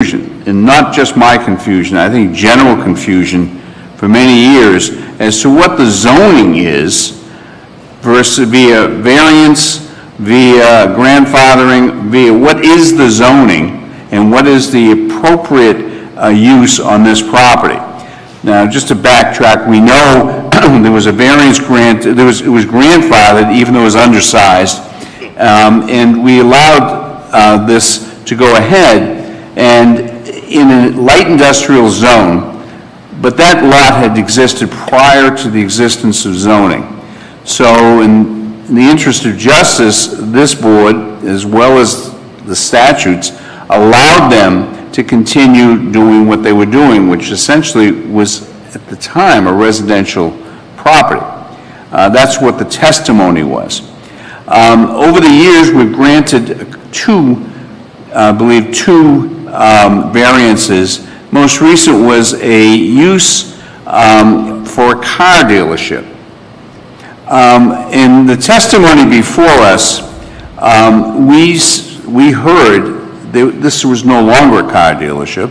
and not just my confusion, I think general confusion for many years as to what the zoning is versus via variance, via grandfathering, via what is the zoning and what is the appropriate use on this property. Now, just to backtrack, we know there was a variance grant, it was grandfathered even though it was undersized, and we allowed this to go ahead and in a light industrial zone, but that lot had existed prior to the existence of zoning. So in the interest of justice, this board, as well as the statutes, allowed them to continue doing what they were doing, which essentially was, at the time, a residential property. That's what the testimony was. Over the years, we've granted I believe two variances. Most recent was a use for a car dealership. In the testimony before us, we heard this was no longer a car dealership.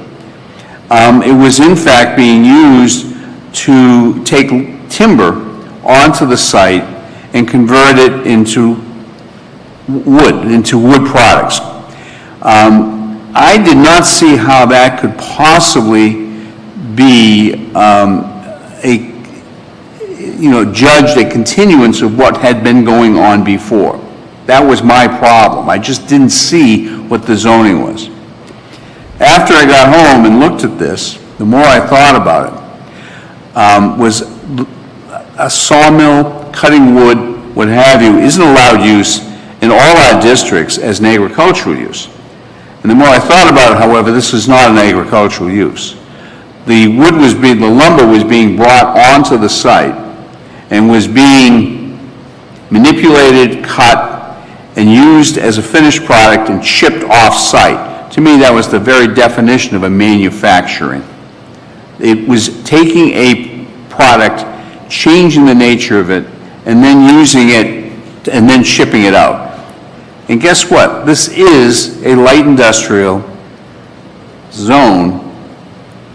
It was in fact being used to take timber onto the site and convert it into wood products. I did not see how that could possibly be judged a continuance of what had been going on before. That was my problem. I just didn't see what the zoning was. After I got home and looked at this, the more I thought about it, was a sawmill, cutting wood, what have you, isn't allowed use in all our districts as an agricultural use. And the more I thought about it, however, this is not an agricultural use. The lumber was being brought onto the site and was being manipulated, cut, and used as a finished product and shipped off-site. To me, that was the very definition of a manufacturing. It was taking a product, changing the nature of it, and then using it, and then shipping it out. And guess what? This is a light industrial zone,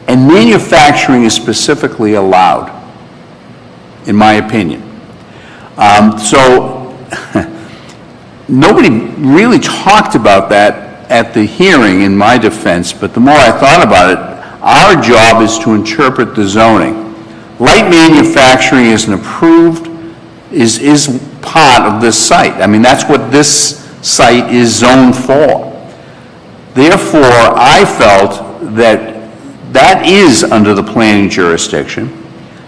and manufacturing is specifically allowed, in my opinion. Nobody really talked about that at the hearing in my defense, but the more I thought about it, our job is to interpret the zoning. Light manufacturing is is part of this site. I mean, that's what this site is zoned for. Therefore, I felt that is under the planning jurisdiction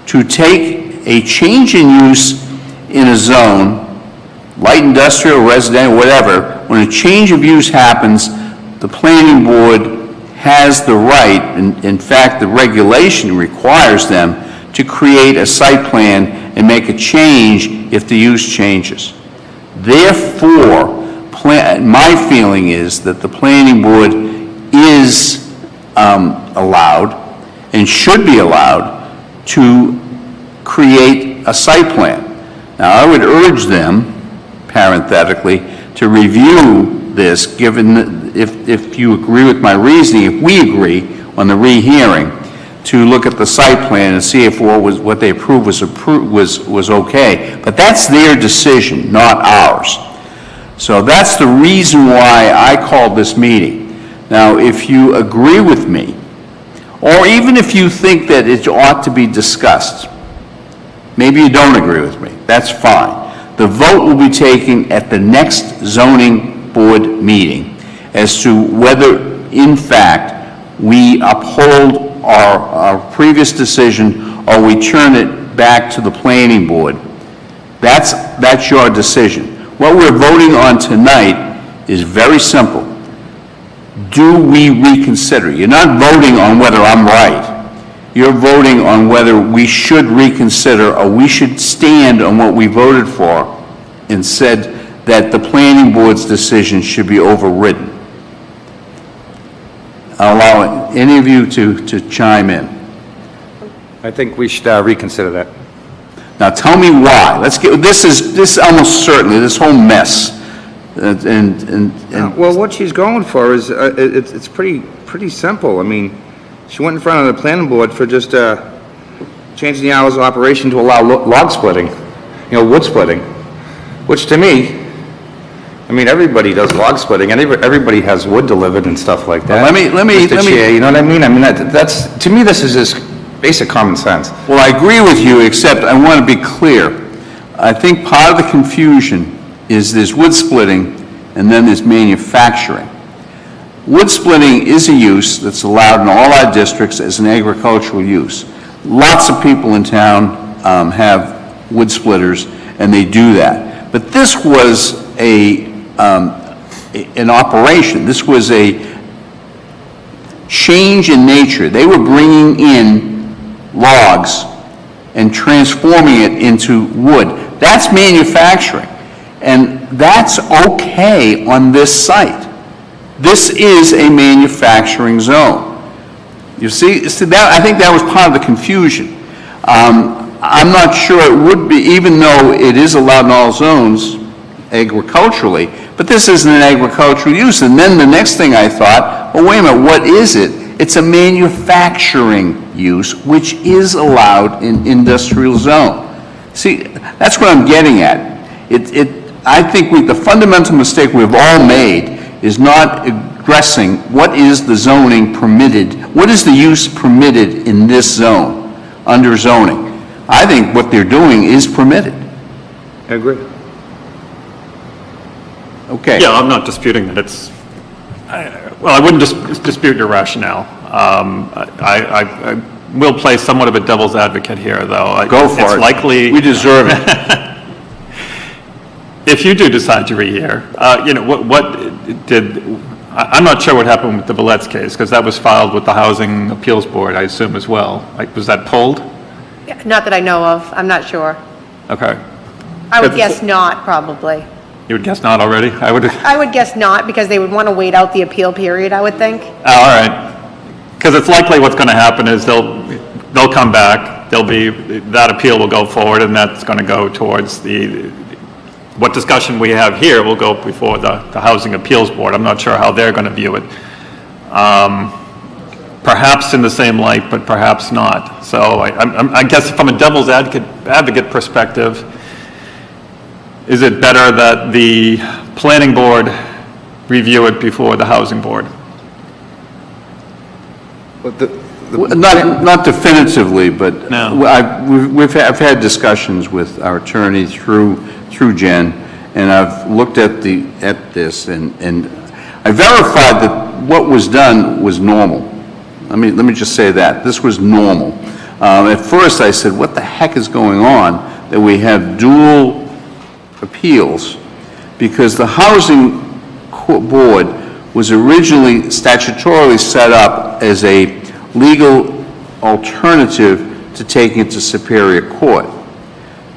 to take a change in use in a zone, light industrial, residential, whatever. When a change of use happens, the planning board has the right, and in fact the regulation requires them to create a site plan and make a change if the use changes. Therefore, my feeling is that the planning board is allowed and should be allowed to create a site plan. Now, I would urge them, parenthetically, to review this, given if you agree with my reasoning, if we agree on the rehearing, to look at the site plan and see if what they approved was okay. But that's their decision, not ours. So that's the reason why I called this meeting. Now, if you agree with me, or even if you think that it ought to be discussed, maybe you don't agree with me, that's fine. The vote will be taken at the next zoning board meeting as to whether, in fact, we uphold our previous decision or we turn it back to the planning board. That's your decision. What we're voting on tonight is very simple. Do we reconsider? You're not voting on whether I'm right. You're voting on whether we should reconsider or we should stand on what we voted for and said that the planning board's decision should be overridden. I'll allow any of you to chime in. I think we should reconsider that. Now tell me why. This is almost certainly, this whole mess Well, what she's going for is, it's pretty pretty simple. I mean, she went in front of the planning board for just changing the hours of operation to allow log splitting, wood splitting, which to me, I mean, everybody does log splitting, and everybody has wood delivered and stuff like that. Well, let me- Mr. Chair, you know what I mean? I mean, that's, to me, this is just basic common sense. Well, I agree with you, except I want to be clear. I think part of the confusion is there's wood splitting and then there's manufacturing. Wood splitting is a use that's allowed in all our districts as an agricultural use. Lots of people in town have wood splitters, and they do that. But this was an operation. This was a change in nature. They were bringing in logs and transforming it into wood. That's manufacturing, and that's okay on this site. This is a manufacturing zone. You see that, I think that was part of the confusion. I'm not sure it would be, even though it is allowed in all zones agriculturally, but this isn't an agricultural use. And then the next thing I thought, well, wait a minute, what is it? It's a manufacturing use, which is allowed in industrial zone. See, that's what I'm getting at. I think the fundamental mistake we've all made is not addressing what is the zoning permitted, what is the use permitted in this zone, under zoning. I think what they're doing is permitted. I agree. Okay. Yeah, I'm not disputing that it's, well, I wouldn't dispute your rationale. I will play somewhat of a devil's advocate here, though. Go for it. It's likely. We deserve it. If you do decide to rehear, I'm not sure what happened with the Valets case, because that was filed with the Housing Appeals Board, I assume, as well. Was that pulled? Yeah, not that I know of, I'm not sure. Okay. I would But- guess not, probably. You would guess not already? I would. I would guess not, because they would want to wait out the appeal period, I would think. Oh, all right. Because it's likely what's going to happen is they'll come back, that appeal will go forward, and that's going to go towards what discussion we have here will go before the Housing Appeals Board. I'm not sure how they're going to view it. Perhaps in the same light, but perhaps not. So I guess from a devil's advocate perspective, is it better that the planning board review it before the housing board? But Not definitively, but No. I've had discussions with our attorney through Jen, and I've looked at this, and I verified that what was done was normal. Let me just say that. This was normal. At first, I said, what the heck is going on that we have dual appeals? Because the housing board was originally statutorily set up as a legal alternative to taking it to Superior Court.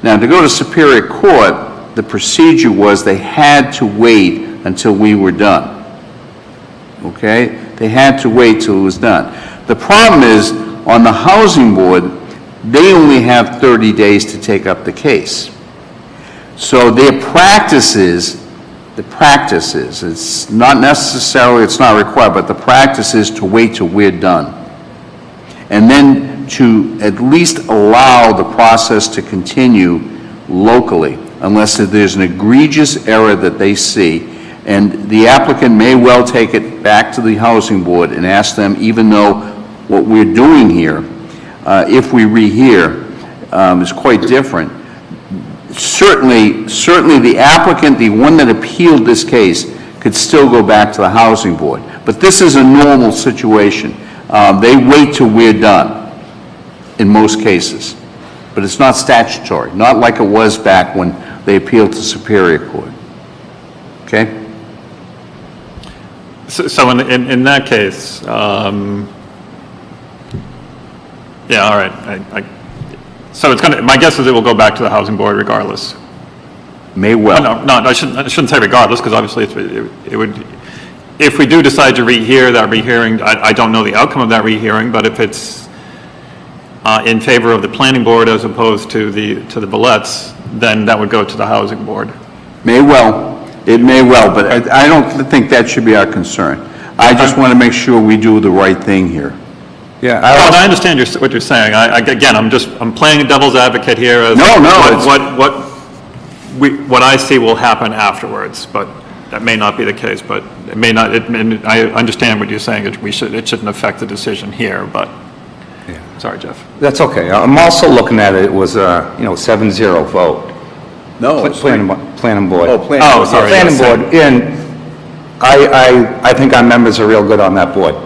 Now, to go to Superior Court, the procedure was they had to wait until we were done. Okay? They had to wait till it was done. The problem is, on the housing board, they only have 30 days to take up the case. So their practice is, it's not necessarily, it's not required, but the practice is to wait till we're done. And then to at least allow the process to continue locally, unless there's an egregious error that they see. And the applicant may well take it back to the housing board and ask them, even though what we're doing here, if we rehear, is quite different. Certainly the applicant, the one that appealed this case, could still go back to the housing board. But this is a normal situation. They wait till we're done, in most cases. But it's not statutory, not like it was back when they appealed to Superior Court. Okay? So in that case, yeah, all right. So it's my guess is it will go back to the housing board regardless. May well. No, I shouldn't say regardless, because obviously it would, if we do decide to rehear that rehearing, I don't know the outcome of that rehearing, but if it's in favor of the planning board as opposed to the Valets, then that would go to the housing board. May well. It may well, but I don't think that should be our concern. I just want to make sure we do the right thing here. Yeah, Well, I understand what you're saying. Again, I'm playing devil's advocate here as No, it's- what I see will happen afterwards, but that may not be the case, but it may not, I understand what you're saying, it shouldn't affect the decision here, but, sorry, Jeff. that's okay. I'm also looking at it was a, 7-0 vote. No, it's Planning board. Oh, planning Oh, board. sorry. Planning yes. board, and I think our members are real good on that board.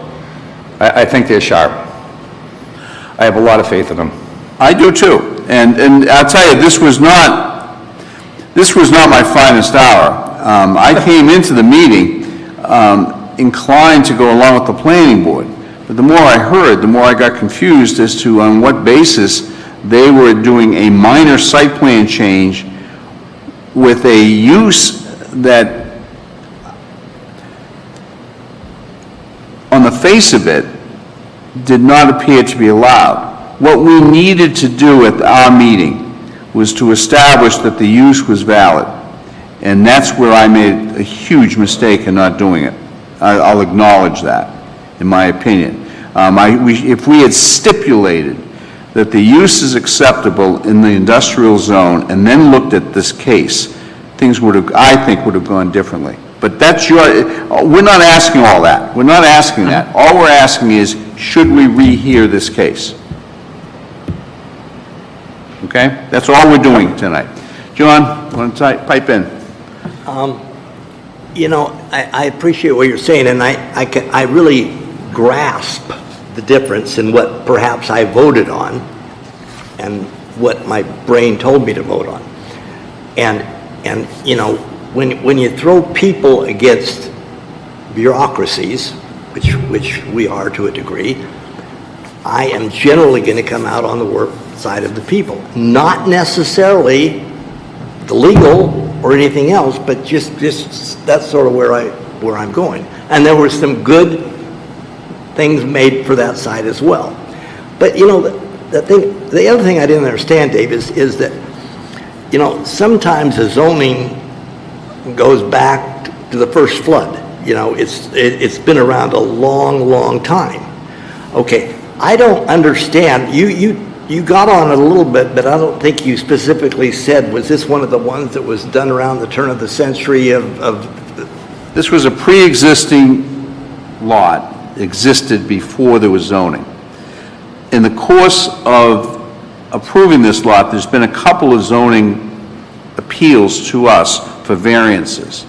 I think they're sharp. I have a lot of faith in them. I do too. And I'll tell you, this was not my finest hour. I came into the meeting inclined to go along with the planning board. But the more I heard, the more I got confused as to on what basis they were doing a minor site plan change with a use that, on the face of it, did not appear to be allowed. What we needed to do at our meeting was to establish that the use was valid. And that's where I made a huge mistake in not doing it. I'll acknowledge that, in my opinion. If we had stipulated that the use is acceptable in the industrial zone and then looked at this case, things I think would have gone differently. But that's we're not asking all that. We're not asking that. All we're asking is, should we rehear this case? Okay? That's all we're doing tonight. John, want to pipe in? I appreciate what you're saying, and I really grasp the difference in what perhaps I voted on and what my brain told me to vote on. And when you throw people against bureaucracies, which we are to a degree, I am generally going to come out on the work side of the people. Not necessarily the legal or anything else, but just that's sort of where I'm going. And there were some good things made for that side as well. But the other thing I didn't understand, Dave, is that sometimes the zoning goes back to the first flood. It's been around a long time. Okay, I don't understand. You got on it a little bit, but I don't think you specifically said, was this one of the ones that was done around the turn of the century of This was a pre-existing lot, existed before there was zoning. In the course of approving this lot, there's been a couple of zoning appeals to us for variances,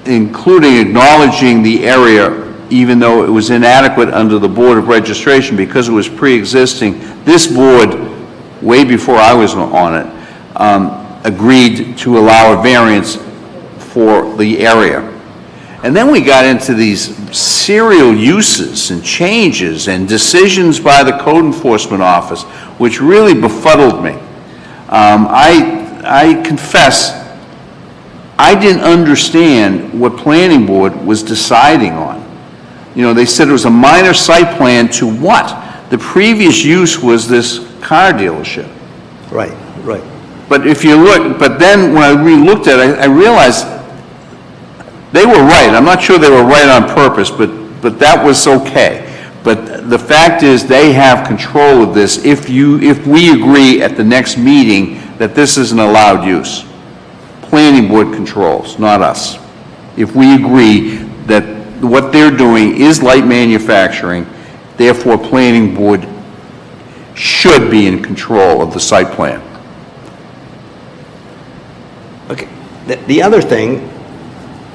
including acknowledging the area, even though it was inadequate under the Board of Registration because it was pre-existing. This board, way before I was on it, agreed to allow a variance for the area. And then we got into these serial uses and changes and decisions by the Code Enforcement Office, which really befuddled me. I confess, I didn't understand what Planning Board was deciding on. They said it was a minor site plan to what? The previous use was this car dealership. Right. But then when I re-looked at it, I realized they were right. I'm not sure they were right on purpose, but that was okay. But the fact is, they have control of this if we agree at the next meeting that this is an allowed use. Planning Board controls, not us. If we agree that what they're doing is light manufacturing, therefore Planning Board should be in control of the site plan. Okay. The other thing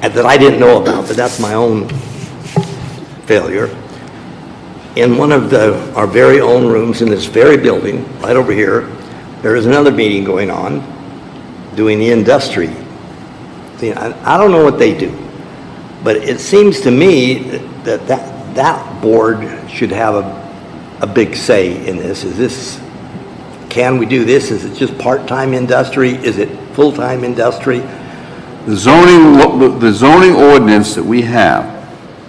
that I didn't know about, but that's my own failure, in one of our very own rooms in this very building, right over here, there is another meeting going on, doing the industry. See, I don't know what they do, but it seems to me that board should have a big say in this. Can we do this? Is it just part-time industry? Is it full-time industry? The zoning ordinance that we have,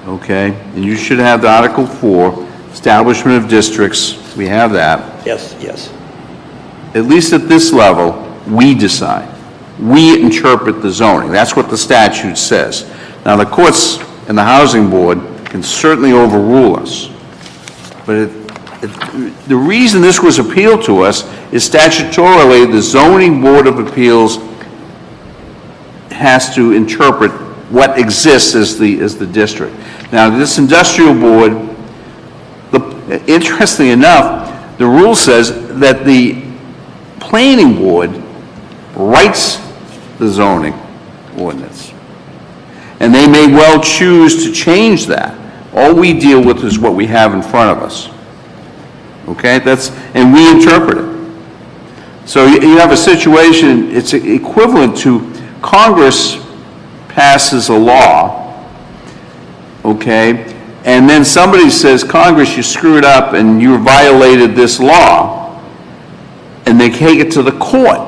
okay, and you should have the Article 4, establishment of districts, we have that. Yes. At least at this level, we decide. We interpret the zoning. That's what the statute says. Now, the courts and the Housing Board can certainly overrule us. But the reason this was appealed to us is statutorily, the Zoning Board of Appeals has to interpret what exists as the district. Now, this industrial board, interestingly enough, the rule says that the planning board writes the zoning ordinance. And they may well choose to change that. All we deal with is what we have in front of us. Okay, and we interpret it. So you have a situation, it's equivalent to Congress passes a law, okay, and then somebody says, Congress, you screwed up and you violated this law, and they take it to the court,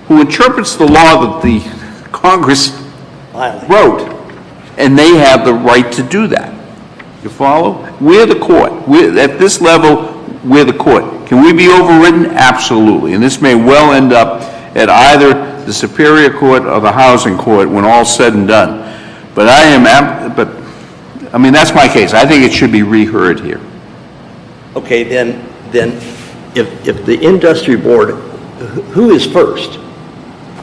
who interprets the law that the Congress wrote, and they have the right to do that. You follow? We're the court. At this level, we're the court. Can we be overridden? Absolutely. And this may well end up at either the Superior Court or the Housing Court when all's said and done. But I mean, that's my case. I think it should be reheard here. Okay, then if the industry board, who is first?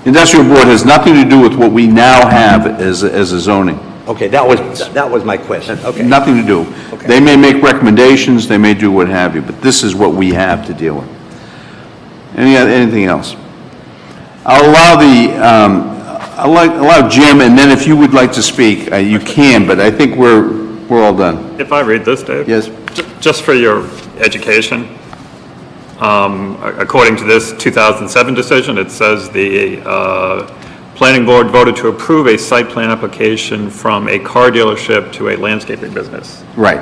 Industrial Board has nothing to do with what we now have as a zoning. Okay, that was my question, okay. Nothing to do. Okay. They may make recommendations, they may do what have you, but this is what we have to deal with. Anything else? I'll allow Jim, and then if you would like to speak, you can, but I think we're all done. If I read this, Dave? Yes. Just for your education, according to this 2007 decision, it says the planning board voted to approve a site plan application from a car dealership to a landscaping business. Right.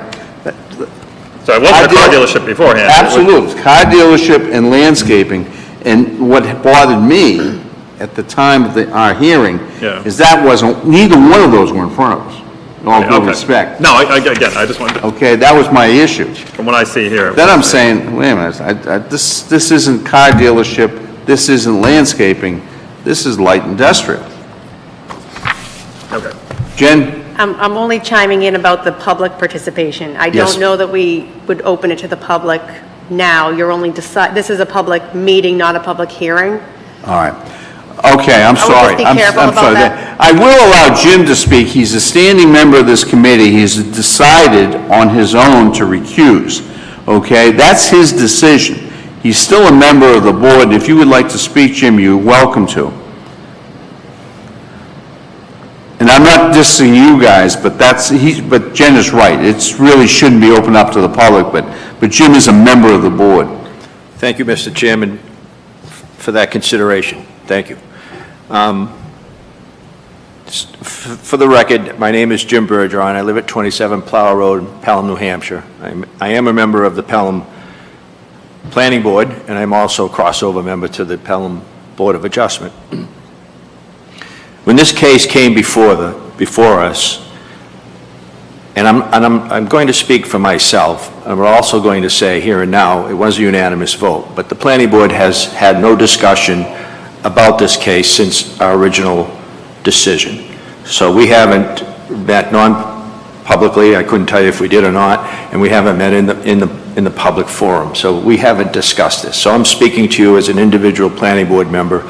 So it wasn't a car dealership beforehand. Absolutely. Car dealership and landscaping. And what bothered me at the time of our hearing is that neither one of those were in front of us, in all due respect. No, again, I just wanted to, Okay, that was my issue. from what I see here. Then I'm saying, wait a minute, this isn't car dealership, this isn't landscaping, this is light industrial. Okay. Jen? I'm only chiming in about the public participation. I Yes. don't know that we would open it to the public now. You're only this is a public meeting, not a public hearing. All right. Okay, I'm sorry. just be I'm careful about sorry. that. I will allow Jim to speak. He's a standing member of this committee. He's decided on his own to recuse. Okay? That's his decision. He's still a member of the board. If you would like to speak, Jim, you're welcome to. And I'm not dissing you guys, but but Jen is right. It really shouldn't be open up to the public, but Jim is a member of the board. Thank you, Mr. Chairman, for that consideration. Thank you. For the record, my name is Jim Bergeron. I live at 27 Plow Road, Pelham, New Hampshire. I am a member of the Pelham Planning Board, and I'm also a crossover member to the Pelham Board of Adjustment. When this case came before us, and I'm going to speak for myself, and we're also going to say here and now, it was a unanimous vote, but the Planning Board has had no discussion about this case since our original decision. So we haven't met non-publicly, I couldn't tell you if we did or not, and we haven't met in the public forum. So we haven't discussed this. So I'm speaking to you as an individual Planning Board member,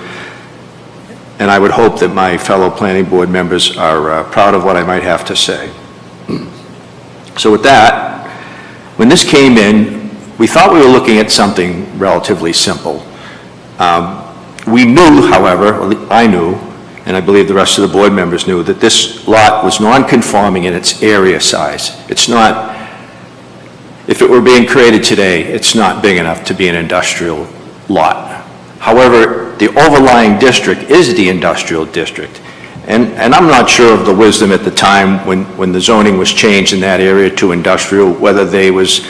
and I would hope that my fellow Planning Board members are proud of what I might have to say. So with that, when this came in, we thought we were looking at something relatively simple. We knew, however, I knew, and I believe the rest of the board members knew, that this lot was non-conforming in its area size. It's not, if it were being created today, it's not big enough to be an industrial lot. However, the overlying district is the industrial district. And I'm not sure of the wisdom at the time when the zoning was changed in that area to industrial, whether there was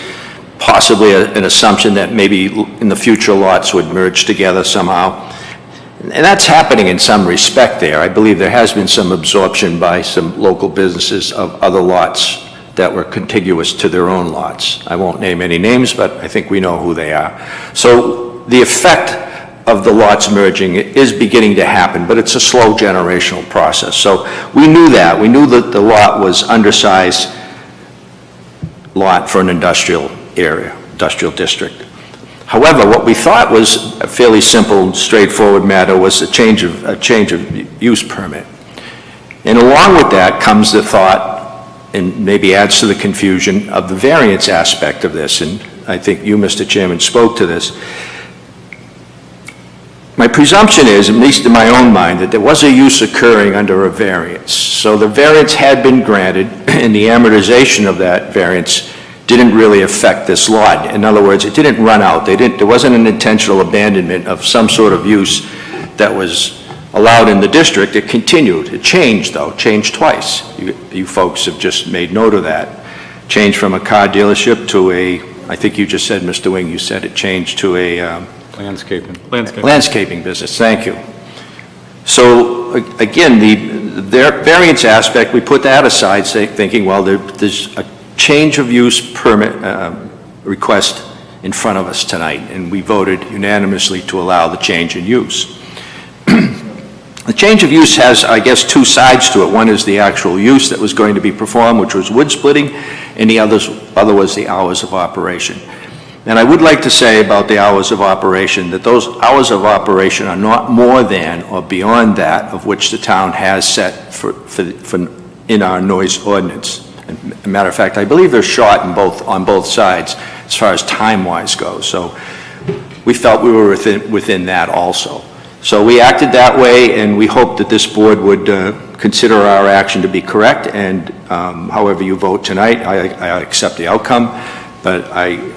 possibly an assumption that maybe in the future lots would merge together somehow. And that's happening in some respect there. I believe there has been some absorption by some local businesses of other lots that were contiguous to their own lots. I won't name any names, but I think we know who they are. So the effect of the lots merging is beginning to happen, but it's a slow generational process. So we knew that. We knew that the lot was undersized lot for an industrial area, industrial district. However, what we thought was a fairly simple, straightforward matter was a change of use permit. And along with that comes the thought, and maybe adds to the confusion, of the variance aspect of this. And I think you, Mr. Chairman, spoke to this. My presumption is, at least in my own mind, that there was a use occurring under a variance. So the variance had been granted, and the amortization of that variance didn't really affect this lot. In other words, it didn't run out. There wasn't an intentional abandonment of some sort of use that was allowed in the district. It continued. It changed, though, changed twice. You folks have just made note of that. Changed from a car dealership to a, I think you just said, Mr. Wing, you said it changed to a landscaping business. Thank you. So, again, the variance aspect, we put that aside, thinking, well, there's a change of use permit request in front of us tonight, and we voted unanimously to allow the change in use. The change of use has, I guess, two sides to it. One is the actual use that was going to be performed, which was wood splitting, and the other was the hours of operation. And I would like to say about the hours of operation that those hours of operation are not more than or beyond that of which the town has set for in our noise ordinance. As a matter of fact, I believe they're short on both sides as far as time-wise goes. So we felt we were within that also. So we acted that way, and we hope that this board would consider our action to be correct, and however you vote tonight, I accept the outcome, but I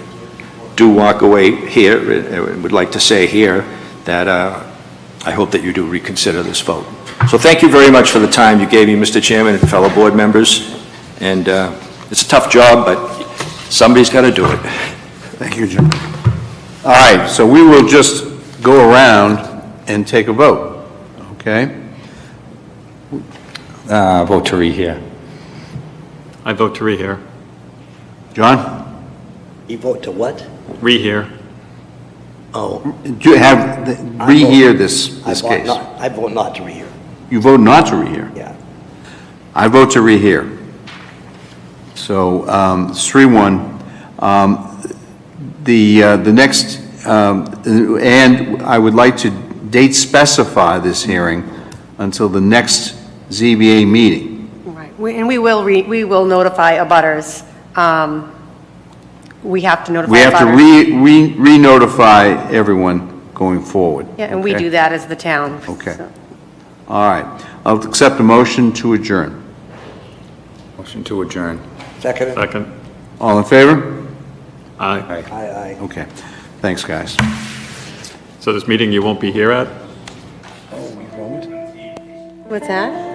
do walk away here, and would like to say here that I hope that you do reconsider this vote. So thank you very much for the time you gave me, Mr. Chairman, and fellow board members, and it's a tough job, but somebody's got to do it. Thank you, Jim. All right, so we will just go around and take a vote, okay? Vote to rehear. I vote to rehear. John? You vote to what? Rehear. Oh. Do you have, rehear this I vote case? not- I vote not to rehear, You vote not to rehear? yeah. I vote to rehear. So, it's 3-1. The next, and I would like to date specify this hearing until the next ZBA meeting. Right, and we will notify abutters. We have to notify We have to abutters. re-notify everyone going forward. Yeah, and we okay? do that as the town. Okay. so. All right. I'll accept a motion to adjourn. Motion to adjourn. Second? Second. All in favor? Aye. Aye. Okay. Thanks, guys. So this meeting you won't be here at? What's that?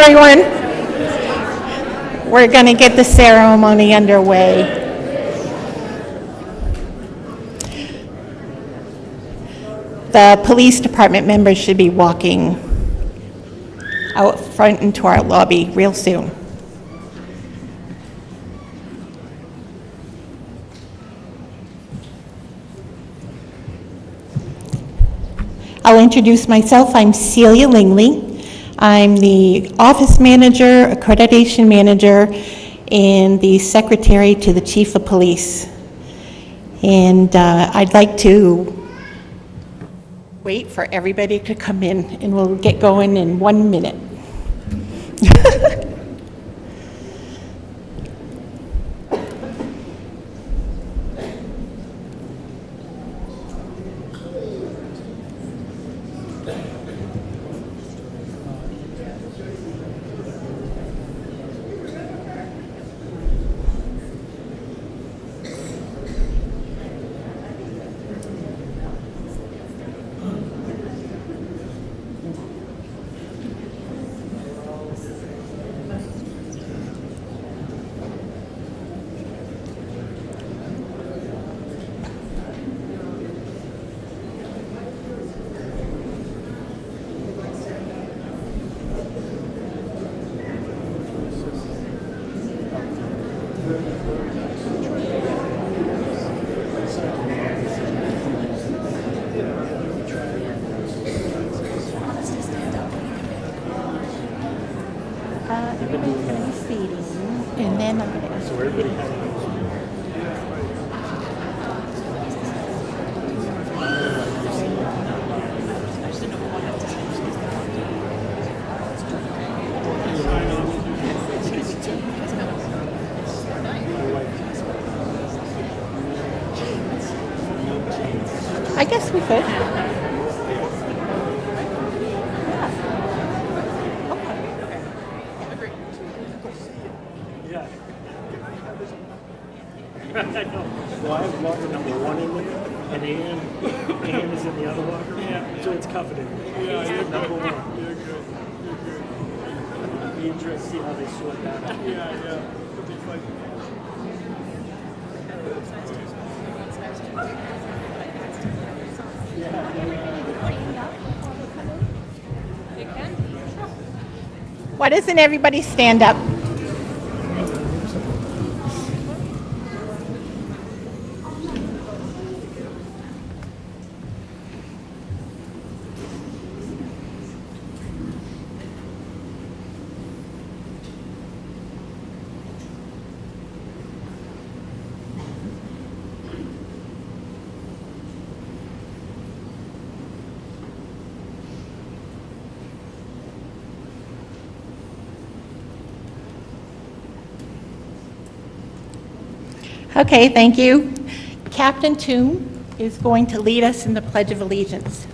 everyone. We're going to get the ceremony underway. The police department members should be walking out front into our lobby real soon. I'll introduce myself. I'm Celia Lingley. I'm the office manager, accreditation manager, and the secretary to the chief of police. And I'd like to wait for everybody to come in, and we'll get going in 1 minute. Everybody's going to be seating, and then I'm going to ask I guess we could. Well, I have locker number 1 in there, and Ann is in the other locker. So it's coveted. It's number 1. You're good. Be interested to see how they sort that out. It'll be fun. Why doesn't everybody stand up? Okay, thank you. Captain Toome is going to lead us in the Pledge of Allegiance.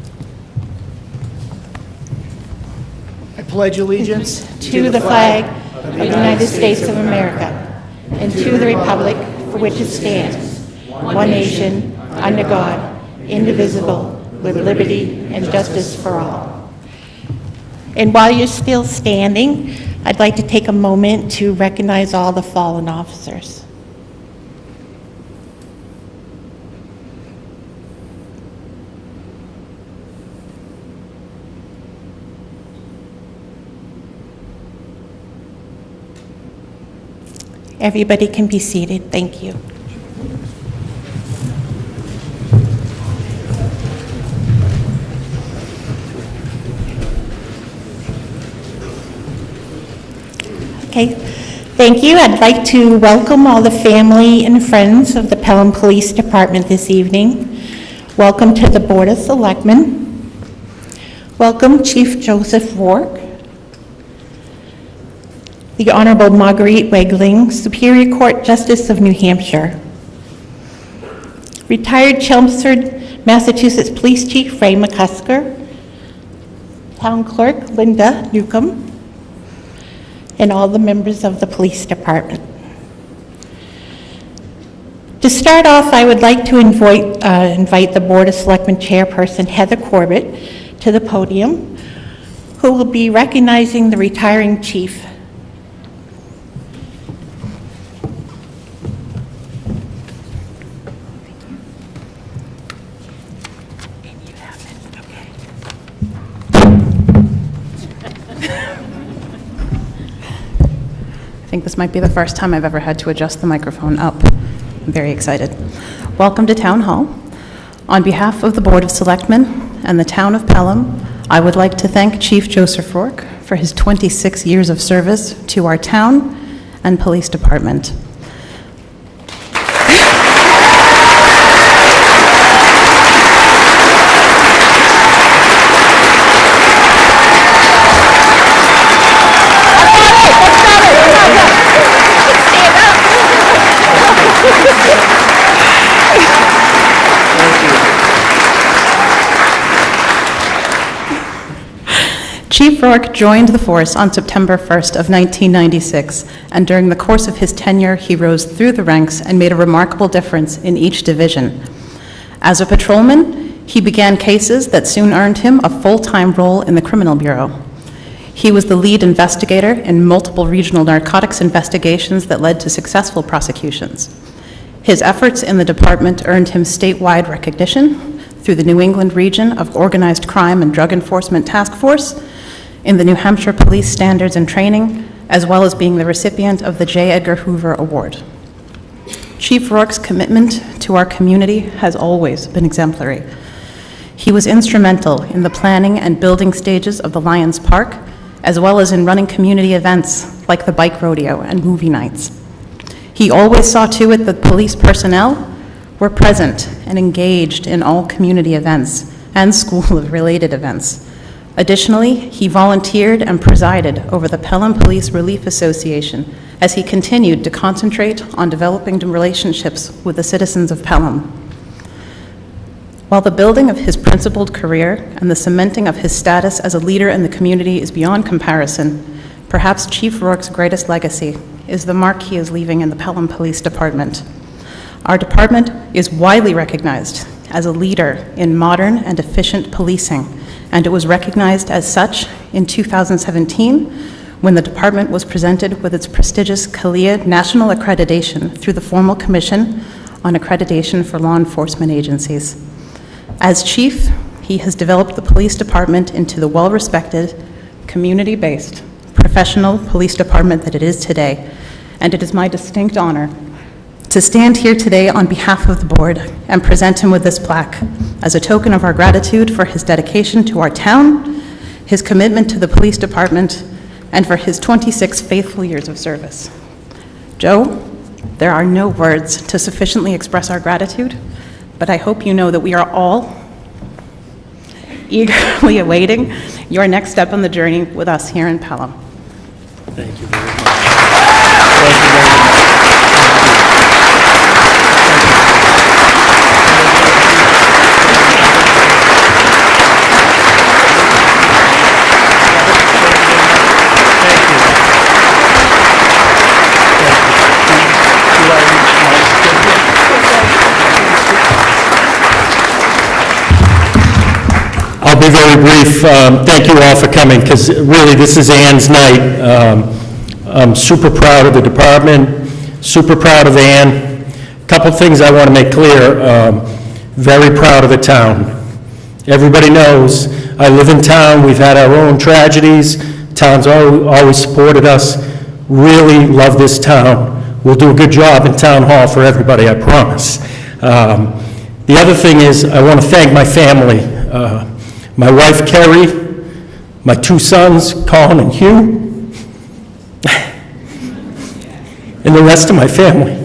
I pledge allegiance To the flag of the United States of America and to the republic for which it stands, one nation, under God, indivisible, with liberty and justice for all. And while you're still standing, I'd like to take a moment to recognize all the fallen officers. Everybody can be seated. Thank you. Okay, thank you. I'd like to welcome all the family and friends of the Pelham Police Department this evening. Welcome to the Board of Selectmen. Welcome Chief Joseph Rourke. The Honorable Marguerite Wegling, Superior Court Justice of New Hampshire. Retired Chelmsford, Massachusetts Police Chief Ray McCusker. Town Clerk Linda Newcomb. And all the members of the police department. To start off, I would like to invite the Board of Selectmen Chairperson Heather Corbett to the podium, who will be recognizing the retiring chief. I think this might be the first time I've ever had to adjust the microphone up. I'm very excited. Welcome to Town Hall. On behalf of the Board of Selectmen and the Town of Pelham, I would like to thank Chief Joseph Rourke for his 26 years of service to our town and police department. Chief Rourke joined the force on September 1st of 1996, and during the course of his tenure, he rose through the ranks and made a remarkable difference in each division. As a patrolman, he began cases that soon earned him a full-time role in the Criminal Bureau. He was the lead investigator in multiple regional narcotics investigations that led to successful prosecutions. His efforts in the department earned him statewide recognition through the New England region of Organized Crime and Drug Enforcement Task Force, in the New Hampshire Police Standards and Training, as well as being the recipient of the J. Edgar Hoover Award. Chief Rourke's commitment to our community has always been exemplary. He was instrumental in the planning and building stages of the Lions Park, as well as in running community events like the bike rodeo and movie nights. He always saw to it that police personnel were present and engaged in all community events and school-related events. Additionally, he volunteered and presided over the Pelham Police Relief Association as he continued to concentrate on developing relationships with the citizens of Pelham. While the building of his principled career and the cementing of his status as a leader in the community is beyond comparison, perhaps Chief Rourke's greatest legacy is the mark he is leaving in the Pelham Police Department. Our department is widely recognized as a leader in modern and efficient policing, and it was recognized as such in 2017 when the department was presented with its prestigious CALEA National Accreditation through the Formal Commission on Accreditation for Law Enforcement Agencies. As chief, he has developed the police department into the well-respected, community-based, professional police department that it is today, and it is my distinct honor to stand here today on behalf of the board and present him with this plaque as a token of our gratitude for his dedication to our town, his commitment to the police department, and for his 26 faithful years of service. Joe, there are no words to sufficiently express our gratitude, but I hope you know that we are all eagerly awaiting your next step on the journey with us here in Pelham. Thank you very much. Thank you very much. I'll be very brief. Thank you all for coming, because really this is Ann's night. I'm super proud of the department, super proud of Ann. Couple things I want to make clear. Very proud of the town. Everybody knows I live in town. We've had our own tragedies. Town's always supported us. Really love this town. We'll do a good job in town hall for everybody, I promise. The other thing is I want to thank my family. My wife, Kerry, my two sons, Colin and Hugh, and the rest of my family.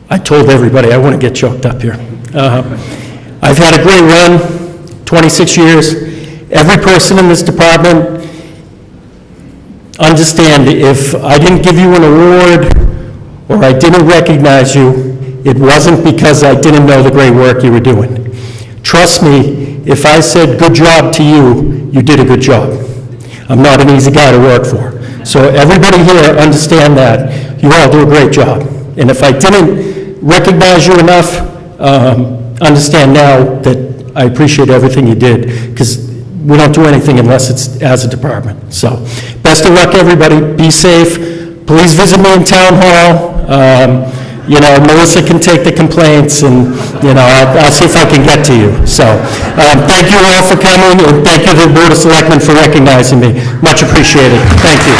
I told everybody I want to get choked up here. I've had a great run, 26 years. Every person in this department, understand, if I didn't give you an award or I didn't recognize you, it wasn't because I didn't know the great work you were doing. Trust me, if I said good job to you, you did a good job. I'm not an easy guy to work for. So everybody here, understand that. You all do a great job. And if I didn't recognize you enough, understand now that I appreciate everything you did, because we don't do anything unless it's as a department. So, best of luck, everybody. Be safe. Please visit me in Town Hall. You know, Melissa can take the complaints, and, you know, I'll see if I can get to you. So, thank you all for coming, and thank you to the Board of Selectmen for recognizing me. Much appreciated. Thank you.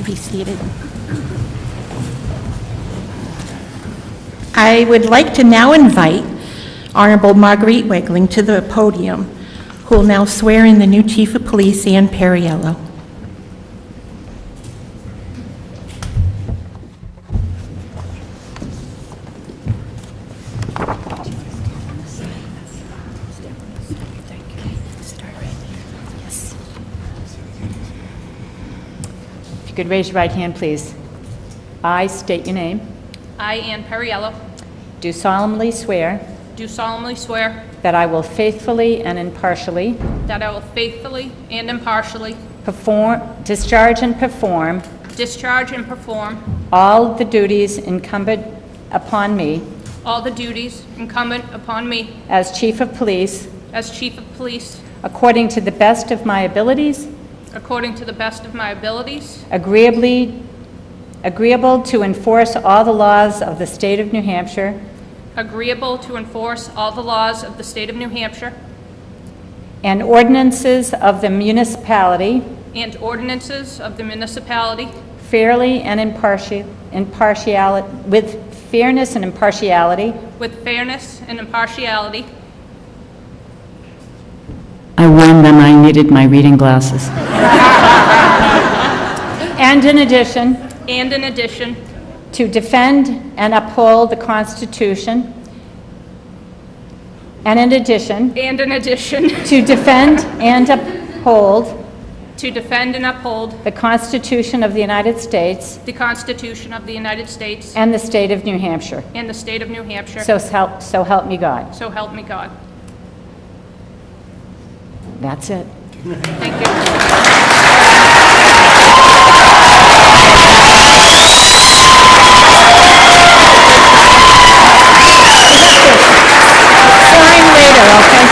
Be seated. I would like to now invite Honorable Marguerite Wegling to the podium, who will now swear in the new Chief of Police, Ann Perriello. If you could raise your right hand, please. I state your name. I, Ann Perriello, Do solemnly swear do solemnly swear that I will faithfully and impartially that I will faithfully and impartially discharge and perform discharge and perform all the duties incumbent upon me all the duties incumbent upon me as Chief of Police as Chief of Police according to the best of my abilities, according to the best of my abilities, agreeable to enforce all the laws of the state of New Hampshire, agreeable to enforce all the laws of the state of New Hampshire and ordinances of the municipality and ordinances of the municipality fairly and impartiality, with fairness and impartiality. with fairness and impartiality. I warned them I needed my reading glasses. And in addition, to defend and uphold the Constitution. And in addition, to defend and uphold the Constitution of the United States the Constitution of the United States and the state of New Hampshire. and the state of New Hampshire. So help me God. So help me God. That's it. Thank you. Sign later, okay?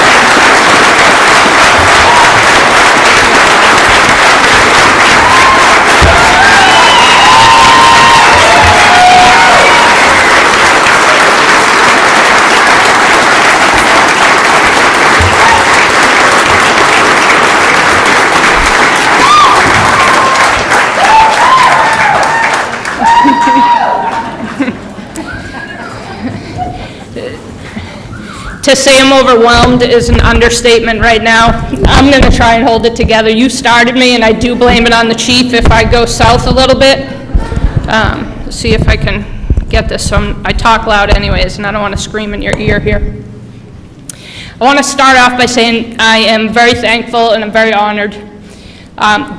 To say I'm overwhelmed is an understatement right now. I'm going to try and hold it together. You started me, and I do blame it on the chief if I go south a little bit. See if I can get this. I talk loud anyways, and I don't want to scream in your ear here. I want to start off by saying I am very thankful and I'm very honored.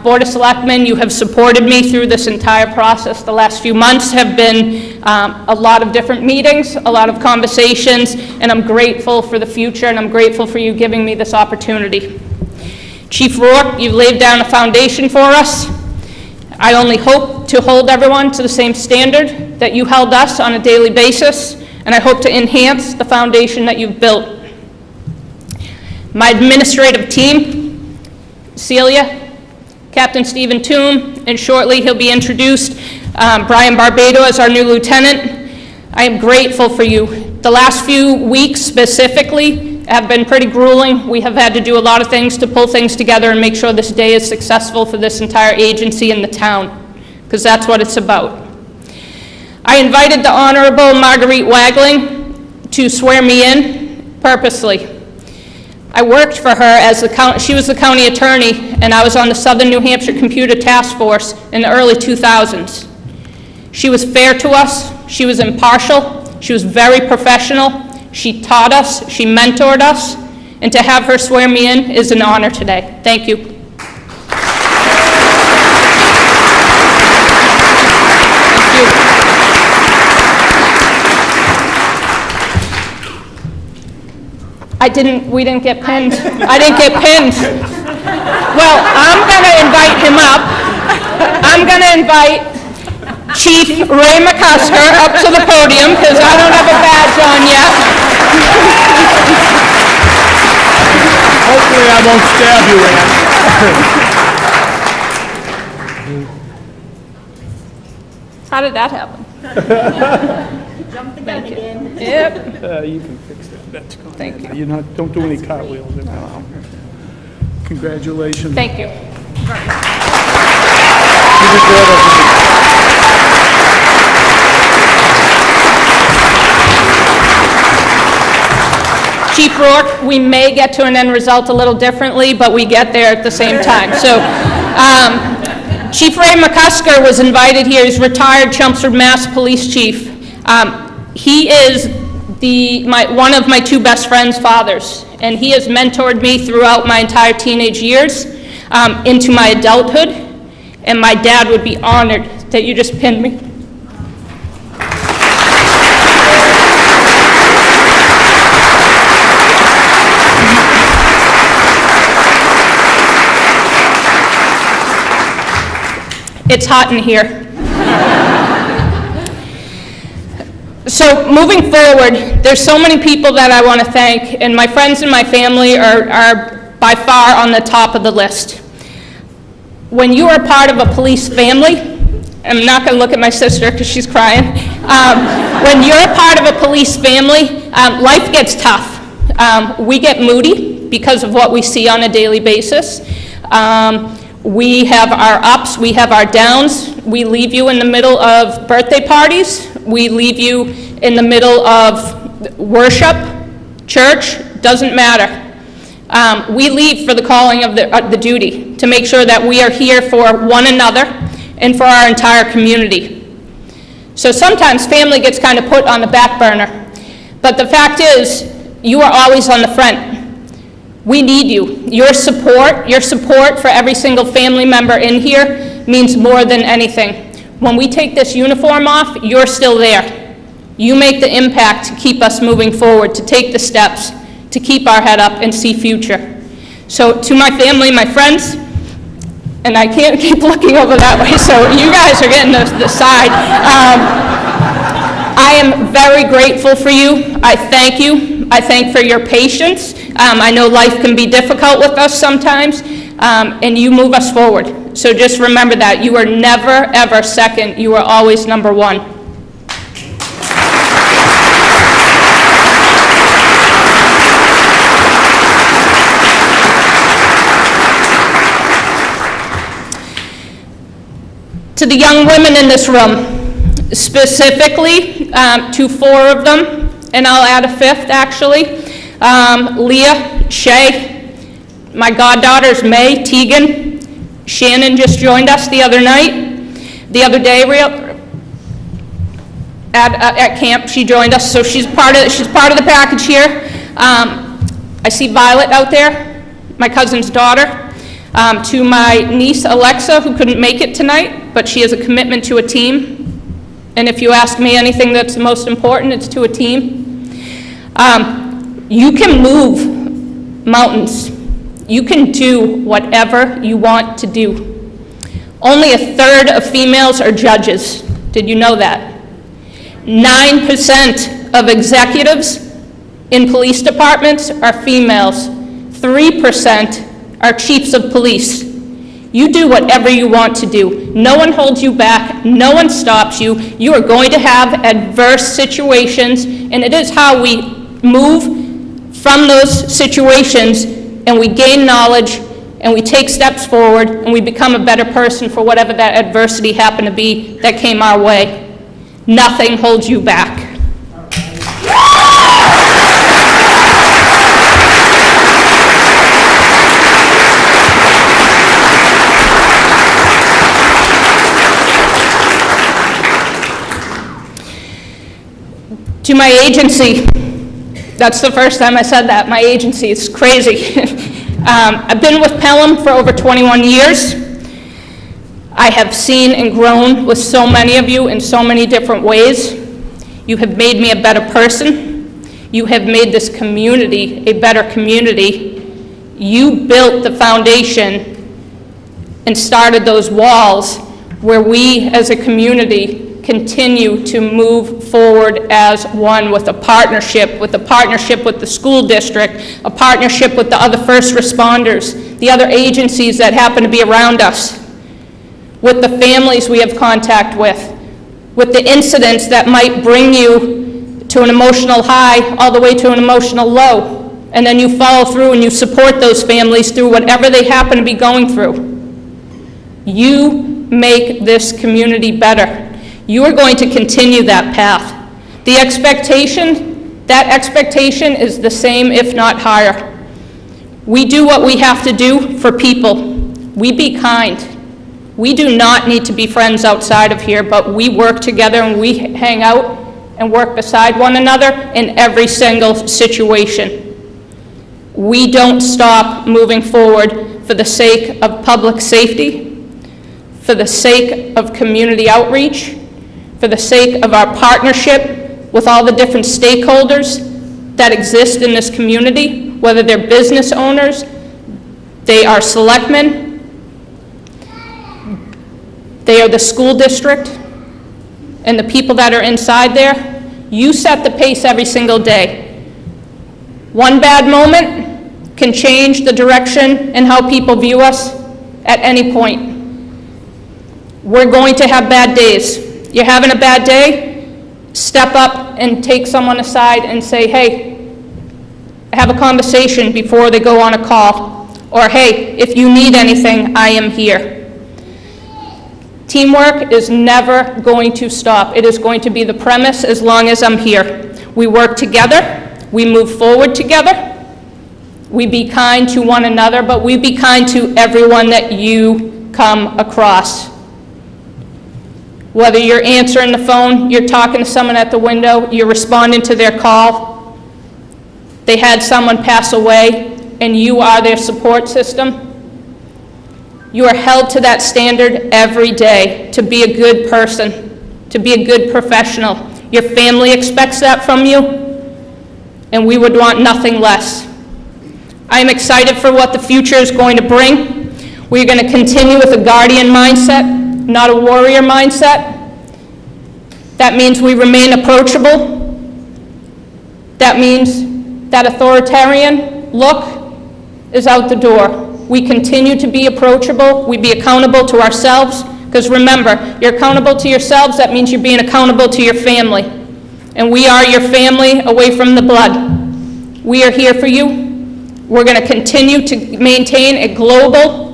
Board of Selectmen, you have supported me through this entire process. The last few months have been a lot of different meetings, a lot of conversations, and I'm grateful for the future, and I'm grateful for you giving me this opportunity. Chief Rourke, you've laid down a foundation for us. I only hope to hold everyone to the same standard that you held us on a daily basis, and I hope to enhance the foundation that you've built. My administrative team, Celia, Captain Stephen Toome, and shortly he'll be introduced, Brian Barbado as our new lieutenant. I am grateful for you. The last few weeks specifically have been pretty grueling. We have had to do a lot of things to pull things together and make sure this day is successful for this entire agency and the town, because that's what it's about. I invited the Honorable Marguerite Wegling to swear me in purposely. I worked for her she was the county attorney, and I was on the Southern New Hampshire Computer Task Force in the early 2000s. She was fair to us, she was impartial, she was very professional, she taught us, she mentored us, and to have her swear me in is an honor today. Thank you. we didn't get pinned. I didn't get pinned. Well, I'm gonna invite him up. I'm gonna invite Chief Ray McCusker up to the podium, because I don't have a badge on yet. Hopefully I won't stab you, Ann. How did that happen? Jump the gun again. Yep. You can fix that, that's gone. Thank you. You're not, don't do any cartwheels in there. Congratulations. Thank you. Chief Rourke, we may get to an end result a little differently, but we get there at the same time. So, Chief Ray McCusker was invited here. He's retired Chelmsford, Mass. Police Chief. He is one of my two best friends' fathers, and he has mentored me throughout my entire teenage years into my adulthood, and my dad would be honored that you just pinned me. It's hot in here. So moving forward, there's so many people that I want to thank, and my friends and my family are by far on the top of the list. When you are part of a police family, I'm not going to look at my sister because she's crying. When you're a part of a police family, life gets tough. We get moody because of what we see on a daily basis. We have our ups, we have our downs. We leave you in the middle of birthday parties. We leave you in the middle of worship, church, doesn't matter. We leave for the calling of the duty to make sure that we are here for one another and for our entire community. So sometimes family gets kind of put on the back burner, but the fact is, you are always on the front. We need you. Your support for every single family member in here means more than anything. When we take this uniform off, you're still there. You make the impact to keep us moving forward, to take the steps, to keep our head up and see future. So to my family, my friends, and I can't keep looking over that way, so you guys are getting the side. I am very grateful for you. I thank you. I thank for your patience. I know life can be difficult with us sometimes, and you move us forward. So just remember that. You are never, ever second. You are always number one. To the young women in this room, specifically to 4 of them, and I'll add a 5th actually, Leah, Shay, my goddaughters May, Tegan, Shannon just joined us the other night. The other day at camp she joined us, so she's part of the package here. I see Violet out there, my cousin's daughter. To my niece Alexa, who couldn't make it tonight, but she has a commitment to a team. And if you ask me anything that's the most important, it's to a team. You can move mountains. You can do whatever you want to do. Only 1/3 of females are judges. Did you know that? 9% of executives in police departments are females. 3% are chiefs of police. You do whatever you want to do. No one holds you back. No one stops you. You are going to have adverse situations, and it is how we move from those situations, and we gain knowledge, and we take steps forward, and we become a better person for whatever that adversity happened to be that came our way. Nothing holds you back. To my agency, that's the first time I said that, my agency, it's crazy. I've been with Pelham for over 21 years. I have seen and grown with so many of you in so many different ways. You have made me a better person. You have made this community a better community. You built the foundation and started those walls where we as a community continue to move forward as one with a partnership with the school district, a partnership with the other first responders, the other agencies that happen to be around us, with the families we have contact with the incidents that might bring you to an emotional high all the way to an emotional low, and then you follow through and you support those families through whatever they happen to be going through. You make this community better. You are going to continue that path. That expectation is the same, if not higher. We do what we have to do for people. We be kind. We do not need to be friends outside of here, but we work together and we hang out and work beside one another in every single situation. We don't stop moving forward for the sake of public safety, for the sake of community outreach, for the sake of our partnership with all the different stakeholders that exist in this community, whether they're business owners, they are selectmen, they are the school district, and the people that are inside there. You set the pace every single day. One bad moment can change the direction and how people view us at any point. We're going to have bad days. You're having a bad day, step up and take someone aside and say, hey, have a conversation before they go on a call. Or, hey, if you need anything, I am here. Teamwork is never going to stop. It is going to be the premise as long as I'm here. We work together, we move forward together, we be kind to one another, but we be kind to everyone that you come across. Whether you're answering the phone, you're talking to someone at the window, you're responding to their call, they had someone pass away, and you are their support system. You are held to that standard every day, to be a good person, to be a good professional. Your family expects that from you, and we would want nothing less. I am excited for what the future is going to bring. We're going to continue with a guardian mindset, not a warrior mindset. That means we remain approachable. That means that authoritarian look is out the door. We continue to be approachable. We be accountable to ourselves. Because remember, you're accountable to yourselves, that means you're being accountable to your family. And we are your family away from the blood. We are here for you. We're going to continue to maintain a global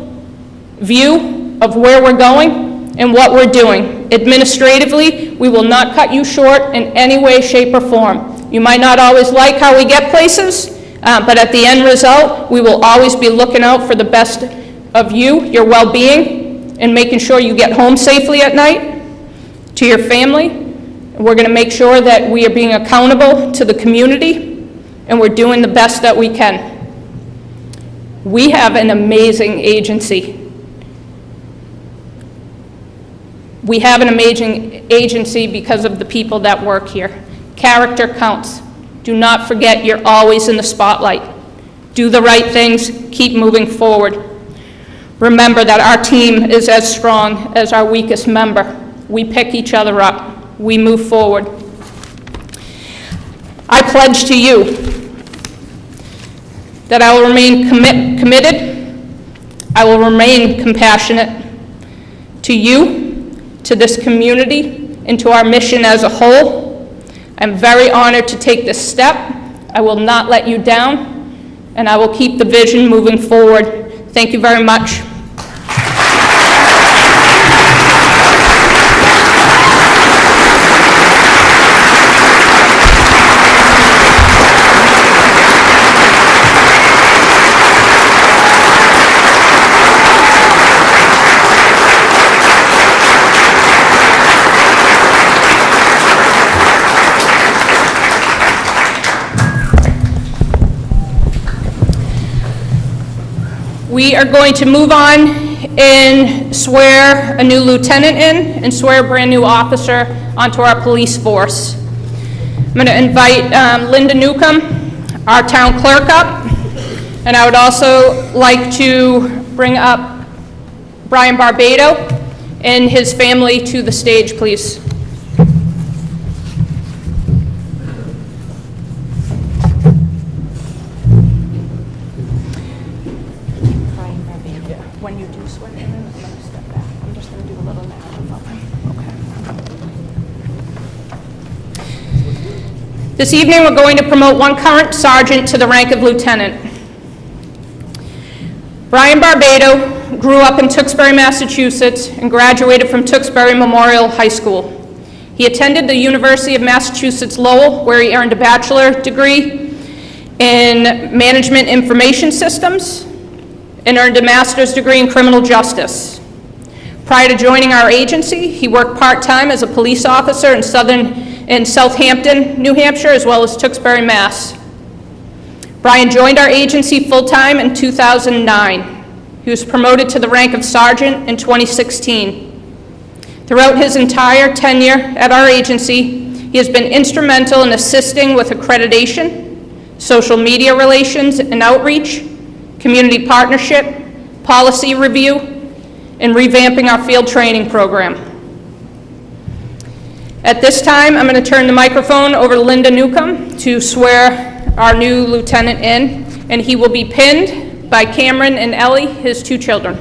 view of where we're going and what we're doing. Administratively, we will not cut you short in any way, shape, or form. You might not always like how we get places, but at the end result, we will always be looking out for the best of you, your well-being, and making sure you get home safely at night to your family. And we're going to make sure that we are being accountable to the community, and we're doing the best that we can. We have an amazing agency. We have an amazing agency because of the people that work here. Character counts. Do not forget you're always in the spotlight. Do the right things, keep moving forward. Remember that our team is as strong as our weakest member. We pick each other up. We move forward. I pledge to you that I will remain committed, I will remain compassionate to you, to this community, and to our mission as a whole. I'm very honored to take this step. I will not let you down, and I will keep the vision moving forward. Thank you very much. We are going to move on and swear a new lieutenant in and swear a brand new officer onto our police force. going to invite Linda Newcomb, our town clerk, up. And I would also like to bring up Brian Barbado and his family to the stage, please. When you do swear him in, I'm going to step back. I'm just going to do a little narrative of him. Okay. This evening, we're going to promote one current sergeant to the rank of lieutenant. Brian Barbado grew up in Tewksbury, Massachusetts, and graduated from Tewksbury Memorial High School. He attended the University of Massachusetts Lowell, where he earned a bachelor degree in Management Information Systems and earned a master's degree in criminal justice. Prior to joining our agency, he worked part-time as a police officer in Southampton, New Hampshire, as well as Tewksbury, Mass. Brian joined our agency full-time in 2009. He was promoted to the rank of sergeant in 2016. Throughout his entire tenure at our agency, he has been instrumental in assisting with accreditation, social media relations and outreach, community partnership, policy review, and revamping our field training program. At this time, I'm going to turn the microphone over to Linda Newcomb to swear our new lieutenant in, and he will be pinned by Cameron and Ellie, his two children.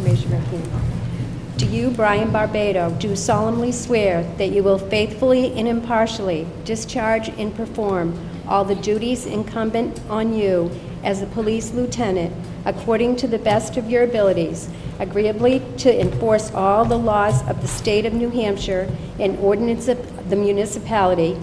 Raise your right hand. Do you, Brian Barbado, do solemnly swear that you will faithfully and impartially discharge and perform all the duties incumbent on you as a police lieutenant according to the best of your abilities, agreeably to enforce all the laws of the state of New Hampshire and ordinance of the municipality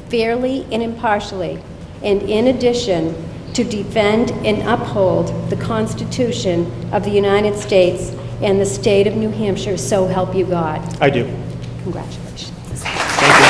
fairly and impartially, and in addition, to defend and uphold the Constitution of the United States and the state of New Hampshire, so help you God? I do. Congratulations. Thank you.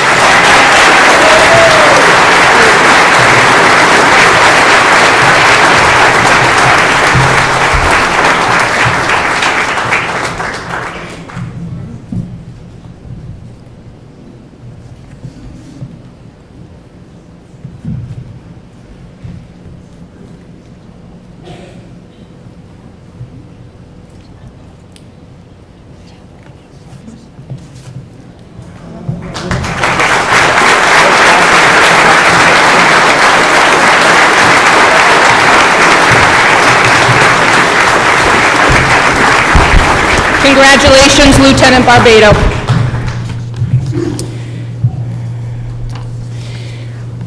Congratulations, Lieutenant Barbado.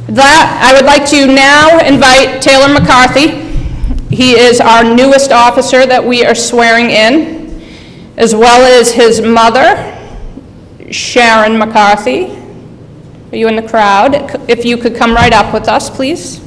That, I would like to now invite Taylor McCarthy. He is our newest officer that we are swearing in, as well as his mother, Sharon McCarthy. Are you in the crowd? If you could come right up with us, please.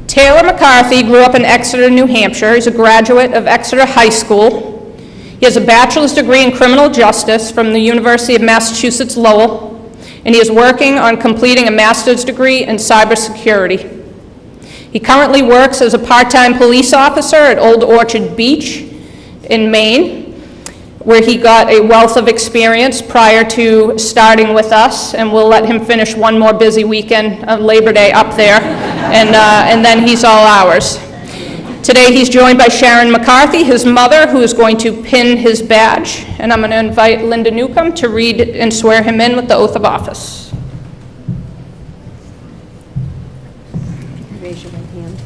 Taylor McCarthy grew up in Exeter, New Hampshire. He's a graduate of Exeter High School. He has a bachelor's degree in criminal justice from the University of Massachusetts Lowell, and he is working on completing a master's degree in cybersecurity. He currently works as a part-time police officer at Old Orchard Beach in Maine, where he got a wealth of experience prior to starting with us, and we'll let him finish one more busy weekend on Labor Day up there, and then he's all ours. Today he's joined by Sharon McCarthy, his mother, who is going to pin his badge, and I'm going to invite Linda Newcomb to read and swear him in with the oath of office. Raise your right hand.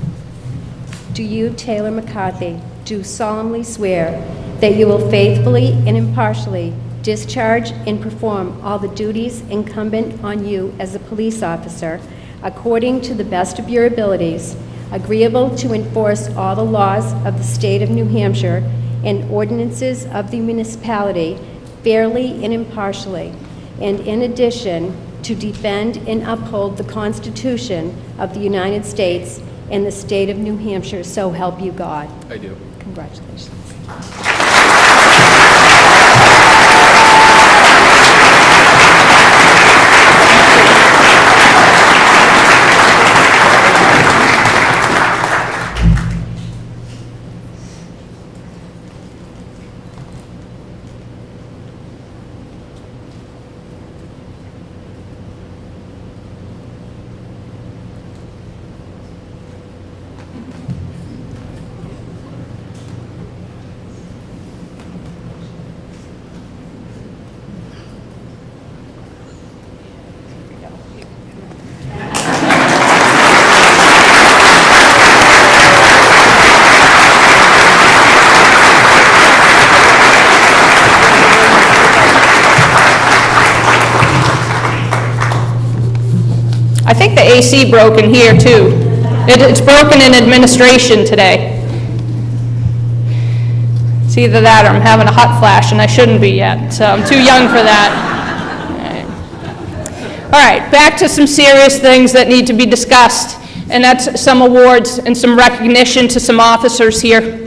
Do you, Taylor McCarthy, do solemnly swear that you will faithfully and impartially discharge and perform all the duties incumbent on you as a police officer according to the best of your abilities, agreeable to enforce all the laws of the state of New Hampshire and ordinances of the municipality fairly and impartially, and in addition, to defend and uphold the Constitution of the United States and the state of New Hampshire, so help you God. I do. Congratulations. I think the AC broke in here, too. It's broken in administration today. It's either that or I'm having a hot flash, and I shouldn't be yet, so I'm too young for that. All right, back to some serious things that need to be discussed, and that's some awards and some recognition to some officers here.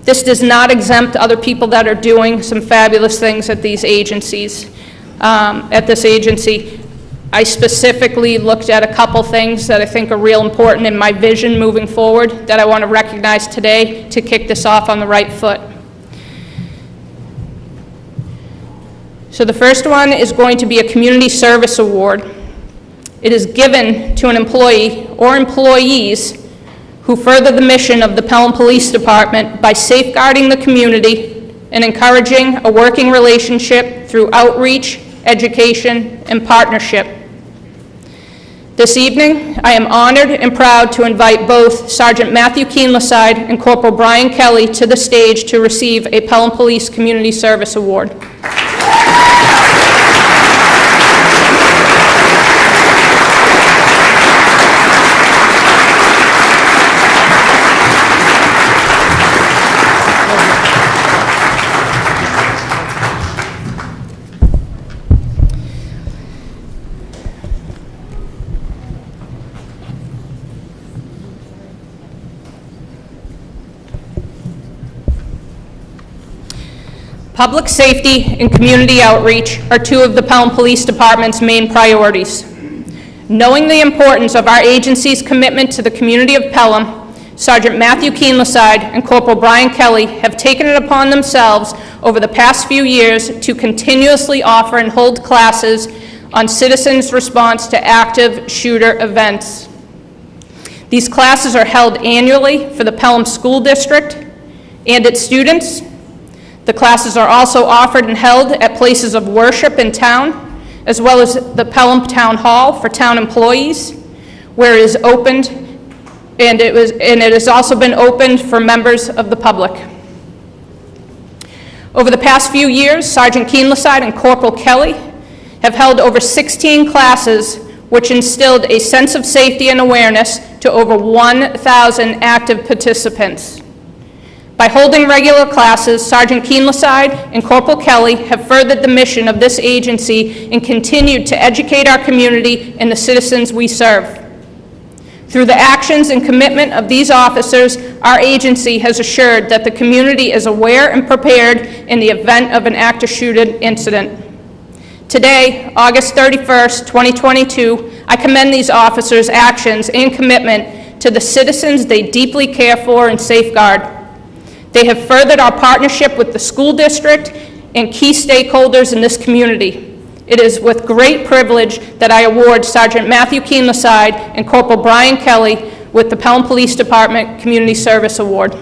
This does not exempt other people that are doing some fabulous things at these agencies. At this agency, I specifically looked at a couple things that I think are real important in my vision moving forward that I want to recognize today to kick this off on the right foot. So the first one is going to be a community service award. It is given to an employee or employees who further the mission of the Pelham Police Department by safeguarding the community and encouraging a working relationship through outreach, education, and partnership. This evening, I am honored and proud to invite both Sergeant Matthew Keenleside and Corporal Brian Kelly to the stage to receive a Pelham Police Community Service Award. Public safety and community outreach are two of the Pelham Police Department's main priorities. Knowing the importance of our agency's commitment to the community of Pelham, Sergeant Matthew Keenleside and Corporal Brian Kelly have taken it upon themselves over the past few years to continuously offer and hold classes on citizens' response to active shooter events. These classes are held annually for the Pelham School District and its students. The classes are also offered and held at places of worship in town, as well as the Pelham Town Hall for town employees, where it is opened, and it has also been opened for members of the public. Over the past few years, Sergeant Keenleside and Corporal Kelly have held over 16 classes, which instilled a sense of safety and awareness to over 1,000 active participants. By holding regular classes, Sergeant Keenleside and Corporal Kelly have furthered the mission of this agency and continued to educate our community and the citizens we serve. Through the actions and commitment of these officers, our agency has assured that the community is aware and prepared in the event of an active shooter incident. Today, August 31st, 2022, I commend these officers' actions and commitment to the citizens they deeply care for and safeguard. They have furthered our partnership with the school district and key stakeholders in this community. It is with great privilege that I award Sergeant Matthew Keenleside and Corporal Brian Kelly with the Pelham Police Department Community Service Award.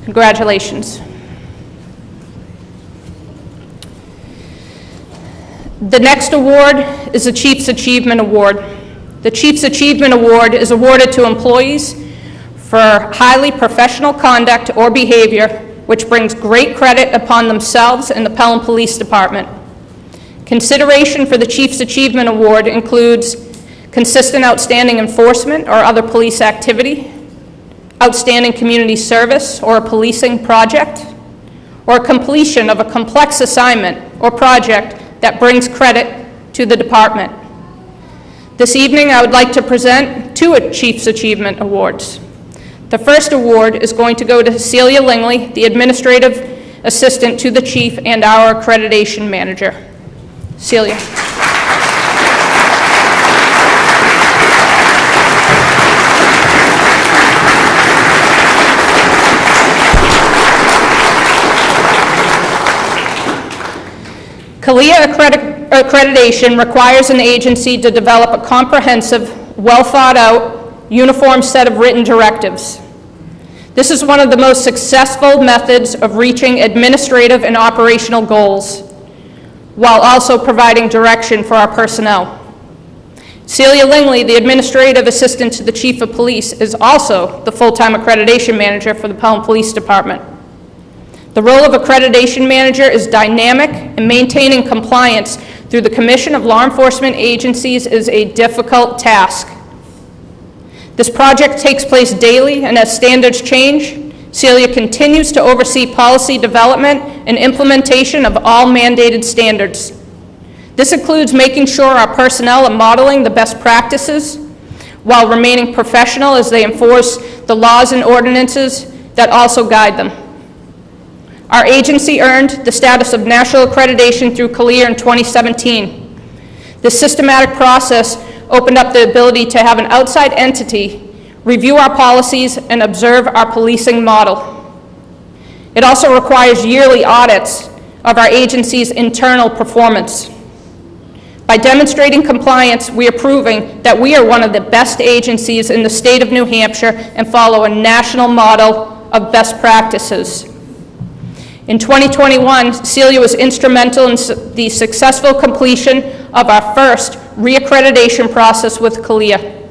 Congratulations. The next award is the Chief's Achievement Award. The Chief's Achievement Award is awarded to employees for highly professional conduct or behavior which brings great credit upon themselves and the Pelham Police Department. Consideration for the Chief's Achievement Award includes consistent outstanding enforcement or other police activity, outstanding community service or a policing project, or completion of a complex assignment or project that brings credit to the department. This evening, I would like to present two Chief's Achievement Awards. The first award is going to go to Celia Lingley, the Administrative Assistant to the Chief and our Accreditation Manager. Celia. CALEA accreditation requires an agency to develop a comprehensive, well-thought-out, uniform set of written directives. This is one of the most successful methods of reaching administrative and operational goals, while also providing direction for our personnel. Celia Lingley, the Administrative Assistant to the Chief of Police, is also the full-time accreditation manager for the Pelham Police Department. The role of accreditation manager is dynamic, and maintaining compliance through the Commission of Law Enforcement Agencies is a difficult task. This project takes place daily, and as standards change, Celia continues to oversee policy development and implementation of all mandated standards. This includes making sure our personnel are modeling the best practices while remaining professional as they enforce the laws and ordinances that also guide them. Our agency earned the status of national accreditation through CALEA in 2017. This systematic process opened up the ability to have an outside entity review our policies and observe our policing model. It also requires yearly audits of our agency's internal performance. By demonstrating compliance, we are proving that we are one of the best agencies in the state of New Hampshire and follow a national model of best practices. In 2021, Celia was instrumental in the successful completion of our first reaccreditation process with CALEA.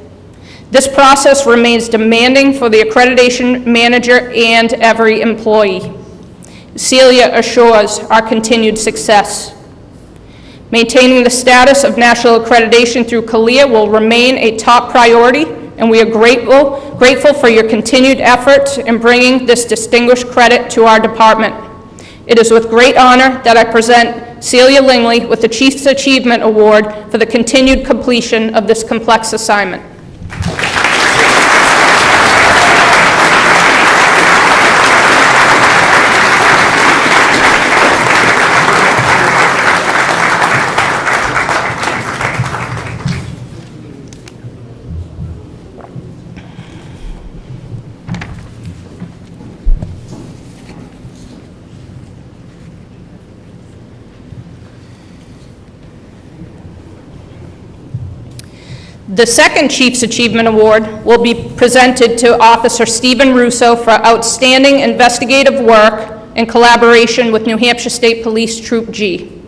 This process remains demanding for the accreditation manager and every employee. Celia assures our continued success. Maintaining the status of national accreditation through CALEA will remain a top priority, and we are grateful for your continued efforts in bringing this distinguished credit to our department. It is with great honor that I present Celia Lingley with the Chief's Achievement Award for the continued completion of this complex assignment. The second Chief's Achievement Award will be presented to Officer Stephen Russo for outstanding investigative work in collaboration with New Hampshire State Police Troop G.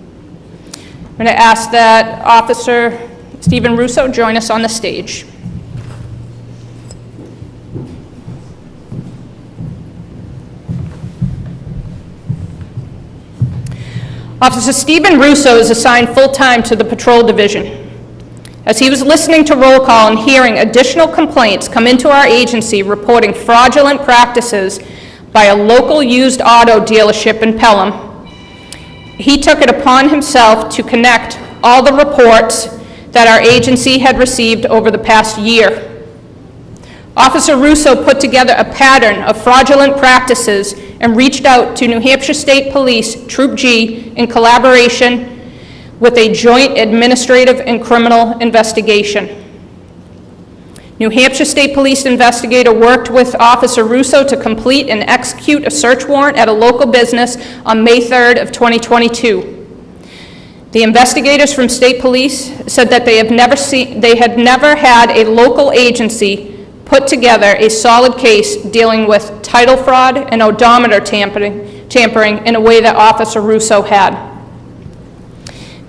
I'm going to ask that Officer Stephen Russo join us on the stage. Officer Stephen Russo is assigned full-time to the Patrol Division. As he was listening to roll call and hearing additional complaints come into our agency reporting fraudulent practices by a local used auto dealership in Pelham, he took it upon himself to connect all the reports that our agency had received over the past year. Officer Russo put together a pattern of fraudulent practices and reached out to New Hampshire State Police Troop G in collaboration with a joint administrative and criminal investigation. New Hampshire State Police investigator worked with Officer Russo to complete and execute a search warrant at a local business on May 3rd of 2022. The investigators from State Police said that they had never had a local agency put together a solid case dealing with title fraud and odometer tampering in a way that Officer Russo had.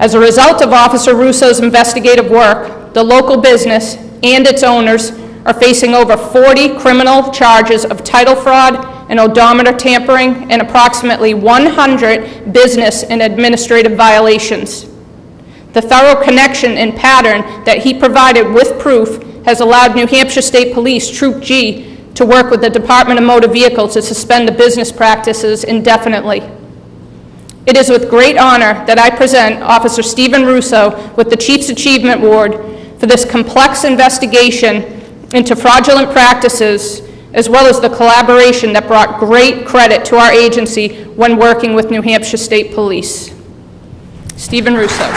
As a result of Officer Russo's investigative work, the local business and its owners are facing over 40 criminal charges of title fraud and odometer tampering and approximately 100 business and administrative violations. The thorough connection and pattern that he provided with proof has allowed New Hampshire State Police Troop G to work with the Department of Motor Vehicles to suspend the business practices indefinitely. It is with great honor that I present Officer Stephen Russo with the Chief's Achievement Award for this complex investigation into fraudulent practices, as well as the collaboration that brought great credit to our agency when working with New Hampshire State Police. Stephen Russo.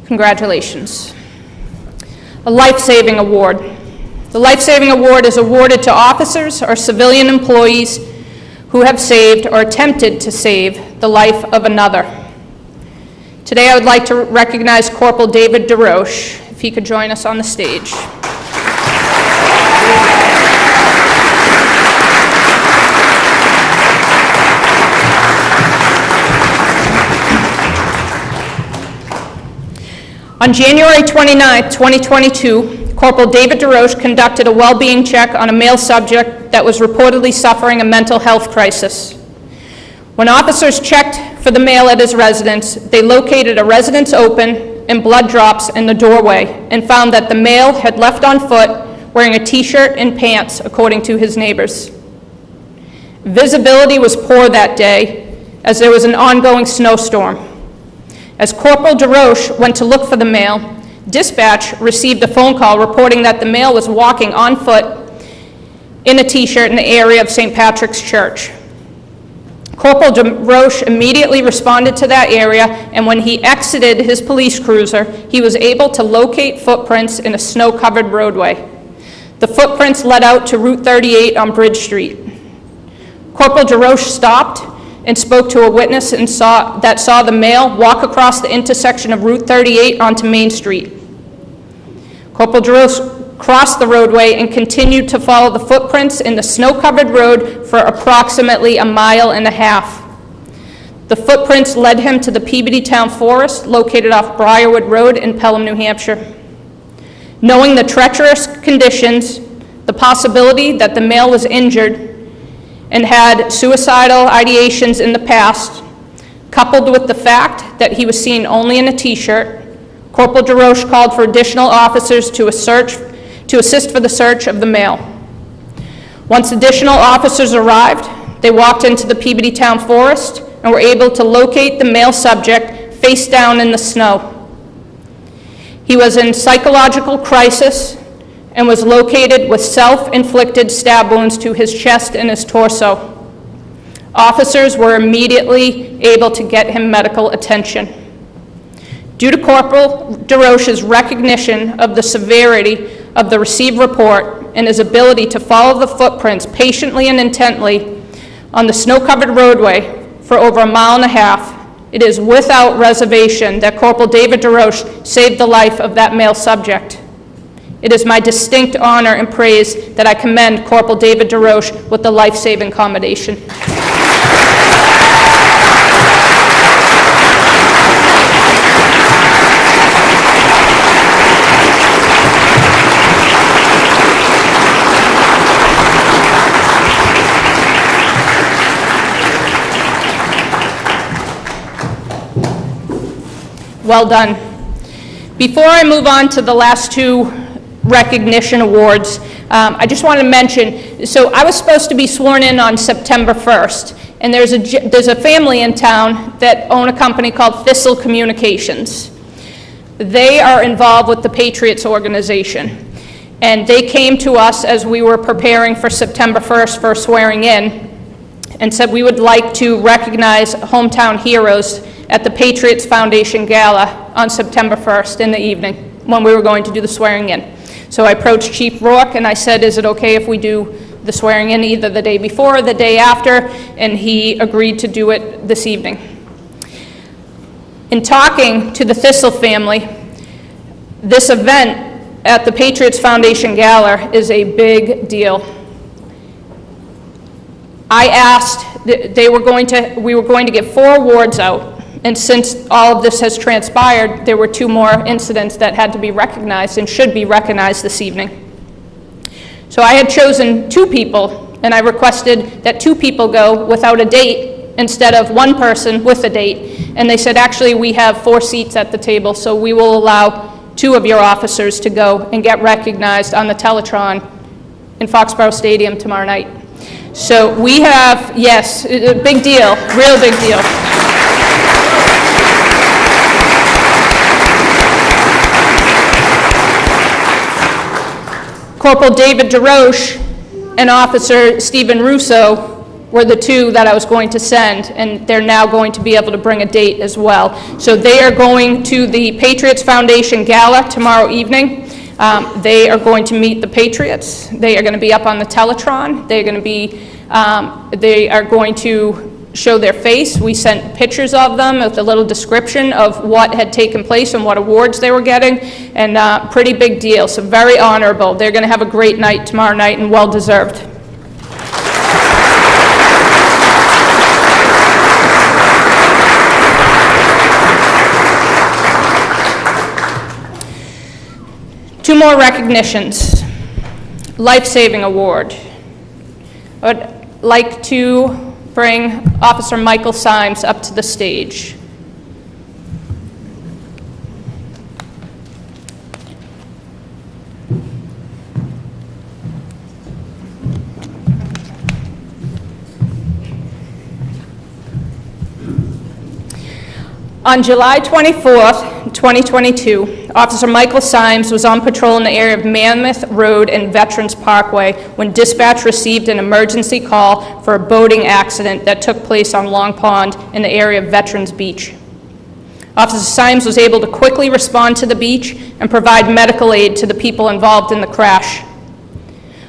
Congratulations. A Life-Saving Award. The Life-Saving Award is awarded to officers or civilian employees who have saved or attempted to save the life of another. Today I would like to recognize Corporal David DeRoche, if he could join us on the stage. On January 29, 2022, Corporal David DeRoche conducted a well-being check on a male subject that was reportedly suffering a mental health crisis. When officers checked for the male at his residence, they located a residence open and blood drops in the doorway and found that the male had left on foot wearing a t-shirt and pants, according to his neighbors. Visibility was poor that day as there was an ongoing snowstorm. As Corporal DeRoche went to look for the male, dispatch received a phone call reporting that the male was walking on foot in a t-shirt in the area of St. Patrick's Church. Corporal DeRoche immediately responded to that area, and when he exited his police cruiser, he was able to locate footprints in a snow-covered roadway. The footprints led out to Route 38 on Bridge Street. Corporal DeRoche stopped and spoke to a witness that saw the male walk across the intersection of Route 38 onto Main Street. Corporal DeRoche crossed the roadway and continued to follow the footprints in the snow-covered road for approximately a mile and a half. The footprints led him to the Peabody Town Forest, located off Briarwood Road in Pelham, New Hampshire. Knowing the treacherous conditions, the possibility that the male was injured, and had suicidal ideations in the past, coupled with the fact that he was seen only in a t-shirt, Corporal DeRoche called for additional officers to assist for the search of the male. Once additional officers arrived, they walked into the Peabody Town Forest and were able to locate the male subject face down in the snow. He was in psychological crisis and was located with self-inflicted stab wounds to his chest and his torso. Officers were immediately able to get him medical attention. Due to Corporal DeRoche's recognition of the severity of the received report and his ability to follow the footprints patiently and intently on the snow-covered roadway for over a mile and a half, it is without reservation that Corporal David DeRoche saved the life of that male subject. It is my distinct honor and praise that I commend Corporal David DeRoche with the life-saving commendation. Well done. Before I move on to the last two recognition awards, I just want to mention, so I was supposed to be sworn in on September 1st, and there's a family in town that own a company called Thistle Communications. They are involved with the Patriots organization, and they came to us as we were preparing for September 1st for swearing in, and said we would like to recognize hometown heroes at the Patriots Foundation Gala on September 1st in the evening. when we were going to do the swearing in. So I approached Chief Rourke and I said, is it okay if we do the swearing in either the day before or the day after? And he agreed to do it this evening. In talking to the Thistle family, this event at the Patriots Foundation Gala is a big deal. I asked, we were going to get 4 awards out, and since all of this has transpired, there were 2 more incidents that had to be recognized and should be recognized this evening. So I had chosen 2 people, and I requested that 2 people go without a date instead of 1 person with a date. And they said, actually, we have 4 seats at the table, so we will allow 2 of your officers to go and get recognized on the Teletron in Foxborough Stadium tomorrow night. So we have, yes, a big deal, real big deal. Corporal David DeRoche and Officer Stephen Russo were the 2 that I was going to send, and they're now going to be able to bring a date as well. So they are going to the Patriots Foundation Gala tomorrow evening. They are going to meet the Patriots. They are going to be up on the Teletron. They are going to show their face. We sent pictures of them with a little description of what had taken place and what awards they were getting, and pretty big deal, so very honorable. They're going to have a great night tomorrow night, and well-deserved. Two more recognitions. Life-Saving Award. I would like to bring Officer Michael Symes up to the stage. On July 24th, 2022, Officer Michael Symes was on patrol in the area of Mammoth Road and Veterans Parkway when dispatch received an emergency call for a boating accident that took place on Long Pond in the area of Veterans Beach. Officer Symes was able to quickly respond to the beach and provide medical aid to the people involved in the crash.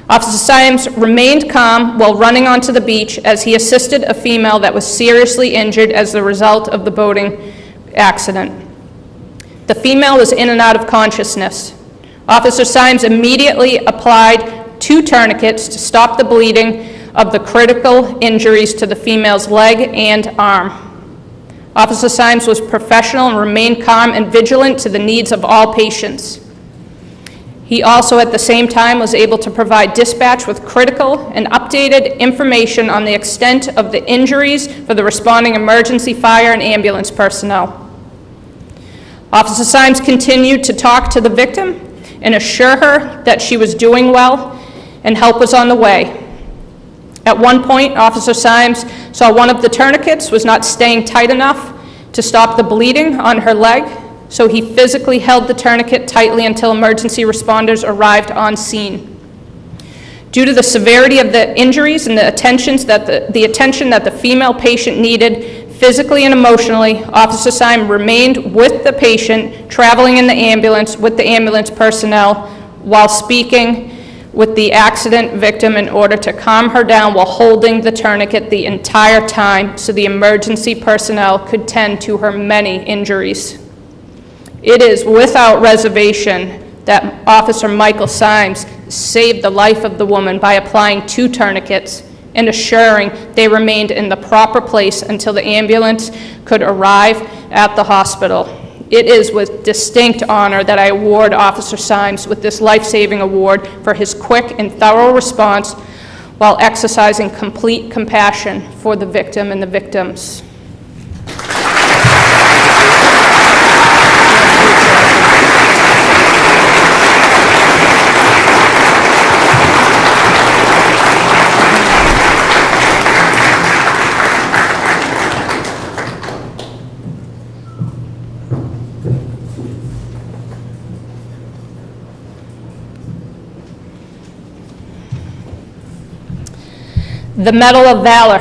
Officer Symes remained calm while running onto the beach as he assisted a female that was seriously injured as a result of the boating accident. The female was in and out of consciousness. Officer Symes immediately applied 2 tourniquets to stop the bleeding of the critical injuries to the female's leg and arm. Officer Symes was professional and remained calm and vigilant to the needs of all patients. He also, at the same time, was able to provide dispatch with critical and updated information on the extent of the injuries for the responding emergency, fire, and ambulance personnel. Officer Symes continued to talk to the victim and assure her that she was doing well and help was on the way. At one point, Officer Symes saw one of the tourniquets was not staying tight enough to stop the bleeding on her leg, so he physically held the tourniquet tightly until emergency responders arrived on scene. Due to the severity of the injuries and the attention that the female patient needed physically and emotionally, Officer Symes remained with the patient, traveling in the ambulance with the ambulance personnel while speaking with the accident victim in order to calm her down while holding the tourniquet the entire time so the emergency personnel could tend to her many injuries. It is without reservation that Officer Michael Symes saved the life of the woman by applying 2 tourniquets and assuring they remained in the proper place until the ambulance could arrive at the hospital. It is with distinct honor that I award Officer Symes with this life-saving award for his quick and thorough response while exercising complete compassion for the victim and the victims. The Medal of Valor.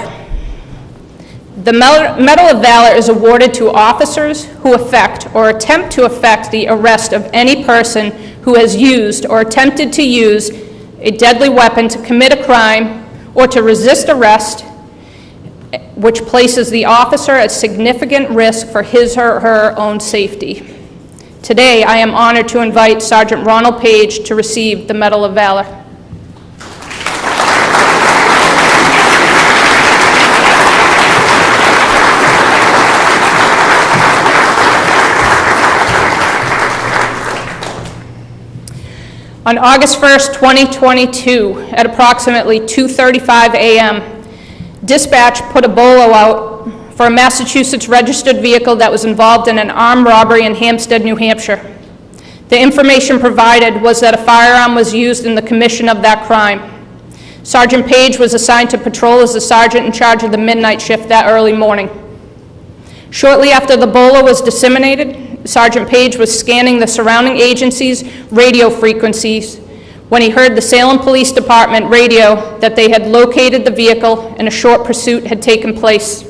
The Medal of Valor is awarded to officers who effect or attempt to effect the arrest of any person who has used or attempted to use a deadly weapon to commit a crime or to resist arrest, which places the officer at significant risk for his or her own safety. Today, I am honored to invite Sergeant Ronald Page to receive the Medal of Valor. On August 1st, 2022, at approximately 2:35 a.m., dispatch put a bolo out for a Massachusetts registered vehicle that was involved in an armed robbery in Hampstead, New Hampshire. The information provided was that a firearm was used in the commission of that crime. Sergeant Page was assigned to patrol as the sergeant in charge of the midnight shift that early morning. Shortly after the bolo was disseminated, Sergeant Page was scanning the surrounding agencies' radio frequencies when he heard the Salem Police Department radio that they had located the vehicle and a short pursuit had taken place.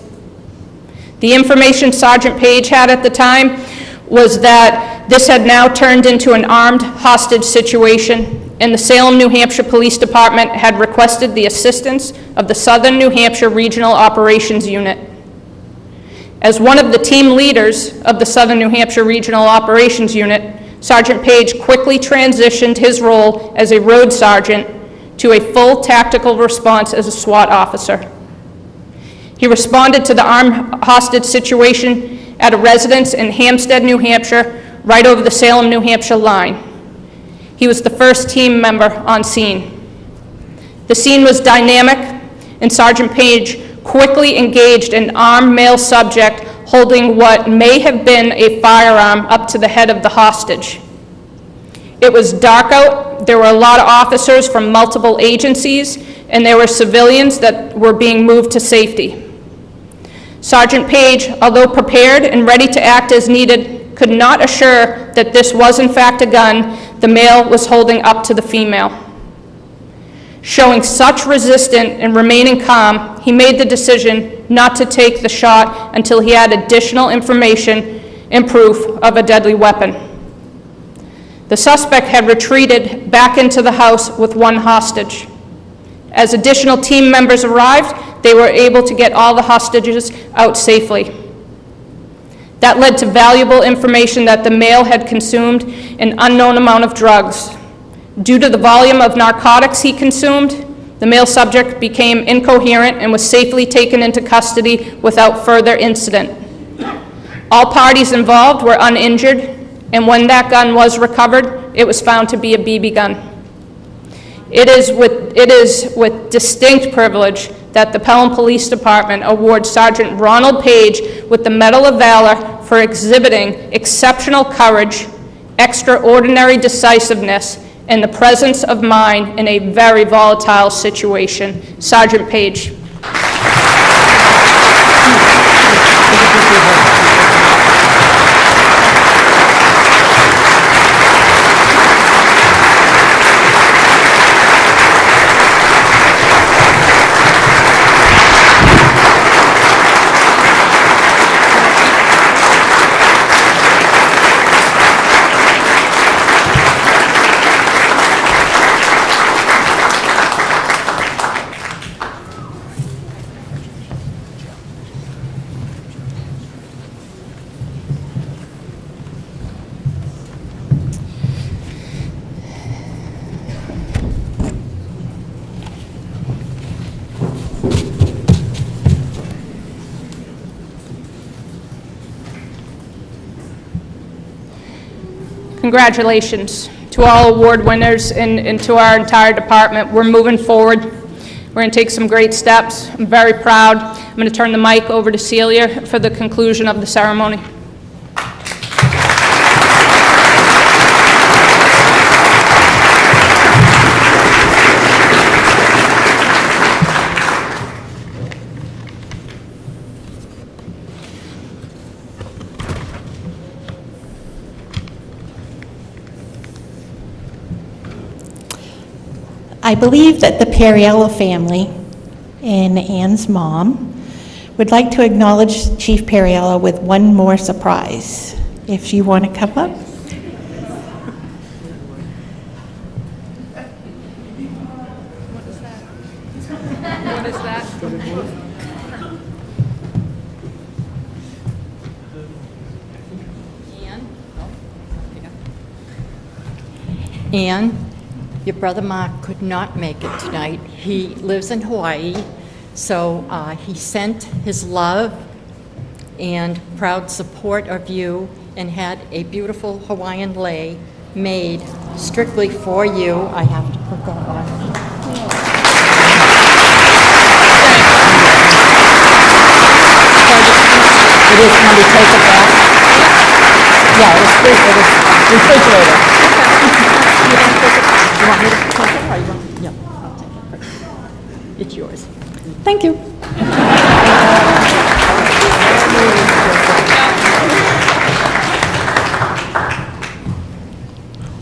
The information Sergeant Page had at the time was that this had now turned into an armed hostage situation, and the Salem, New Hampshire Police Department had requested the assistance of the Southern New Hampshire Regional Operations Unit. As one of the team leaders of the Southern New Hampshire Regional Operations Unit, Sergeant Page quickly transitioned his role as a road sergeant to a full tactical response as a SWAT officer. He responded to the armed hostage situation at a residence in Hampstead, New Hampshire, right over the Salem, New Hampshire line. He was the first team member on scene. The scene was dynamic, and Sergeant Page quickly engaged an armed male subject holding what may have been a firearm up to the head of the hostage. It was dark out, there were a lot of officers from multiple agencies, and there were civilians that were being moved to safety. Sergeant Page, although prepared and ready to act as needed, could not assure that this was in fact a gun the male was holding up to the female. Showing such resistance and remaining calm, he made the decision not to take the shot until he had additional information and proof of a deadly weapon. The suspect had retreated back into the house with one hostage. As additional team members arrived, they were able to get all the hostages out safely. That led to valuable information that the male had consumed an unknown amount of drugs. Due to the volume of narcotics he consumed, the male subject became incoherent and was safely taken into custody without further incident. All parties involved were uninjured, and when that gun was recovered, it was found to be a BB gun. It is with distinct privilege that the Pelham Police Department awards Sergeant Ronald Page with the Medal of Valor for exhibiting exceptional courage, extraordinary decisiveness, and the presence of mind in a very volatile situation. Sergeant Page. Congratulations to all award winners and to our entire department. We're moving forward. We're going to take some great steps. I'm very proud. I'm going to turn the mic over to Celia for the conclusion of the ceremony. I believe that the Perriello family and Ann's mom would like to acknowledge Chief Perriello with one more surprise. if you want to come up. What is that? Anne, your brother Mark could not make it tonight. He lives in Hawaii, so he sent his love and proud support of you and had a beautiful Hawaiian lei made strictly for you. I have to put that on. It is, can we take it back? Yeah, it was refrigerated. You want me to take it, or you want? Yeah, I'll take it. It's yours. Thank you.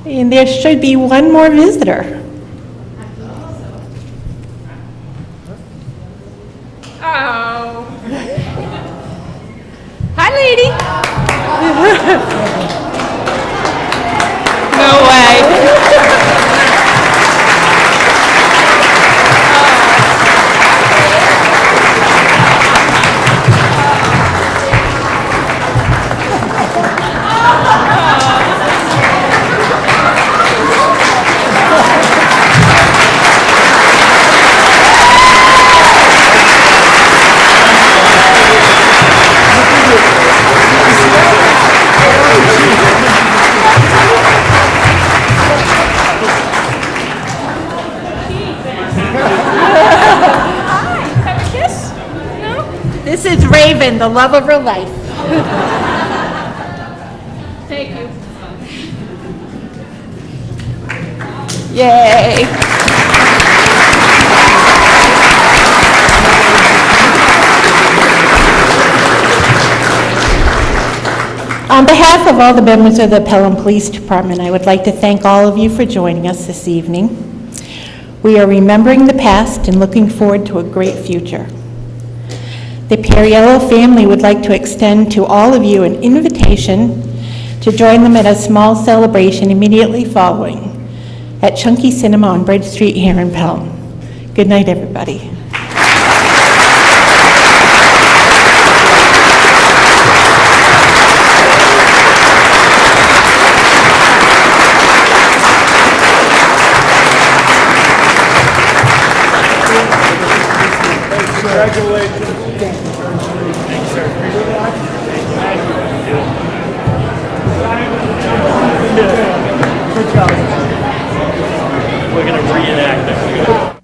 And there should be one more visitor. Oh. Hi, lady. No way. This is Raven, the love of her life. Thank you. Yay. On behalf of all the members of the Pelham Police Department, I would like to thank all of you for joining us this evening. We are remembering the past and looking forward to a great future. The Perriello family would like to extend to all of you an invitation to join them at a small celebration immediately following at Chunky Cinema on Bridge Street here in Pelham. Good night, everybody. We're going to reenact it.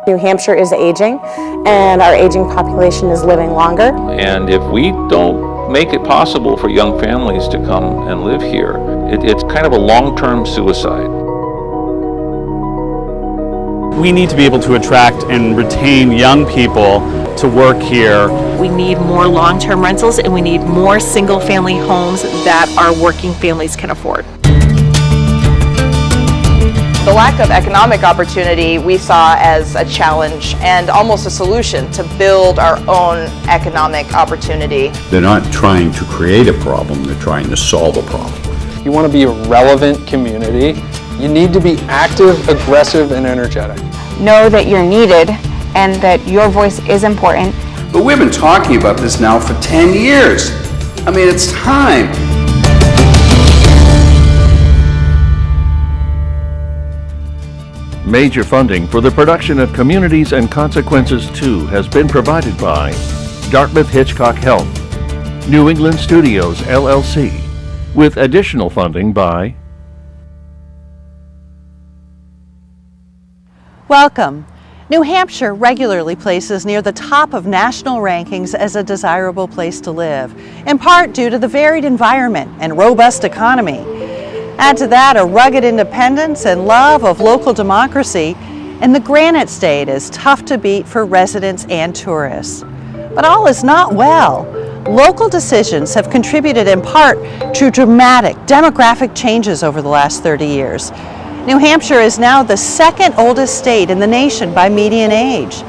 New Hampshire is aging, and our aging population is living longer. And if we don't make it possible for young families to come and live here, it's kind of a long-term suicide. We need to be able to attract and retain young people to work here. We need more long-term rentals, and we need more single-family homes that our working families can afford. The lack of economic opportunity we saw as a challenge and almost a solution to build our own economic opportunity. They're not trying to create a problem, they're trying to solve a problem. You want to be a relevant community, you need to be active, aggressive, and energetic. Know that you're needed and that your voice is important. But we've been talking about this now for 10 years. I mean, it's time. Major funding for the production of Communities and Consequences 2 has been provided by Dartmouth Hitchcock Health, New England Studios, LLC, with additional funding by Welcome. New Hampshire regularly places near the top of national rankings as a desirable place to live, in part due to the varied environment and robust economy. Add to that a rugged independence and love of local democracy, and the Granite State is tough to beat for residents and tourists. But all is not well. Local decisions have contributed in part to dramatic demographic changes over the last 30 years. New Hampshire is now the second oldest state in the nation by median age.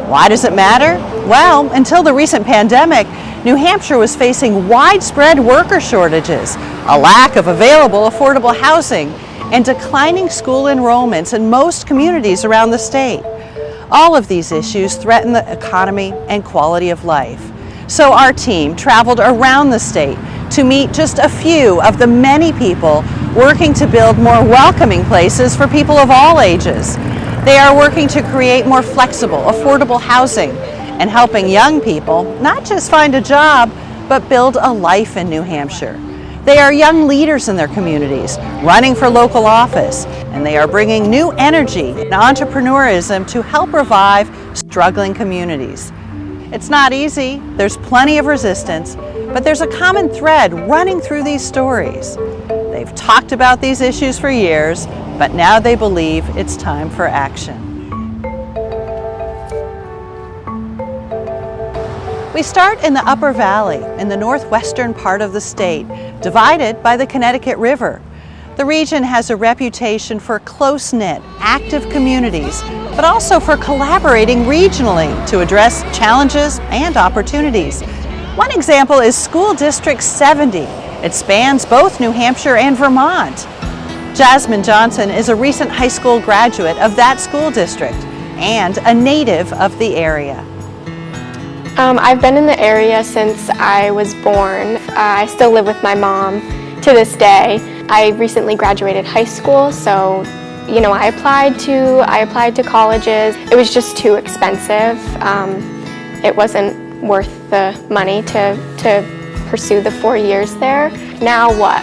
Why does it matter? Well, until the recent pandemic, New Hampshire was facing widespread worker shortages, a lack of available affordable housing, and declining school enrollments in most communities around the state. All of these issues threaten the economy and quality of life. So our team traveled around the state to meet just a few of the many people working to build more welcoming places for people of all ages. They are working to create more flexible, affordable housing and helping young people not just find a job, but build a life in New Hampshire. They are young leaders in their communities, running for local office, and they are bringing new energy and entrepreneurism to help revive struggling communities. It's not easy, there's plenty of resistance, but there's a common thread running through these stories. They've talked about these issues for years, but now they believe it's time for action. We start in the Upper Valley, in the northwestern part of the state, divided by the Connecticut River. The region has a reputation for close-knit, active communities, but also for collaborating regionally to address challenges and opportunities. One example is School District 70. It spans both New Hampshire and Vermont. Jasmine Johnson is a recent high school graduate of that school district and a native of the area. I've been in the area since I was born. I still live with my mom to this day. I recently graduated high school, so I applied to colleges. It was just too expensive. It wasn't worth the money to pursue the 4 years there. Now what?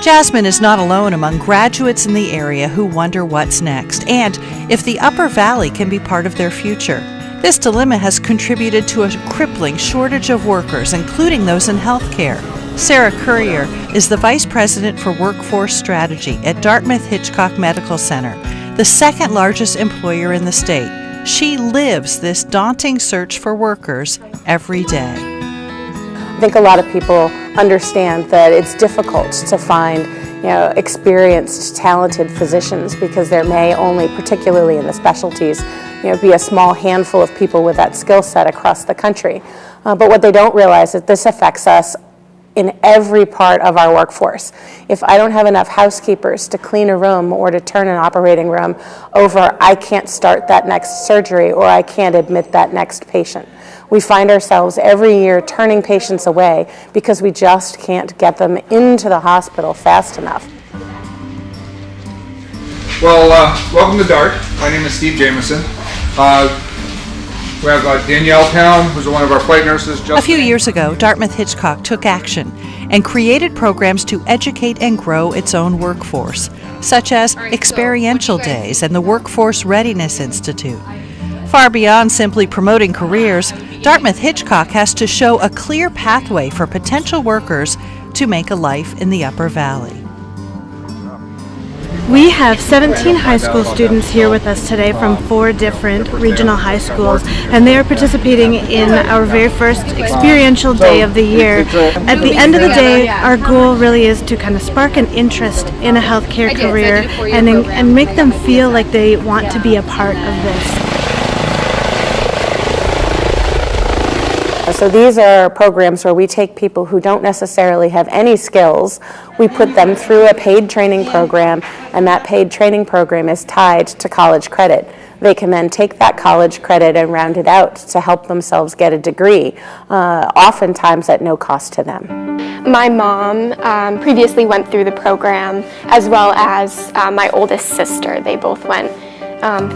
Jasmine is not alone among graduates in the area who wonder what's next and if the Upper Valley can be part of their future. This dilemma has contributed to a crippling shortage of workers, including those in healthcare. Sarah Currier is the Vice President for Workforce Strategy at Dartmouth Hitchcock Medical Center, the second largest employer in the state. She lives this daunting search for workers every day. I think a lot of people understand that it's difficult to find experienced, talented physicians because there may only, particularly in the specialties, be a small handful of people with that skill set across the country. But what they don't realize is that this affects us in every part of our workforce. If I don't have enough housekeepers to clean a room or to turn an operating room over, I can't start that next surgery or I can't admit that next patient. We find ourselves every year turning patients away because we just can't get them into the hospital fast enough. Well, welcome to DART. My name is Steve Jameson. We have Danielle Town, who's one of our flight nurses. A few years ago, Dartmouth Hitchcock took action and created programs to educate and grow its own workforce, such as experiential days and the Workforce Readiness Institute. Far beyond simply promoting careers, Dartmouth Hitchcock has to show a clear pathway for potential workers to make a life in the Upper Valley. We have 17 high school students here with us today from 4 different regional high schools, and they are participating in our very first experiential day of the year. At the end of the day, our goal really is to kind of spark an interest in a healthcare career and make them feel like they want to be a part of this. So these are programs where we take people who don't necessarily have any skills, we put them through a paid training program, and that paid training program is tied to college credit. They can then take that college credit and round it out to help themselves get a degree, oftentimes at no cost to them. My mom previously went through the program, as well as my oldest sister. They both went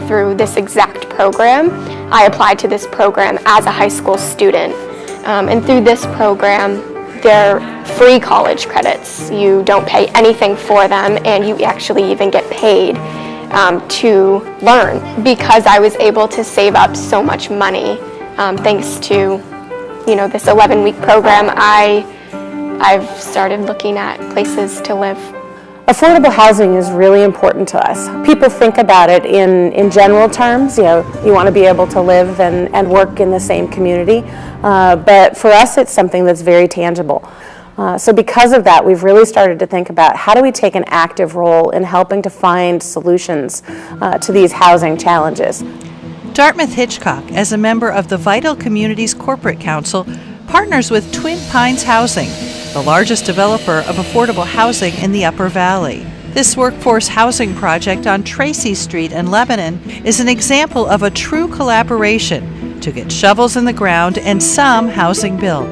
through this exact program. I applied to this program as a high school student, and through this program, they're free college credits. You don't pay anything for them, and you actually even get paid to learn. Because I was able to save up so much money, thanks to this 11-week program, I've started looking at places to live. Affordable housing is really important to us. People think about it in general terms. You want to be able to live and work in the same community. But for us, it's something that's very tangible. So because of that, we've really started to think about how do we take an active role in helping to find solutions to these housing challenges. Dartmouth Hitchcock, as a member of the Vital Communities Corporate Council, partners with Twin Pines Housing, the largest developer of affordable housing in the Upper Valley. This workforce housing project on Tracy Street in Lebanon is an example of a true collaboration to get shovels in the ground and some housing built.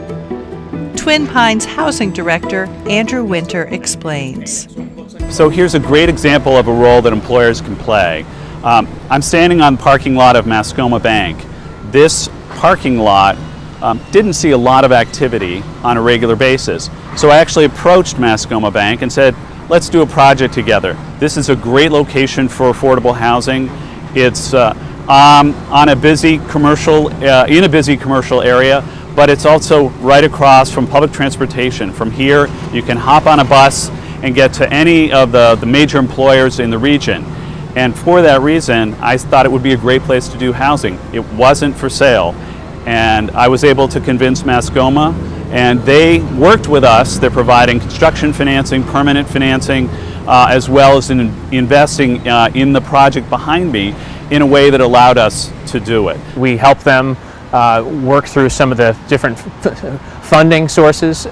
Twin Pines Housing Director Andrew Winter explains. So here's a great example of a role that employers can play. I'm standing on the parking lot of Mascoma Bank. This parking lot didn't see a lot of activity on a regular basis. So I actually approached Mascoma Bank and said, let's do a project together. This is a great location for affordable housing. It's on a busy commercial, in a busy commercial area, but it's also right across from public transportation. From here, you can hop on a bus and get to any of the major employers in the region. And for that reason, I thought it would be a great place to do housing. It wasn't for sale. And I was able to convince Mascoma, and they worked with us. They're providing construction financing, permanent financing, as well as investing in the project behind me in a way that allowed us to do it. We help them work through some of the different funding sources.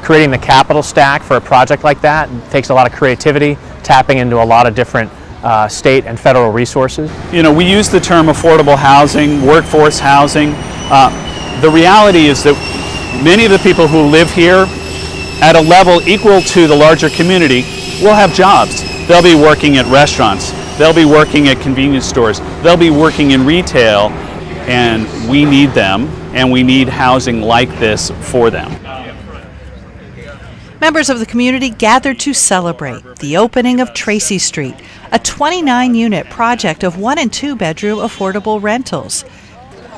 Creating the capital stack for a project like that takes a lot of creativity, tapping into a lot of different state and federal resources. We use the term affordable housing, workforce housing. The reality is that many of the people who live here at a level equal to the larger community will have jobs. They'll be working at restaurants, they'll be working at convenience stores, they'll be working in retail, and we need them, and we need housing like this for them. Members of the community gathered to celebrate the opening of Tracy Street, a 29-unit project of 1- and 2-bedroom affordable rentals.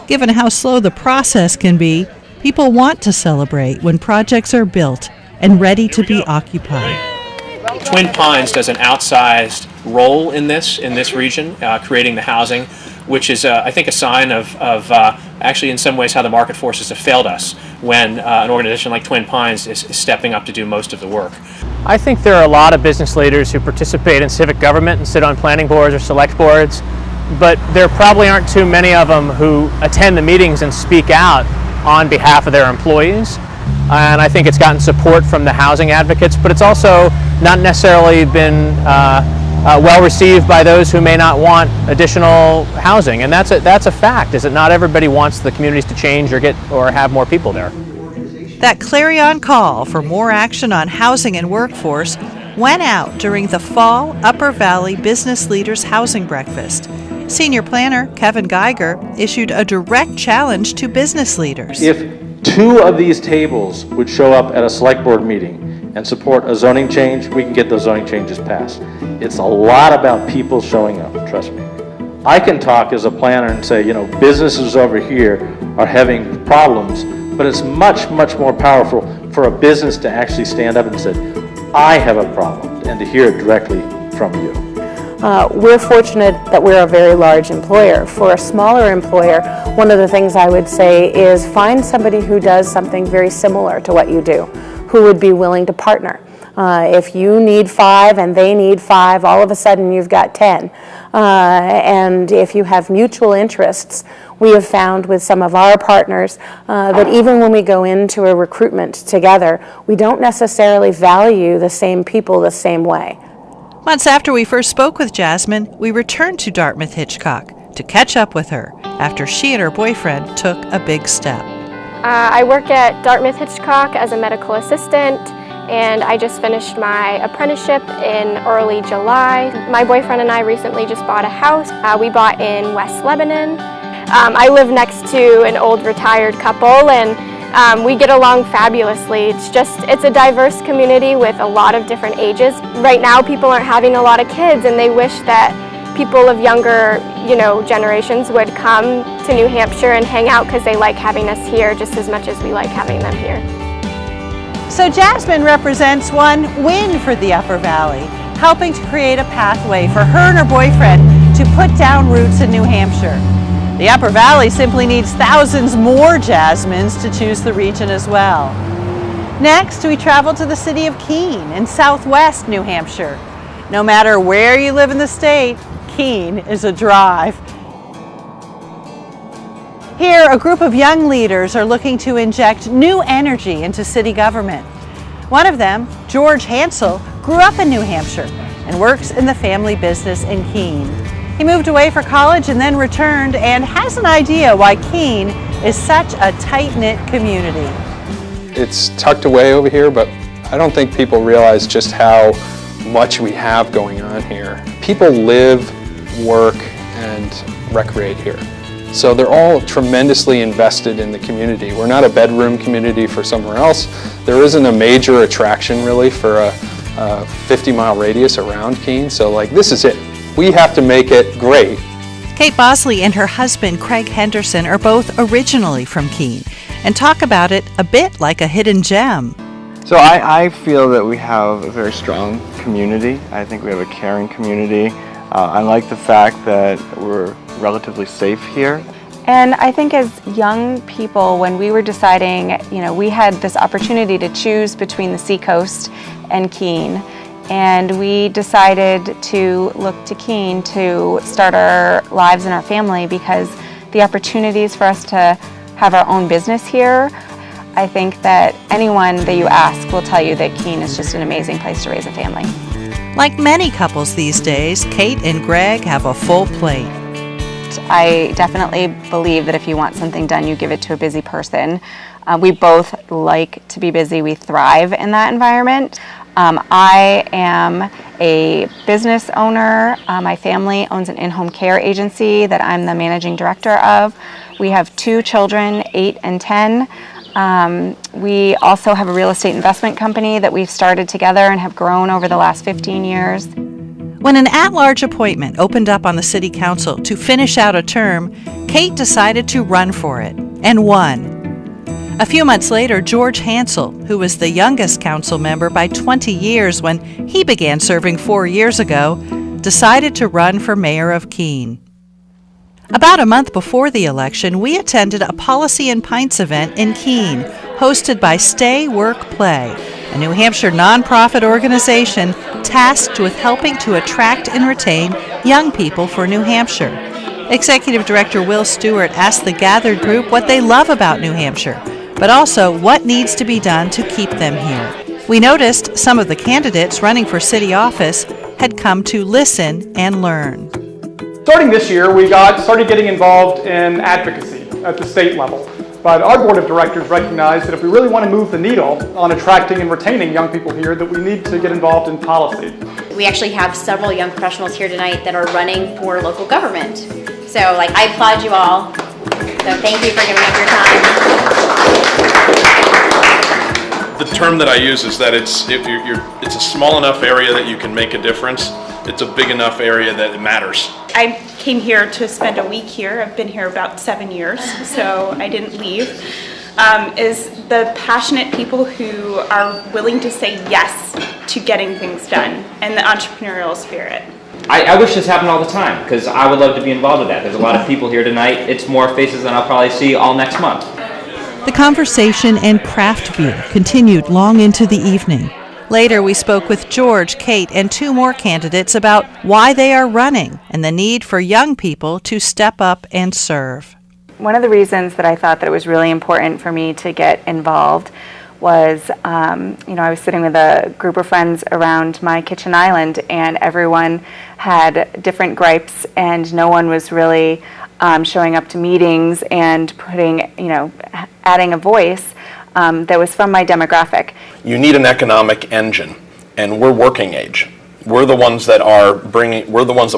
Given how slow the process can be, people want to celebrate when projects are built and ready to be occupied. Twin Pines does an outsized role in this region, creating the housing, which is, I think, a sign of actually in some ways how the market forces have failed us when an organization like Twin Pines is stepping up to do most of the work. I think there are a lot of business leaders who participate in civic government and sit on planning boards or select boards, but there probably aren't too many of them who attend the meetings and speak out on behalf of their employees. And I think it's gotten support from the housing advocates, but it's also not necessarily been well received by those who may not want additional housing. And that's a fact, is that not everybody wants the communities to change or have more people there. That clarion call for more action on housing and workforce went out during the fall Upper Valley Business Leaders Housing Breakfast. Senior planner Kevin Geiger issued a direct challenge to business leaders. If 2 of these tables would show up at a select board meeting and support a zoning change, we can get those zoning changes passed. It's a lot about people showing up, trust me. I can talk as a planner and say, businesses over here are having problems, but it's much, much more powerful for a business to actually stand up and say, I have a problem, and to hear it directly from you? We're fortunate that we're a very large employer. For a smaller employer, one of the things I would say is find somebody who does something very similar to what you do, who would be willing to partner. If you need 5 and they need 5, all of a sudden you've got 10. And if you have mutual interests, we have found with some of our partners that even when we go into a recruitment together, we don't necessarily value the same people the same way. Months after we first spoke with Jasmine, we returned to Dartmouth Hitchcock to catch up with her after she and her boyfriend took a big step. I work at Dartmouth Hitchcock as a medical assistant, and I just finished my apprenticeship in early July. My boyfriend and I recently just bought a house. We bought in West Lebanon. I live next to an old retired couple, and we get along fabulously. It's a diverse community with a lot of different ages. Right now people aren't having a lot of kids, and they wish that people of younger, generations would come to New Hampshire and hang out because they like having us here just as much as we like having them here. So Jasmine represents one win for the Upper Valley, helping to create a pathway for her and her boyfriend to put down roots in New Hampshire. The Upper Valley simply needs thousands more Jasmines to choose the region as well. Next, we travel to the city of Keene in southwest New Hampshire. No matter where you live in the state, Keene is a drive. Here, a group of young leaders are looking to inject new energy into city government. One of them, George Hansel, grew up in New Hampshire and works in the family business in Keene. He moved away for college and then returned and has an idea why Keene is such a tight-knit community. It's tucked away over here, but I don't think people realize just how much we have going on here. People live, work, and recreate here. So they're all tremendously invested in the community. We're not a bedroom community for somewhere else. There isn't a major attraction really for a 50-mile radius around Keene. So this is it. We have to make it great. Kate Bosley and her husband, Craig Henderson, are both originally from Keene and talk about it a bit like a hidden gem. So I feel that we have a very strong community. I think we have a caring community. I like the fact that we're relatively safe here. And I think as young people, when we were deciding, we had this opportunity to choose between the Seacoast and Keene. And we decided to look to Keene to start our lives and our family because the opportunities for us to have our own business here, I think that anyone that you ask will tell you that Keene is just an amazing place to raise a family. Like many couples these days, Kate and Greg have a full plate. I definitely believe that if you want something done, you give it to a busy person. We both like to be busy. We thrive in that environment. I am a business owner. My family owns an in-home care agency that I'm the managing director of. We have 2 children, 8 and 10. We also have a real estate investment company that we've started together and have grown over the last 15 years. When an at-large appointment opened up on the city council to finish out a term, Kate decided to run for it and won. A few months later, George Hansel, who was the youngest council member by 20 years when he began serving 4 years ago, decided to run for mayor of Keene. About a month before the election, we attended a Policy and Pints event in Keene, hosted by Stay, Work, Play, a New Hampshire nonprofit organization tasked with helping to attract and retain young people for New Hampshire. Executive Director Will Stewart asked the gathered group what they love about New Hampshire, but also what needs to be done to keep them here. We noticed some of the candidates running for city office had come to listen and learn. Starting this year, we started getting involved in advocacy at the state level. But our board of directors recognized that if we really want to move the needle on attracting and retaining young people here, that we need to get involved in policy. We actually have several young professionals here tonight that are running for local government. So I applaud you all. So thank you for giving up your time. The term that I use is that it's a small enough area that you can make a difference. It's a big enough area that it matters. I came here to spend a week here. I've been here about 7 years, so I didn't leave. Is the passionate people who are willing to say yes to getting things done and the entrepreneurial spirit. I wish this happened all the time, because I would love to be involved with that. There's a lot of people here tonight. It's more faces than I'll probably see all next month. The conversation and craft beer continued long into the evening. Later, we spoke with George, Kate, and 2 more candidates about why they are running and the need for young people to step up and serve. One of the reasons that I thought that it was really important for me to get involved was, I was sitting with a group of friends around my kitchen island, and everyone had different gripes, and no one was really showing up to meetings and adding a voice that was from my demographic. You need an economic engine, and we're working age. We're the ones that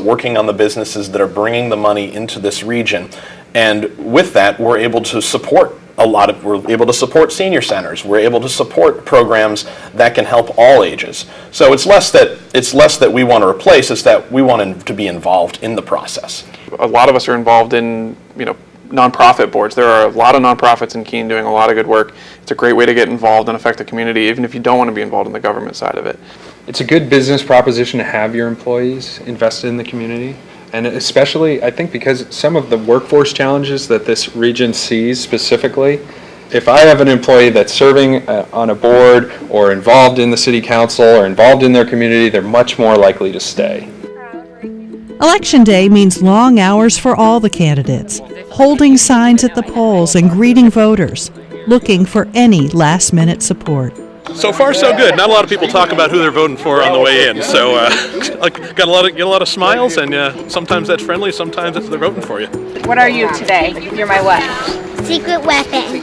working on the businesses that are bringing the money into this region. And with that, we're able to support we're able to support senior centers. We're able to support programs that can help all ages. So it's less that we want to replace, it's that we want to be involved in the process. A lot of us are involved in, nonprofit boards. There are a lot of nonprofits in Keene doing a lot of good work. It's a great way to get involved and affect the community, even if you don't want to be involved in the government side of it. It's a good business proposition to have your employees invested in the community. And especially, I think, because some of the workforce challenges that this region sees specifically, if I have an employee that's serving on a board or involved in the city council or involved in their community, they're much more likely to stay. Election day means long hours for all the candidates, holding signs at the polls and greeting voters, looking for any last-minute support. So far, so good. Not a lot of people talk about who they're voting for on the way in. So, get a lot of smiles, and sometimes that's friendly, sometimes they're voting for you. What are you today? You're my what? Secret weapon.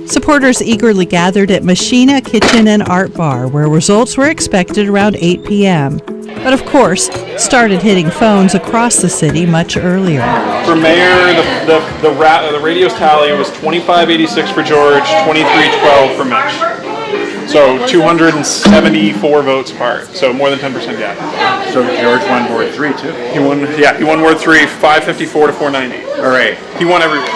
Supporters eagerly gathered at Machina Kitchen and Art Bar, where results were expected around 8 p.m. But of course, started hitting phones across the city much earlier. For mayor, the radio's tally was 2586 for George, 2312 for Mitch. So 274 votes apart. So more than 10% gap. So George won Ward 3 too? He won Ward 3, 554 to 490. All right. He won everywhere.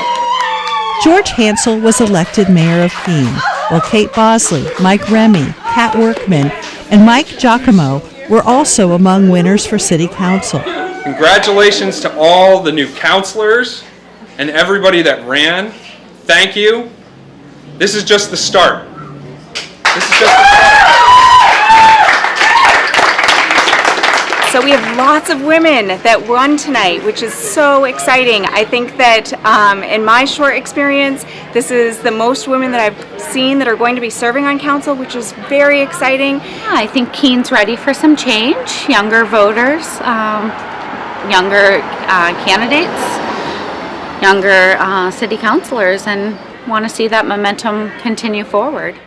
George Hansel was elected mayor of Keene, while Kate Bosley, Mike Remy, Kat Workman, and Mike Giacomo were also among winners for city council. Congratulations to all the new councilors and everybody that ran. Thank you. This is just the start. So we have lots of women that won tonight, which is so exciting. I think that in my short experience, this is the most women that I've seen that are going to be serving on council, which is very exciting. I think Keene's ready for some change, younger voters, younger candidates, younger city councilors, and want to see that momentum continue forward.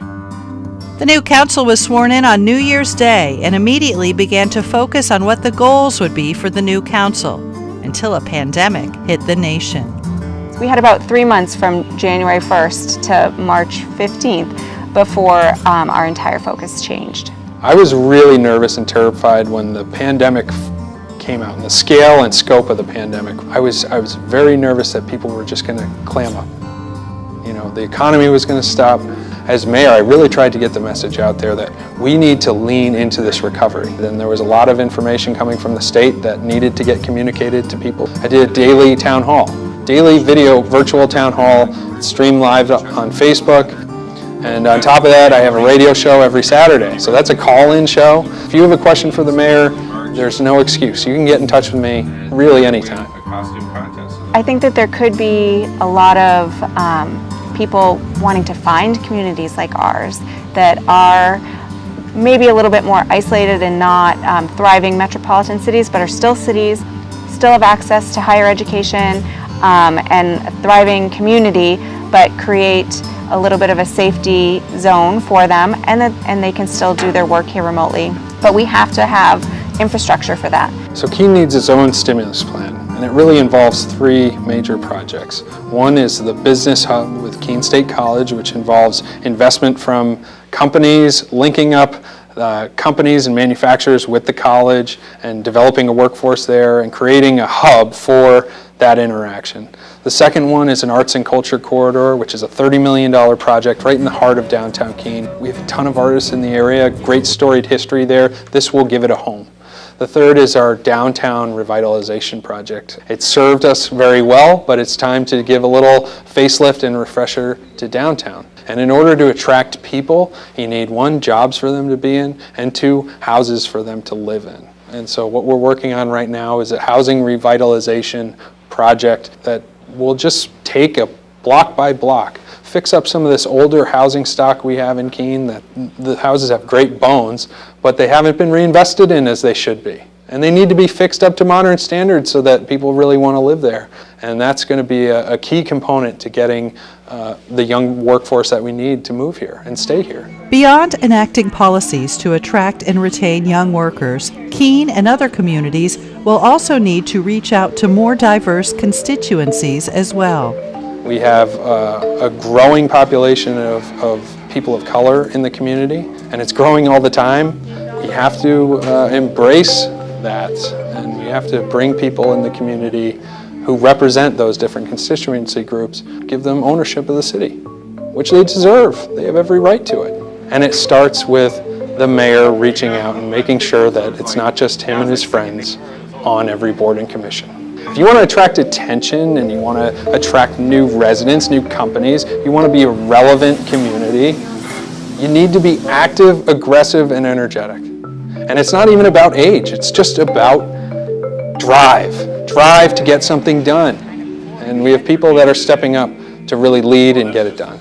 The new council was sworn in on New Year's Day and immediately began to focus on what the goals would be for the new council until a pandemic hit the nation. We had about 3 months from January 1st to March 15th before our entire focus changed. I was really nervous and terrified when the pandemic came out, and the scale and scope of the pandemic. I was very nervous that people were just going to clam up. The economy was going to stop. As mayor, I really tried to get the message out there that we need to lean into this recovery. Then there was a lot of information coming from the state that needed to get communicated to people. I did a daily town hall, daily video virtual town hall, streamed live on Facebook. And on top of that, I have a radio show every Saturday. So that's a call-in show. If you have a question for the mayor, there's no excuse. You can get in touch with me really anytime. I think that there could be a lot of people wanting to find communities like ours that are maybe a little bit more isolated and not thriving metropolitan cities, but are still cities, still have access to higher education and a thriving community, but create a little bit of a safety zone for them, and they can still do their work here remotely. But we have to have infrastructure for that. So Keene needs its own stimulus plan, and it really involves 3 major projects. One is the business hub with Keene State College, which involves investment from companies, linking up companies and manufacturers with the college and developing a workforce there and creating a hub for that interaction. The second one is an arts and culture corridor, which is a $30 million project right in the heart of downtown Keene. We have a ton of artists in the area, great storied history there. This will give it a home. The third is our downtown revitalization project. It served us very well, but it's time to give a little facelift and refresher to downtown. And in order to attract people, you need 1, jobs for them to be in, and 2, houses for them to live in. And so what we're working on right now is a housing revitalization project that will just take a block by block, fix up some of this older housing stock we have in Keene. That the houses have great bones, but they haven't been reinvested in as they should be. And they need to be fixed up to modern standards so that people really want to live there. And that's going to be a key component to getting the young workforce that we need to move here and stay here. Beyond enacting policies to attract and retain young workers, Keene and other communities will also need to reach out to more diverse constituencies as well. We have a growing population of people of color in the community, and it's growing all the time. We have to embrace that, and we have to bring people in the community who represent those different constituency groups, give them ownership of the city, which they deserve. They have every right to it. And it starts with the mayor reaching out and making sure that it's not just him and his friends on every board and commission. If you want to attract attention and you want to attract new residents, new companies, you want to be a relevant community, you need to be active, aggressive, and energetic. And it's not even about age, it's just about drive to get something done. And we have people that are stepping up to really lead and get it done.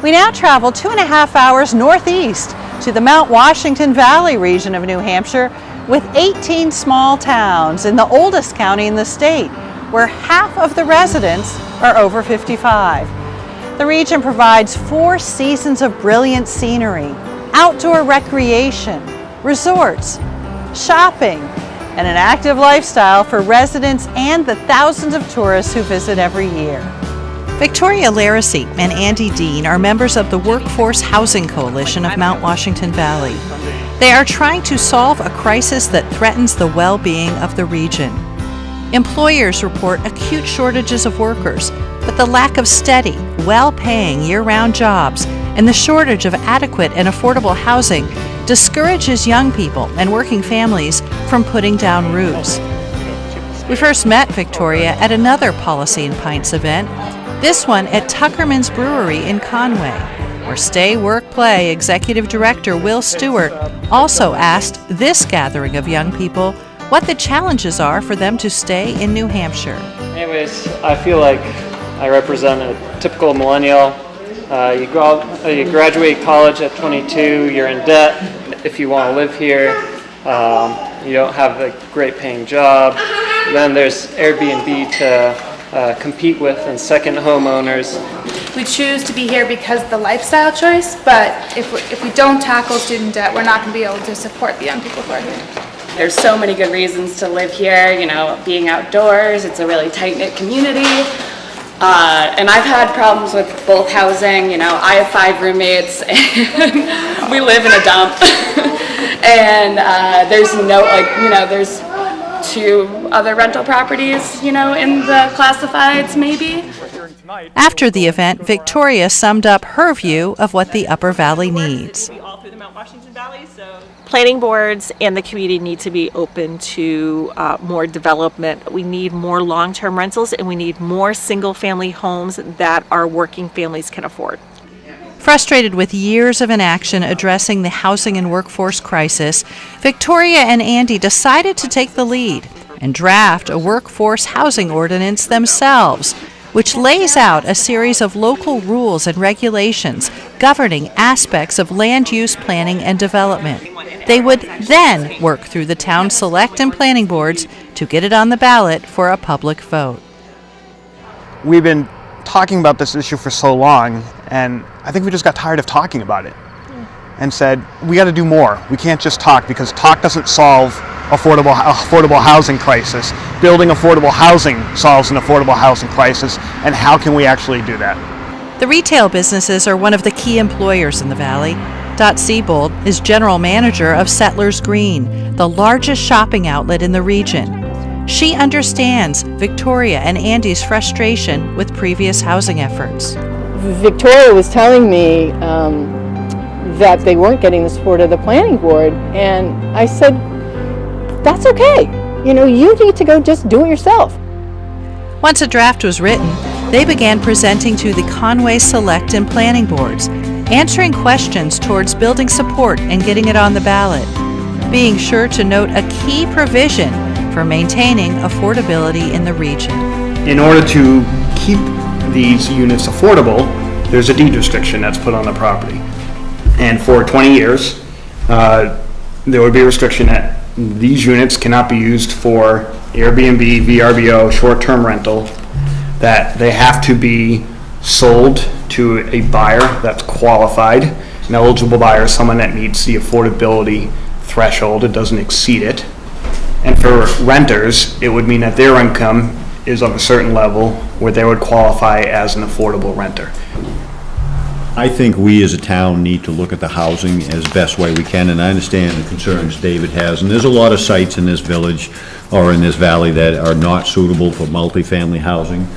We now travel 2.5 hours northeast to the Mount Washington Valley region of New Hampshire with 18 small towns in the oldest county in the state, where half of the residents are over 55. The region provides 4 seasons of brilliant scenery, outdoor recreation, resorts, shopping, and an active lifestyle for residents and the thousands of tourists who visit every year. Victoria Laracy and Andy Dean are members of the Workforce Housing Coalition of Mount Washington Valley. They are trying to solve a crisis that threatens the well-being of the region. Employers report acute shortages of workers, but the lack of steady, well-paying year-round jobs and the shortage of adequate and affordable housing discourages young people and working families from putting down roots. We first met Victoria at another Policy and Pints event, this one at Tuckerman's Brewery in Conway, where Stay Work Play Executive Director Will Stewart also asked this gathering of young people what the challenges are for them to stay in New Hampshire. Anyways, I feel like I represent a typical millennial. You graduate college at 22, you're in debt if you want to live here. You don't have a great paying job. Then there's Airbnb to compete with and second homeowners. We choose to be here because of the lifestyle choice, but if we don't tackle student debt, we're not going to be able to support the young people who are here. There's so many good reasons to live here, you know, being outdoors, it's a really tight-knit community. And I've had problems with both housing, you know, I have 5 roommates and we live in a dump. And there's no, there's 2 other rental properties, you know, in the classifieds maybe. After the event, Victoria summed up her view of what the Upper Valley needs. Planning boards and the community need to be open to more development. We need more long-term rentals and we need more single-family homes that our working families can afford. Frustrated with years of inaction addressing the housing and workforce crisis, Victoria and Andy decided to take the lead and draft a workforce housing ordinance themselves, which lays out a series of local rules and regulations governing aspects of land use planning and development. They would then work through the town select and planning boards to get it on the ballot for a public vote. We've been talking about this issue for so long, and I think we just got tired of talking about it and said, we got to do more. We can't just talk, because talk doesn't solve affordable housing crisis. Building affordable housing solves an affordable housing crisis, and how can we actually do that? The retail businesses are one of the key employers in the valley. Siebold is general manager of Settlers Green, the largest shopping outlet in the region. She understands Victoria and Andy's frustration with previous housing efforts. Victoria was telling me that they weren't getting the support of the planning board, and I said, that's okay. You know, you need to go just do it yourself. Once a draft was written, they began presenting to the Conway Select and Planning Boards, answering questions towards building support and getting it on the ballot, being sure to note a key provision for maintaining affordability in the region. In order to keep these units affordable, there's a deed restriction that's put on the property. And for 20 years, there would be a restriction that these units cannot be used for Airbnb, VRBO, short-term rental, that they have to be sold to a buyer that's qualified. An eligible buyer is someone that meets the affordability threshold, it doesn't exceed it. And for renters, it would mean that their income is of a certain level where they would qualify as an affordable renter. I think we as a town need to look at the housing as best way we can, and I understand the concerns David has, and there's a lot of sites in this village or in this valley that are not suitable for multifamily housing,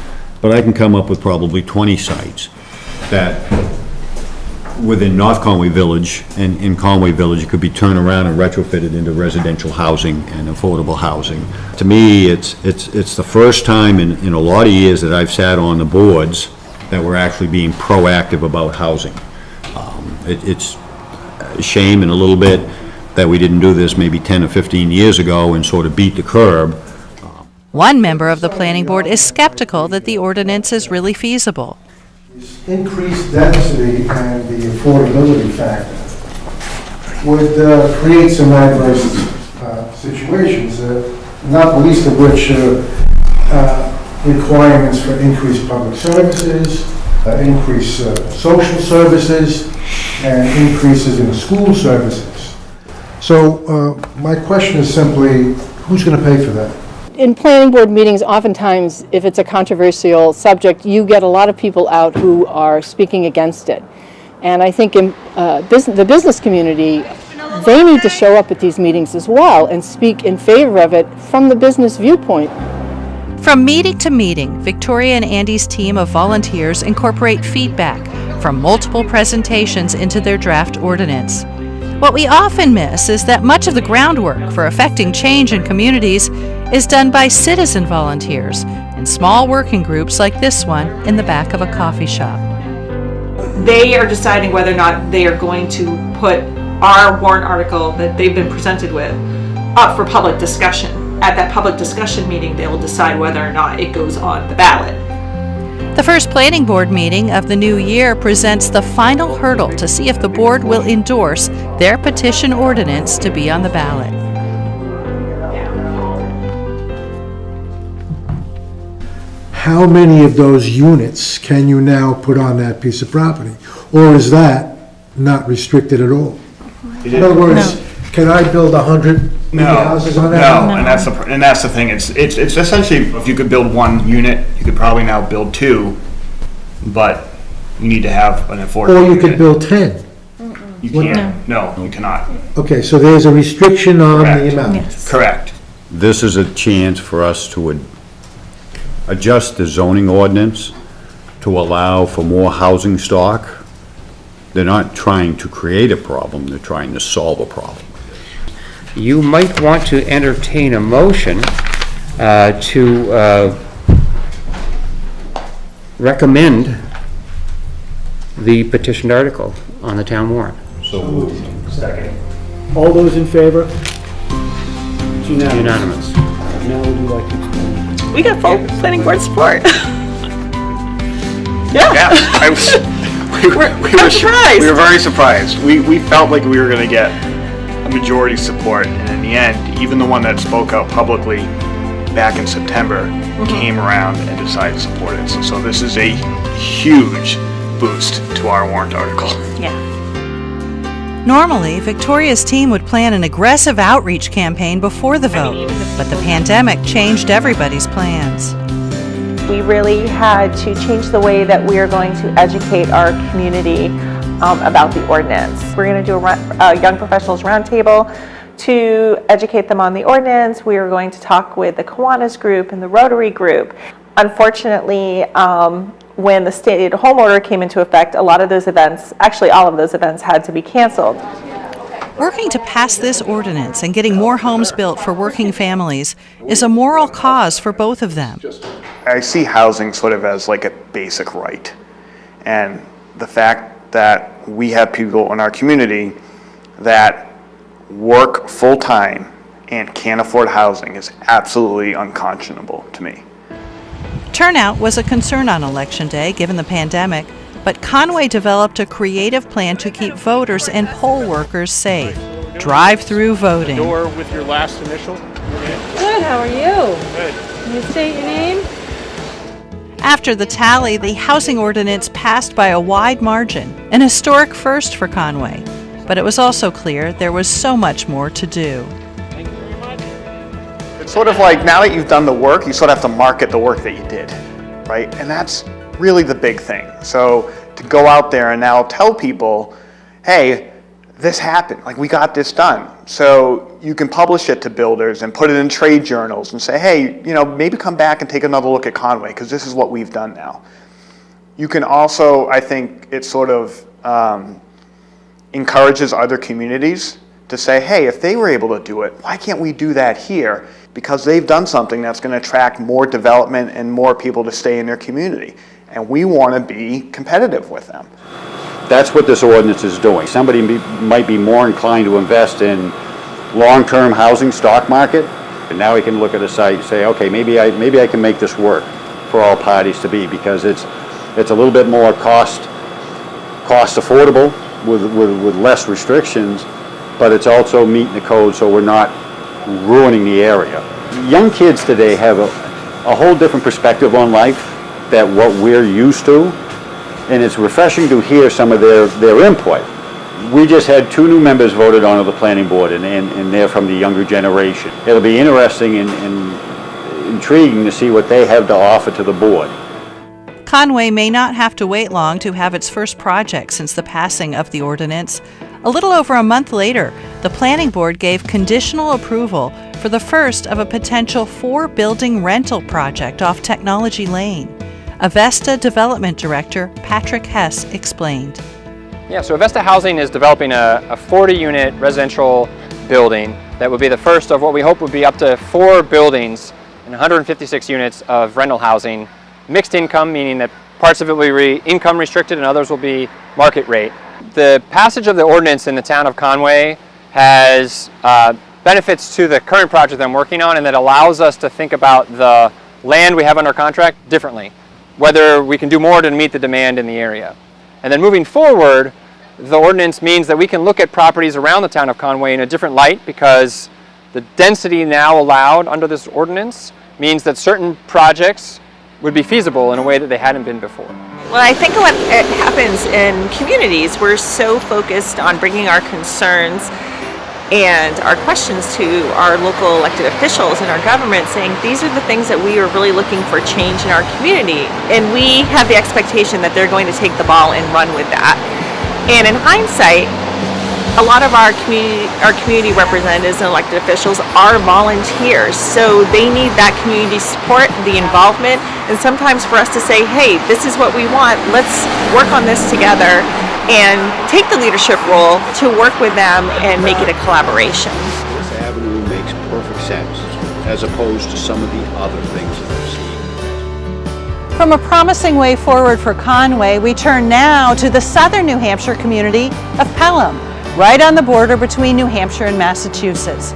but I can come up with probably 20 sites that within North Conway Village and in Conway Village it could be turned around and retrofitted into residential housing and affordable housing. To me, it's the first time in a lot of years that I've sat on the boards that we're actually being proactive about housing. It's a shame and a little bit that we didn't do this maybe 10 or 15 years ago and sort of beat the curb. One member of the planning board is skeptical that the ordinance is really feasible. Increased density and the affordability factor would create some adverse situations, not the least of which requirements for increased public services, increased social services, and increases in school services. So my question is simply, who's going to pay for that? In planning board meetings, oftentimes, if it's a controversial subject, you get a lot of people out who are speaking against it. And I think in the business community, they need to show up at these meetings as well and speak in favor of it from the business viewpoint. From meeting to meeting, Victoria and Andy's team of volunteers incorporate feedback from multiple presentations into their draft ordinance. What we often miss is that much of the groundwork for affecting change in communities is done by citizen volunteers in small working groups like this one in the back of a coffee shop. They are deciding whether or not they are going to put our warrant article that they've been presented with up for public discussion. At that public discussion meeting, they will decide whether or not it goes on the ballot. The first planning board meeting of the new year presents the final hurdle to see if the board will endorse their petition ordinance to be on the ballot. How many of those units can you now put on that piece of property? Or is that not restricted at all? In other words, can I build 100 houses on that? No, and that's the thing. It's essentially, if you could build one unit, you could probably now build two, but you need to have an affordable Or you unit. could build 10. You can't. No, you cannot. Okay, so there's a restriction on the amount. Yes. Correct. This is a chance for us to adjust the zoning ordinance to allow for more housing stock. They're not trying to create a problem, they're trying to solve a problem. You might want to entertain a motion to recommend the petitioned article on the town warrant. So moved. Second. All those in favor? It's unanimous. Now would you like to explain? We got full planning board support. We were very surprised. We felt like we were going to get a majority support, and in the end, even the one that spoke out publicly back in September came around and decided to support it. So this is a huge boost to our warrant article. Yeah. Normally, Victoria's team would plan an aggressive outreach campaign before the vote, but the pandemic changed everybody's plans. We really had to change the way that we are going to educate our community about the ordinance. We're going to do a Young Professionals Roundtable to educate them on the ordinance. We are going to talk with the Kiwanis group and the Rotary group. Unfortunately, when the stay-at-home order came into effect, a lot of those events, actually all of those events, had to be canceled. Working to pass this ordinance and getting more homes built for working families is a moral cause for both of them. I see housing sort of as like a basic right. And the fact that we have people in our community that work full-time and can't afford housing is absolutely unconscionable to me. Turnout was a concern on Election Day given the pandemic, but Conway developed a creative plan to keep voters and poll workers safe. Drive-through voting. Door with your last initial. Good, how are you? Good. Can you state your name? After the tally, the housing ordinance passed by a wide margin, an historic first for Conway. But it was also clear there was so much more to do. It's sort of like now that you've done the work, you sort of have to market the work that you did, right? And that's really the big thing. So to go out there and now tell people, hey, this happened, like we got this done. So you can publish it to builders and put it in trade journals and say, hey, maybe come back and take another look at Conway because this is what we've done now. You can also, I think it sort of encourages other communities to say, hey, if they were able to do it, why can't we do that here? Because they've done something that's going to attract more development and more people to stay in their community. And we want to be competitive with them. That's what this ordinance is doing. Somebody might be more inclined to invest in long-term housing stock market, and now he can look at a site and say, okay, maybe I can make this work for all parties to be, because it's a little bit more cost affordable with less restrictions, but it's also meeting the code so we're not ruining the area. Young kids today have a whole different perspective on life than what we're used to, and it's refreshing to hear some of their input. We just had 2 new members voted onto the planning board, and they're from the younger generation. It'll be interesting and intriguing to see what they have to offer to the board. Conway may not have to wait long to have its first project since the passing of the ordinance. A little over a month later, the planning board gave conditional approval for the first of a potential 4-building rental project off Technology Lane. Avesta Development Director Patrick Hess explained. Yeah, so Avesta Housing is developing a 40-unit residential building that would be the first of what we hope would be up to 4 buildings and 156 units of rental housing. Mixed income, meaning that parts of it will be income restricted and others will be market rate. The passage of the ordinance in the town of Conway has benefits to the current project that I'm working on, and that allows us to think about the land we have under contract differently, whether we can do more to meet the demand in the area. And then moving forward, the ordinance means that we can look at properties around the town of Conway in a different light, because the density now allowed under this ordinance means that certain projects would be feasible in a way that they hadn't been before. Well, I think what happens in communities, we're so focused on bringing our concerns and our questions to our local elected officials and our government, saying these are the things that we are really looking for change in our community. And we have the expectation that they're going to take the ball and run with that. And in hindsight, a lot of our community representatives and elected officials are volunteers, so they need that community support, the involvement, and sometimes for us to say, hey, this is what we want, let's work on this together, and take the leadership role to work with them and make it a collaboration. This avenue makes perfect sense, as opposed to some of the other things that I've seen. From a promising way forward for Conway, we turn now to the southern New Hampshire community of Pelham, right on the border between New Hampshire and Massachusetts.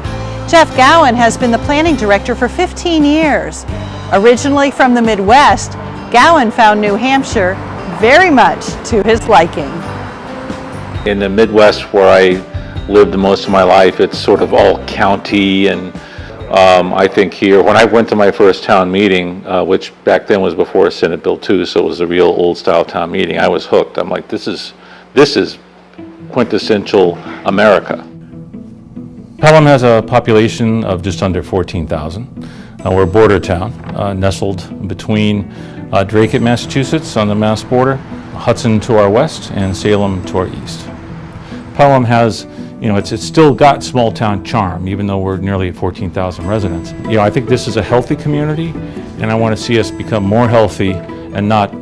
Jeff Gowan has been the planning director for 15 years. Originally from the Midwest, Gowan found New Hampshire very much to his liking. In the Midwest, where I lived most of my life, it's sort of all county, and I think here, when I went to my first town meeting, which back then was before Senate Bill 2, so it was a real old-style town meeting, I was hooked. I'm like, this is quintessential America. Pelham has a population of just under 14,000. We're a border town, nestled between Drake, Massachusetts on the Mass border, Hudson to our west and Salem to our east. Pelham has, it's still got small town charm, even though we're nearly at 14,000 residents. I think this is a healthy community, and I want to see us become more healthy and not,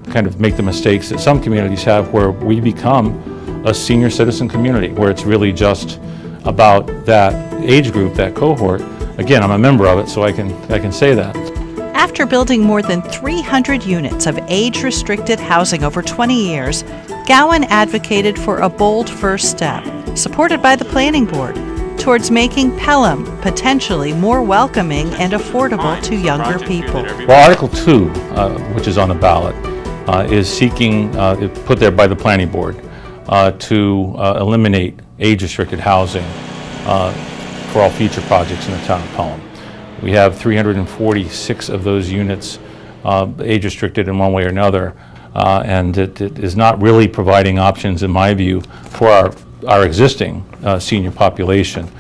kind of make the mistakes that some communities have where we become a senior citizen community, where it's really just about that age group, that cohort. Again, I'm a member of it, so I can say that. After building more than 300 units of age-restricted housing over 20 years, Gowan advocated for a bold first step, supported by the Planning Board, towards making Pelham potentially more welcoming and affordable to younger people. Well, Article 2, which is on the ballot, is seeking, put there by the Planning Board, to eliminate age-restricted housing for all future projects in the town of Pelham. We have 346 of those units age-restricted in one way or another, and it is not really providing options, in my view, for our existing senior population,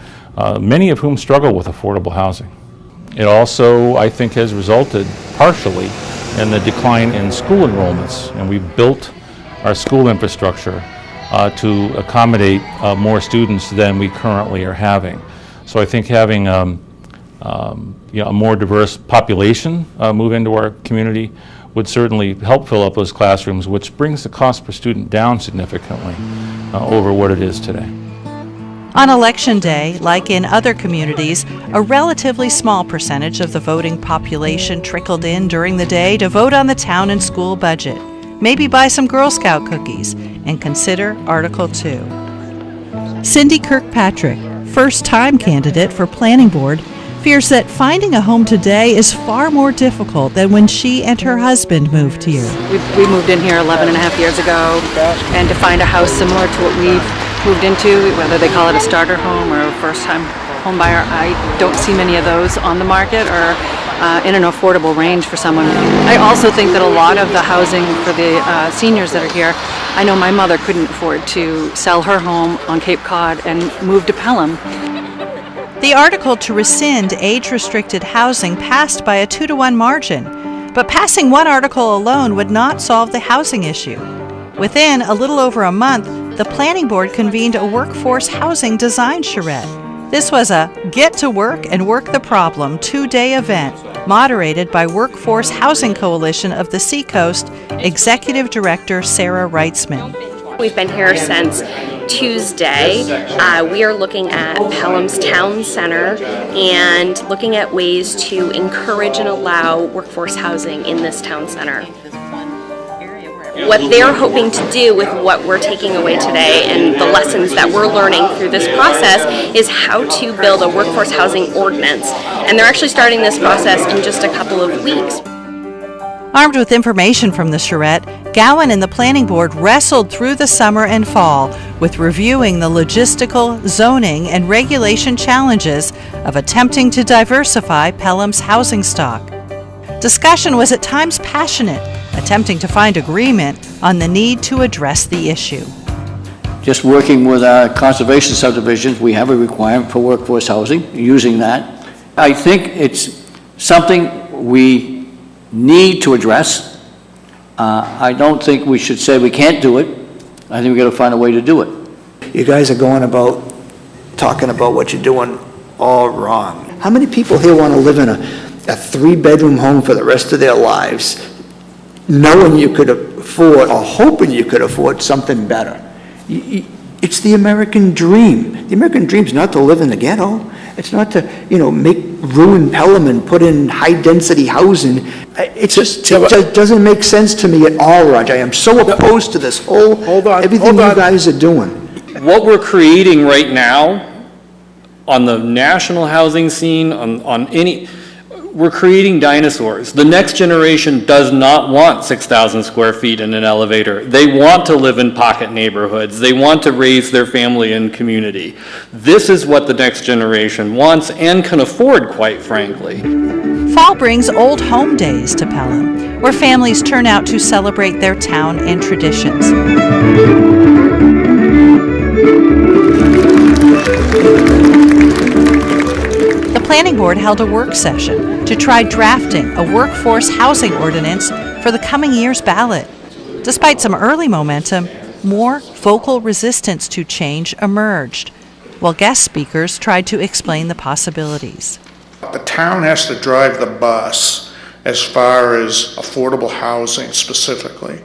many of whom struggle with affordable housing. It also, I think, has resulted partially in the decline in school enrollments, and we've built our school infrastructure to accommodate more students than we currently are having. So I think having a more diverse population move into our community would certainly help fill up those classrooms, which brings the cost per student down significantly over what it is today. On Election Day, like in other communities, a relatively small percentage of the voting population trickled in during the day to vote on the town and school budget, maybe buy some Girl Scout cookies, and consider Article 2. Cindy Kirkpatrick, first-time candidate for Planning Board, fears that finding a home today is far more difficult than when she and her husband moved here. We moved in here 11 and a half years ago, and to find a house similar to what we've moved into, whether they call it a starter home or a first-time home buyer, I don't see many of those on the market or in an affordable range for someone. I also think that a lot of the housing for the seniors that are here, I know my mother couldn't afford to sell her home on Cape Cod and move to Pelham. The article to rescind age-restricted housing passed by a 2-to-1 margin, but passing one article alone would not solve the housing issue. Within a little over a month, the Planning Board convened a workforce housing design charrette. This was a Get to Work and Work the Problem 2-day event, moderated by Workforce Housing Coalition of the Seacoast Executive Director Sarah Reitzman. We've been here since Tuesday. We are looking at Pelham's Town Center and looking at ways to encourage and allow workforce housing in this town center. What they're hoping to do with what we're taking away today and the lessons that we're learning through this process is how to build a workforce housing ordinance. And they're actually starting this process in just a couple of weeks. Armed with information from the charrette, Gowan and the Planning Board wrestled through the summer and fall with reviewing the logistical, zoning, and regulation challenges of attempting to diversify Pelham's housing stock. Discussion was at times passionate, attempting to find agreement on the need to address the issue. Just working with our conservation subdivisions, we have a requirement for workforce housing, using that. I think it's something we need to address. I don't think we should say we can't do it. I think we've got to find a way to do it. You guys are going about talking about what you're doing all wrong. How many people here want to live in a 3-bedroom home for the rest of their lives, knowing you could afford or hoping you could afford something better? It's the American dream. The American dream is not to live in the ghetto. It's not to, ruin Pelham and put in high-density housing. It just doesn't make sense to me at all, Raj. I am so opposed to this whole, everything you guys are doing. What we're creating right now on the national housing scene, we're creating dinosaurs. The next generation does not want 6,000 square feet in an elevator. They want to live in pocket neighborhoods. They want to raise their family and community. This is what the next generation wants and can afford, quite frankly. Fall brings old home days to Pelham, where families turn out to celebrate their town and traditions. The Planning Board held a work session to try drafting a workforce housing ordinance for the coming year's ballot. Despite some early momentum, more vocal resistance to change emerged, while guest speakers tried to explain the possibilities. The town has to drive the bus as far as affordable housing specifically.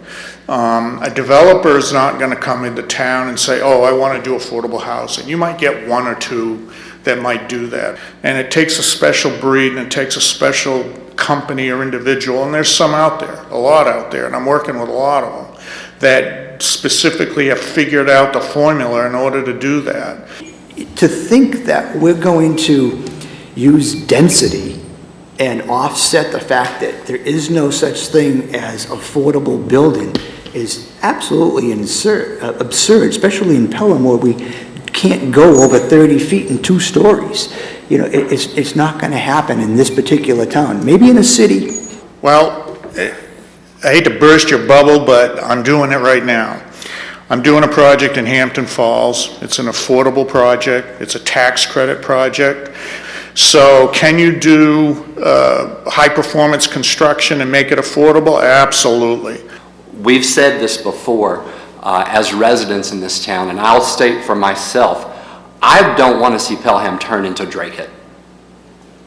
A developer is not going to come into town and say, oh, I want to do affordable housing. You might get one or two that might do that. And it takes a special breed and it takes a special company or individual, and there's some out there, a lot out there, and I'm working with a lot of them, that specifically have figured out the formula in order to do that. To think that we're going to use density and offset the fact that there is no such thing as affordable building is absolutely absurd, especially in Pelham where we can't go over 30 feet in 2 stories. You know, it's not going to happen in this particular town. Maybe in a city. Well, I hate to burst your bubble, but I'm doing it right now. I'm doing a project in Hampton Falls. It's an affordable project. It's a tax credit project. So can you do high-performance construction and make it affordable? Absolutely. We've said this before as residents in this town, and I'll state for myself, I don't want to see Pelham turn into Dracut.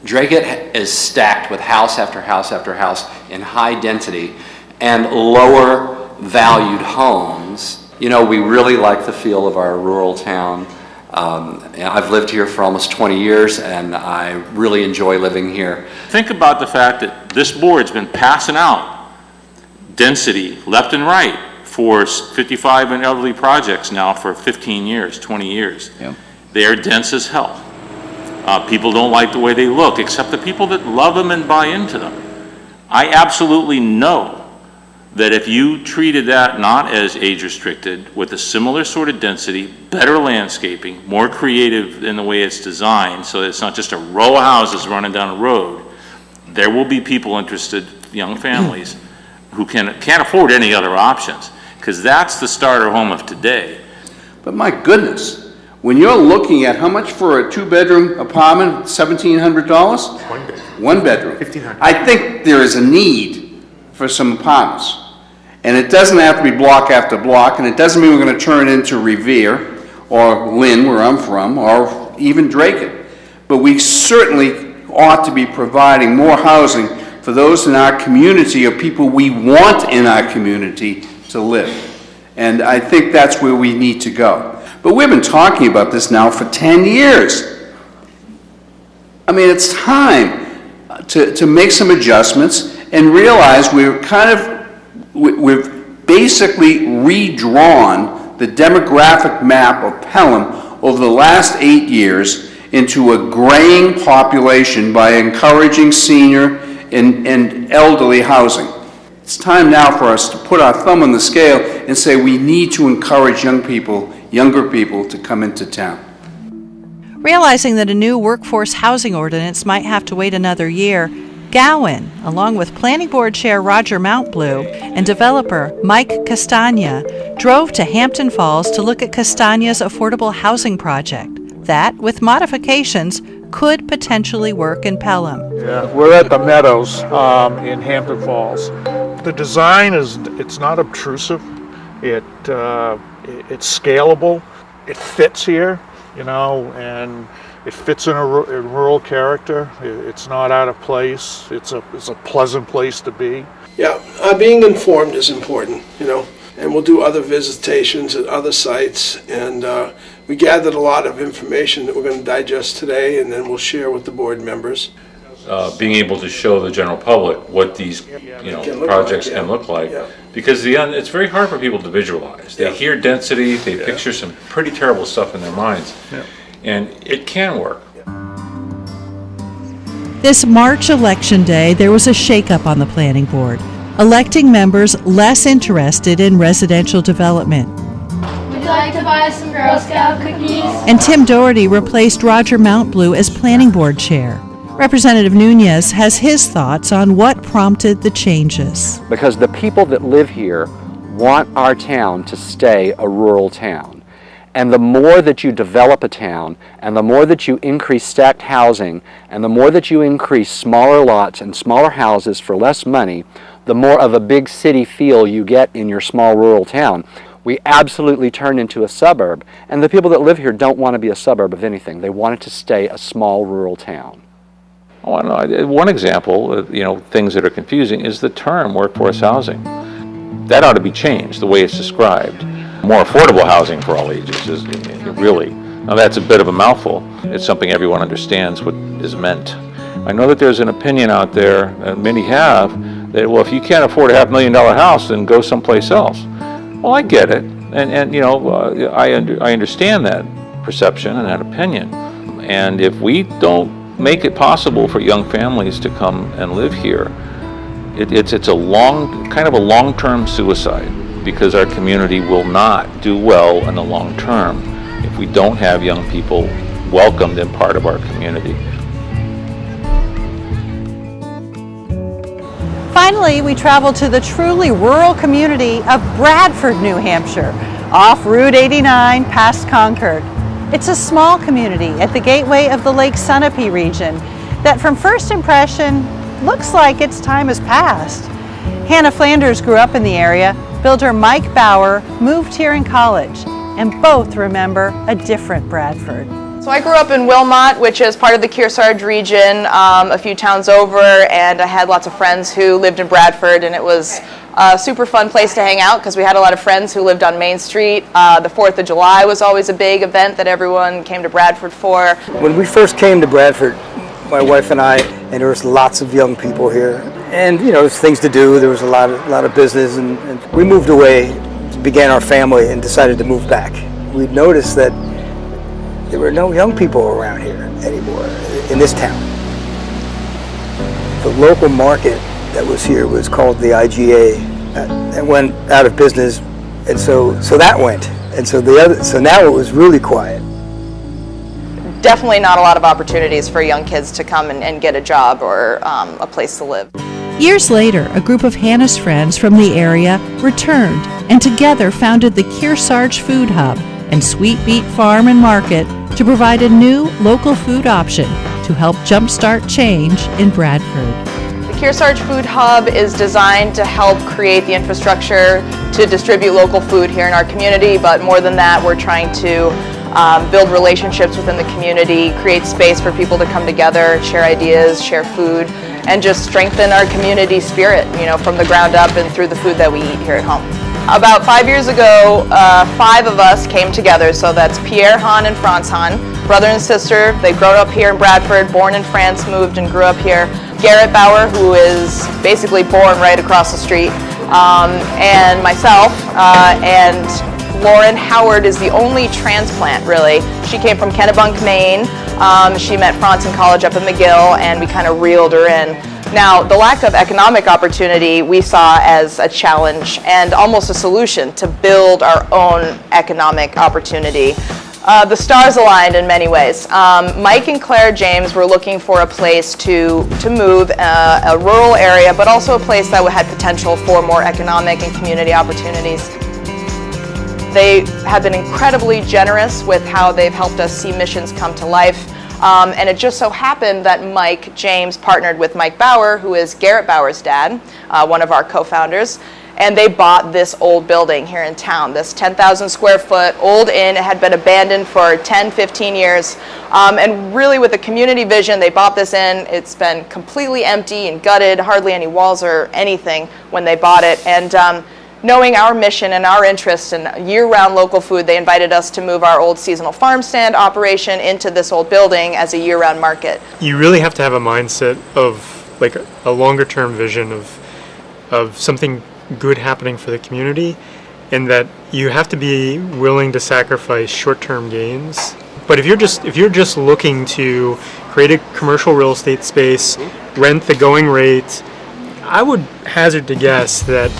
Dracut is stacked with house after house after house in high density and lower valued homes. You know, we really like the feel of our rural town. I've lived here for almost 20 years and I really enjoy living here. Think about the fact that this board's been passing out density left and right for 55 and elderly projects now for 15 years, 20 years. Yep. They are dense as hell. People don't like the way they look, except the people that love them and buy into them. I absolutely know that if you treated that not as age restricted, with a similar sort of density, better landscaping, more creative in the way it's designed, so that it's not just a row of houses running down a road, there will be people interested, young families, who can't afford any other options, because that's the starter home of today. But my goodness, when you're looking at how much for a 2-bedroom apartment, $1,700? One bedroom. One bedroom. $1,500. I think there is a need for some apartments. And it doesn't have to be block after block, and it doesn't mean we're going to turn it into Revere or Lynn, where I'm from, or even Dracut. But we certainly ought to be providing more housing for those in our community or people we want in our community to live. And I think that's where we need to go. But we've been talking about this now for 10 years. I mean, it's time to make some adjustments and realize we've basically redrawn the demographic map of Pelham over the last 8 years into a graying population by encouraging senior and elderly housing. It's time now for us to put our thumb on the scale and say we need to encourage younger people to come into town. Realizing that a new workforce housing ordinance might have to wait another year, Gowan, along with Planning Board Chair Roger Mountblue and developer Mike Castagna, drove to Hampton Falls to look at Castagna's affordable housing project that, with modifications, could potentially work in Pelham. Yeah, we're at the Meadows in Hampton Falls. The design it's not obtrusive. It's scalable. It fits here, you know, and it fits in a rural character. It's not out of place. It's a pleasant place to be. Yeah, being informed is important, you know, and we'll do other visitations at other sites, and we gathered a lot of information that we're going to digest today, and then we'll share with the board members. Being able to show the general public what these projects can look like, because it's very hard for people to visualize. They hear density, they picture some pretty terrible stuff in their minds, and it can work. This March election day, there was a shakeup on the planning board, electing members less interested in residential development. Would you like to buy some Girl Scout cookies? And Tim Doherty replaced Roger Mountblue as planning board chair. Representative Nunez has his thoughts on what prompted the changes. Because the people that live here want our town to stay a rural town. And the more that you develop a town, and the more that you increase stacked housing, and the more that you increase smaller lots and smaller houses for less money, the more of a big city feel you get in your small rural town. We absolutely turn into a suburb, and the people that live here don't want to be a suburb of anything. They want it to stay a small rural town. Oh, I don't know. One example, things that are confusing, is the term workforce housing. That ought to be changed, the way it's described. More affordable housing for all ages is really, now that's a bit of a mouthful. It's something everyone understands what is meant. I know that there's an opinion out there, and many have, that, well, if you can't afford a $500,000 house, then go someplace else. Well, I get it, and I understand that perception and that opinion. And if we don't make it possible for young families to come and live here, it's a long-term suicide, because our community will not do well in the long term if we don't have young people welcomed and part of our community. Finally, we travel to the truly rural community of Bradford, New Hampshire, off Route 89 past Concord. It's a small community at the gateway of the Lake Sunapee region that from first impression looks like its time has passed. Hannah Flanders grew up in the area. Builder Mike Bauer moved here in college, and both remember a different Bradford. So I grew up in Wilmot, which is part of the Kearsarge region, a few towns over, and I had lots of friends who lived in Bradford, and it was a super fun place to hang out because we had a lot of friends who lived on Main Street. The 4th of July was always a big event that everyone came to Bradford for. When we first came to Bradford, my wife and I, and there was lots of young people here, and there's things to do, there was a lot of business, and we moved away, began our family, and decided to move back. We noticed that there were no young people around here anymore in this town. The local market that was here was called the IGA. It went out of business, and so that went, and so now it was really quiet. Definitely not a lot of opportunities for young kids to come and get a job or a place to live. Years later, a group of Hannah's friends from the area returned and together founded the Kearsarge Food Hub and Sweet Beet Farm and Market to provide a new local food option to help jumpstart change in Bradford. The Kearsarge Food Hub is designed to help create the infrastructure to distribute local food here in our community, but more than that, we're trying to build relationships within the community, create space for people to come together, share ideas, share food, and just strengthen our community spirit, from the ground up and through the food that we eat here at home. About 5 years ago, 5 of us came together, so that's Pierre Hahn and Franz Hahn, brother and sister. They grew up here in Bradford, born in France, moved and grew up here. Garrett Bauer, who is basically born right across the street, and myself, and Lauren Howard is the only transplant, really. She came from Kennebunk, Maine. She met Franz in college up in McGill, and we kind of reeled her in. Now, the lack of economic opportunity we saw as a challenge and almost a solution to build our own economic opportunity. The stars aligned in many ways. Mike and Claire James were looking for a place to move, a rural area, but also a place that had potential for more economic and community opportunities. They have been incredibly generous with how they've helped us see missions come to life. And it just so happened that Mike James partnered with Mike Bauer, who is Garrett Bauer's dad, one of our co-founders, and they bought this old building here in town, this 10,000 square foot old inn. It had been abandoned for 10, 15 years. And really with a community vision, they bought this inn. It's been completely empty and gutted, hardly any walls or anything when they bought it. And knowing our mission and our interest in year-round local food, they invited us to move our old seasonal farm stand operation into this old building as a year-round market. You really have to have a mindset of like a longer-term vision of something good happening for the community, and that you have to be willing to sacrifice short-term gains. But if you're just looking to create a commercial real estate space, rent the going rate, I would hazard to guess that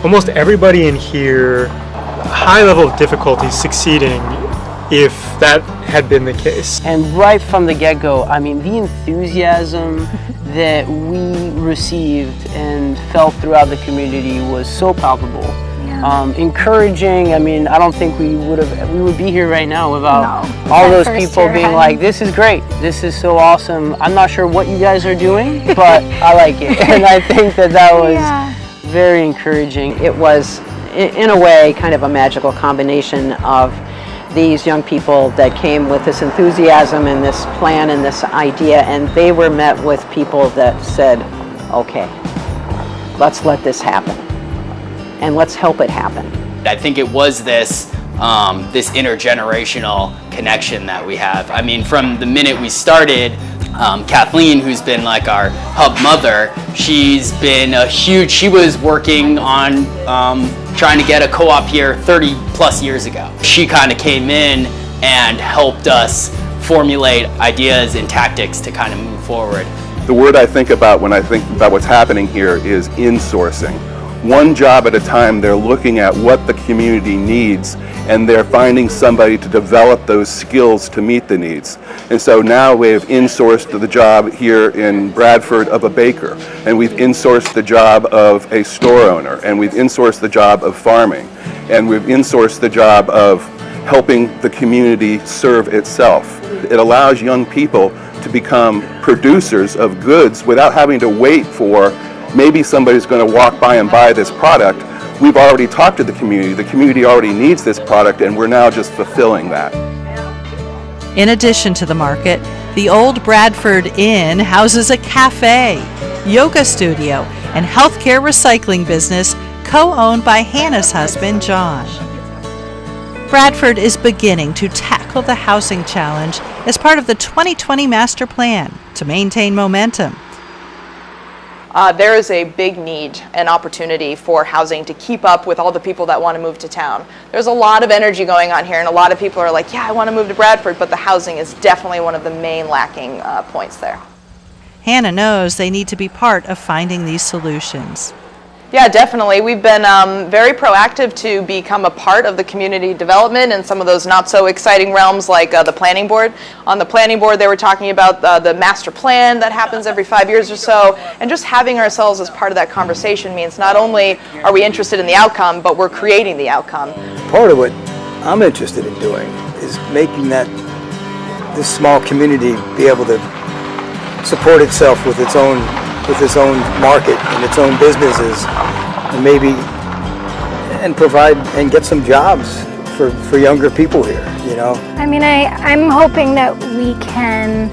almost everybody in here, high level of difficulty succeeding if that had been the case. And right from the get-go, I mean, the enthusiasm that we received and felt throughout the community was so palpable. Encouraging. I mean, I don't think we would be here right now without all those people being like, this is great, this is so awesome. I'm not sure what you guys are doing, but I like it. And I think that was very encouraging. It was, in a way, kind of a magical combination of these young people that came with this enthusiasm and this plan and this idea, and they were met with people that said, okay, let's let this happen, and let's help it happen. I think it was this intergenerational connection that we have. I mean, from the minute we started, Kathleen, who's been like our hub mother, she's been she was working on trying to get a co-op here 30 plus years ago. She kind of came in and helped us formulate ideas and tactics to kind of move forward. The word I think about when I think about what's happening here is insourcing. One job at a time, they're looking at what the community needs, and they're finding somebody to develop those skills to meet the needs. And so now we've insourced the job here in Bradford of a baker, and we've insourced the job of a store owner, and we've insourced the job of farming, and we've insourced the job of helping the community serve itself. It allows young people to become producers of goods without having to wait for maybe somebody's going to walk by and buy this product. We've already talked to the community already needs this product, and we're now just fulfilling that. In addition to the market, the old Bradford Inn houses a cafe, yoga studio, and healthcare recycling business co-owned by Hannah's husband, John. Bradford is beginning to tackle the housing challenge as part of the 2020 master plan to maintain momentum. There is a big need and opportunity for housing to keep up with all the people that want to move to town. There's a lot of energy going on here, and a lot of people are like, yeah, I want to move to Bradford, but the housing is definitely one of the main lacking points there. Hannah knows they need to be part of finding these solutions. Yeah, definitely. We've been very proactive to become a part of the community development and some of those not so exciting realms like the planning board. On the planning board, they were talking about the master plan that happens every 5 years or so, and just having ourselves as part of that conversation means not only are we interested in the outcome, but we're creating the outcome. Part of what I'm interested in doing is making this small community be able to support itself with its own market and its own businesses, and provide and get some jobs for younger people here, you know. I mean, I'm hoping that we can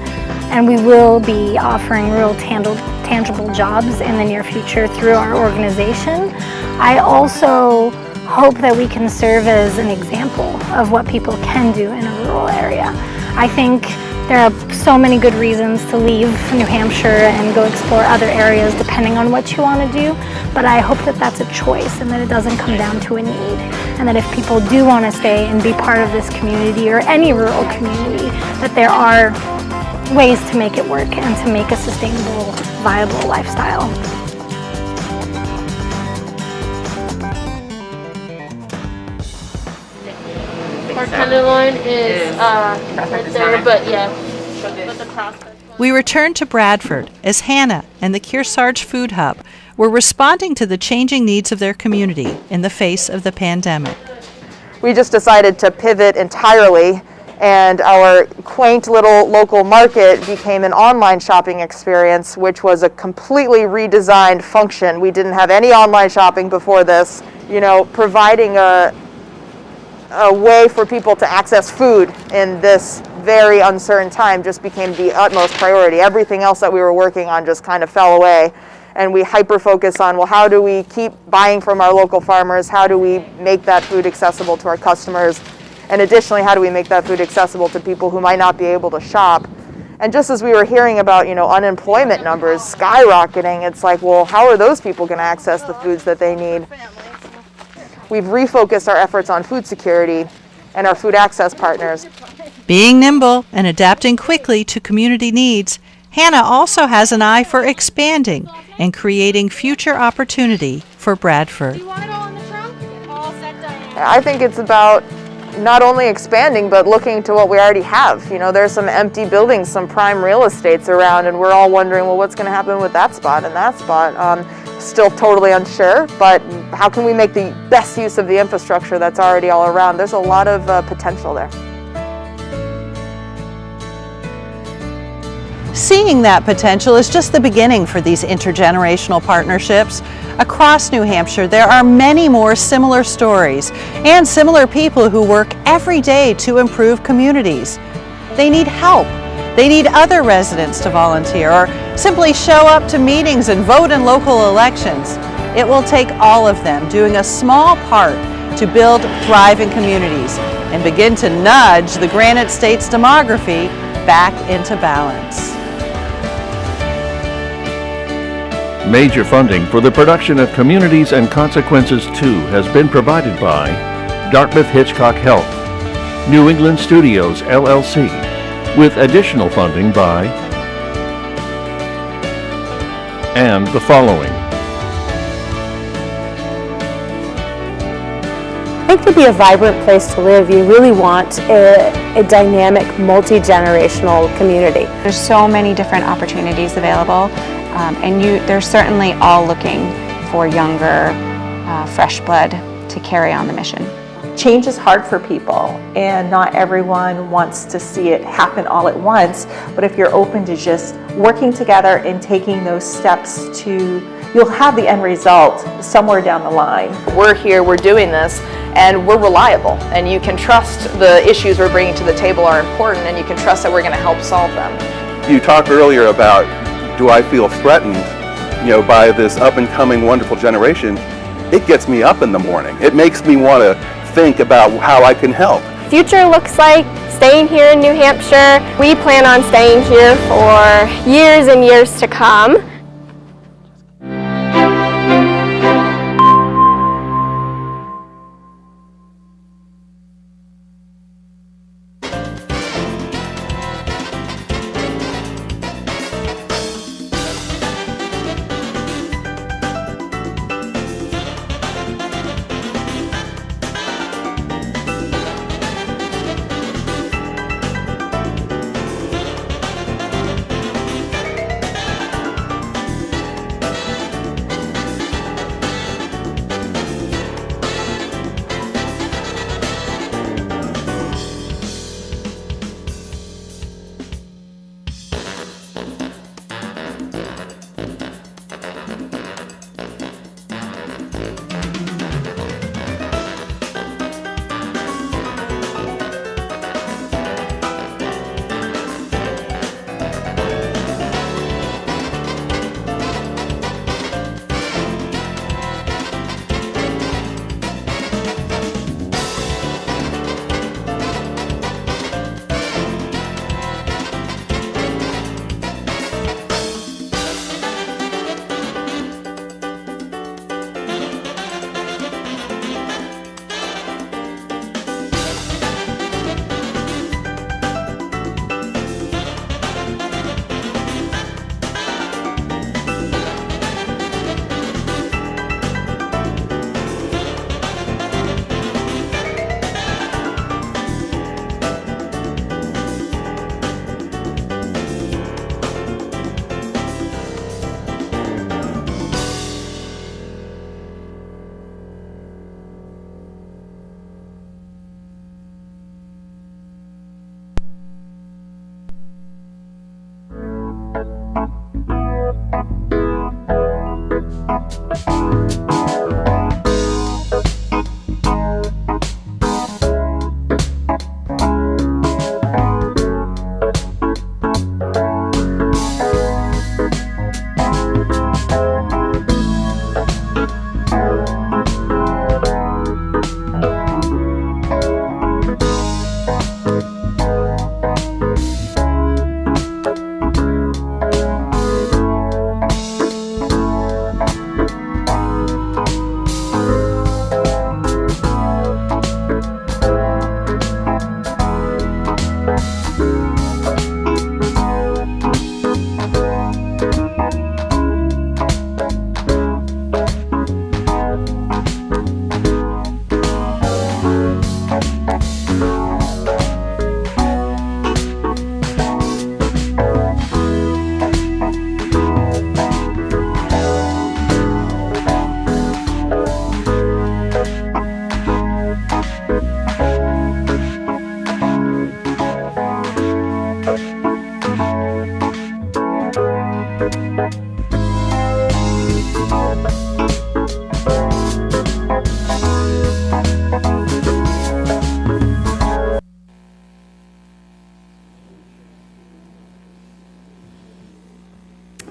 and we will be offering real tangible jobs in the near future through our organization. I also hope that we can serve as an example of what people can do in a rural area. I think there are so many good reasons to leave New Hampshire and go explore other areas depending on what you want to do, but I hope that that's a choice and that it doesn't come down to a need, and that if people do want to stay and be part of this community or any rural community, that there are ways to make it work and to make a sustainable, viable lifestyle. Our tenderloin is right there, but yeah, but the cross. We returned to Bradford as Hannah and the Kearsarge Food Hub were responding to the changing needs of their community in the face of the pandemic. We just decided to pivot entirely, and our quaint little local market became an online shopping experience, which was a completely redesigned function. We didn't have any online shopping before this, you know, providing a way for people to access food in this very uncertain time just became the utmost priority. Everything else that we were working on just kind of fell away, and we hyper-focused on, well, how do we keep buying from our local farmers? How do we make that food accessible to our customers? And additionally, how do we make that food accessible to people who might not be able to shop? And just as we were hearing about, you know, unemployment numbers skyrocketing, it's like, well, how are those people going to access the foods that they need? We've refocused our efforts on food security and our food access partners. Being nimble and adapting quickly to community needs, Hannah also has an eye for expanding and creating future opportunity for Bradford. I think it's about not only expanding, but looking to what we already have. You know, there's some empty buildings, some prime real estates around, and we're all wondering, well, what's going to happen with that spot and that spot? Still totally unsure, but how can we make the best use of the infrastructure that's already all around? There's a lot of potential there. Seeing that potential is just the beginning for these intergenerational partnerships. Across New Hampshire, there are many more similar stories and similar people who work every day to improve communities. They need help. They need other residents to volunteer or simply show up to meetings and vote in local elections. It will take all of them doing a small part to build thriving communities and begin to nudge the Granite State's demography back into balance. Major funding for the production of Communities and Consequences 2 has been provided by Dartmouth Hitchcock Health, New England Studios, LLC, with additional funding by and the following. I think to be a vibrant place to live, you really want a dynamic, multi-generational community. There's so many different opportunities available, and they're certainly all looking for younger, fresh blood to carry on the mission. Change is hard for people, and not everyone wants to see it happen all at once, but if you're open to just working together and taking those steps you'll have the end result somewhere down the line. We're here, we're doing this, and we're reliable, and you can trust the issues we're bringing to the table are important, and you can trust that we're going to help solve them. You talked earlier about, do I feel threatened, by this up and coming wonderful generation? It gets me up in the morning. It makes me want to think about how I can help. Future looks like staying here in New Hampshire. We plan on staying here for years and years to come.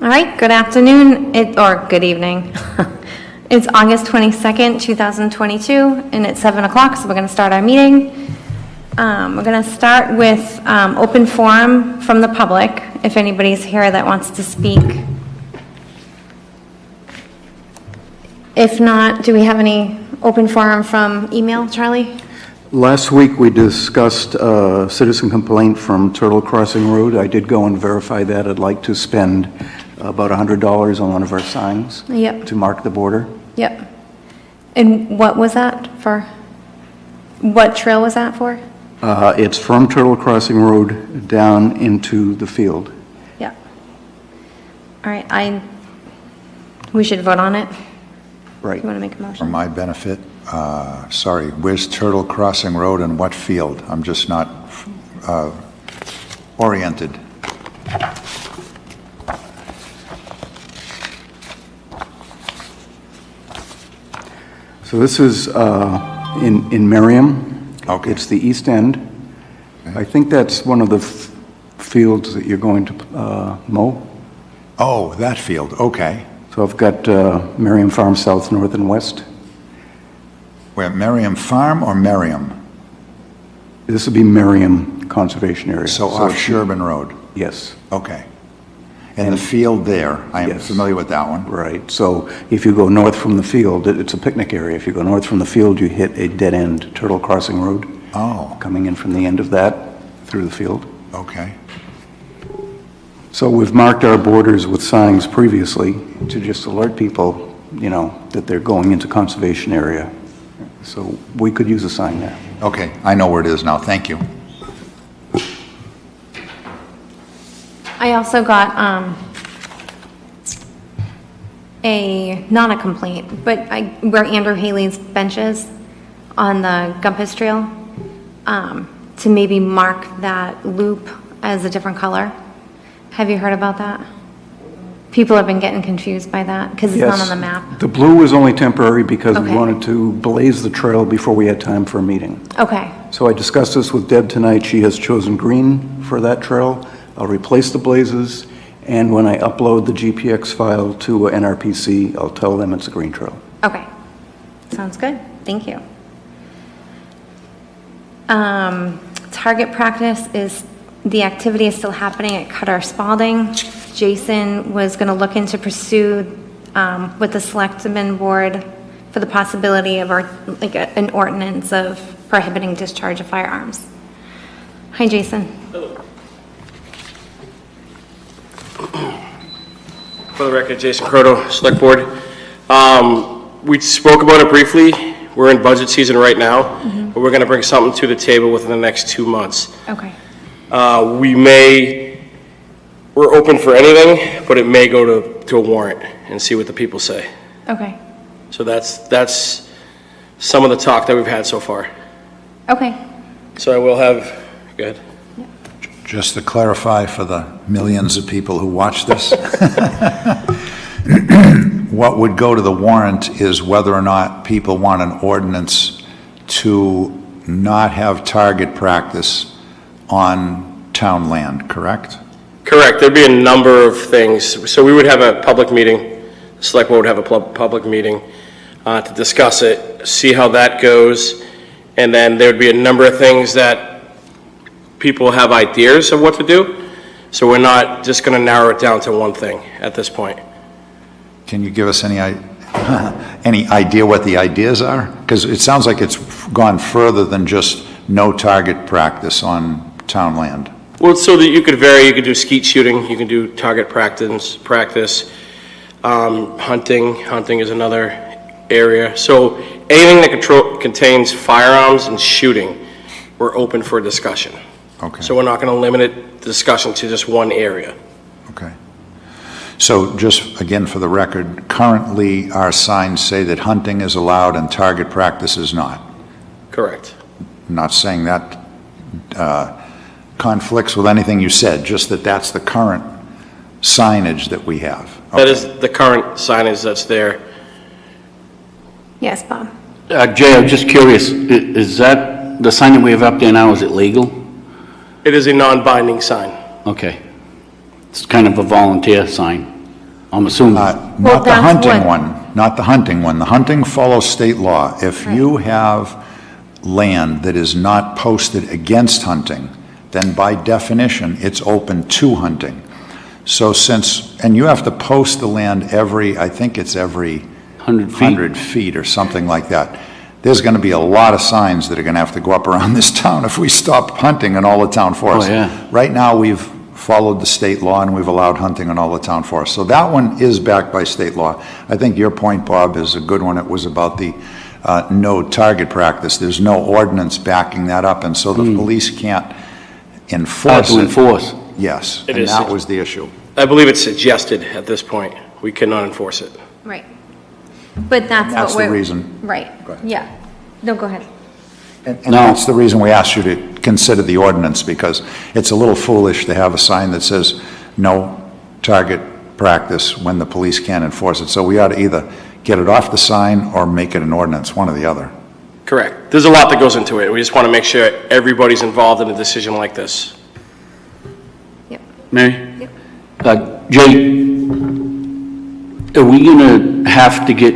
All right, good afternoon, or good evening. It's August 22nd, 2022, and it's 7 o'clock, so we're going to start our meeting. We're going to start with open forum from the public, if anybody's here that wants to speak. If not, do we have any open forum from email, Charlie? Last week, we discussed a citizen complaint from Turtle Crossing Road. I did go and verify that. I'd like to spend about $100 on one of our signs to mark the border. Yep. And what was that for? What trail was that for? It's from Turtle Crossing Road down into the field. Yep. All right, we should vote on it. Right. You want to make a motion? For my benefit, sorry, where's Turtle Crossing Road and what field? I'm just not oriented. So this is in Merriam. Okay. It's the east end. Okay. I think that's one of the fields that you're going to mow. Oh, that field, okay. So I've got Merriam Farm South, North, and West. Where, Merriam Farm or Merriam? This would be Merriam Conservation Area. So off Sherburne Road? Yes. Okay. And the field there, I am familiar with that one. Right. So if you go north from the field, it's a picnic area. If you go north from the field, you hit a dead end, Turtle Crossing Road. Oh. Coming in from the end of that through the field. Okay. So we've marked our borders with signs previously to just alert people, you know, that they're going into conservation area. So we could use a sign there. Okay, I know where it is now. Thank you. I also got not a complaint, but where Andrew Haley's bench is on the Gumpus Trail, to maybe mark that loop as a different color. Have you heard about that? People have been getting confused by that because it's not on the map. The blue was only temporary because we wanted to blaze the trail before we had time for a meeting. Okay. So I discussed this with Deb tonight. She has chosen green for that trail. I'll replace the blazes, and when I upload the GPX file to NRPC, I'll tell them it's a green trail. Okay. Sounds good. Thank you. Target practice is, the activity is still happening at Cutter Spalding. Jason was going to look into pursue with the Selectmen Board for the possibility of an ordinance of prohibiting discharge of firearms. Hi, Jason. Hello. For the record, Jason Croto, Select Board. We spoke about it briefly. We're in budget season right now, but we're going to bring something to the table within the next 2 months. Okay. We're open for anything, but it may go to a warrant and see what the people say. Okay. So that's some of the talk that we've had so far. Okay. So I will have, go ahead. Just to clarify for the millions of people who watch this, what would go to the warrant is whether or not people want an ordinance to not have target practice on town land, correct? Correct. There'd be a number of things. So we would have a public meeting. The Select Board would have a public meeting to discuss it, see how that goes, and then there'd be a number of things that people have ideas of what to do. So we're not just going to narrow it down to one thing at this point. Can you give us any idea what the ideas are? Because it sounds like it's gone further than just no target practice on town land. Well, so that you could vary, you could do skeet shooting, you can do target practice, hunting is another area. So anything that contains firearms and shooting, we're open for discussion. Okay. So we're not going to limit the discussion to just one area. Okay. So just again for the record, currently our signs say that hunting is allowed and target practice is not. Correct. I'm not saying that conflicts with anything you said, just that that's the current signage that we have. Okay. That is the current signage that's there. Yes, Bob. Jay, I'm just curious, is that, the sign that we have up there now, is it legal? It is a non-binding sign. Okay. It's kind of a volunteer sign. I'm assuming. Not the hunting one, not the hunting one. The hunting follows state law. If you have land that is not posted against hunting, then by definition, it's open to hunting. So and you have to post the land I think it's every 100 feet or something like that. There's going to be a lot of signs that are going to have to go up around this town if we stop hunting in all the town forests. Oh, yeah. Right now, we've followed the state law and we've allowed hunting in all the town forests. So that one is backed by state law. I think your point, Bob, is a good one. It was about the no target practice. There's no ordinance backing that up, and so the police can't enforce it. Enforce. Yes, It and is. that was the issue. I believe it's suggested at this point. We cannot enforce it. Right. But that's That's what the we're. reason. Right, yeah. No, go ahead. And that's the reason we asked you to consider the ordinance, because it's a little foolish to have a sign that says no target practice when the police can't enforce it. So we ought to either get it off the sign or make it an ordinance, one or the other. Correct. There's a lot that goes into it. We just want to make sure everybody's involved in a decision like this. Mary? Jay, are we going to have to get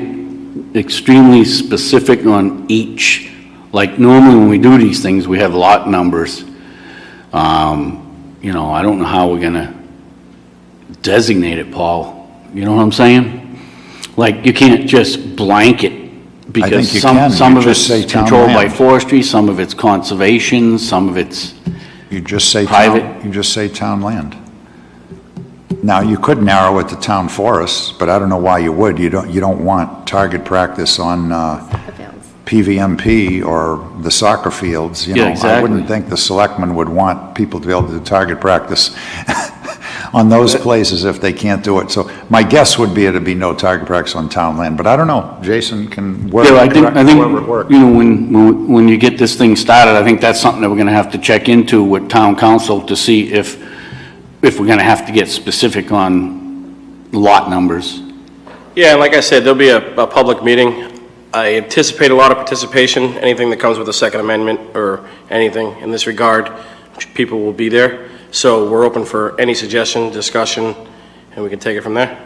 extremely specific on each? Like normally when we do these things, we have lot numbers. You know, I don't know how we're going to designate it, Paul. You know what I'm saying? Like you can't just blanket because some of it's controlled by forestry, some of it's conservation, some of it's You just say private. You just say town land. Now, you could narrow it to town forests, but I don't know why you would. You don't want target practice on PVMP or the soccer fields. You know, exactly. I wouldn't think the selectmen would want people to be able to do target practice on those places if they can't do it. So my guess would be it'd be no target practice on town land, but I don't know. Jason can work. Yeah, I think however it works. you know, when you get this thing started, I think that's something that we're going to have to check into with town council to see if we're going to have to get specific on lot numbers. Yeah, and like I said, there'll be a public meeting. I anticipate a lot of participation. Anything that comes with the Second Amendment or anything in this regard, people will be there. So we're open for any suggestion, discussion, and we can take it from there.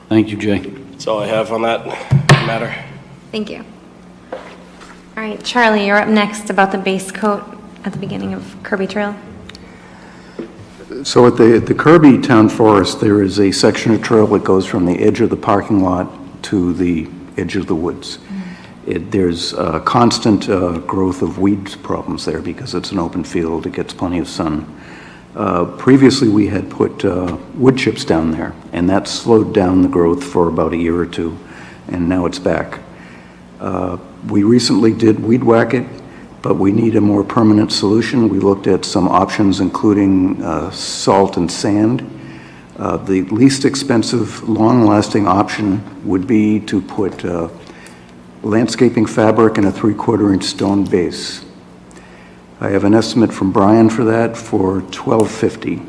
Thank you, Jay. That's all I have on that matter. Thank you. All right, Charlie, you're up next about the base coat at the beginning of Kirby Trail. So at the Kirby Town Forest, there is a section of trail that goes from the edge of the parking lot to the edge of the woods. There's a constant growth of weed problems there because it's an open field, it gets plenty of sun. Previously, we had put wood chips down there, and that slowed down the growth for about a year or two, and now it's back. We recently did weed whack it, but we need a more permanent solution. We looked at some options, including salt and sand. The least expensive, long-lasting option would be to put landscaping fabric and a 3/4-inch stone base. I have an estimate from Brian for that for $12.50.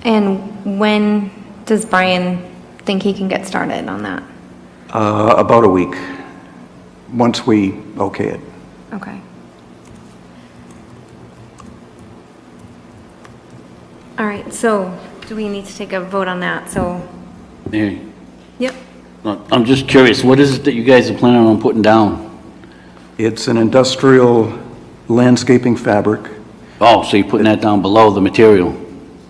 And when does Brian think he can get started on that? About a week, once we okay it. Okay. All right, so do we need to take a vote on that? So, Mary? Yep. I'm just curious, what is it that you guys are planning on putting down? It's an industrial landscaping fabric. Oh, so you're putting that down below the material?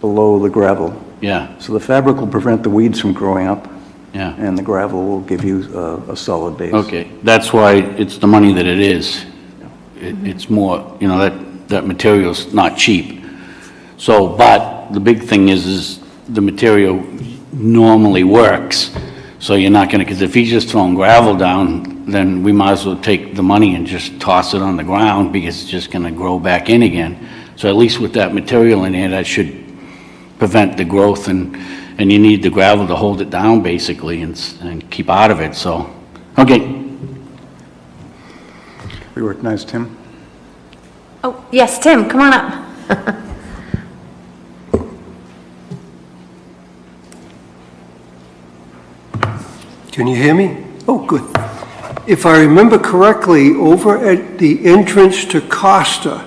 Below the gravel. Yeah. So the fabric will prevent the weeds from growing up. Yeah. And the gravel will give you a solid base. Okay, that's why it's the money that it is. It's more, you know, that material's not cheap. So, but the big thing is the material normally works. So you're not gonna, because if he's just throwing gravel down, then we might as well take the money and just toss it on the ground because it's just gonna grow back in again. So at least with that material in there, that should prevent the growth, and you need the gravel to hold it down basically and keep out of it, so, okay. We recognize Tim. oh, yes, Tim, come on up. Can you hear me? Oh, good. If I remember correctly, over at the entrance to Costa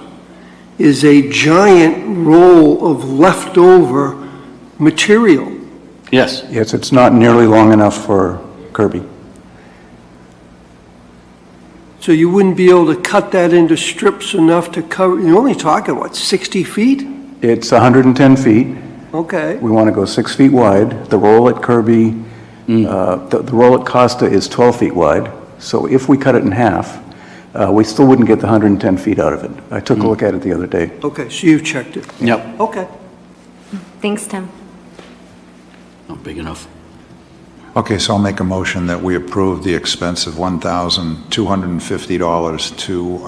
is a giant roll of leftover material. Yes. Yes, it's not nearly long enough for Kirby. So you wouldn't be able to cut that into strips enough to cover, you're only talking, what, 60 feet? It's 110 feet. Okay. We want to go 6 feet wide. The roll at Kirby, the roll at Costa is 12 feet wide. So if we cut it in half, we still wouldn't get the 110 feet out of it. I took a look at it the other day. Okay, so you've checked it. Yep. Okay. Thanks, Tim. Not big enough. Okay, so I'll make a motion that we approve the expense of $1,250 to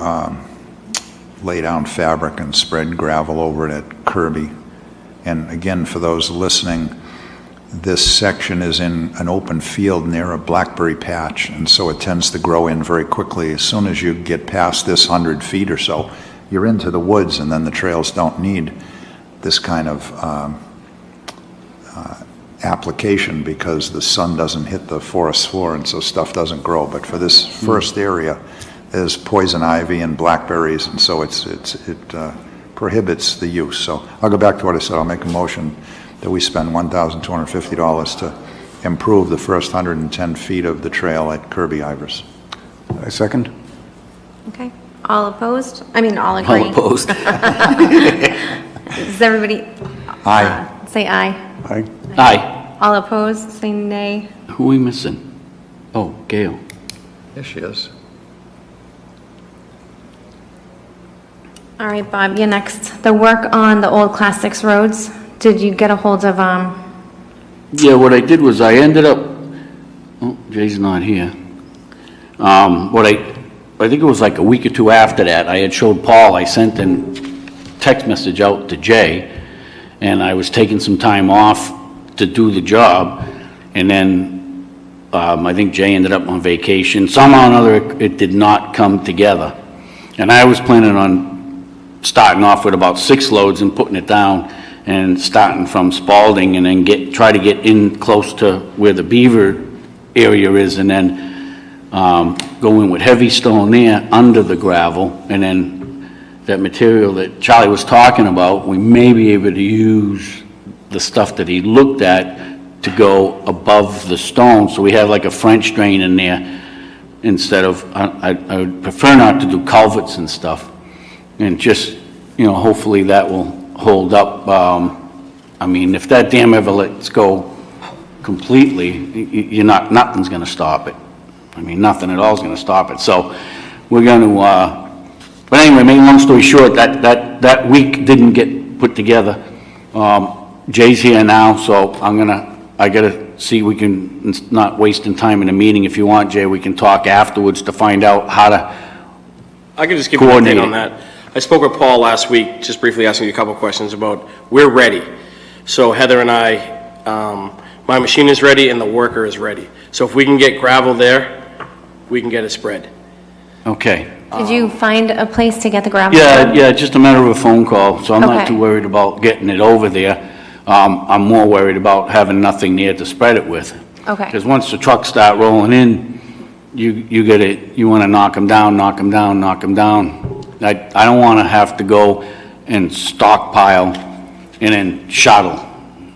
lay down fabric and spread gravel over it at Kirby. And again, for those listening, this section is in an open field near a blackberry patch, and so it tends to grow in very quickly. As soon as you get past this 100 feet or so, you're into the woods, and then the trails don't need this kind of application because the sun doesn't hit the forest floor, and so stuff doesn't grow. But for this first area, there's poison ivy and blackberries, and so it prohibits the use. So I'll go back to what I said. I'll make a motion that we spend $1,250 to improve the first 110 feet of the trail at Kirby Ivers. I second. Okay. All opposed? I mean, all agree. All opposed. Does everybody Aye. say aye? Aye. Aye. All opposed, say nay. Who are we missing? Oh, Gail. Yes, she is. All right, Bob, you're next. The work on the old Class 6 roads, did you get a hold of, Yeah, what I did was I ended up, oh, Jay's not here. I think it was like a week or two after that, I had showed Paul, I sent a text message out to Jay, and I was taking some time off to do the job, and then I think Jay ended up on vacation. Somehow or another, it did not come together. And I was planning on starting off with about 6 loads and putting it down, and starting from Spalding, and then try to get in close to where the Beaver area is, and then go in with heavy stone there under the gravel, and then that material that Charlie was talking about, we may be able to use the stuff that he looked at to go above the stone, so we have like a French drain in there instead of, I would prefer not to do culverts and stuff, and just, hopefully that will hold up. I mean, if that dam ever lets go completely, nothing's gonna stop it. I mean, nothing at all is gonna stop it. So we're gonna, but anyway, make a long story short, that week didn't get put together. Jay's here now, so I gotta see, we can, not wasting time in a meeting. If you want, Jay, we can talk afterwards to find out how to I can just give you an update on that. I spoke with Paul last week, just briefly asking you a couple questions about, we're ready. So Heather and I, my machine is ready and the worker is ready. So if we can get gravel there, we can get it spread. Okay. Did you find a place to get the gravel? Yeah, just a matter of a phone call, so I'm not Okay. too worried about getting it over there. I'm more worried about having nothing there to spread it with. Okay. Because once the trucks start rolling in, you want to knock them down. I don't want to have to go and stockpile and then shuttle.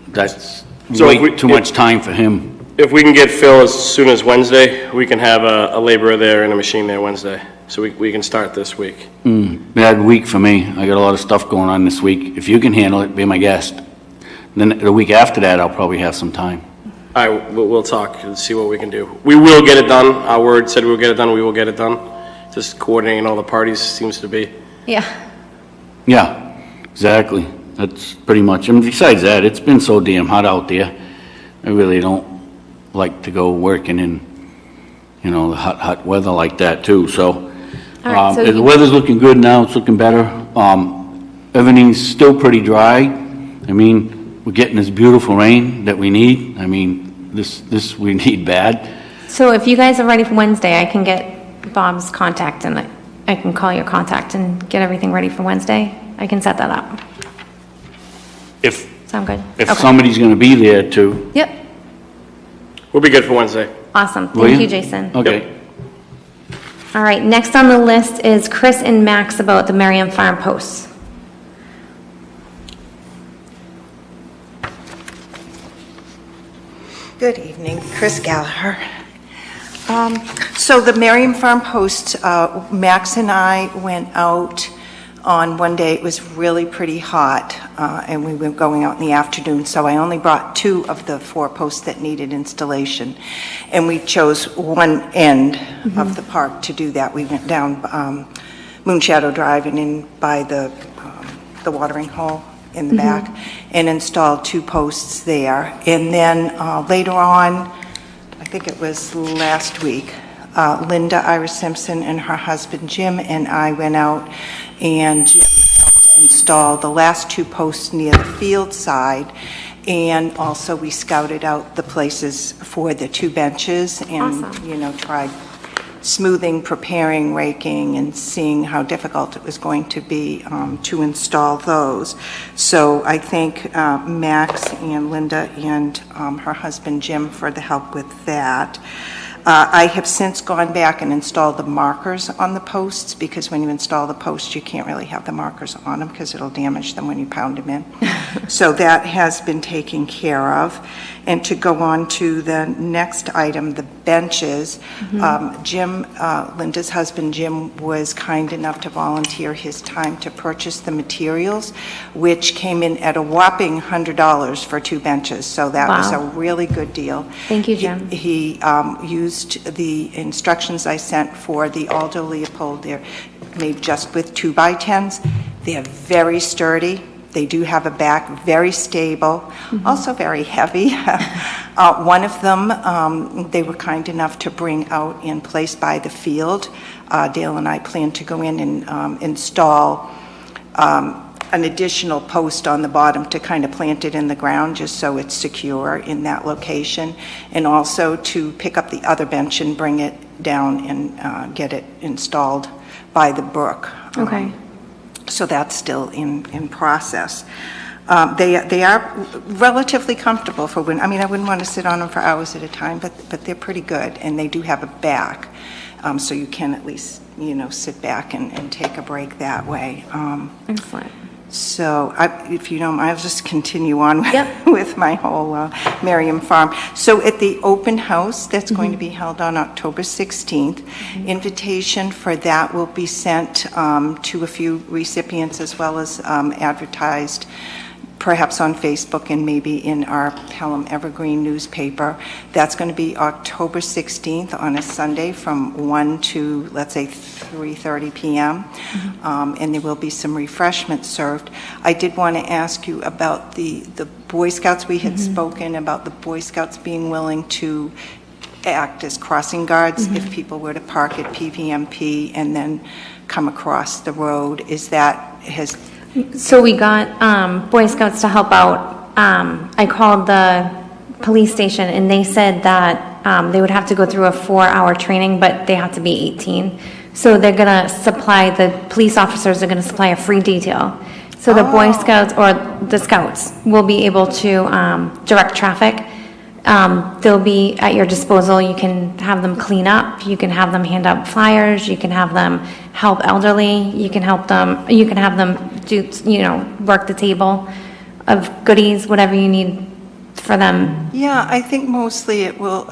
That's too much time for him. If we can get Phil as soon as Wednesday, we can have a laborer there and a machine there Wednesday. So we can start this week. Bad week for me. I got a lot of stuff going on this week. If you can handle it, be my guest. Then the week after that, I'll probably have some time. All right, we'll talk and see what we can do. We will get it done. Our word said we'll get it done. We will get it done. Just coordinating all the parties seems to be. Yeah. Yeah, exactly. That's pretty much, and besides that, it's been so damn hot out there. I really don't like to go working in, the hot weather like that too, so. All right, so the weather's looking good now, it's looking better. Everything's still pretty dry. I mean, we're getting this beautiful rain that we need. I mean, this we need bad. So if you guys are ready for Wednesday, I can get Bob's contact and I can call your contact and get everything ready for Wednesday. I can set that up. Sound good? If Okay. somebody's gonna be there to. Yep. We'll be good for Wednesday. Awesome. Will Thank you, Jason. Okay. All right, next on the list is Chris and Max about the Merriam Farm posts. Good evening, Chris Gallagher. So the Merriam Farm Post, Max and I went out on one day. It was really pretty hot, and we were going out in the afternoon, so I only brought 2 of the 4 posts that needed installation. And we chose one end of the park to do that. We went down Moonshadow Drive and in by the watering hole in the back and installed 2 posts there. And then later on, I think it was last week, Linda Iris Simpson and her husband Jim and I went out, and Jim helped install the last 2 posts near the field side, and also we scouted out the places for the 2 benches and tried smoothing, preparing, raking, and seeing how difficult it was going to be to install those. So I thank Max and Linda and her husband Jim for the help with that. I have since gone back and installed the markers on the posts, because when you install the posts, you can't really have the markers on them because it'll damage them when you pound them in. So that has been taken care of. And to go on to the next item, the benches, Jim, Linda's husband Jim, was kind enough to volunteer his time to purchase the materials, which came in at a whopping $100 for 2 benches. So that was a really good deal. Thank you, Jim. He used the instructions I sent for the Aldo Leopold. They're made just with 2x10s. They're very sturdy. They do have a back, very stable, also very heavy. One of them, they were kind enough to bring out and place by the field. Dale and I plan to go in and install an additional post on the bottom to kind of plant it in the ground just so it's secure in that location, and also to pick up the other bench and bring it down and get it installed by the brook. Okay. So that's still in process. They are relatively comfortable for when, I wouldn't want to sit on them for hours at a time, but they're pretty good, and they do have a back, so you can at least, sit back and take a break that way. Excellent. So if you don't, I'll just continue on with my whole Merriam Farm. So at the open house that's going to be held on October 16th, invitation for that will be sent to a few recipients, as well as advertised perhaps on Facebook and maybe in our Pelham Evergreen newspaper. That's going to be October 16th on a Sunday from 1 to, let's say, 3:30 p.m. And there will be some refreshments served. I did want to ask you about the Boy Scouts. We had spoken about the Boy Scouts being willing to act as crossing guards if people were to park at PVMP and then come across the road. So we got Boy Scouts to help out. I called the police station, and they said that they would have to go through a 4-hour training, but they have to be 18. So they're going to supply, the police officers are going to supply a free detail. So the Boy Scouts or the Scouts will be able to direct traffic. They'll be at your disposal. You can have them clean up. You can have them hand out flyers. You can have them help elderly. You can have them do, work the table of goodies, whatever you need for them. Yeah, I think mostly it will,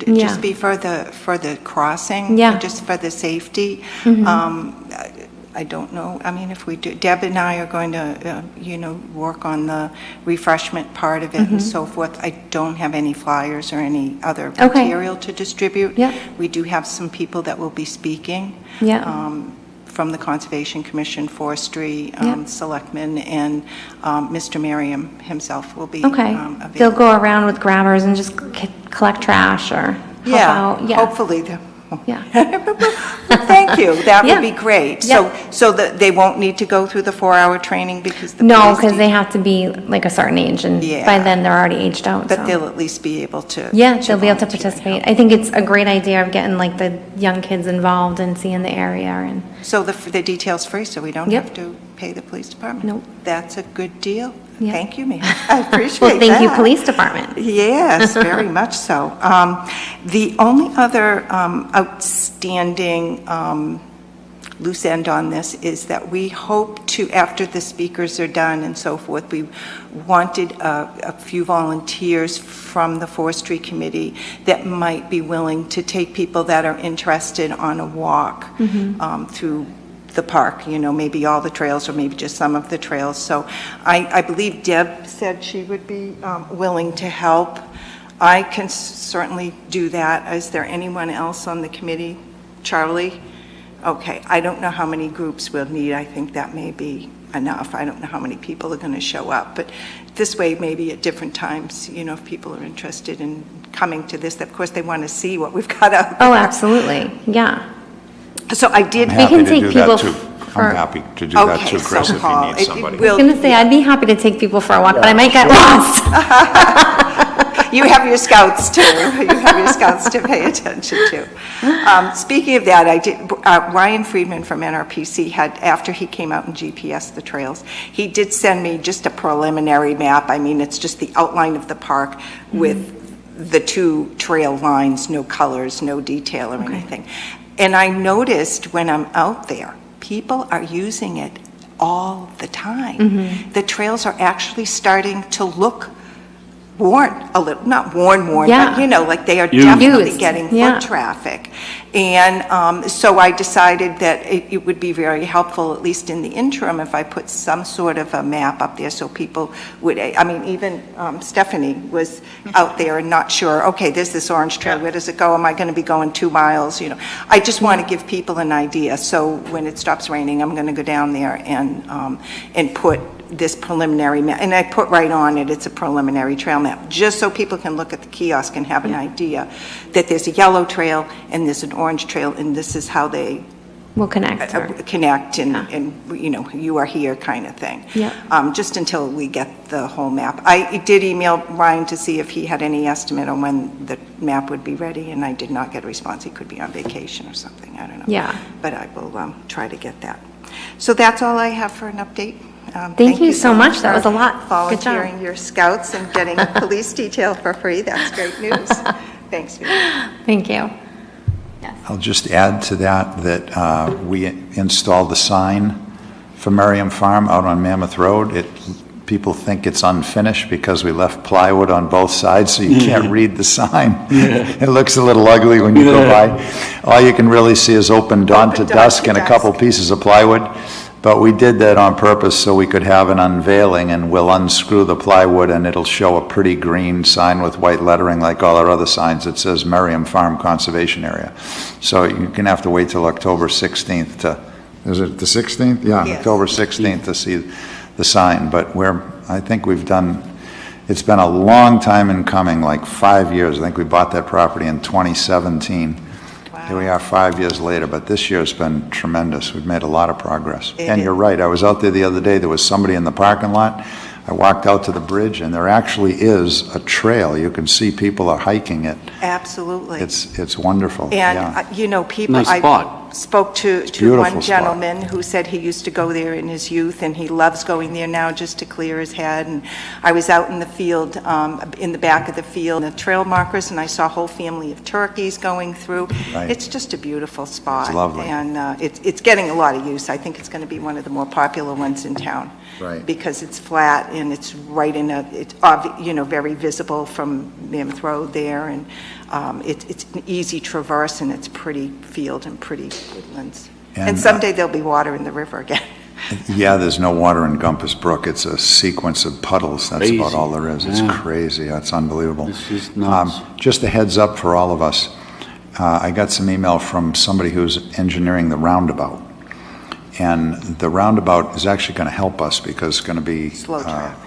just be for the crossing, just for the safety. I don't know. If we do, Deb and I are going to, work on the refreshment part of it and so forth. I don't have any flyers or any other material to distribute. We do have some people that will be speaking from the Conservation Commission, Forestry, Selectmen, and Mr. Merriam himself will be available. They'll go around with grabbers and just collect trash or help out. Hopefully. Thank you. That would be great. So that they won't need to go through the 4-hour training because because they have to be like a certain age, and by then they're already aged out. But they'll at least be able to. They'll be able to participate. I think it's a great idea of getting like the young kids involved and seeing the area. And so the detail's free, so we don't have to pay the police department. Nope. That's a good deal. Thank you, ma'am. I appreciate that. Well, thank you, police department. Yes, very much so. The only other outstanding loose end on this is that we hope to, after the speakers are done and so forth, we wanted a few volunteers from the Forestry Committee that might be willing to take people that are interested on a walk through the park, you know, maybe all the trails or maybe just some of the trails. So I believe Deb said she would be willing to help. I can certainly do that. Is there anyone else on the committee? Charlie? Okay, I don't know how many groups we'll need. I think that may be enough. I don't know how many people are going to show up, but this way, maybe at different times, you know, if people are interested in coming to this, of course, they want to see what we've got out there. Oh, absolutely. Yeah. So I did. I'm happy to do that too. I'm happy to do that too, Chris, if you need somebody. I was going to say, I'd be happy to take people for a walk, but I might get lost. You have your scouts too. You have your scouts to pay attention to. Speaking of that, I did. Ryan Friedman from NRPC had, after he came out and GPS the trails, he did send me just a preliminary map. I mean, it's just the outline of the park with the two trail lines, no colors, no detail or anything. And I noticed when I'm out there, people are using it all the time. The trails are actually starting to look worn a little, not worn, but you know, like they are definitely getting foot traffic. And so I decided that it would be very helpful, at least in the interim, if I put some sort of a map up there so people would, I mean, even Stephanie was out there and not sure, okay, there's this orange trail, where does it go? Am I going to be going 2 miles? You know, I just want to give people an idea. So when it stops raining, I'm going to go down there and put this preliminary map, and I put right on it, it's a preliminary trail map, just so people can look at the kiosk and have an idea that there's a yellow trail and there's an orange trail, and this is how they will connect. And you know, you are here kind of thing. Just until we get the whole map. I did email Ryan to see if he had any estimate on when the map would be ready, and I did not get a response. He could be on vacation or something, I don't know. But I will try to get that. So that's all I have for an update. Thank you so much. That was a lot. Good job. Volunteering your scouts and getting a police detail for free. That's great news. Thanks. Thank you. I'll just add to that we installed the sign for Merriam Farm out on Mammoth Road. People think it's unfinished because we left plywood on both sides, so you can't read the sign. It looks a little ugly when you go by. All you can really see is open dawn to dusk and a couple pieces of plywood. But we did that on purpose so we could have an unveiling, and we'll unscrew the plywood and it'll show a pretty green sign with white lettering like all our other signs that says Merriam Farm Conservation Area. So you're going to have to wait till October 16th to, is it the 16th? Yeah, yes. October 16th to see the sign. But I think we've done, it's been a long time in coming, like 5 years. I think we bought that property in 2017. Here we are 5 years later, but this year's been tremendous. We've made a lot of progress. And you're right, I was out there the other day, there was somebody in the parking lot. I walked out to the bridge and there actually is a trail. You can see people are hiking it. Absolutely. It's wonderful. And, you know, people, Nice spot. I spoke to beautiful one gentleman who said he used to go there in his youth and he loves going there now just to clear his head. And I was out in the field, in the back of the field, the trail markers, and I saw a whole family of turkeys going through. Right. It's just a beautiful spot. It's lovely. And it's getting a lot of use. I think it's going to be one of the more popular ones in town. Right. Because it's flat and it's right in it's you know, very visible from Mammoth Road there, and it's an easy traverse, and it's pretty field and pretty woodlands. And someday there'll be water in the river again. Yeah, there's no water in Gumpus Brook. It's a sequence of puddles. That's Crazy. About all there is. It's Yeah. crazy. It's unbelievable. This is nuts. Just a heads up for all of us. I got some email from somebody who's engineering the roundabout. And the roundabout is actually going to help us because it's going to be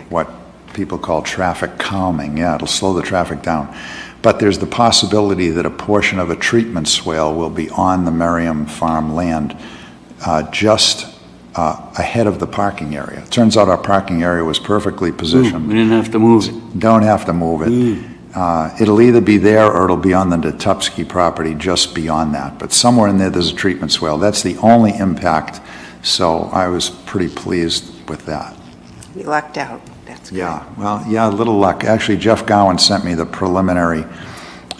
what people call traffic calming. Yeah, it'll slow the traffic down. But there's the possibility that a portion of a treatment swale will be on the Merriam Farm land just ahead of the parking area. It turns out our parking area was perfectly positioned. We didn't have to move it. Don't have to move it. It'll either be there or it'll be on the Datupski property just beyond that. But somewhere in there, there's a treatment swale. That's the only impact. So I was pretty pleased with that. We lucked out. That's good. Yeah, well, yeah, a little luck. Actually, Jeff Gowan sent me the preliminary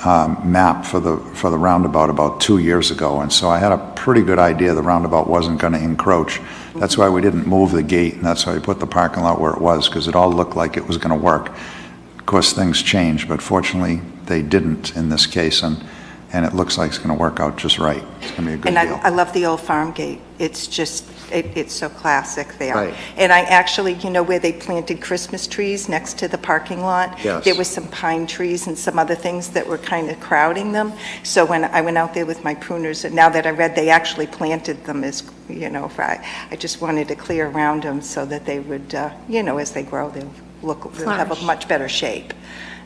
map for the roundabout about 2 years ago, and so I had a pretty good idea the roundabout wasn't going to encroach. That's why we didn't move the gate, and that's why we put the parking lot where it was, because it all looked like it was going to work. Of course, things change, but fortunately, they didn't in this case, and it looks like it's going to work out just right. It's going to be a good And deal. I love the old farm gate. It's just, it's so classic there. Right. And I actually, where they planted Christmas trees next to the parking lot? Yes. There was some pine trees and some other things that were kind of crowding them. So when I went out there with my pruners, and now that I read they actually planted them as, I just wanted to clear around them so that they would, as they grow, they'll have a Flourish. much better shape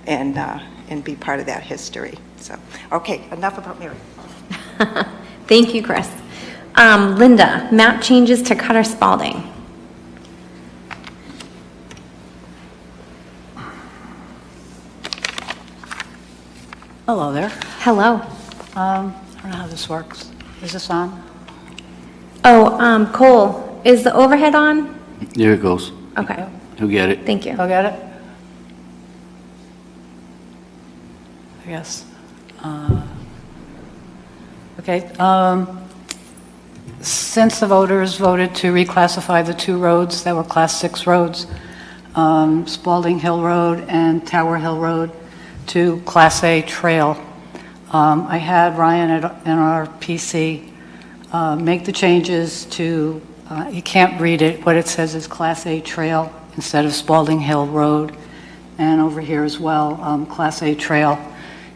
and be part of that history. So, okay, enough about Mary. Thank you, Chris. Linda, map changes to Cutter Spalding. Hello there. Hello. I don't know how this works. Is this on? Oh, Cole, is the overhead on? There it goes. Okay, He'll get it. thank you. I'll get it? I guess. Okay. Since the voters voted to reclassify the two roads that were Class 6 roads, Spalding Hill Road and Tower Hill Road, to Class A trail, I had Ryan in our PC make the changes to, you can't read it, what it says is Class A trail instead of Spalding Hill Road, and over here as well, Class A trail.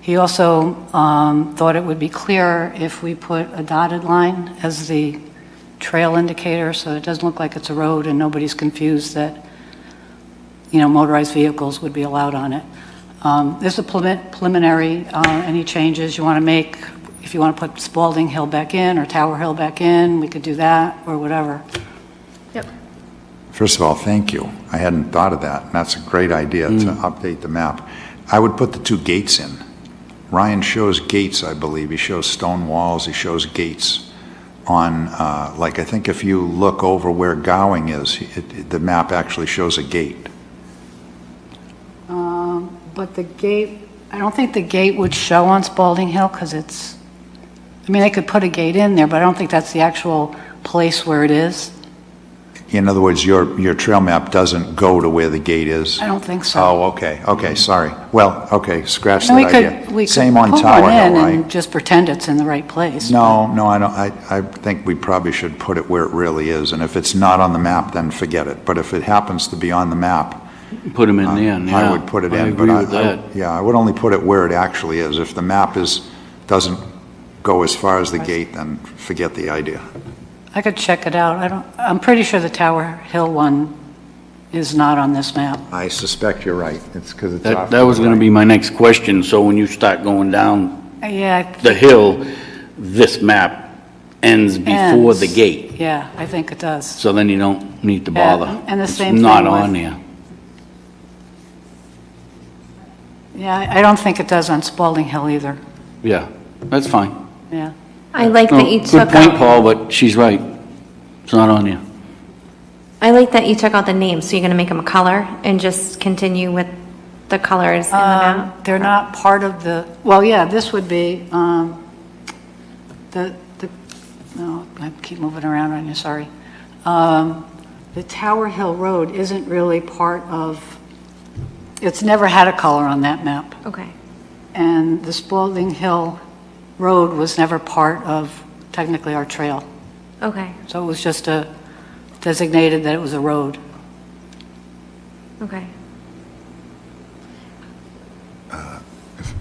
He also thought it would be clearer if we put a dotted line as the trail indicator, so it doesn't look like it's a road and nobody's confused that, motorized vehicles would be allowed on it. This is a preliminary, any changes you want to make, if you want to put Spalding Hill back in or Tower Hill back in, we could do that or whatever. Yep. First of all, thank you. I hadn't thought of that. That's a great idea to update the map. I would put the two gates in. Ryan shows gates, I believe. He shows stone walls, he shows gates on, I think if you look over where Gowing is, the map actually shows a gate. But the gate, I don't think the gate would show on Spalding Hill because they could put a gate in there, but I don't think that's the actual place where it is. In other words, your trail map doesn't go to where the gate is? I don't think so. Oh, okay, sorry. Well, okay, scratch And that idea. we could Same on put Tower one Hill, in right? and just pretend it's in the right place. No, I don't. I think we probably should put it where it really is, and if it's not on the map, then forget it. But if it happens to be on the map, Put them in there, yeah. I would put it I in. agree But with that. I would only put it where it actually is. If the map doesn't go as far as the gate, then forget the idea. I could check it out. I'm pretty sure the Tower Hill one is not on this map. I suspect you're right. It's because it's off. That was going to be my next question. So when you start going down Yeah. the hill, this map ends before the gate. Yeah, I think it does. So then you don't need to Yeah, bother. and the It's same not thing on with- there. Yeah, I don't think it does on Spalding Hill either. Yeah, that's fine. Yeah. I like that you Good took point, out, Paul, but she's right. It's not on there. I like that you took out the names, so you're gonna make them a color and just continue with the colors in the map? They're not part of the, well, yeah, this would be, no, I keep moving around on you, sorry. The Tower Hill Road isn't really part of, it's never had a color on that map. Okay. And the Spalding Hill Road was never part of technically our trail. Okay, So it was just designated that it was a road. okay.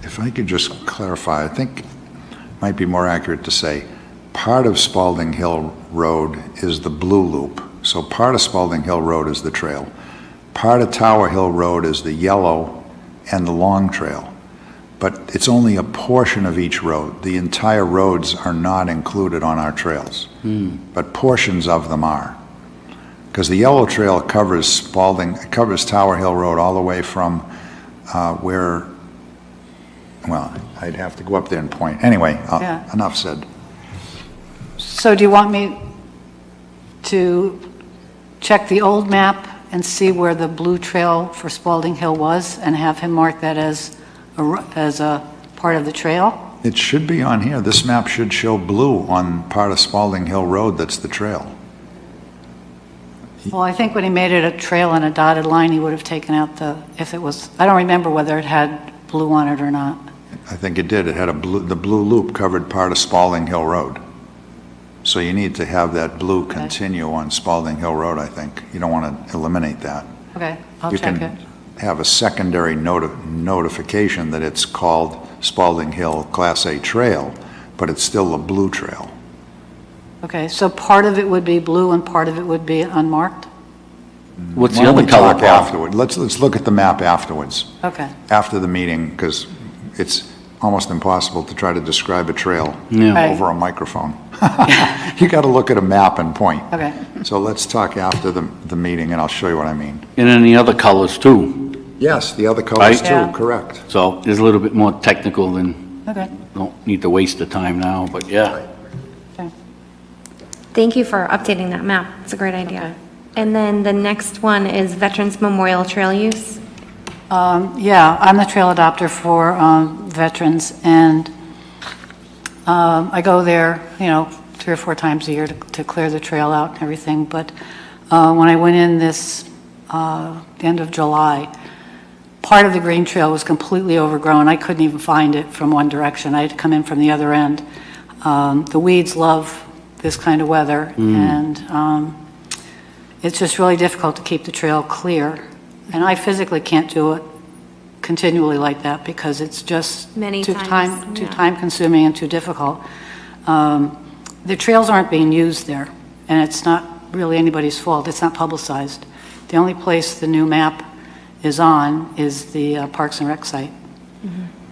If I could just clarify, I think it might be more accurate to say part of Spalding Hill Road is the blue loop. So part of Spalding Hill Road is the trail. Part of Tower Hill Road is the yellow and the long trail. But it's only a portion of each road. The entire roads are not included on our trails, but portions of them are. Because the yellow trail covers Tower Hill Road all the way from where, well, I'd have to go up there and point. Anyway, Yeah. enough said. So do you want me to check the old map and see where the blue trail for Spalding Hill was and have him mark that as a part of the trail. It should be on here. This map should show blue on part of Spalding Hill Road that's the trail. Well, I think when he made it a trail and a dotted line, he would have taken out if it was, I don't remember whether it had blue on it or not. I think it did. It had the blue loop covered part of Spalding Hill Road. So you need to have that blue continue on Spalding Hill Road, I think. You don't want to eliminate that. Okay, I'll You check can it. have a secondary notification that it's called Spalding Hill Class A Trail, but it's still a blue trail. Okay, so part of it would be blue and part of it would be unmarked? What's Why the don't other we color, talk Bob? afterward? Let's look at the map afterwards. Okay. After the meeting, because it's almost impossible to try to describe a trail Yeah. Right. over a microphone. You got to look at a map and point. Okay. So let's talk after the meeting, and I'll show you what I mean. And then the other colors too. Yes, the other colors Right. too, Yeah. correct. So it's a little bit more technical than, Okay. don't need to waste the time now, but yeah. Thank you for updating that map. It's a great idea. And then the next one is Veterans Memorial Trail use. Yeah, I'm the trail adopter for veterans, and I go there, 3 or 4 times a year to clear the trail out and everything. But when I went in this end of July, part of the green trail was completely overgrown. I couldn't even find it from one direction. I had to come in from the other end. The weeds love this kind of weather, and it's just really difficult to keep the trail clear. And I physically can't do it continually like that because it's just Many too times, yeah. time consuming and too difficult. The trails aren't being used there, and it's not really anybody's fault. It's not publicized. The only place the new map is on is the Parks and Rec site.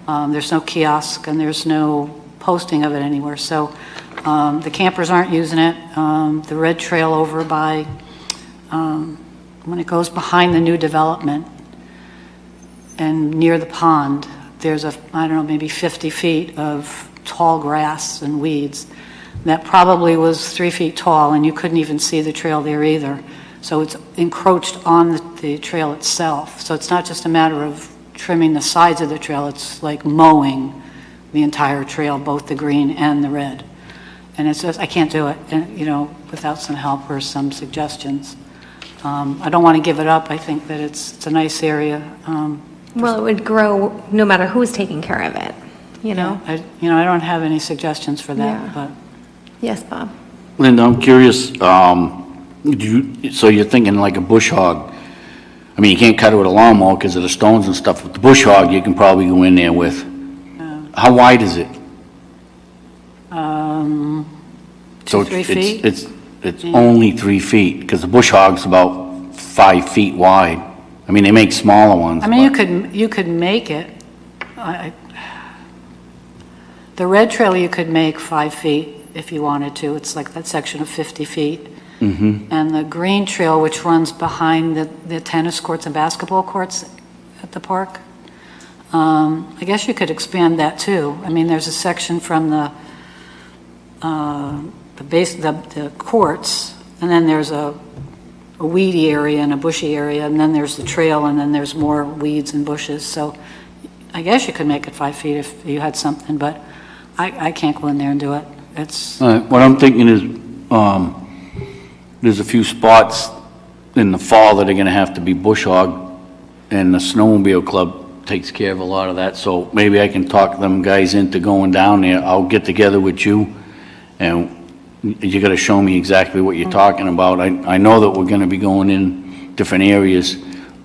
There's no kiosk and there's no posting of it anywhere. So the campers aren't using it. The red trail over by, when it goes behind the new development and near the pond, there's maybe 50 feet of tall grass and weeds that probably was 3 feet tall, and you couldn't even see the trail there either. So it's encroached on the trail itself. So it's not just a matter of trimming the sides of the trail, it's like mowing the entire trail, both the green and the red. And it's just, I can't do it, without some help or some suggestions. I don't want to give it up. I think that it's a nice area. Well, it would grow no matter who's taking care of it, I don't have any suggestions for that, Yeah. but. Yes, Bob. Linda, I'm curious, so you're thinking like a bush hog? I mean, you can't cut it with a lawnmower because of the stones and stuff. With the bush hog, you can probably go in there with. How wide is it? 2-3 feet. It's only 3 feet because the bush hog's about 5 feet wide. I mean, they make smaller ones. I mean, you could make it. The red trail you could make 5 feet if you wanted to. It's like that section of 50 feet. Mm-hmm. And the green trail, which runs behind the tennis courts and basketball courts at the park, I guess you could expand that too. I mean, there's a section from the courts, and then there's a weedy area and a bushy area, and then there's the trail, and then there's more weeds and bushes. So I guess you could make it 5 feet if you had something, but I can't go in there and do it. It's. All right, what I'm thinking is, there's a few spots in the fall that are gonna have to be bush hog, and the snowmobile club takes care of a lot of that, so maybe I can talk them guys into going down there. I'll get together with you, and you gotta show me exactly what you're talking about. I know that we're gonna be going in different areas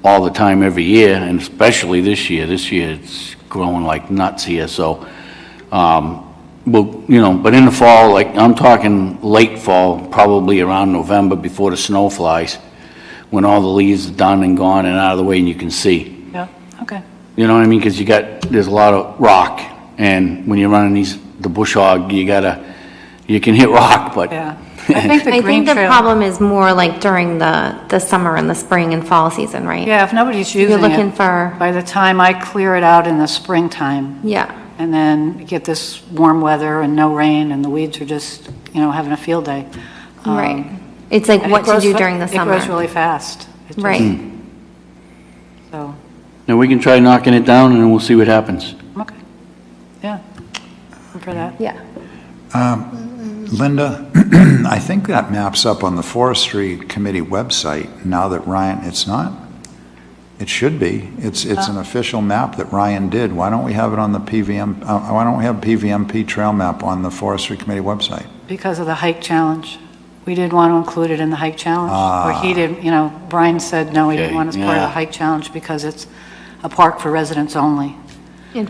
all the time every year, and especially this year. This year, it's growing like nuts here, so, well, but in the fall, like, I'm talking late fall, probably around November, before the snow flies, when all the leaves are done and gone and out of the way and you can see. Yeah, okay. You know what I mean? Because there's a lot of rock, and when you're running the bush hog, you can hit rock, but. Yeah. I think the I green think the trail. problem is more like during the summer and the spring and fall season, right? Yeah, if nobody's using You're looking it, for. by the time I clear it out in the springtime, Yeah. and then get this warm weather and no rain, and the weeds are just, having a field day. Right. It's like and what it to grows do during the summer. It grows really fast. It just- Right. So, And we can try knocking it down, and then we'll see what happens. okay. for that. Yeah. Linda, I think that map's up on the Forestry Committee website now that Ryan, it's not? It should be. It's an official map that Ryan did. Why don't we have it on the why don't we have PVMP trail map on the Forestry Committee website? Because of the hike challenge. We didn't want to include it in the hike challenge. Or he didn't, Brian said no, he didn't want it as part of the hike challenge because it's a park for residents only.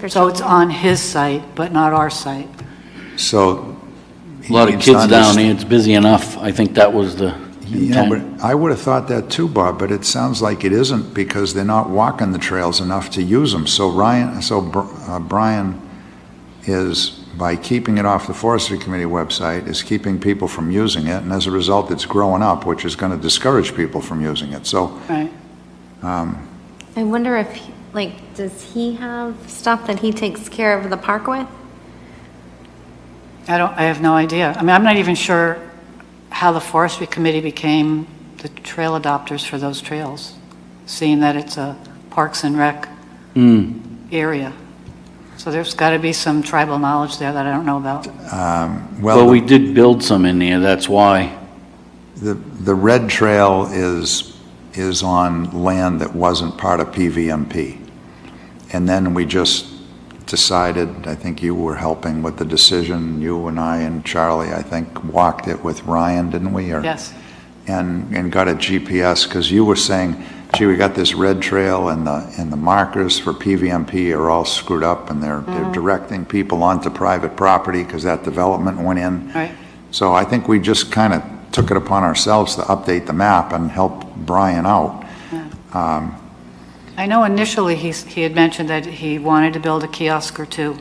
So it's on his site, but not our site. So A lot of kids down there, it's busy enough. I think that was the intent. But I would have thought that too, Bob, but it sounds like it isn't because they're not walking the trails enough to use them. So Brian is, by keeping it off the Forestry Committee website, is keeping people from using it, and as a result, it's growing up, which is going to discourage people from using it. So, right. I wonder if, does he have stuff that he takes care of the park with? I have no idea. I mean, I'm not even sure how the Forestry Committee became the trail adopters for those trails, seeing that it's a Parks and Rec area. So there's got to be some tribal knowledge there that I don't know about. Well, we did build some in there, that's why. The Red Trail is on land that wasn't part of PVMP. And then we just decided, I think you were helping with the decision, you and I and Charlie, I think, walked it with Ryan, didn't we? Yes. And got a GPS, because you were saying, gee, we got this red trail and the markers for PVMP are all screwed up and they're directing people onto private property because that development went in. Right. So I think we just kind of took it upon ourselves to update the map and help Brian out. Yeah. I know initially he had mentioned that he wanted to build a kiosk or two,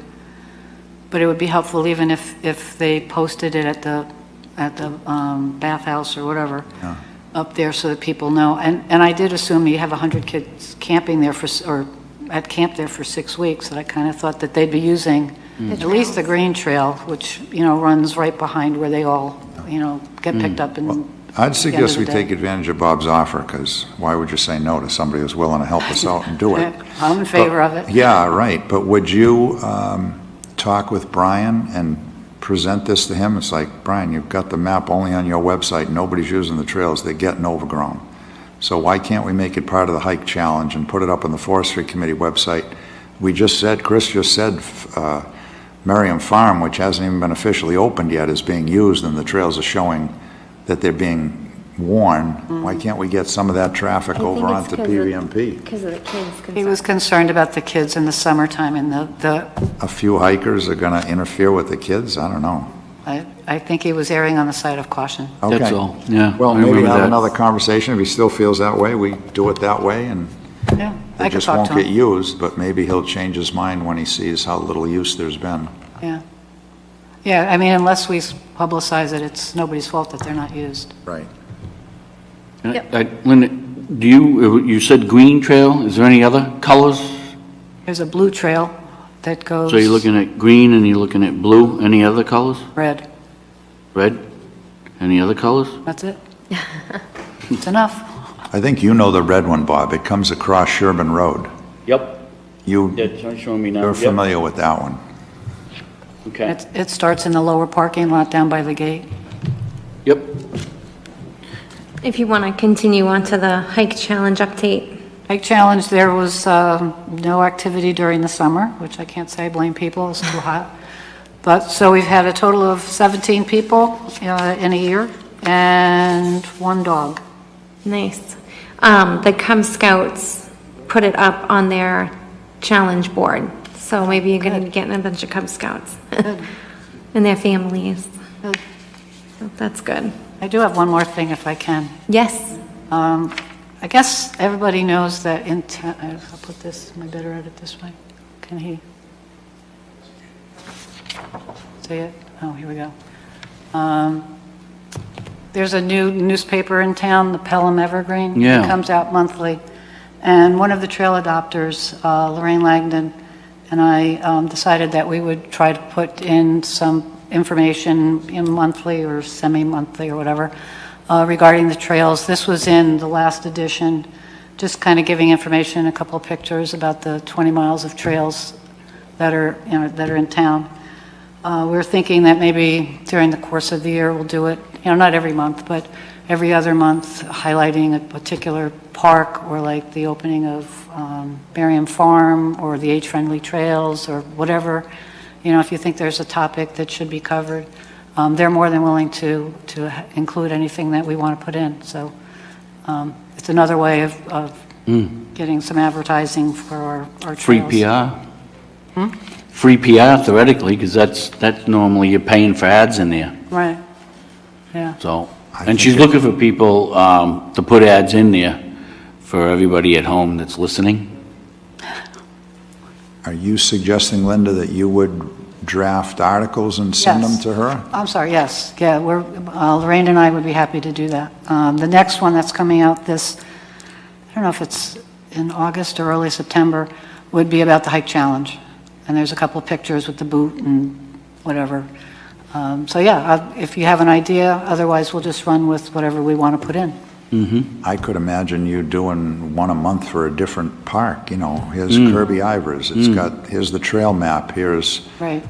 but it would be helpful even if they posted it at the bathhouse or whatever up there so that people know. And I did assume you have 100 kids camping there or at camp there for 6 weeks, that I kind of thought that they'd be using at least the green trail, which runs right behind where they all get picked up and. I'd suggest we take advantage of Bob's offer, because why would you say no to somebody who's willing to help us out and do it? I'm in favor of it. Yeah, right. But would you talk with Brian and present this to him? It's like, Brian, you've got the map only on your website. Nobody's using the trails. They're getting overgrown. So why can't we make it part of the hike challenge and put it up on the Forestry Committee website? Chris just said Merriam Farm, which hasn't even been officially opened yet, is being used, and the trails are showing that they're being worn. Why can't we get some of that traffic over onto PVMP? Because of the kids. He was concerned about the kids in the summertime and A few hikers are going to interfere with the kids? I don't know. I think he was erring on the side of caution. Okay. That's all, yeah. Well, I maybe remember have that. another conversation. If he still feels that way, we do it that way, and Yeah, I it could just talk won't to get him. used, but maybe he'll change his mind when he sees how little use there's been. Yeah. Yeah, I mean, unless we publicize it, it's nobody's fault that they're not used. Right. Linda, you said green trail, is there any other colors? There's a blue trail that goes. So you're looking at green and you're looking at blue, any other colors? Red. Red? Any other colors? That's it. It's enough. I think you know the red one, Bob. It comes across Sherburne Road. Yep. You're showing me now. familiar with that one. Okay. It starts in the lower parking lot down by the gate. Yep. If you want to continue on to the hike challenge update. Hike challenge, there was no activity during the summer, which I can't say I blame people, it's too hot. But, so we've had a total of 17 people in a year and 1 dog. Nice. The Cub Scouts put it up on their challenge board. So maybe you're going to be getting a bunch of Cub Scouts and their families. Good. So that's good. I do have one more thing if I can. Yes. I guess everybody knows that I'll put this, am I better at it this way? Can he see it? Oh, here we go. There's a new newspaper in town, the Pelham Evergreen. Yeah. It comes out monthly. And one of the trail adopters, Lorraine Langdon, and I decided that we would try to put in some information in monthly or semi-monthly or whatever regarding the trails. This was in the last edition, just kind of giving information, a couple of pictures about the 20 miles of trails that are in town. We're thinking that maybe during the course of the year, we'll do it, not every month, but every other month, highlighting a particular park or like the opening of Merriam Farm or the age-friendly trails or whatever. If you think there's a topic that should be covered, they're more than willing to include anything that we want to put in. So it's another way of getting some advertising for our trails. Free PR? Free PR theoretically, because that's normally you're paying for ads in there. Right, yeah. So, and she's looking for people to put ads in there for everybody at home that's listening. Are you suggesting, Linda, that you would draft articles and send them Yes. to her? I'm sorry, yes. Yeah, Lorraine and I would be happy to do that. The next one that's coming out I don't know if it's in August or early September, would be about the Hike Challenge. And there's a couple of pictures with the boot and whatever. So yeah, if you have an idea, otherwise we'll just run with whatever we want to put in. I could imagine you doing one a month for a different park. Here's Kirby Ivers. Here's the trail map. Here's Right.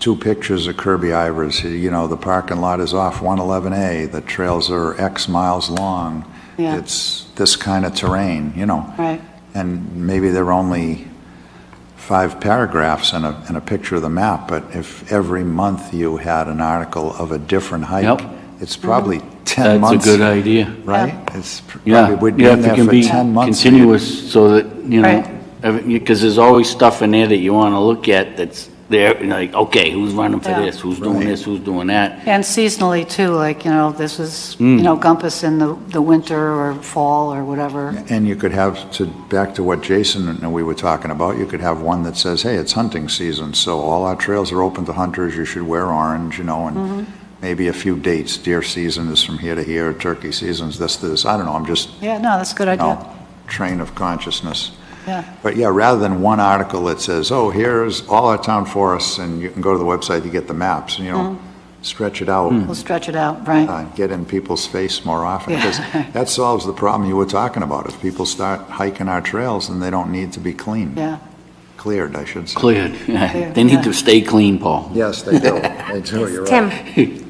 2 pictures of Kirby Ivers. The parking lot is off 111A. The trails are X miles long. Yeah. It's this kind of terrain, Right. And maybe they're only 5 paragraphs and a picture of the map, but if every month you had an article of a different hike, it's probably 10 months. That's a good idea. Right? It's Yeah, probably would be in if there it can for be 10 months. continuous so that, Right. because there's always stuff in there that you want to look at that's there, like, okay, who's running for Yeah. this, who's doing this, who's doing that. And seasonally too, like, this is, Gumpus in the winter or fall or whatever. And you could have, back to what Jason and we were talking about, you could have one that says, hey, it's hunting season, so all our trails are open to hunters, you should wear orange, and maybe a few dates. Deer season is from here to here, turkey season's this. I don't know, I'm just, Yeah, no, that's a good idea. train of consciousness. Yeah. But yeah, rather than one article that says, oh, here's all our town forests, and you can go to the website, you get the maps, and stretch it out. We'll stretch it out, right. Get in people's face more often, Yeah. because that solves the problem you were talking about. If people start hiking our trails, then they don't need to be cleaned. Yeah. Cleared, I should say. Cleared. They need to stay clean, Paul. Yes, they do. They do, you're Tim. right.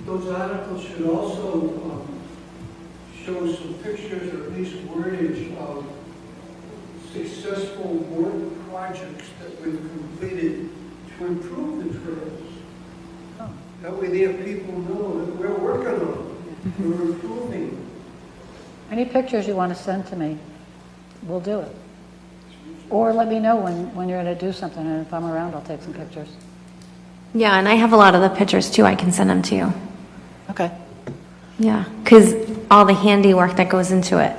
Those articles should also show some pictures or at least wordage of successful work projects that we've completed to improve the trails. That way there people know that we're working on it, we're improving. Any pictures you want to send to me, we'll do it. Or let me know when you're going to do something, and if I'm around, I'll take some pictures. Yeah, and I have a lot of the pictures too. I can send them to you. Okay. Yeah, because all the handiwork that goes into it.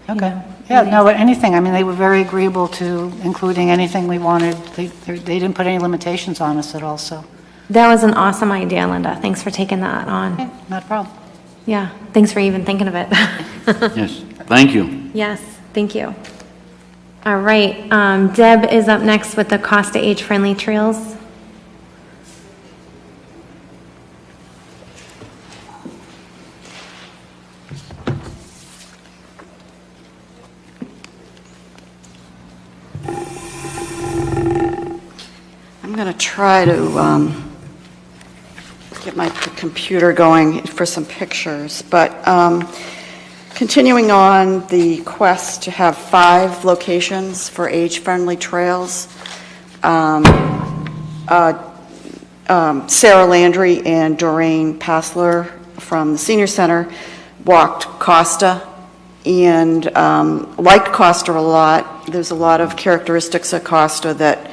Okay. Yeah, no, anything. I mean, they were very agreeable to including anything we wanted. They didn't put any limitations on us at all, so. That was an awesome idea, Linda. Thanks for taking that on. Okay, not a problem. Yeah, thanks for even thinking of it. Yes, thank you. Yes, thank you. All right, Deb is up next with the Costa Age-Friendly Trails. I'm going to try to get my computer going for some pictures, but continuing on the quest to have 5 locations for age-friendly trails, Sarah Landry and Doreen Passler from the Senior Center walked Costa and liked Costa a lot. There's a lot of characteristics of Costa that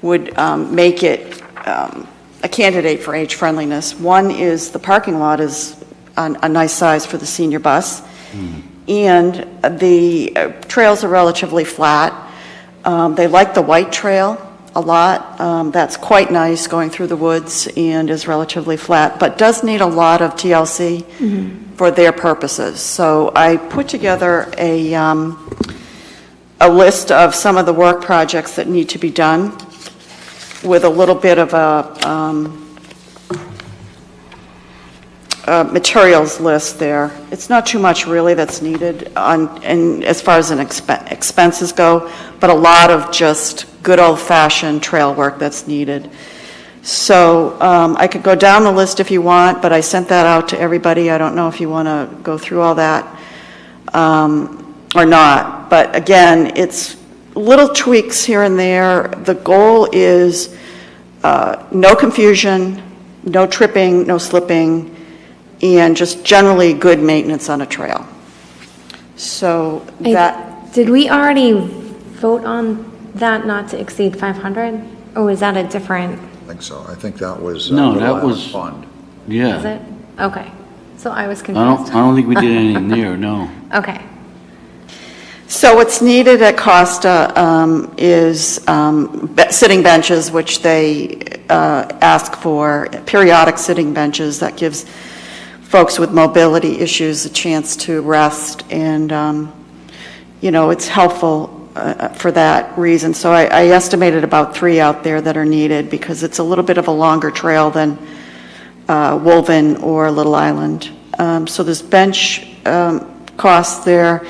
would make it a candidate for age friendliness. One is the parking lot is a nice size for the senior bus, and the trails are relatively flat. They like the white trail a lot. That's quite nice going through the woods and is relatively flat, but does need a lot of TLC for their purposes. So I put together a list of some of the work projects that need to be done, with a little bit of a materials list there. It's not too much really that's needed and as far as expenses go, but a lot of just good old-fashioned trail work that's needed. So I could go down the list if you want, but I sent that out to everybody. I don't know if you want to go through all that or not. But again, it's little tweaks here and there. The goal is no confusion, no tripping, no slipping, and just generally good maintenance on a trail. So Did we already vote on that not to exceed 500? Or is that a different? I think so. I think that was. No, Little that Island was. Fund. Yeah. Is it? Okay. So I was I confused. don't think we did anything there, no. Okay. So what's needed at Costa is sitting benches, which they ask for, periodic sitting benches that gives folks with mobility issues a chance to rest, and it's helpful for that reason. So I estimated about 3 out there that are needed because it's a little bit of a longer trail than Wolven or Little Island. So there's bench costs there.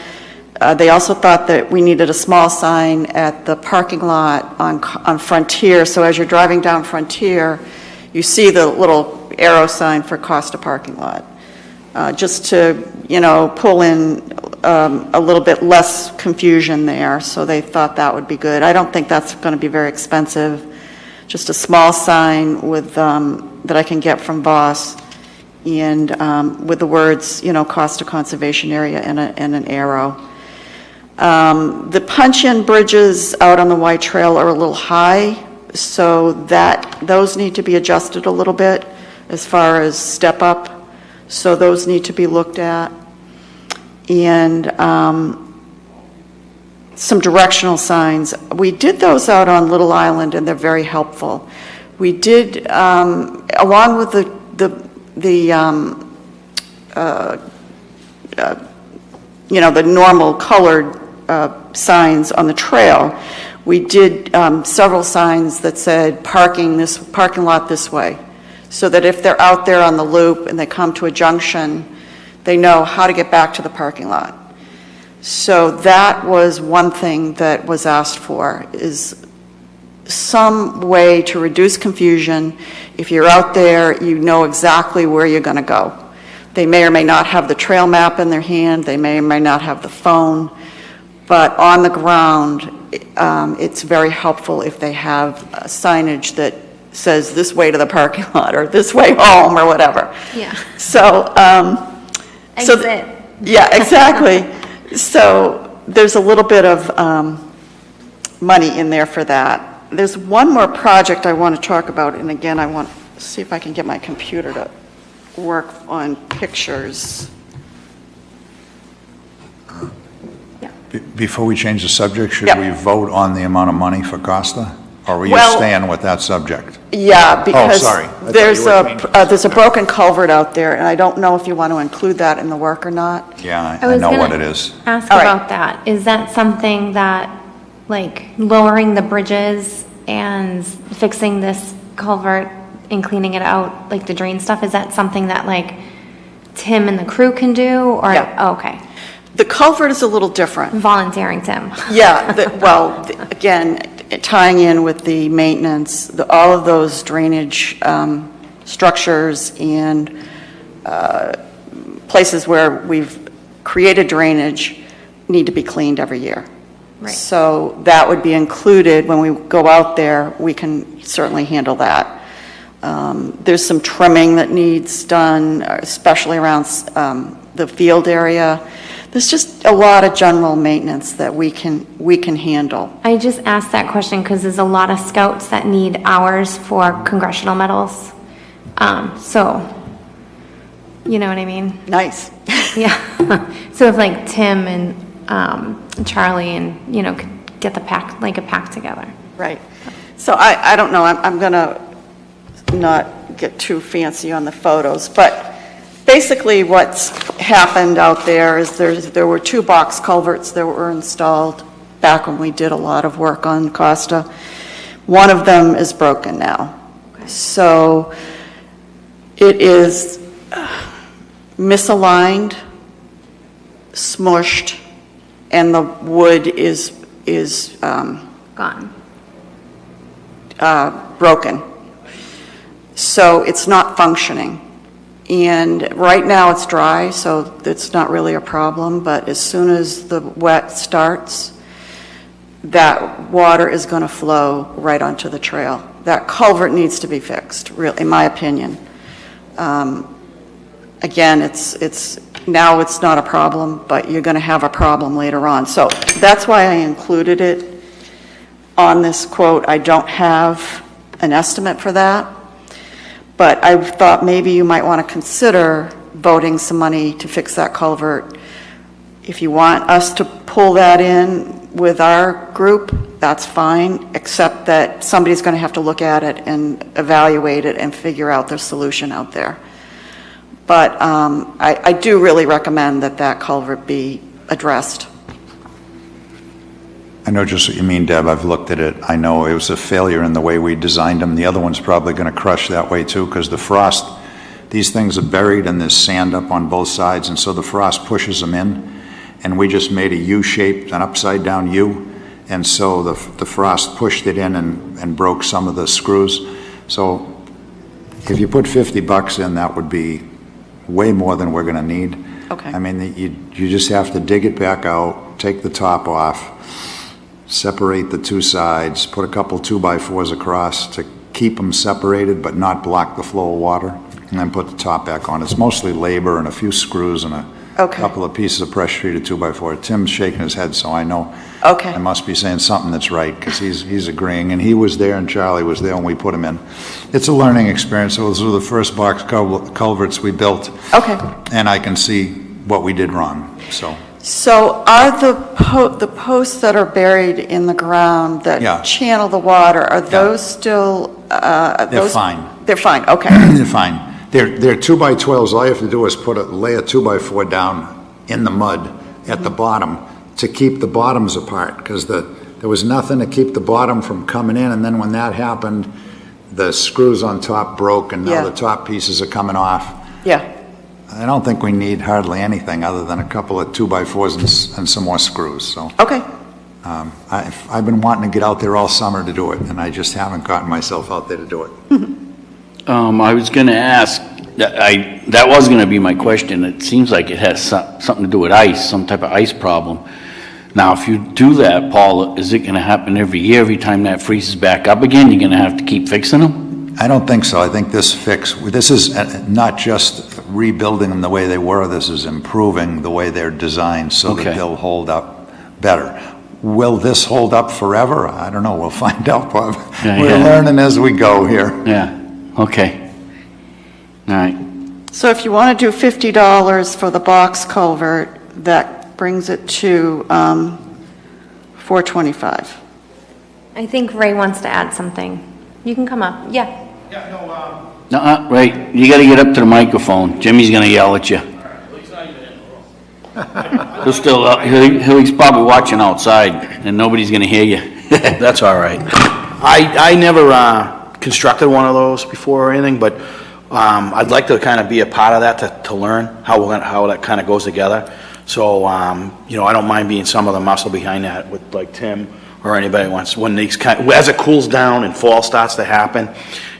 They also thought that we needed a small sign at the parking lot on Frontier. So as you're driving down Frontier, you see the little arrow sign for Costa parking lot. Just to, pull in a little bit less confusion there. So they thought that would be good. I don't think that's going to be very expensive. Just a small sign with that I can get from Voss, and with the words, Costa Conservation Area and an arrow. The punch-in bridges out on the White Trail are a little high, so those need to be adjusted a little bit as far as step up. So those need to be looked at. And some directional signs. We did those out on Little Island, and they're very helpful. We did, along with the normal colored signs on the trail, we did several signs that said parking lot this way, so that if they're out there on the loop and they come to a junction, they know how to get back to the parking lot. So that was one thing that was asked for, is some way to reduce confusion. If you're out there, you know exactly where you're going to go. They may or may not have the trail map in their hand, they may or may not have the phone, but on the ground, it's very helpful if they have signage that says this way to the parking lot or this way home or whatever. Yeah. So, Exit. Yeah, exactly. So there's a little bit of money in there for that. There's one more project I want to talk about, and again, I want to see if I can get my computer to work on pictures. Before we change the subject, should Yep. we vote on the amount of money for Costa? Or were you Well- staying with that subject? Yeah, because sorry. I thought there's you were changing there's a broken culvert out there, and I don't know if you want to include that in the work or not. Yeah, I I was know gonna what it is. Ask All right. about that. Is that something that, like, lowering the bridges and fixing this culvert and cleaning it out, like the drain stuff, is that something that, like, Tim and the crew can do? Or, Yeah. oh, okay. The culvert is a little different. Volunteering Tim. Yeah, again, tying in with the maintenance, all of those drainage structures and places where we've created drainage need to be cleaned every year. Right. So that would be included when we go out there. We can certainly handle that. There's some trimming that needs done, especially around the field area. There's just a lot of general maintenance that we can handle. I just asked that question because there's a lot of scouts that need hours for congressional medals. So, you know what I mean? Nice. Yeah. So if like Tim and Charlie and, could get a pack together. Right. So I don't know, I'm going to not get too fancy on the photos, but basically what's happened out there is there were 2 box culverts that were installed back when we did a lot of work on Costa. One of them is broken now. So it is misaligned, smushed, and the wood is Gone. broken. So it's not functioning. And right now it's dry, so it's not really a problem, but as soon as the wet starts, that water is going to flow right onto the trail. That culvert needs to be fixed, really, in my opinion. Again, now it's not a problem, but you're going to have a problem later on. So that's why I included it on this quote. I don't have an estimate for that, but I thought maybe you might want to consider voting some money to fix that culvert. If you want us to pull that in with our group, that's fine, except that somebody's going to have to look at it and evaluate it and figure out the solution out there. But I do really recommend that that culvert be addressed. I know just what you mean, Deb. I've looked at it. I know it was a failure in the way we designed them. The other one's probably going to crush that way too, because the frost, these things are buried and there's sand up on both sides, and so the frost pushes them in. And we just made a U-shaped, an upside-down U, and so the frost pushed it in and broke some of the screws. So if you put $50 in, that would be way more than we're going to need. Okay. I mean, you just have to dig it back out, take the top off, separate the two sides, put a couple 2x4s across to keep them separated but not block the flow of water, and then put the top back on. It's mostly labor and a few screws and a couple of pieces of pressure-treated 2x4. Tim's shaking his head, so I know I must be saying something that's right, because he's agreeing. And he was there, and Charlie was there when we put him in. It's a learning experience. Those were the first box culverts we built. Okay. And I can see what we did wrong, so. So are the posts that are buried in the ground that channel the water, are those still? They're fine. They're fine, okay. They're fine. They're 2x12s. All you have to do is lay a 2x4 down in the mud at the bottom to keep the bottoms apart, because there was nothing to keep the bottom from coming in, and then when that happened, the screws on top broke, and now the top pieces are coming off. Yeah. I don't think we need hardly anything other than a couple of 2x4s and some more screws. So. Okay. I've been wanting to get out there all summer to do it, and I just haven't gotten myself out there to do it. I was going to ask, that was going to be my question. It seems like it has something to do with ice, some type of ice problem. Now, if you do that, Paul, is it going to happen every year, every time that freezes back up again? You're going to have to keep fixing them? I don't think so. I think this is not just rebuilding them the way they were. This is improving the way they're designed so that they'll hold up better. Will this hold up forever? I don't know. We'll find out, Bob. We're learning as we go here. Yeah. Okay. All right. So if you want to do $50 for the box culvert, that brings it to $425. I think Ray wants to add something. You can come up. Yeah. Right. You got to get up to the microphone. Jimmy's going to yell at you. He's probably watching outside, and nobody's going to hear you. That's all right. I never constructed one of those before or anything, but I'd like to kind of be a part of that to learn how that kind of goes together. So, I don't mind being some of the muscle behind that with like Tim or anybody wants, when these as it cools down and fall starts to happen,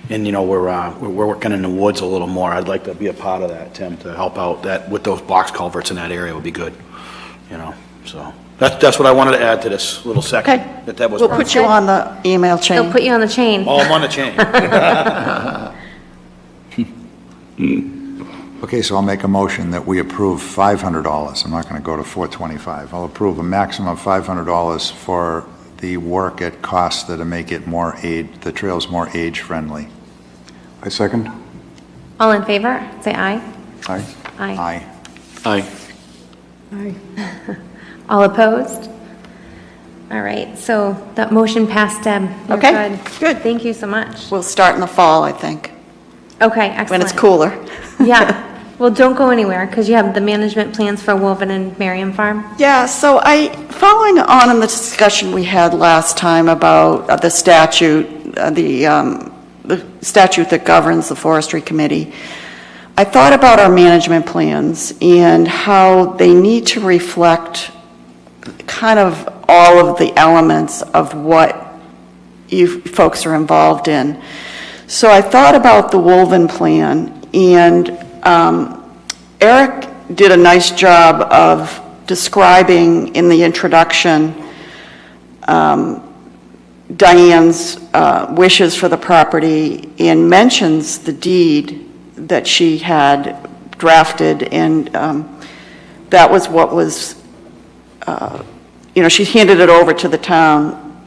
and we're working in the woods a little more. I'd like to be a part of that, Tim, to help out that with those box culverts in that area would be good. So that's what I wanted to add to this little section. Okay. We'll put you on the email chain. They'll put you on the chain. Oh, I'm on the chain. Okay, so I'll make a motion that we approve $500. I'm not going to go to $425. I'll approve a maximum of $500 for the work at cost to make it the trails more age-friendly. I second. All in favor, say aye. Aye. Aye. Aye. Aye. All opposed? All right, so that motion passed, Deb. You're Okay, good. Thank you so much. We'll start in the fall, I think, Okay, excellent. when it's cooler. Yeah. Well, don't go anywhere, because you have the management plans for Woven and Merriam Farm. Yeah, so following on in the discussion we had last time about the statute, the statute that governs the Forestry Committee, I thought about our management plans and how they need to reflect kind of all of the elements of what you folks are involved in. So I thought about the Wolven plan, and Eric did a nice job of describing in the introduction Diane's wishes for the property, and mentions the deed that she had drafted, and that was what was, she handed it over to the town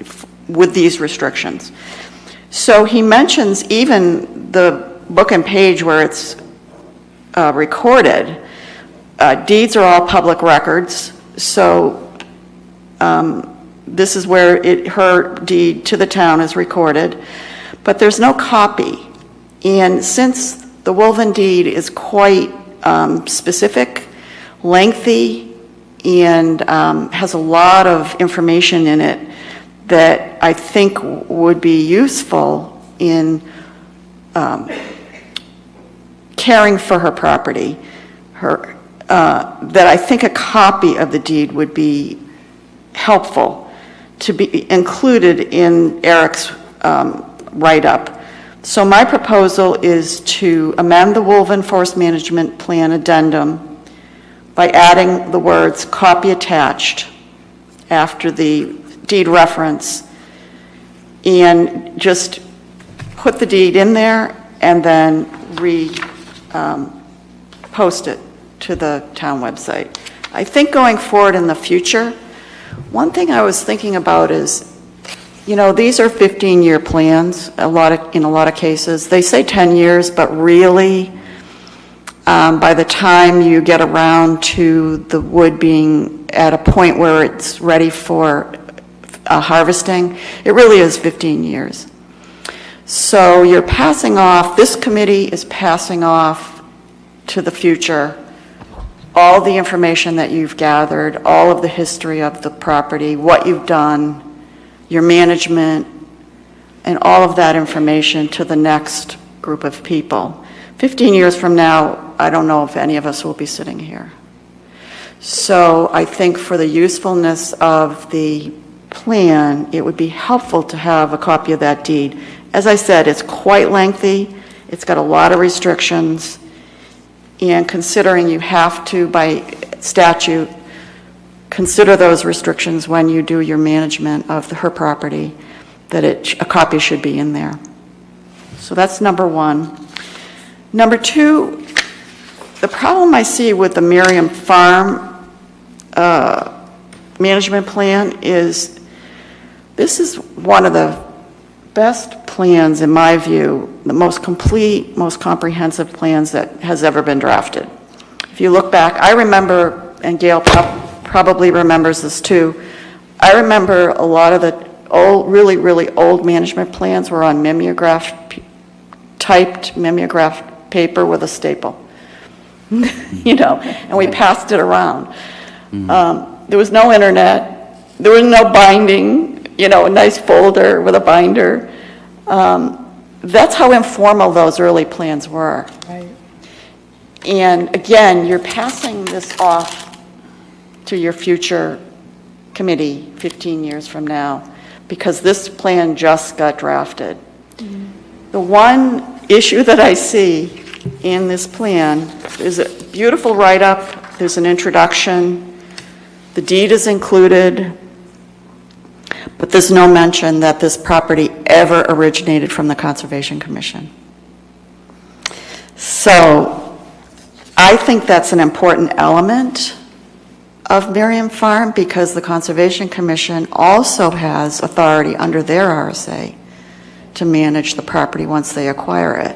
with these restrictions. So he mentions even the book and page where it's recorded. Deeds are all public records, so this is where her deed to the town is recorded, but there's no copy. And since the Wolven deed is quite specific, lengthy, and has a lot of information in it that I think would be useful in caring for her property, that I think a copy of the deed would be helpful to be included in Eric's write-up. So my proposal is to amend the Wolven Forest Management Plan addendum by adding the words "copy attached" after the deed reference, and just put the deed in there and then post it to the town website. I think going forward in the future, one thing I was thinking about is, these are 15-year plans, in a lot of cases. They say 10 years, but really, by the time you get around to the wood being at a point where it's ready for harvesting, it really is 15 years. So you're passing off, this committee is passing off to the future all the information that you've gathered, all of the history of the property, what you've done, your management, and all of that information to the next group of people. 15 years from now, I don't know if any of us will be sitting here. So I think for the usefulness of the plan, it would be helpful to have a copy of that deed. As I said, it's quite lengthy, it's got a lot of restrictions, and considering you have to, by statute, consider those restrictions when you do your management of her property, that a copy should be in there. So that's number one. Number two, the problem I see with the Merriam Farm management plan is this is one of the best plans, in my view, the most complete, most comprehensive plans that has ever been drafted. If you look back, I remember, and Gail probably remembers this too, I remember a lot of the old, really, really old management plans were on typed mimeograph paper with a staple, and we passed it around. There was no internet, there was no binding, a nice folder with a binder. That's how informal those early plans were. Right. And again, you're passing this off to your future committee 15 years from now, because this plan just got drafted. The one issue that I see in this plan is a beautiful write-up, there's an introduction, the deed is included, but there's no mention that this property ever originated from the Conservation Commission. So I think that's an important element of Merriam Farm, because the Conservation Commission also has authority under their RSA to manage the property once they acquire it.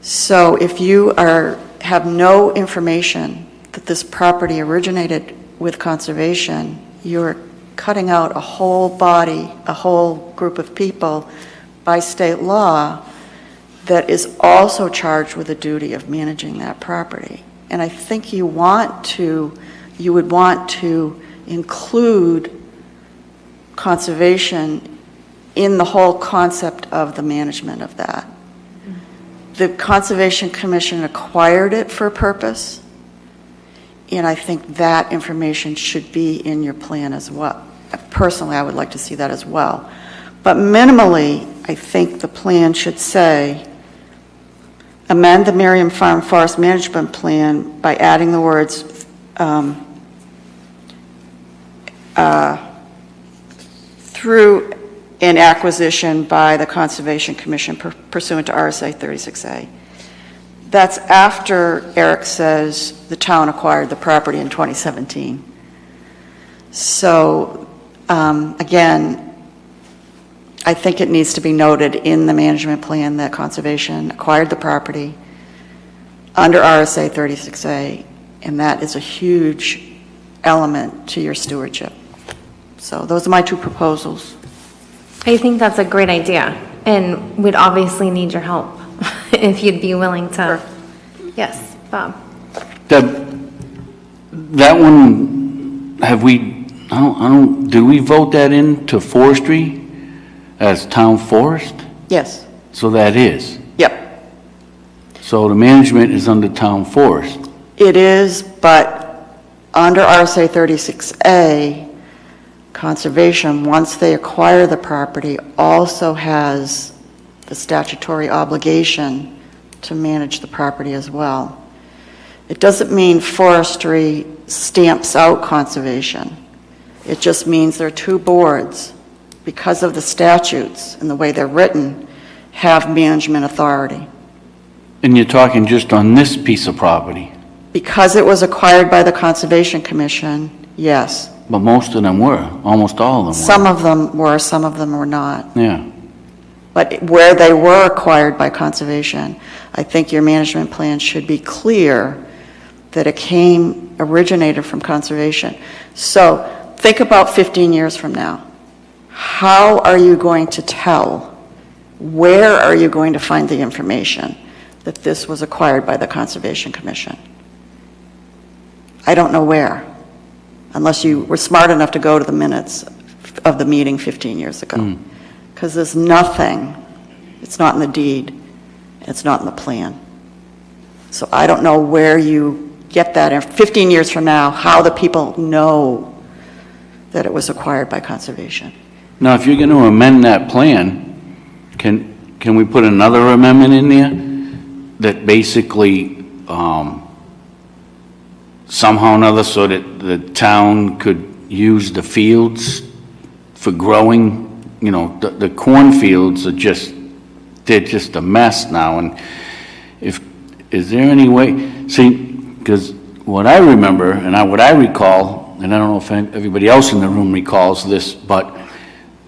So if you have no information that this property originated with conservation, you're cutting out a whole body, a whole group of people by state law that is also charged with the duty of managing that property. And I think you would want to include conservation in the whole concept of the management of that. The Conservation Commission acquired it for a purpose, and I think that information should be in your plan as well. Personally, I would like to see that as well. But minimally, I think the plan should say, amend the Merriam Farm Forest Management Plan by adding the words through an acquisition by the Conservation Commission pursuant to RSA 36A. That's after Eric says the town acquired the property in 2017. So, again, I think it needs to be noted in the management plan that Conservation acquired the property under RSA 36A, and that is a huge element to your stewardship. So those are my two proposals. I think that's a great idea, and we'd obviously need your help if you'd be willing to. Yes, Bob. Deb, that one, have we, do we vote that into forestry as town forest? Yes. So that is? Yep. So the management is under town forest? It is, but under RSA 36A, Conservation, once they acquire the property, also has the statutory obligation to manage the property as well. It doesn't mean forestry stamps out conservation. It just means there are two boards, because of the statutes and the way they're written, have management authority. And you're talking just on this piece of property? Because it was acquired by the Conservation Commission, yes. But most of them were, almost all of them were. Some of them were, some of them were not. Yeah. But where they were acquired by Conservation, I think your management plan should be clear that it originated from Conservation. So think about 15 years from now. How are you going to tell? Where are you going to find the information that this was acquired by the Conservation Commission? I don't know where, unless you were smart enough to go to the minutes of the meeting 15 years ago. Because there's nothing, it's not in the deed, it's not in the plan. So I don't know where you get that, 15 years from now, how the people know that it was acquired by Conservation. Now, if you're going to amend that plan, can we put another amendment in there that basically somehow or another so that the town could use the fields for growing? You know, the cornfields are they're just a mess now. And is there any way, see, because what I remember and what I recall, and I don't know if everybody else in the room recalls this, but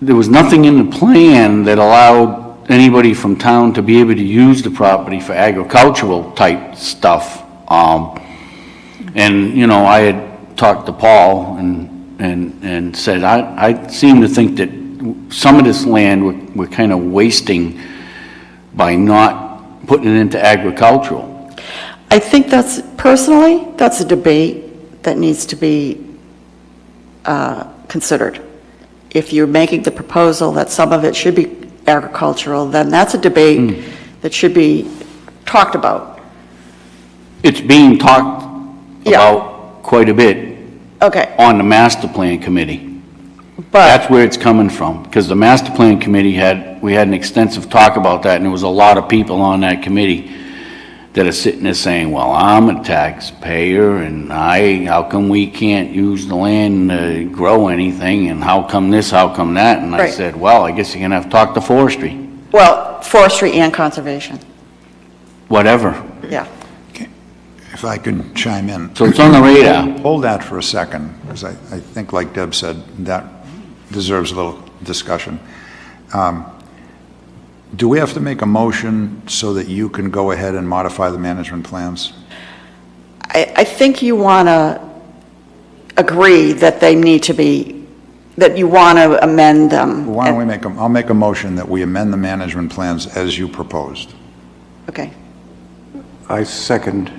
there was nothing in the plan that allowed anybody from town to be able to use the property for agricultural type stuff. And, you know, I had talked to Paul and said, I seem to think that some of this land we're kind of wasting by not putting it into agricultural. I think that's a debate that needs to be considered. If you're making the proposal that some of it should be agricultural, then that's a debate that should be talked about. It's being talked about quite a bit on the master plan committee. But that's where it's coming from, because the master plan committee we had an extensive talk about that, and there was a lot of people on that committee that are sitting there saying, well, I'm a taxpayer, and how come we can't use the land to grow anything, and how come this, how come that? And I said, well, I guess you're going to have to talk to forestry. Well, forestry and conservation. Whatever. Yeah. If I could chime in. So it's on the radar. Hold that for a second, because I think, like Deb said, that deserves a little discussion. Do we have to make a motion so that you can go ahead and modify the management plans? I think you want to agree that they need to be, that you want to amend them. Well, why don't we make I'll make a motion that we amend the management plans as you proposed. Okay. I second.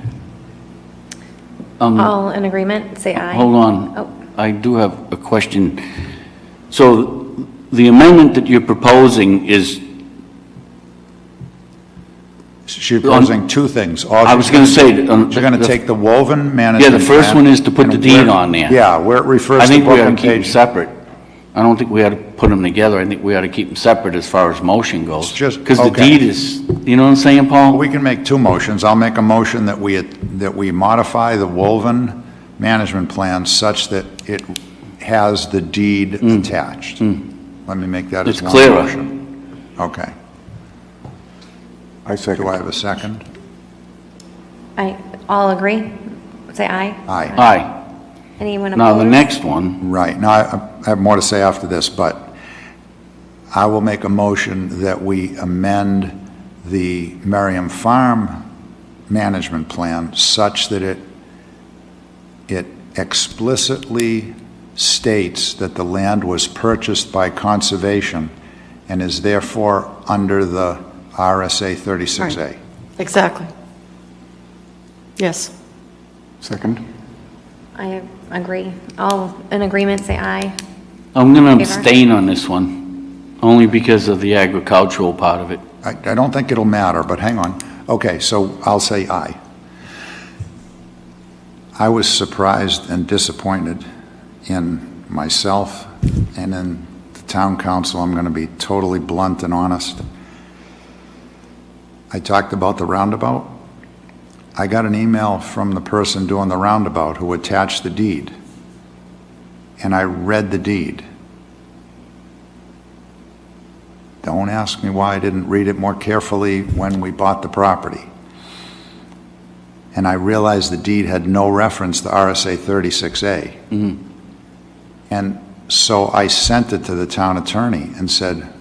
All in agreement, say aye. Hold on. Oh. I do have a question. So the amendment that you're proposing is... She's proposing two things. I was going to say... You're going to take the woven management Yeah, the first plan one is to put the deed on there. Yeah, where it refers to I think we book ought to and keep them page. separate. I don't think we ought to put them together. I think we ought to keep them separate as far as motion goes. Just, because the okay. deed is, you know what I'm saying, Paul? We can make two motions. I'll make a motion that we modify the Woven management plan such that it has the deed attached. Let me make that as It's one clearer. motion. Okay. I second. Do I have a second? I all agree? Say aye. Aye. Aye. Anyone Now, opposed? the next one, Right. Now, I have more to say after this, but I will make a motion that we amend the Merriam Farm management plan such that it explicitly states that the land was purchased by conservation and is therefore under the RSA 36A. Right. Exactly. Yes. Second. I agree. All in agreement, say aye. I'm going to Favor? abstain on this one, only because of the agricultural part of it. I don't think it'll matter, but hang on. Okay, so I'll say aye. I was surprised and disappointed in myself and in the town council. I'm going to be totally blunt and honest. I talked about the roundabout. I got an email from the person doing the roundabout who attached the deed, and I read the deed. Don't ask me why I didn't read it more carefully when we bought the property. And I realized the deed had no reference to RSA 36A. And so I sent it to the town attorney and said,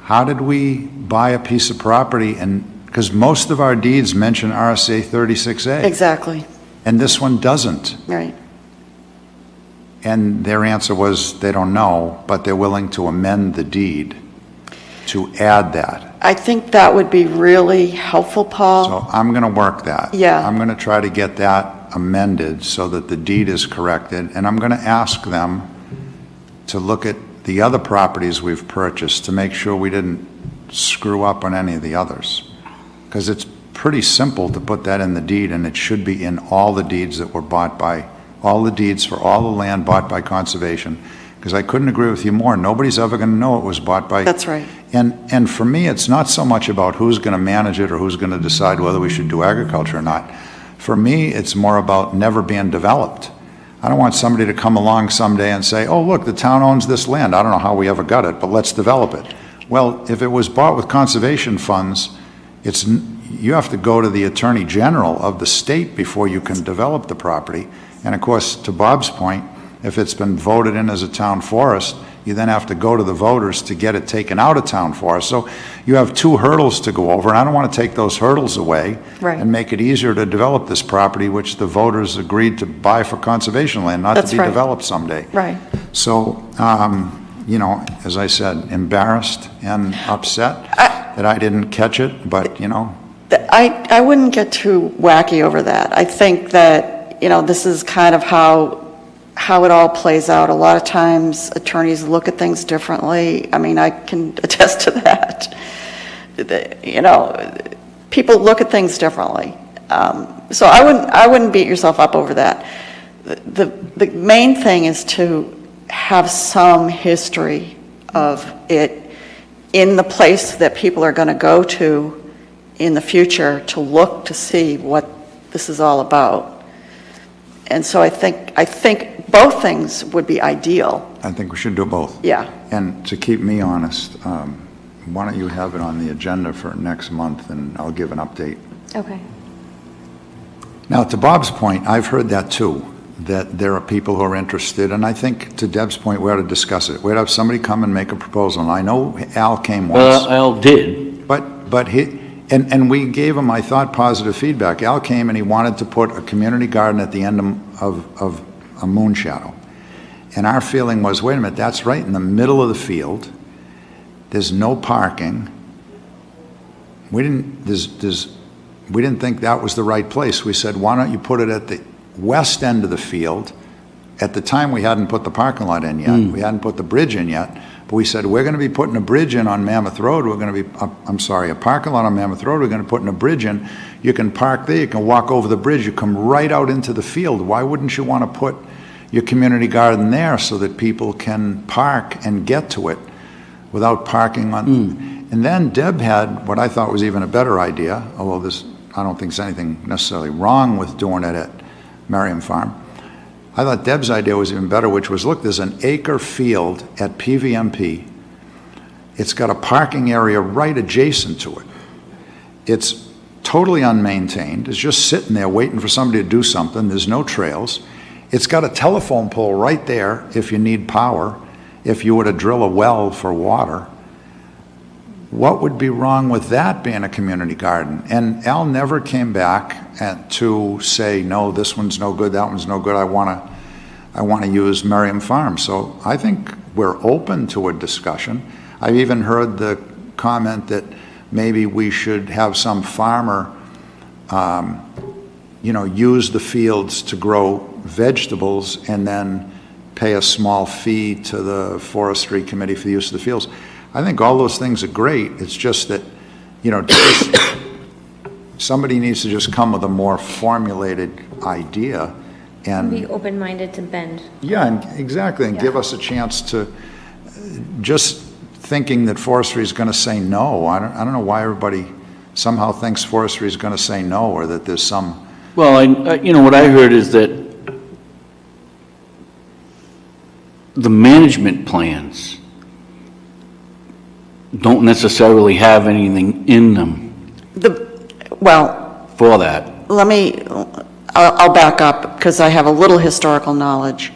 how did we buy a piece of property? And because most of our deeds mention RSA 36A. Exactly. And this one doesn't. Right. And their answer was they don't know, but they're willing to amend the deed to add that. I think that would be really helpful, Paul. So I'm going to work that. Yeah. I'm going to try to get that amended so that the deed is corrected, and I'm going to ask them to look at the other properties we've purchased to make sure we didn't screw up on any of the others. Because it's pretty simple to put that in the deed, and it should be in all the deeds that were bought by, all the deeds for all the land bought by conservation. Because I couldn't agree with you more. Nobody's ever going to know it was bought by. That's right. And for me, it's not so much about who's going to manage it or who's going to decide whether we should do agriculture or not. For me, it's more about never being developed. I don't want somebody to come along someday and say, oh, look, the town owns this land. I don't know how we ever got it, but let's develop it. Well, if it was bought with conservation funds, you have to go to the Attorney General of the state before you can develop the property. And of course, to Bob's point, if it's been voted in as a town forest, you then have to go to the voters to get it taken out of town forest. So you have two hurdles to go over, and I don't want to take those hurdles away Right. and make it easier to develop this property, which the voters agreed to buy for conservation land, not That's to be right. developed someday. Right. So, you know, as I said, embarrassed and upset that I didn't catch it, but, you know. I wouldn't get too wacky over that. I think that, you know, this is kind of how it all plays out. A lot of times attorneys look at things differently. I mean, I can attest to that. You know, people look at things differently. So I wouldn't beat yourself up over that. The main thing is to have some history of it in the place that people are going to go to in the future to look to see what this is all about. And so I think both things would be ideal. I think we should do both. Yeah. And to keep me honest, why don't you have it on the agenda for next month, and I'll give an update. Okay. Now, to Bob's point, I've heard that too, that there are people who are interested, and I think to Deb's point, we ought to discuss it. We ought to have somebody come and make a proposal. And I know Al came once. Well, Al did. But he, and we gave him, I thought, positive feedback. Al came and he wanted to put a community garden at the end of a moon shadow. And our feeling was, wait a minute, that's right in the middle of the field. There's no parking. We didn't think that was the right place. We said, why don't you put it at the west end of the field? At the time, we hadn't put the parking lot in yet. We hadn't put the bridge in yet. But we said, we're going to be putting a bridge in on Mammoth Road. We're going to be, a parking lot on Mammoth Road. We're going to put in a bridge in. You can park there. You can walk over the bridge. You come right out into the field. Why wouldn't you want to put your community garden there so that people can park and get to it without parking on. And then Deb had what I thought was even a better idea, although I don't think there's anything necessarily wrong with doing it at Merriam Farm. I thought Deb's idea was even better, which was, look, there's an acre field at PVMP. It's got a parking area right adjacent to it. It's totally unmaintained. It's just sitting there waiting for somebody to do something. There's no trails. It's got a telephone pole right there if you need power, if you were to drill a well for water. What would be wrong with that being a community garden? And Al never came back to say, no, this one's no good, that one's no good, I want to use Merriam Farm. So I think we're open to a discussion. I've even heard the comment that maybe we should have some farmer, use the fields to grow vegetables and then pay a small fee to the forestry committee for the use of the fields. I think all those things are great. It's just that, somebody needs to just come with a more formulated idea and Be open-minded to bend. yeah, and exactly, and give us a chance to just thinking that forestry is going to say no. I don't know why everybody somehow thinks forestry is going to say no, or that there's some. Well, what I heard is that the management plans don't necessarily have anything in them for that. I'll back up because I have a little historical knowledge.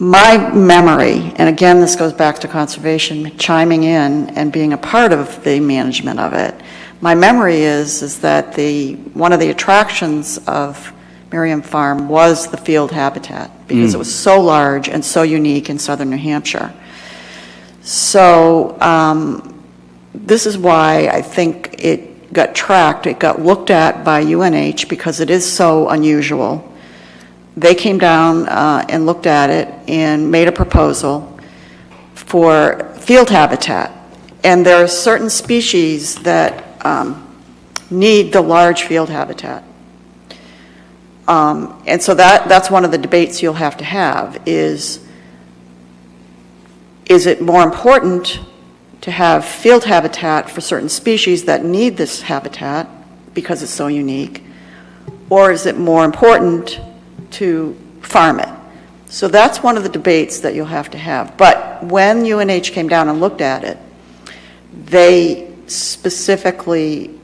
My memory, and again, this goes back to conservation, chiming in and being a part of the management of it. My memory is that one of the attractions of Merriam Farm was the field habitat because it was so large and so unique in southern New Hampshire. So this is why I think it got tracked, it got looked at by UNH because it is so unusual. They came down and looked at it and made a proposal for field habitat. And there are certain species that need the large field habitat. And so that's one of the debates you'll have to have is it more important to have field habitat for certain species that need this habitat because it's so unique, or is it more important to farm it? So that's one of the debates that you'll have to have. But when UNH came down and looked at it, they specifically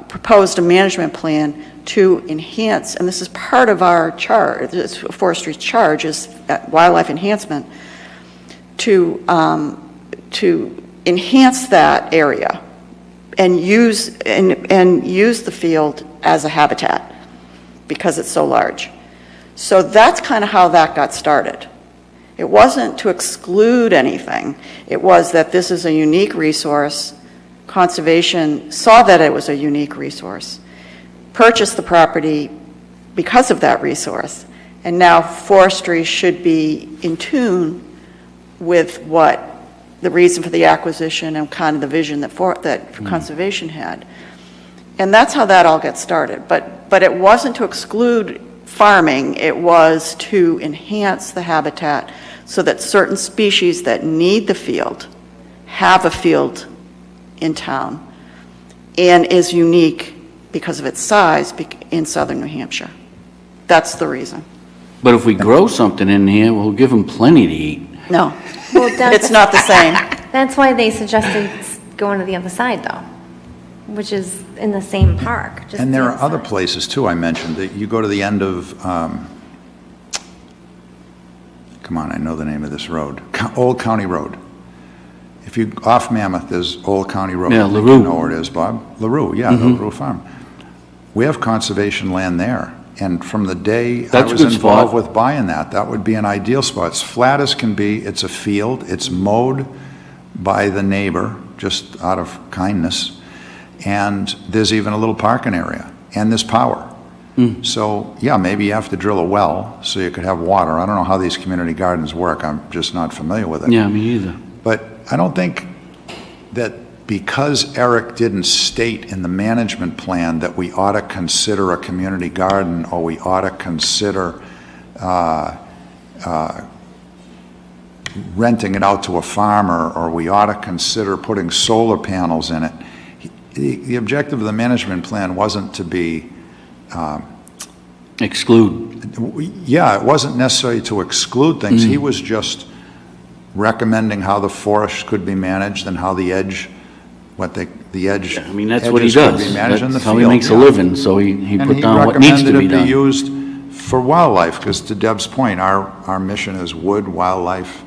proposed a management plan to enhance, and this is part of our charge, forestry's charge is wildlife enhancement, to enhance that area and use the field as a habitat because it's so large. So that's kind of how that got started. It wasn't to exclude anything. It was that this is a unique resource. Conservation saw that it was a unique resource, purchased the property because of that resource, and now forestry should be in tune with what the reason for the acquisition and kind of the vision that conservation had. And that's how that all gets started. But it wasn't to exclude farming, it was to enhance the habitat so that certain species that need the field have a field in town and is unique because of its size in southern New Hampshire. That's the reason. But if we grow something in here, we'll give them plenty to eat. No, Well, it's not the same. That's why they suggested going to the other side, though, which is in the same park. just And there the are other other side. places too, I mentioned, that you go to the end of, come on, I know the name of this road, Old County Road. If you, off Mammoth, there's Old County Road. Yeah, I think LaRue. You know where it is, Bob? LaRue, yeah, the LaRue Farm. We have conservation land there, and from the day I That's a was good involved spot. with buying that would be an ideal spot. It's flat as can be, it's a field, it's mowed by the neighbor, just out of kindness, and there's even a little parking area, and there's power. So, yeah, maybe you have to drill a well so you could have water. I don't know how these community gardens work, I'm just not familiar with it. Yeah, me either. But I don't think that because Eric didn't state in the management plan that we ought to consider a community garden or we ought to consider renting it out to a farmer, or we ought to consider putting solar panels in it. The objective of the management plan wasn't to be exclude. Yeah, it wasn't necessarily to exclude things. He was just recommending how the forest could be managed and how the edge, the edge. I mean, that's what he edges could does. be managed in the That's how field. he makes a living, so he And put down what needs to be recommended it done. be used for wildlife, because to Deb's point, our mission is wood, wildlife,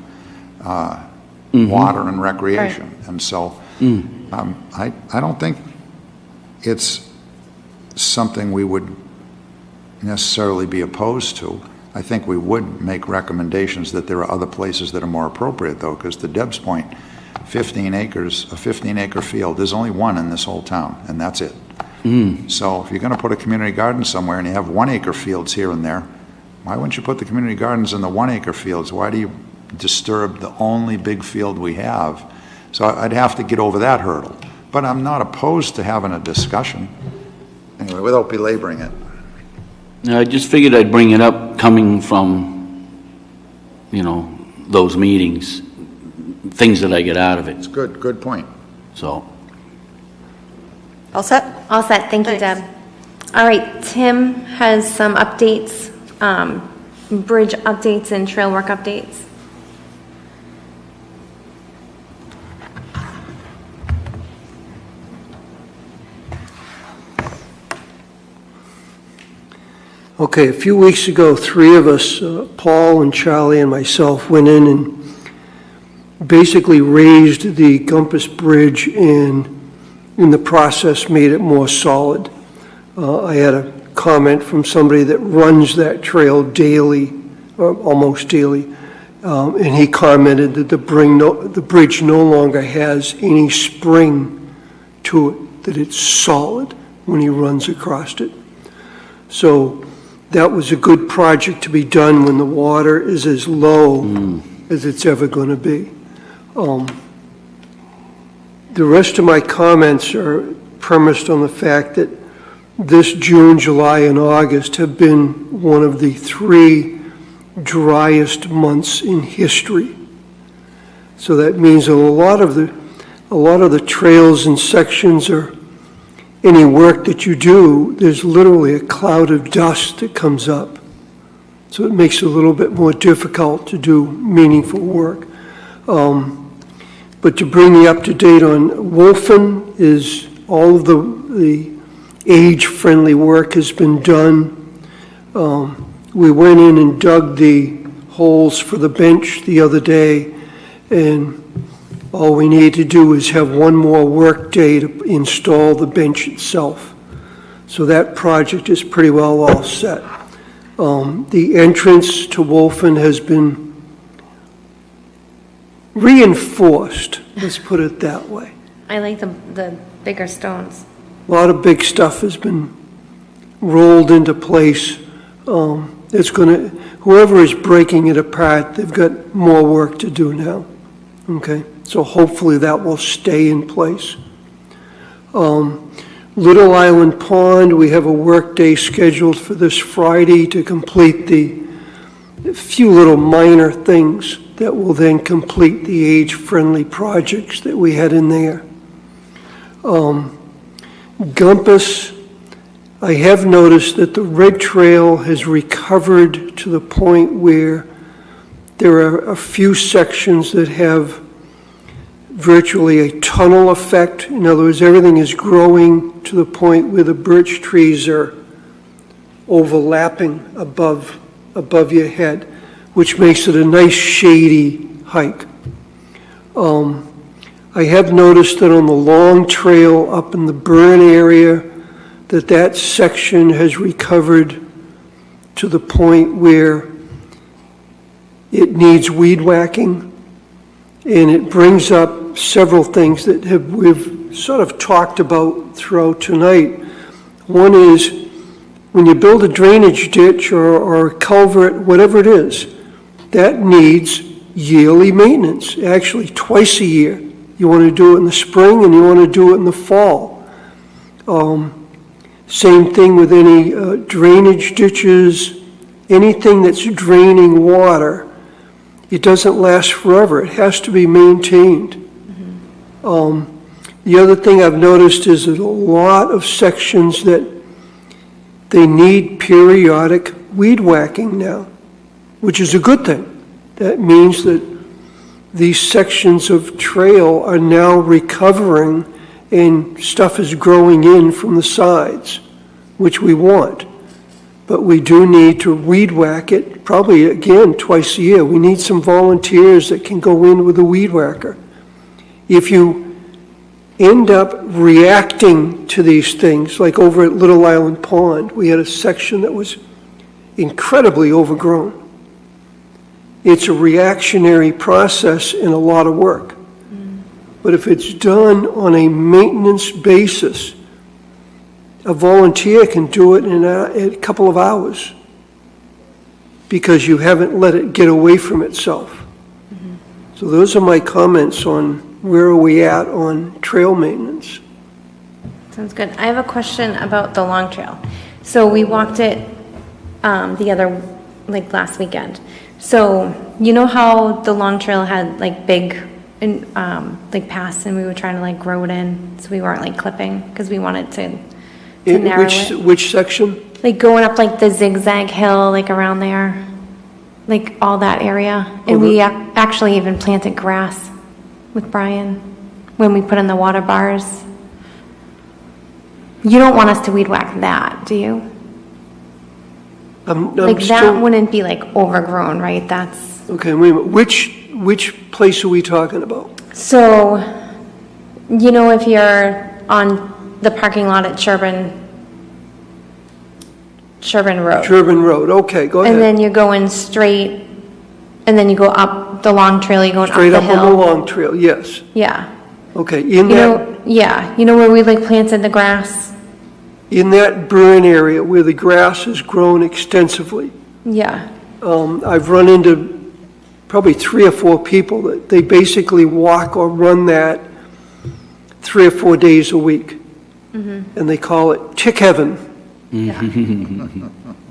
water, and recreation. And so I don't think it's something we would necessarily be opposed to. I think we would make recommendations that there are other places that are more appropriate, though, because to Deb's point, 15 acres, a 15-acre field, there's only one in this whole town, and that's it. So if you're going to put a community garden somewhere and you have 1-acre fields here and there, why wouldn't you put the community gardens in the 1-acre fields? Why do you disturb the only big field we have? So I'd have to get over that hurdle. But I'm not opposed to having a discussion, anyway, without belaboring it. No, I just figured I'd bring it up coming from, those meetings, things that I get out of it. It's good point. So. All set? All set, thank you, Deb. All right, Tim has some updates, bridge updates and trail work updates. Okay, a few weeks ago, 3 of us, Paul and Charlie and myself, went in and basically raised the Gumpus Bridge and in the process made it more solid. I had a comment from somebody that runs that trail daily, or almost daily, and he commented that the bridge no longer has any spring to it, that it's solid when he runs across it. So that was a good project to be done when the water is as low as it's ever going to be. The rest of my comments are premised on the fact that this June, July, and August have been one of the 3 driest months in history. So that means a lot of the trails and sections are any work that you do, there's literally a cloud of dust that comes up. So it makes it a little bit more difficult to do meaningful work. But to bring you up to date on Wolfen, is all of the age-friendly work has been done. We went in and dug the holes for the bench the other day, and all we need to do is have one more work day to install the bench itself. So that project is pretty well all set. The entrance to Wolfen has been reinforced, let's put it that way. I like the bigger stones. A lot of big stuff has been rolled into place. Whoever is breaking it apart, they've got more work to do now. Okay, so hopefully that will stay in place. Little Island Pond, we have a work day scheduled for this Friday to complete the few little minor things that will then complete the age-friendly projects that we had in there. Gumpus, I have noticed that the Red Trail has recovered to the point where there are a few sections that have virtually a tunnel effect. In other words, everything is growing to the point where the birch trees are overlapping above your head, which makes it a nice shady hike. I have noticed that on the long trail up in the burn area, that section has recovered to the point where it needs weed whacking, and it brings up several things that we've sort of talked about throughout tonight. One is, when you build a drainage ditch or a culvert, whatever it is, that needs yearly maintenance, actually twice a year. You want to do it in the spring and you want to do it in the fall. Same thing with any drainage ditches, anything that's draining water, it doesn't last forever. It has to be maintained. The other thing I've noticed is that a lot of sections that they need periodic weed whacking now, which is a good thing. That means that these sections of trail are now recovering and stuff is growing in from the sides, which we want. But we do need to weed whack it, probably again twice a year. We need some volunteers that can go in with a weed whacker. If you end up reacting to these things, like over at Little Island Pond, we had a section that was incredibly overgrown. It's a reactionary process and a lot of work. But if it's done on a maintenance basis, a volunteer can do it in a couple of hours because you haven't let it get away from itself. So those are my comments on where are we at on trail maintenance. Sounds good. I have a question about the Long Trail. So we walked it last weekend. So you know how the Long Trail had like big paths and we were trying to like grow it in so we weren't like clipping because we wanted to narrow it. Which section? Like going up like the zigzag hill, like around there, like all that area. And we actually even planted grass with Brian when we put in the water bars. You don't want us to weed whack that, do you? That wouldn't be like overgrown, right? That's okay. Wait a minute. Which place are we talking about? so. You know, if you're on the parking lot at Sherburn Road, Sherburn Road. Okay, go ahead. and then you're going straight, and then you go up the Long Trail. You're going Straight up the up hill. on the Long Trail. Yes. Yeah. Okay. You know where we like planted the grass. In that burn area where the grass has grown extensively, Yeah. I've run into probably 3 or 4 people that they basically walk or run that 3 or 4 days a week. And they call it tick heaven.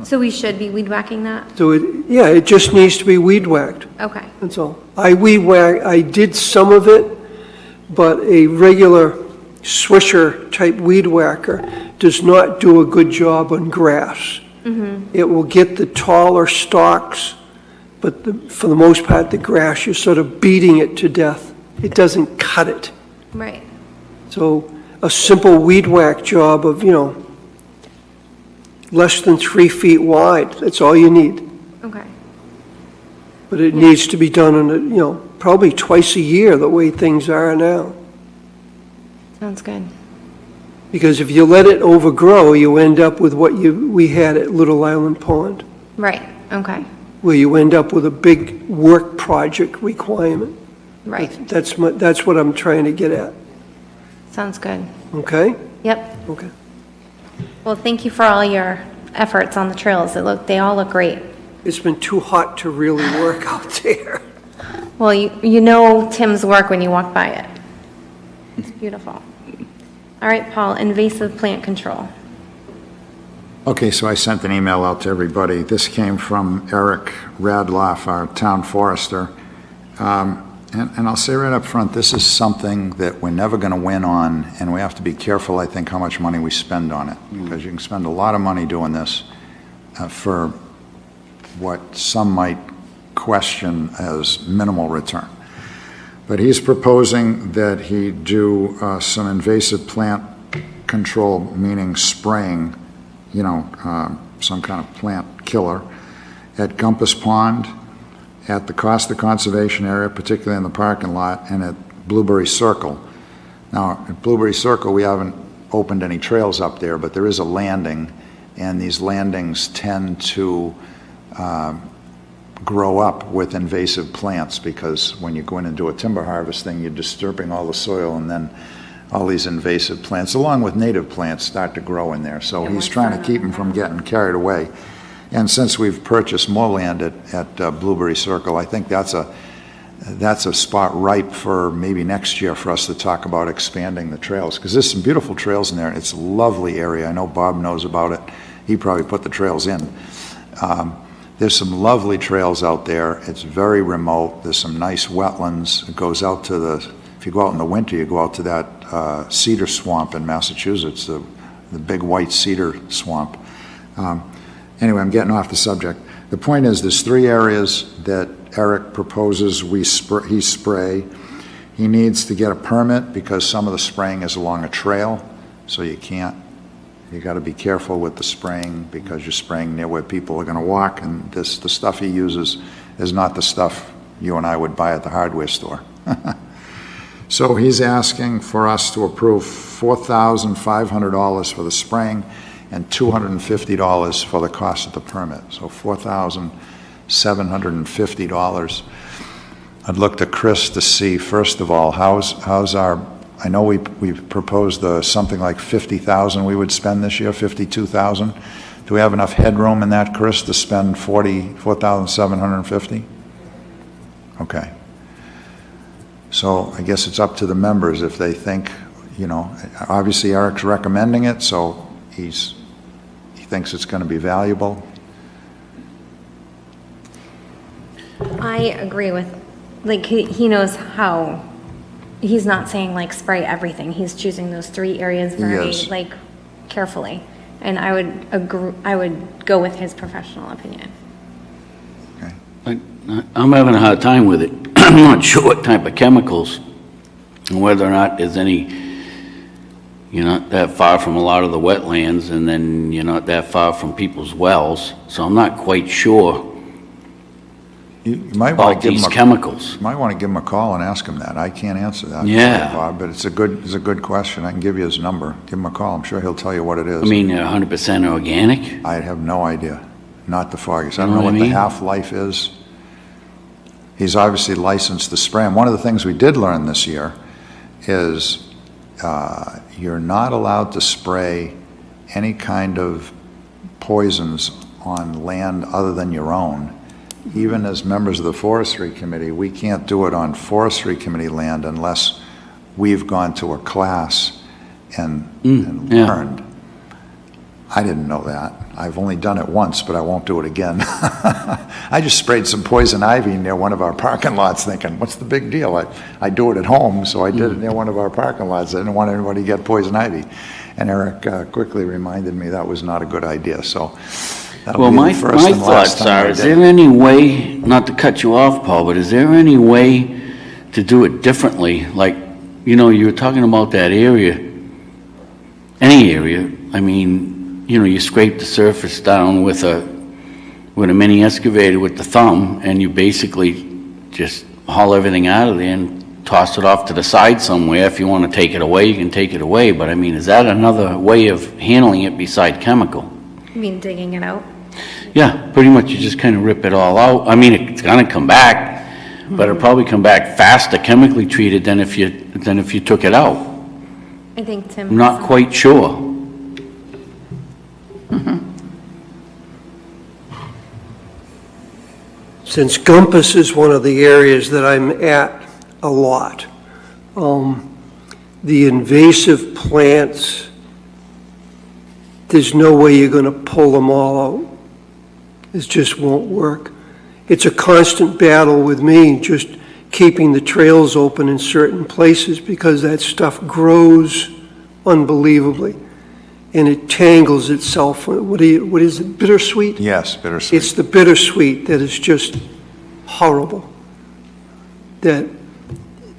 So we should be weed whacking that. So it just needs to be weed whacked. Okay. That's all. I did some of it, but a regular swisher type weed whacker does not do a good job on grass. It will get the taller stalks, but for the most part, the grass, you're sort of beating it to death. It doesn't cut it. Right. So a simple weed whack job of, less than 3 feet wide, that's all you need. Okay. But it needs to be done on probably twice a year, the way things are now. Sounds good. Because if you let it overgrow, you end up with what we had at Little Island Pond, Right. Okay. where you end up with a big work project requirement. Right. That's what I'm trying to get at. Sounds good. Okay? Yep. Okay. Well, thank you for all your efforts on the trails. They all look great. It's been too hot to really work out there. Well, you know Tim's work when you walk by it. It's beautiful. All right, Paul, invasive plant control. Okay, so I sent an email out to everybody. This came from Eric Radloff, our town forester. And I'll say right up front, this is something that we're never going to win on, and we have to be careful, I think, how much money we spend on it, because you can spend a lot of money doing this for what some might question as minimal return. But he's proposing that he do some invasive plant control, meaning spraying, some kind of plant killer at Gumpus Pond, at the Costa Conservation Area, particularly in the parking lot, and at Blueberry Circle. Now, at Blueberry Circle, we haven't opened any trails up there, but there is a landing, and these landings tend to grow up with invasive plants, because when you go in and do a timber harvesting, you're disturbing all the soil, and then all these invasive plants, along with native plants, start to grow in there. So he's trying to keep them from getting carried away. And since we've purchased more land at Blueberry Circle, I think that's a spot ripe for maybe next year for us to talk about expanding the trails, because there's some beautiful trails in there. It's a lovely area. I know Bob knows about it. He probably put the trails in. There's some lovely trails out there. It's very remote. There's some nice wetlands. It goes out to if you go out in the winter, you go out to that cedar swamp in Massachusetts, the big white cedar swamp. Anyway, I'm getting off the subject. The point is, there's 3 areas that Eric proposes he spray. He needs to get a permit because some of the spraying is along a trail, so you got to be careful with the spraying because you're spraying near where people are going to walk, and the stuff he uses is not the stuff you and I would buy at the hardware store. So he's asking for us to approve $4,500 for the spraying and $250 for the cost of the permit. So $4,750. I'd look to Chris to see, first of all, how's our, I know we proposed something like $50,000 we would spend this year, $52,000. Do we have enough headroom in that, Chris, to spend $4,750? Okay. So I guess it's up to the members if they think, obviously Eric's recommending it, so he thinks it's going to be valuable. I agree with, he knows how, he's not saying spray everything. He's choosing those 3 areas very, carefully. And I would go with his professional opinion. I'm having a hard time with it. I'm not sure what type of chemicals and whether or not there's any, you're not that far from a lot of the wetlands, and then you're not that far from people's wells, so I'm not quite sure You might about these chemicals. You might want to give him a call and ask him that. I can't answer that. Yeah. Bob, but it's a good question. I can give you his number. Give him a call. I'm sure he'll tell you what it is. I mean, 100% organic? I have no idea. Not the foggiest. I don't You know know what what I the mean? half-life is. He's obviously licensed to spray. And one of the things we did learn this year is you're not allowed to spray any kind of poisons on land other than your own. Even as members of the forestry committee, we can't do it on forestry committee land unless we've gone to a class and learned. I didn't know that. I've only done it once, but I won't do it again. I just sprayed some poison ivy near one of our parking lots thinking, what's the big deal? I do it at home, so I did it near one of our parking lots. I didn't want anybody to get poison ivy. And Eric quickly reminded me that was not a good idea, so that'll Well, be my the first and last thoughts time I are, is did there it. any way, not to cut you off, Paul, but is there any way to do it differently? Like, you were talking about that area, any area. I mean, you scrape the surface down with a mini excavator with the thumb, and you basically just haul everything out of there and toss it off to the side somewhere. If you want to take it away, you can take it away. But I mean, is that another way of handling it beside chemical? You mean digging it out? Yeah, pretty much you just kind of rip it all out. I mean, it's gonna come back, but it'll probably come back faster chemically treated than if you took it out. I think Tim. I'm not quite sure. Since Gumpus is one of the areas that I'm at a lot, the invasive plants, there's no way you're going to pull them all out. It just won't work. It's a constant battle with me, just keeping the trails open in certain places because that stuff grows unbelievably. And it tangles itself. What is it, bittersweet? Yes, bittersweet. It's the bittersweet that is just horrible. That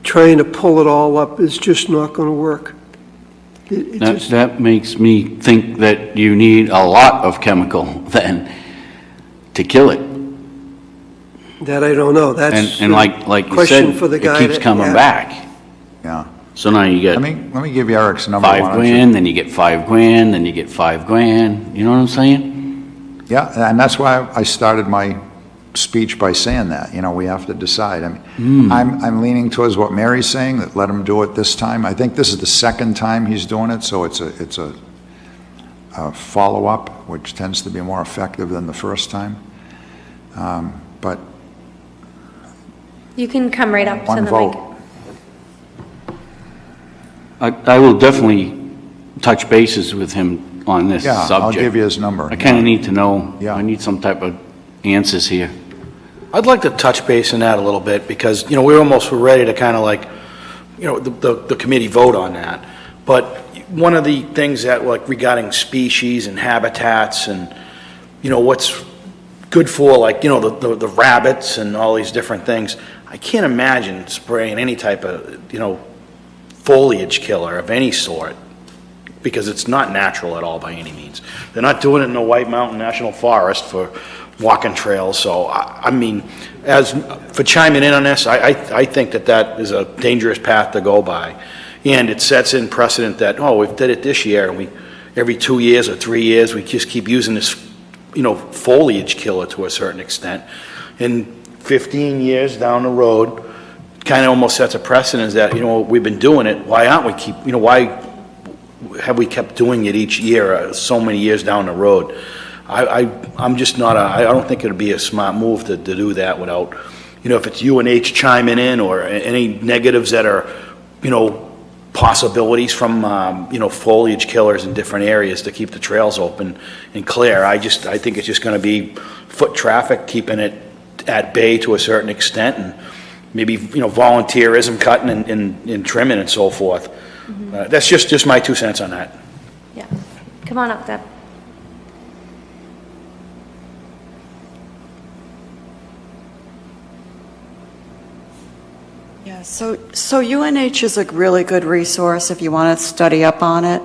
trying to pull it all up is just not going to work. That makes me think that you need a lot of chemical then to kill it. That I don't know. That's And like you question said, for the it guy keeps that- coming yeah. back. Yeah. So now you get Let me give you Eric's number. why don't you- $5,000, then you get $5,000, then you get $5,000. You know what I'm saying? Yeah, and that's why I started my speech by saying that. We have to decide. I mean, I'm leaning towards what Mary's saying, that let him do it this time. I think this is the second time he's doing it, so it's a follow-up, which tends to be more effective than the first time. But You can come right up to one the vote. mic. I will definitely touch bases with him on this Yeah, subject. I'll give you his number. I kind of need to know, I need some type of answers here. I'd like to touch base on that a little bit because, we're almost ready to kind of like, the committee vote on that. But one of the things that like regarding species and habitats and, what's good for like, the rabbits and all these different things, I can't imagine spraying any type of, foliage killer of any sort because it's not natural at all by any means. They're not doing it in the White Mountain National Forest for walking trails. So, I mean, as for chiming in on this, I think that is a dangerous path to go by. And it sets in precedent that, we did it this year, and every 2 years or 3 years, we just keep using this, foliage killer to a certain extent. And 15 years down the road, kind of almost sets a precedent that, we've been doing it. Why aren't we why have we kept doing it each year, so many years down the road? I'm just not I don't think it would be a smart move to do that without, if it's UNH chiming in or any negatives that are, possibilities from, foliage killers in different areas to keep the trails open and clear. I think it's just going to be foot traffic, keeping it at bay to a certain extent, and maybe, volunteerism, cutting and trimming and so forth. That's just my 2 cents on that. Yeah. Come on up, Deb. Yeah, so UNH is a really good resource if you want to study up on it.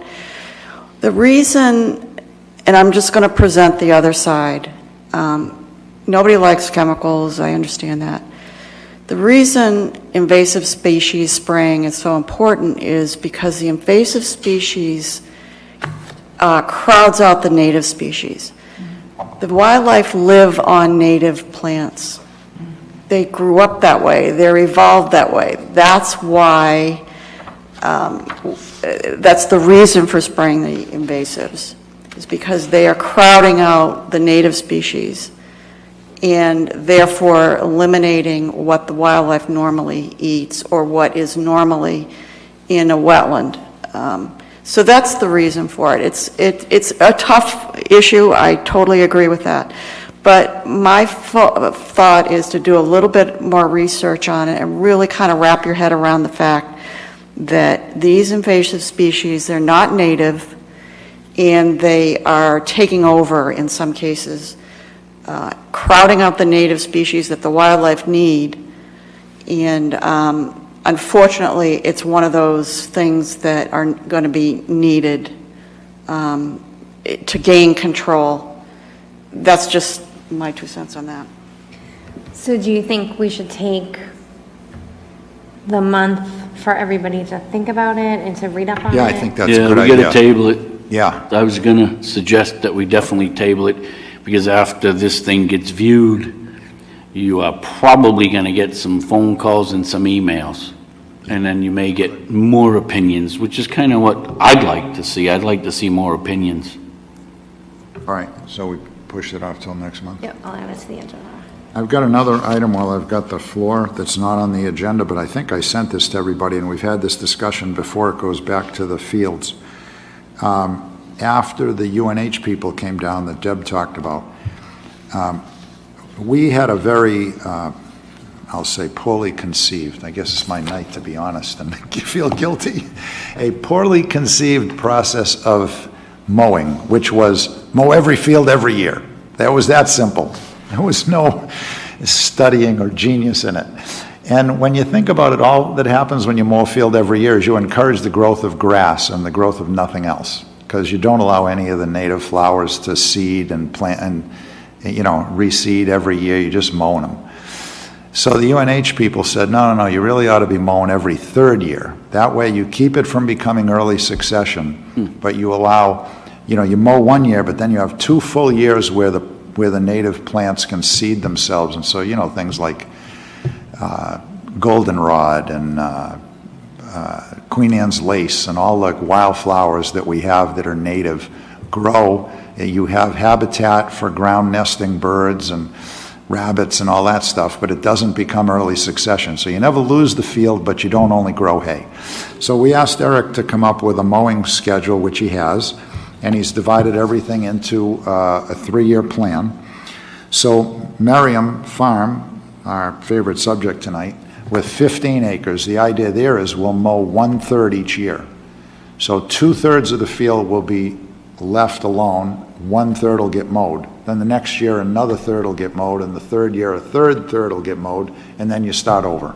The reason, and I'm just going to present the other side, nobody likes chemicals, I understand that. The reason invasive species spraying is so important is because the invasive species crowds out the native species. The wildlife live on native plants. They grew up that way. They're evolved that way. That's why, that's the reason for spraying the invasives, is because they are crowding out the native species and therefore eliminating what the wildlife normally eats or what is normally in a wetland. So that's the reason for it. It's a tough issue. I totally agree with that. But my thought is to do a little bit more research on it and really kind of wrap your head around the fact that these invasive species, they're not native and they are taking over in some cases, crowding out the native species that the wildlife need. And unfortunately, it's one of those things that are going to be needed to gain control. That's just my 2 cents on that. So do you think we should take the month for everybody to think about it and to read up on it? Yeah, I think that's a good Yeah, idea. we got to table it. Yeah. I was going to suggest that we definitely table it because after this thing gets viewed, you are probably going to get some phone calls and some emails. And then you may get more opinions, which is kind of what I'd like to see. I'd like to see more opinions. All right, so we push it off till next month? Yep, I'll add it to the agenda. I've got another item while I've got the floor that's not on the agenda, but I think I sent this to everybody, and we've had this discussion before. It goes back to the fields. After the UNH people came down that Deb talked about, we had a very, I'll say poorly conceived, I guess it's my night to be honest and feel guilty, a poorly conceived process of mowing, which was mow every field every year. That was that simple. There was no studying or genius in it. And when you think about it, all that happens when you mow a field every year is you encourage the growth of grass and the growth of nothing else, because you don't allow any of the native flowers to seed and plant and, reseed every year. You're just mowing them. So the UNH people said, no, you really ought to be mowing every third year. That way you keep it from becoming early succession, but you allow, you mow 1 year, but then you have 2 full years where the native plants can seed themselves. And so, things like goldenrod and Queen Anne's lace and all the wildflowers that we have that are native grow. You have habitat for ground nesting birds and rabbits and all that stuff, but it doesn't become early succession. So you never lose the field, but you don't only grow hay. So we asked Eric to come up with a mowing schedule, which he has, and he's divided everything into a 3-year plan. So Merriam Farm, our favorite subject tonight, with 15 acres, the idea there is we'll mow 1/3 each year. So 2/3 of the field will be left alone, 1/3 will get mowed. Then the next year, another third will get mowed, and the third year, a third will get mowed, and then you start over.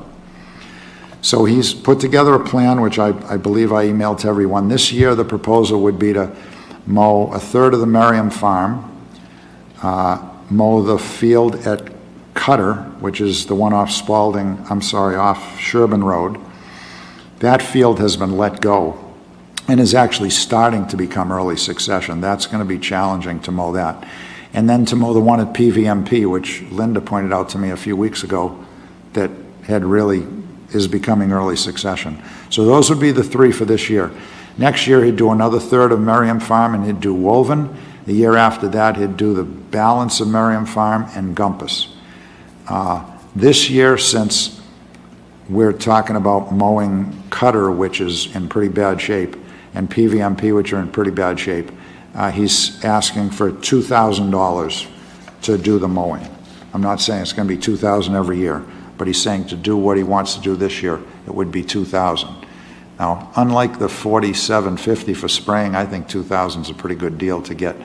So he's put together a plan, which I believe I emailed to everyone. This year, the proposal would be to mow 1/3 of the Merriam Farm, mow the field at Cutter, which is the one off off Sherburne Road. That field has been let go and is actually starting to become early succession. That's going to be challenging to mow that. And then to mow the one at PVMP, which Linda pointed out to me a few weeks ago, that is becoming early succession. So those would be the three for this year. Next year, he'd do another third of Merriam Farm, and he'd do Woven. The year after that, he'd do the balance of Merriam Farm and Gumpus. This year, since we're talking about mowing Cutter, which is in pretty bad shape, and PVMP, which are in pretty bad shape, he's asking for $2,000 to do the mowing. I'm not saying it's going to be $2,000 every year, but he's saying to do what he wants to do this year, it would be $2,000. Now, unlike the $47.50 for spraying, I think $2,000 is a pretty good deal to get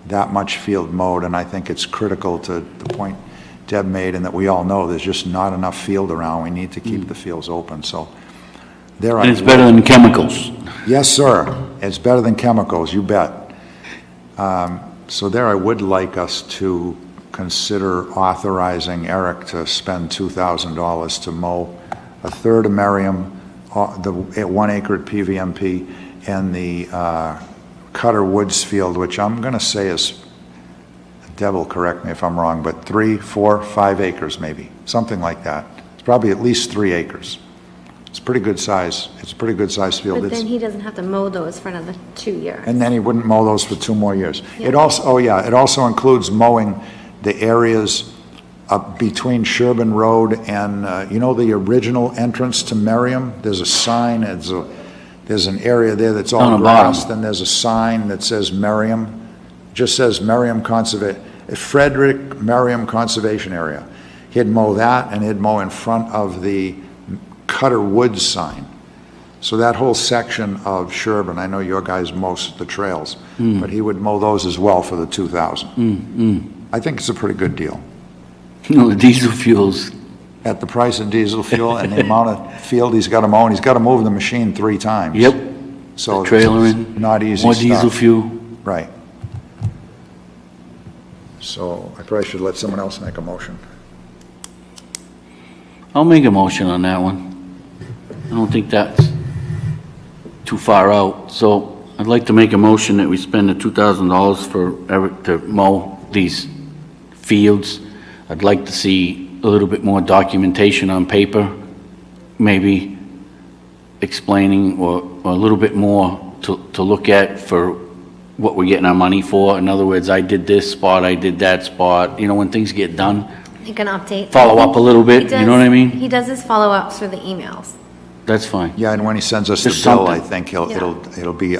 that much field mowed, and I think it's critical to the point Deb made, and that we all know there's just not enough field around. We need to keep the fields open, so there. And it's better than chemicals. Yes, sir. It's better than chemicals, you bet. So there, I would like us to consider authorizing Eric to spend $2,000 to mow 1/3 of Merriam, the 1 acre at PVMP, and the Cutter Woods field, which I'm going to say is, Deb will correct me if I'm wrong, but 3, 4, 5 acres maybe, something like that. It's probably at least 3 acres. It's pretty good size. It's a pretty good size field. But then he doesn't have to mow those for another 2 years. And then he wouldn't mow those for 2 more years. Yeah. It also includes mowing the areas between Sherburne Road and, the original entrance to Merriam? There's a sign, there's an area there that's all grass, then there's a sign that says Merriam, just says Frederick Merriam Conservation Area. He'd mow that, and he'd mow in front of the Cutter Woods sign. So that whole section of Sherburne, I know your guys mow the trails, but he would mow those as well for the $2,000. I think it's a pretty good deal. The diesel fuels. At the price of diesel fuel and the amount of field he's got to mow, and he's got to move the machine 3 times. Yep. So the trailer it's in, not easy more stuff. diesel fuel. Right. So I probably should let someone else make a motion. I'll make a motion on that one. I don't think that's too far out. So I'd like to make a motion that we spend the $2,000 for Eric to mow these fields. I'd like to see a little bit more documentation on paper, maybe explaining or a little bit more to look at for what we're getting our money for. In other words, I did this spot, I did that spot. When things get done, You can update. follow up a little bit, you know what I mean? He does his follow-ups through the emails. That's fine. Yeah, and when he sends us the Just bill, I something. think it'll be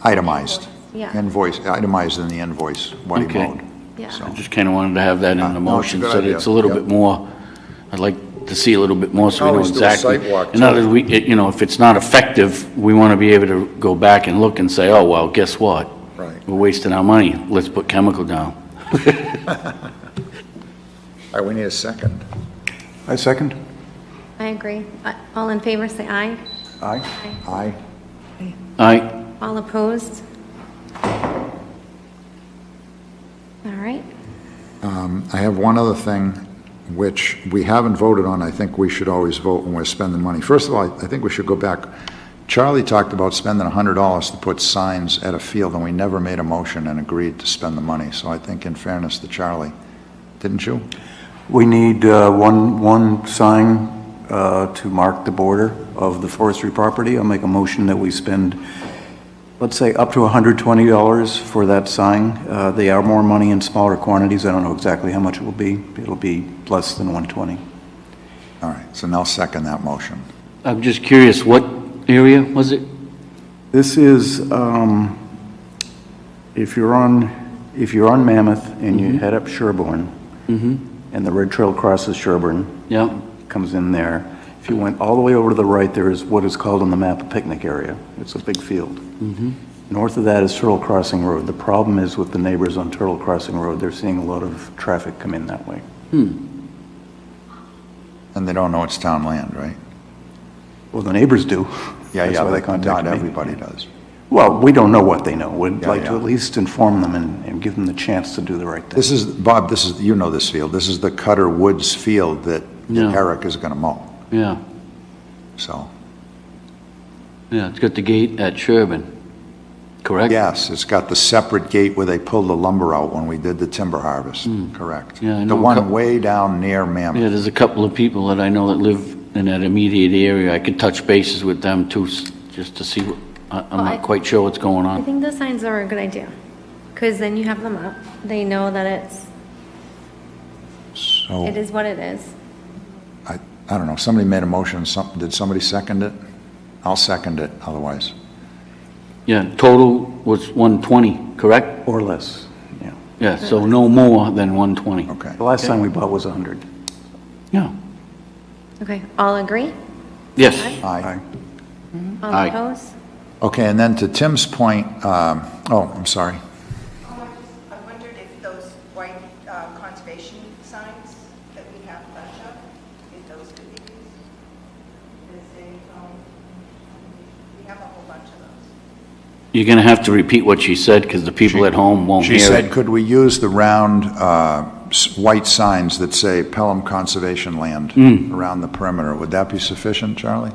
itemized. Yeah. Itemized in the invoice, what he Okay. mowed. Yeah. I just kind of wanted to have that in the no, it's a motion good so that idea. it's a little Yep. bit more, I'd like to see a little bit more so we know Always do a exactly. site walk, In too. other words, if it's not effective, we want to be able to go back and look and say, oh, well, guess what? Right. We're wasting our money. Let's put chemical down. All right, we need a second. I second. I agree. All in favor, say aye. Aye? Aye. Aye. All opposed? All right. I have one other thing which we haven't voted on. I think we should always vote when we're spending money. First of all, I think we should go back. Charlie talked about spending $100 to put signs at a field, and we never made a motion and agreed to spend the money. So I think in fairness to Charlie, didn't you? We need one sign to mark the border of the forestry property. I'll make a motion that we spend, let's say, up to $120 for that sign. They are more money in smaller quantities. I don't know exactly how much it will be. It'll be less than $120. All right, so now second that motion. I'm just curious, what area was it? This is, if you're on If you're on Mammoth and you head up Sherburne, and the Red Trail crosses Sherburne, comes in there, if you went all the way over to the right, there is what is called on the map a picnic area. It's a big field. North of that is Turtle Crossing Road. The problem is with the neighbors on Turtle Crossing Road, they're seeing a lot of traffic come in that way. And they don't know it's town land, right? Well, the neighbors do. Yeah, That's why they but contacted not me. everybody does. Well, we don't know what they know. We'd Yeah, like yeah. to at least inform them and give them the chance to do the right thing. This is, Bob, this is, you know this field, this is the Cutter Woods field that Eric is gonna mow, Yeah, so. yeah, it's got the gate at Sherburne, correct? Yes, it's got the separate gate where they pulled the lumber out when we did the timber harvest, correct. Yeah, I know The a one couple- way down near Mammoth. Yeah, there's a couple of people that I know that live in that immediate area. I could touch bases with them too, just to see, I'm not quite sure what's going I on. think the signs are a good idea, because then you have them up. They know that So, it is what it is. I don't know, somebody made a motion, did somebody second it? I'll second it, otherwise. Yeah, total was 120, correct? Or less, yeah. Yeah, so no more than 120. Okay. The last time we bought was 100. Yeah. Okay, all agree? Yes. Aye. All Aye. opposed? Okay, and then to Tim's point, oh, I'm sorry. I wondered if those white conservation signs that we have a bunch of, if those could be used. We have a whole bunch of those. You're gonna have to repeat what she said, because the people at home won't hear She said, it. could we use the round white signs that say Pelham Conservation Land around the perimeter? Would that be sufficient, Charlie?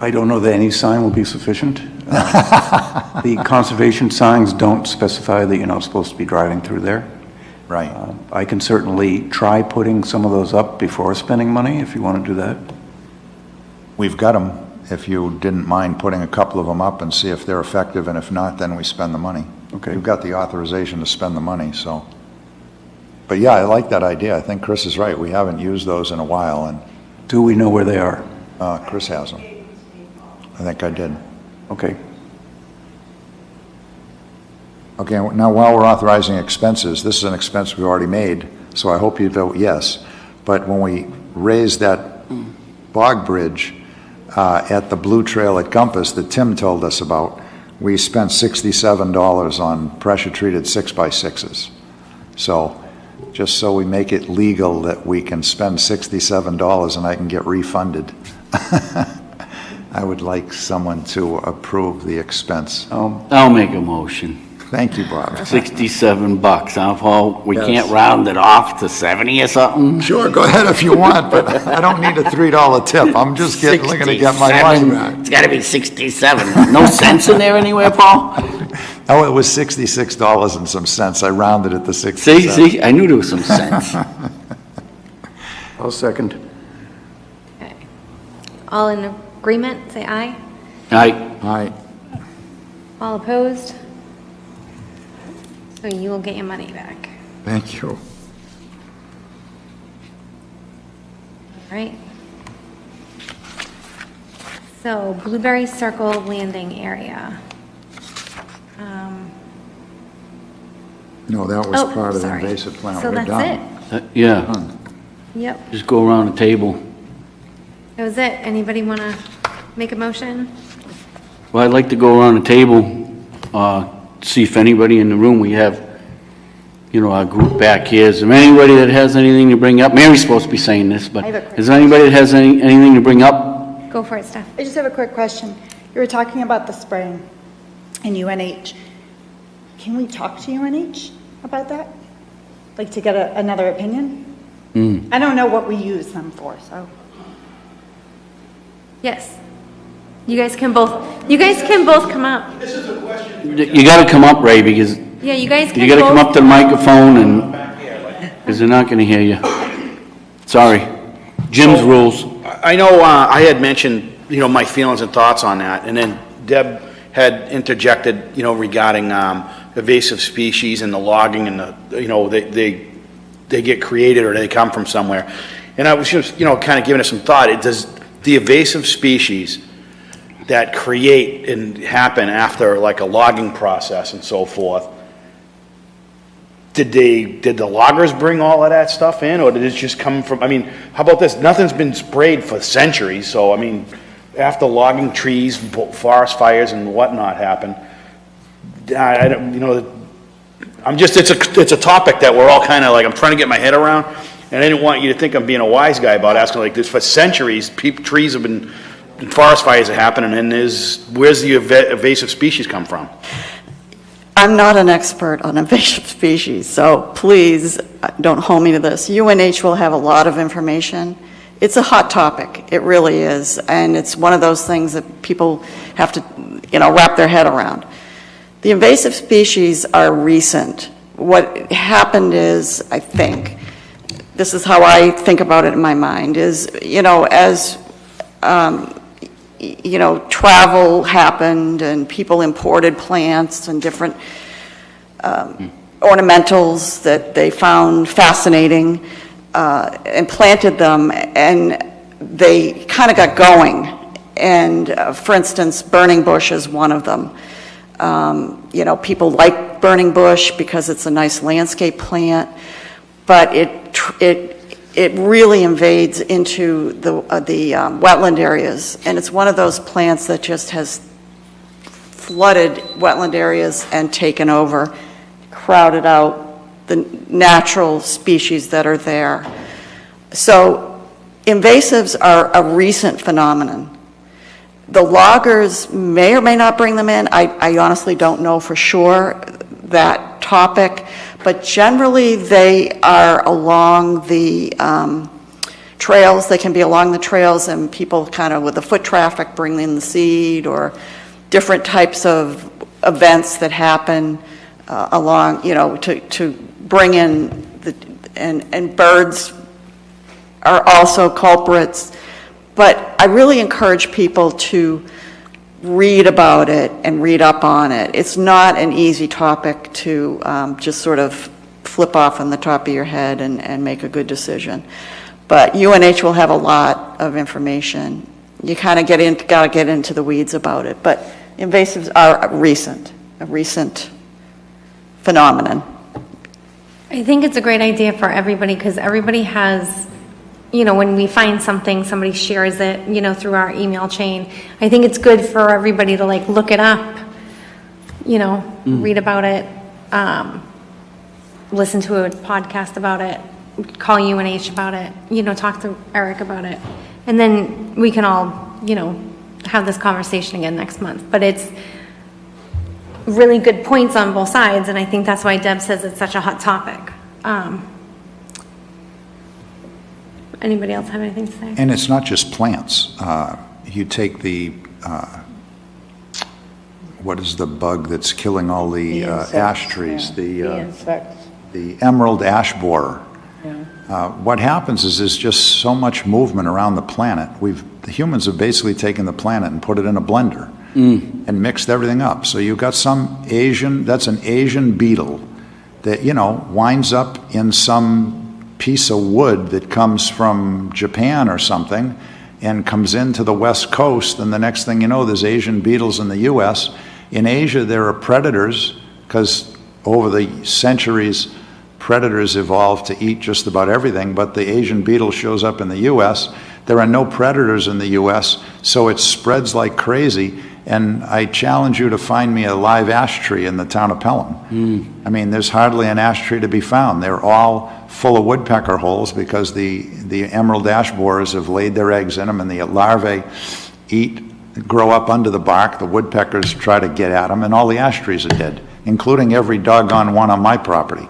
I don't know that any sign will be sufficient. The conservation signs don't specify that you're not supposed to be driving through there. Right. I can certainly try putting some of those up before spending money, if you want to do that. We've got them, if you didn't mind putting a couple of them up and see if they're effective, and if not, then we spend the money. Okay. You've got the authorization to spend the money, so. But yeah, I like that idea. I think Chris is right. We haven't used those in a while, and Do we know where they are? Chris has them. I think I did. Okay. Okay, now while we're authorizing expenses, this is an expense we already made, so I hope you vote yes. But when we raised that bog bridge at the Blue Trail at Compass that Tim told us about, we spent $67 on pressure-treated 6x6s. So, just so we make it legal that we can spend $67 and I can get refunded, I would like someone to approve the expense. I'll make a motion. Thank you, Bob. $67, huh, Paul? We Yes. can't round it off to 70 or something? Sure, go ahead if you want, but I don't need a $3 tip. I'm just looking to get my money 67. back. It's gotta be 67. No cents in there anywhere, Paul? Oh, it was $66 and some cents. I rounded it to 60 cents. See, I knew there was some sense. I'll second. All in agreement, say aye. Aye. All opposed? So you will get your money back. Thank you. All right. So Blueberry Circle Landing area. No, that was Oh, part of the sorry. invasive plant. So We're that's done. it? Yeah, Yep, just go around the table. that was it. Anybody want to make a motion? Well, I'd like to go around the table, see if anybody in the room, we have, our group back here. Is there anybody that has anything to bring up? Mary's supposed to be saying this, but I have a quick is there anybody that has anything to bring up? Go for it, Steph. I just have a quick question. You were talking about the spraying in UNH. Can we talk to UNH about that? Like to get another opinion? I don't know what we use them for, so. Yes. You guys can both come up. You gotta come up, Ray, because Yeah, you guys can you gotta come both- up to the microphone and, because they're not gonna hear you. Sorry. Jim's So, rules. I know I had mentioned, my feelings and thoughts on that, and then Deb had interjected, regarding invasive species and the logging and they get created or they come from somewhere. And I was just, kind of giving it some thought. Does the invasive species that create and happen after like a logging process and so forth, did the loggers bring all of that stuff in, or did it just come from, I mean, how about this? Nothing's been sprayed for centuries, so I mean, after logging trees, forest fires and whatnot happen, I don't, you know, I'm just, it's a topic that we're all kind of like, I'm trying to get my head around, and I didn't want you to think I'm being a wise guy about asking like this. For centuries, trees have been, and forest fires are happening, and where's the invasive species come from? I'm not an expert on invasive species, so please don't hold me to this. UNH will have a lot of information. It's a hot topic, it really is, and it's one of those things that people have to, wrap their head around. The invasive species are recent. What happened is, I think, this is how I think about it in my mind, is, as travel happened and people imported plants and different ornamentals that they found fascinating and planted them, and they kind of got going. And for instance, burning bush is one of them. People like burning bush because it's a nice landscape plant, but it really invades into the wetland areas, and it's one of those plants that just has flooded wetland areas and taken over, crowded out the natural species that are there. So invasives are a recent phenomenon. The loggers may or may not bring them in. I honestly don't know for sure that topic, but generally they are along the trails. They can be along the trails, and people kind of with the foot traffic bring in the seed, or different types of events that happen along, to bring in and birds are also culprits. But I really encourage people to read about it and read up on it. It's not an easy topic to just sort of flip off on the top of your head and make a good decision. But UNH will have a lot of information. You kind of got to get into the weeds about it. But invasives are a recent phenomenon. I think it's a great idea for everybody, because everybody has, when we find something, somebody shares it, through our email chain. I think it's good for everybody to look it up, read about it, listen to a podcast about it, call UNH about it, talk to Eric about it. And then we can all, have this conversation again next month. But it's really good points on both sides, and I think that's why Deb says it's such a hot topic. Anybody else have anything to say? And it's not just plants. You take what is the bug that's killing all the ash trees? The insects. The emerald ash borer. What happens is there's just so much movement around the planet. The humans have basically taken the planet and put it in a blender and mixed everything up. So you've got that's an Asian beetle that, winds up in some piece of wood that comes from Japan or something and comes into the West Coast, and the next thing you know, there's Asian beetles in the U.S. In Asia, there are predators, because over the centuries, predators evolved to eat just about everything, but the Asian beetle shows up in the U.S. There are no predators in the U.S., so it spreads like crazy, and I challenge you to find me a live ash tree in the town of Pelham. I mean, there's hardly an ash tree to be found. They're all full of woodpecker holes because the emerald ash borers have laid their eggs in them, and the larvae grow up under the bark. The woodpeckers try to get at them, and all the ash trees are dead, including every doggone one on my property.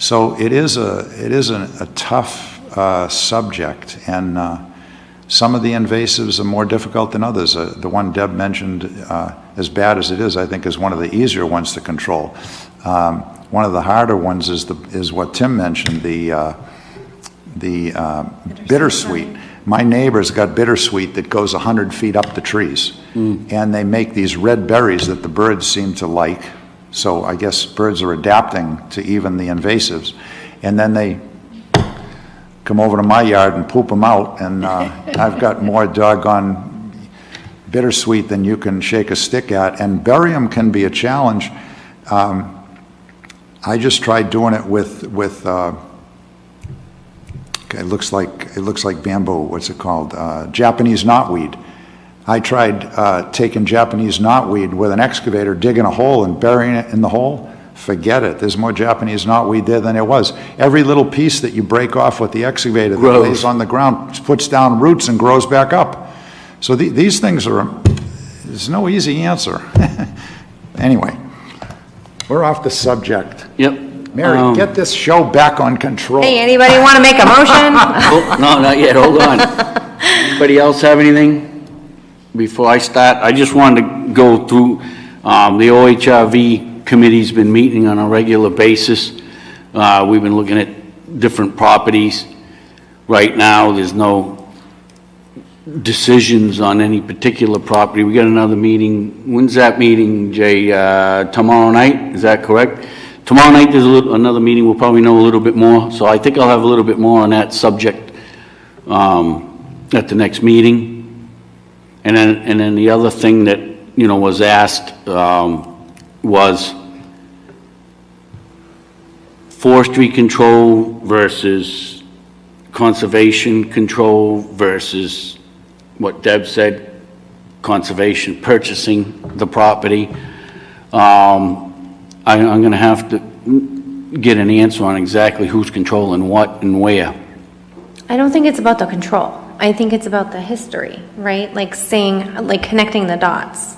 So it is a tough subject, and some of the invasives are more difficult than others. The one Deb mentioned, as bad as it is, I think is one of the easier ones to control. One of the harder ones is what Tim mentioned, the bittersweet. My neighbor's got bittersweet that goes 100 feet up the trees, and they make these red berries that the birds seem to like. So I guess birds are adapting to even the invasives, and then they come over to my yard and poop them out, and I've got more doggone bittersweet than you can shake a stick at, and bury them can be a challenge. I just tried doing it with it looks like bamboo. What's it called? Japanese knotweed. I tried taking Japanese knotweed with an excavator, digging a hole and burying it in the hole. Forget it. There's more Japanese knotweed there than there was. Every little piece that you break off with the excavator that lays on the ground puts down roots and grows back up. So these things there's no easy answer. Anyway, we're off the subject. Yep. Mary, get this show back on control. Hey, anybody want to make a motion? Oh, no, not yet, hold on. Anybody else have anything before I start? I just wanted to go through, the OHRV committee's been meeting on a regular basis. We've been looking at different properties. Right now, there's no decisions on any particular property. We got another meeting. When's that meeting, Jay? Tomorrow night, is that correct? Tomorrow night there's another meeting. We'll probably know a little bit more. So I think I'll have a little bit more on that subject at the next meeting. And then the other thing that was asked was forestry control versus conservation control versus what Deb said, conservation purchasing the property. I'm going to have to get an answer on exactly who's controlling what and where. I don't think it's about the control. I think it's about the history, right? Like connecting the dots.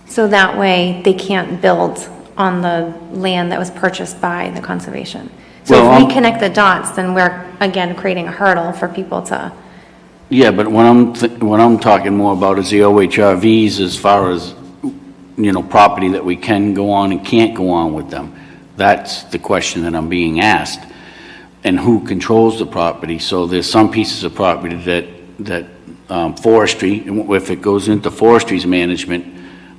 So that way they can't build on the land that was purchased by the conservation. So if we connect the dots, then we're, again, creating a hurdle for people to... Yeah, but what I'm talking more about is the OHRVs as far as property that we can go on and can't go on with them. That's the question that I'm being asked. And who controls the property? So there's some pieces of property that forestry, if it goes into forestry's management,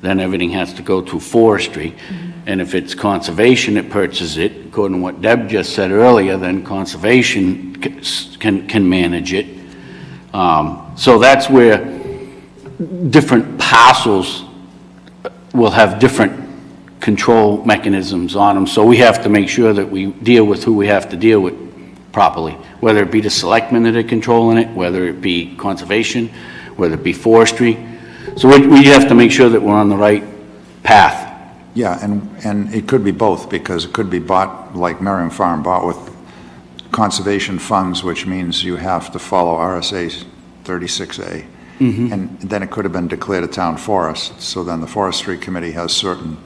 then everything has to go to forestry. Mm-hmm. And if it's conservation that purchases it, according to what Deb just said earlier, then conservation can manage it. So that's where different parcels will have different control mechanisms on them. So we have to make sure that we deal with who we have to deal with properly, whether it be the selectmen that are controlling it, whether it be conservation, whether it be forestry. So we have to make sure that we're on the right path. Yeah, and it could be both, because it could be bought, like Merriam Farm, bought with conservation funds, which means you have to follow RSA 36A. Mm-hmm. And then it could have been declared a town forest, so then the forestry committee has certain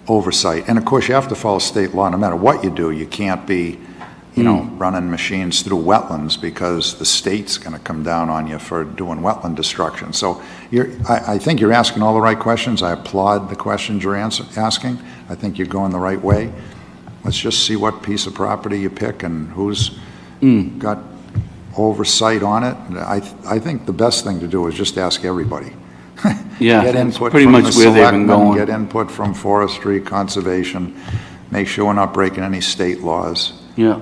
oversight. And of course, you have to follow state law no matter what you do. You can't be, running machines through wetlands, because the state's going to come down on you for doing wetland destruction. So I think you're asking all the right questions. I applaud the questions you're asking. I think you're going the right way. Let's just see what piece of property you pick and who's got oversight on it. I think the best thing to do is just ask everybody. Yeah, get that's input pretty from much the where they've been selectmen, going. get input from forestry, conservation, make sure we're not breaking any state laws. Yeah.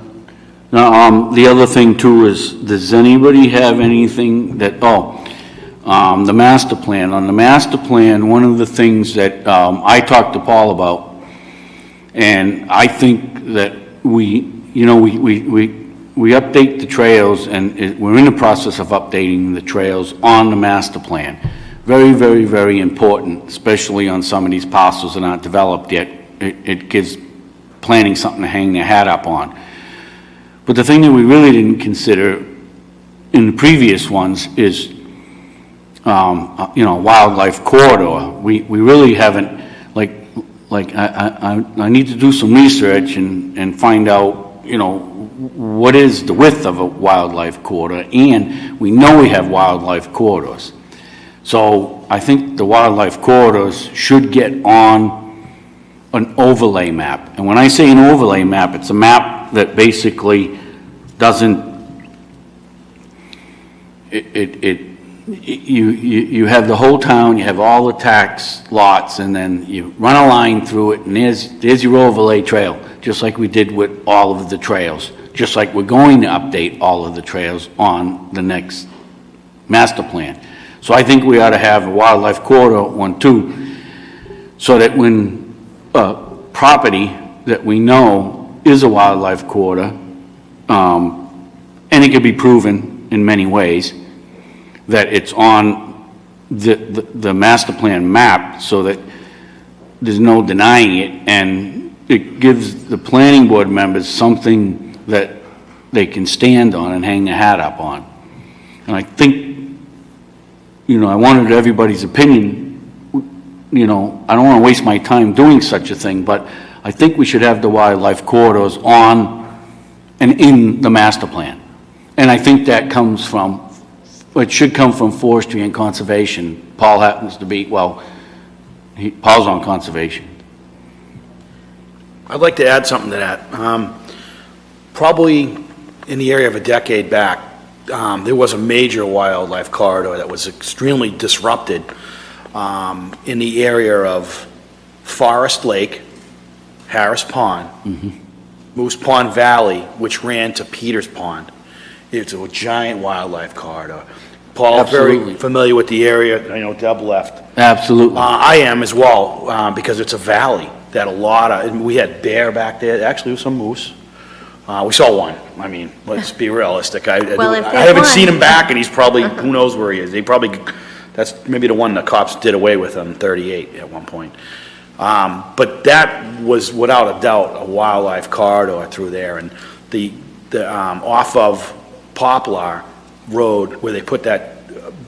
Now, the other thing too is, does anybody have anything that, the master plan. On the master plan, one of the things that I talked to Paul about, and I think that we update the trails, and we're in the process of updating the trails on the master plan. Very, very, very important, especially on some of these parcels that aren't developed yet. It gives planning something to hang their hat up on. But the thing that we really didn't consider in the previous ones is, wildlife corridor. We really haven't, I need to do some research and find out, what is the width of a wildlife corridor, and we know we have wildlife corridors. So I think the wildlife corridors should get on an overlay map. And when I say an overlay map, it's a map that basically doesn't, you have the whole town, you have all the tax lots, and then you run a line through it, and there's your overlay trail, just like we did with all of the trails, just like we're going to update all of the trails on the next master plan. So I think we ought to have a wildlife corridor one too, so that when property that we know is a wildlife corridor, and it could be proven in many ways, that it's on the master plan map, so that there's no denying it, and it gives the planning board members something that they can stand on and hang their hat up on. And I think, I wanted everybody's opinion. I don't want to waste my time doing such a thing, but I think we should have the wildlife corridors on and in the master plan. And I think that comes from, it should come from forestry and conservation. Paul happens to be, Paul's on conservation. I'd like to add something to that. Probably in the area of a decade back, there was a major wildlife corridor that was extremely disrupted in the area of Forest Lake, Harris Pond, Moose Pond Valley, which ran to Peters Pond. It's a giant wildlife corridor. Paul, very familiar with the area. I know Deb left. Absolutely. I am as well, because it's a valley that and we had bear back there. Actually, there was some moose. We saw one. I mean, let's be realistic. I haven't seen him back, and he's probably, who knows where he is. That's maybe the one the cops did away with on 38 at one point. But that was without a doubt a wildlife corridor through there, and the off of Poplar Road, where they put that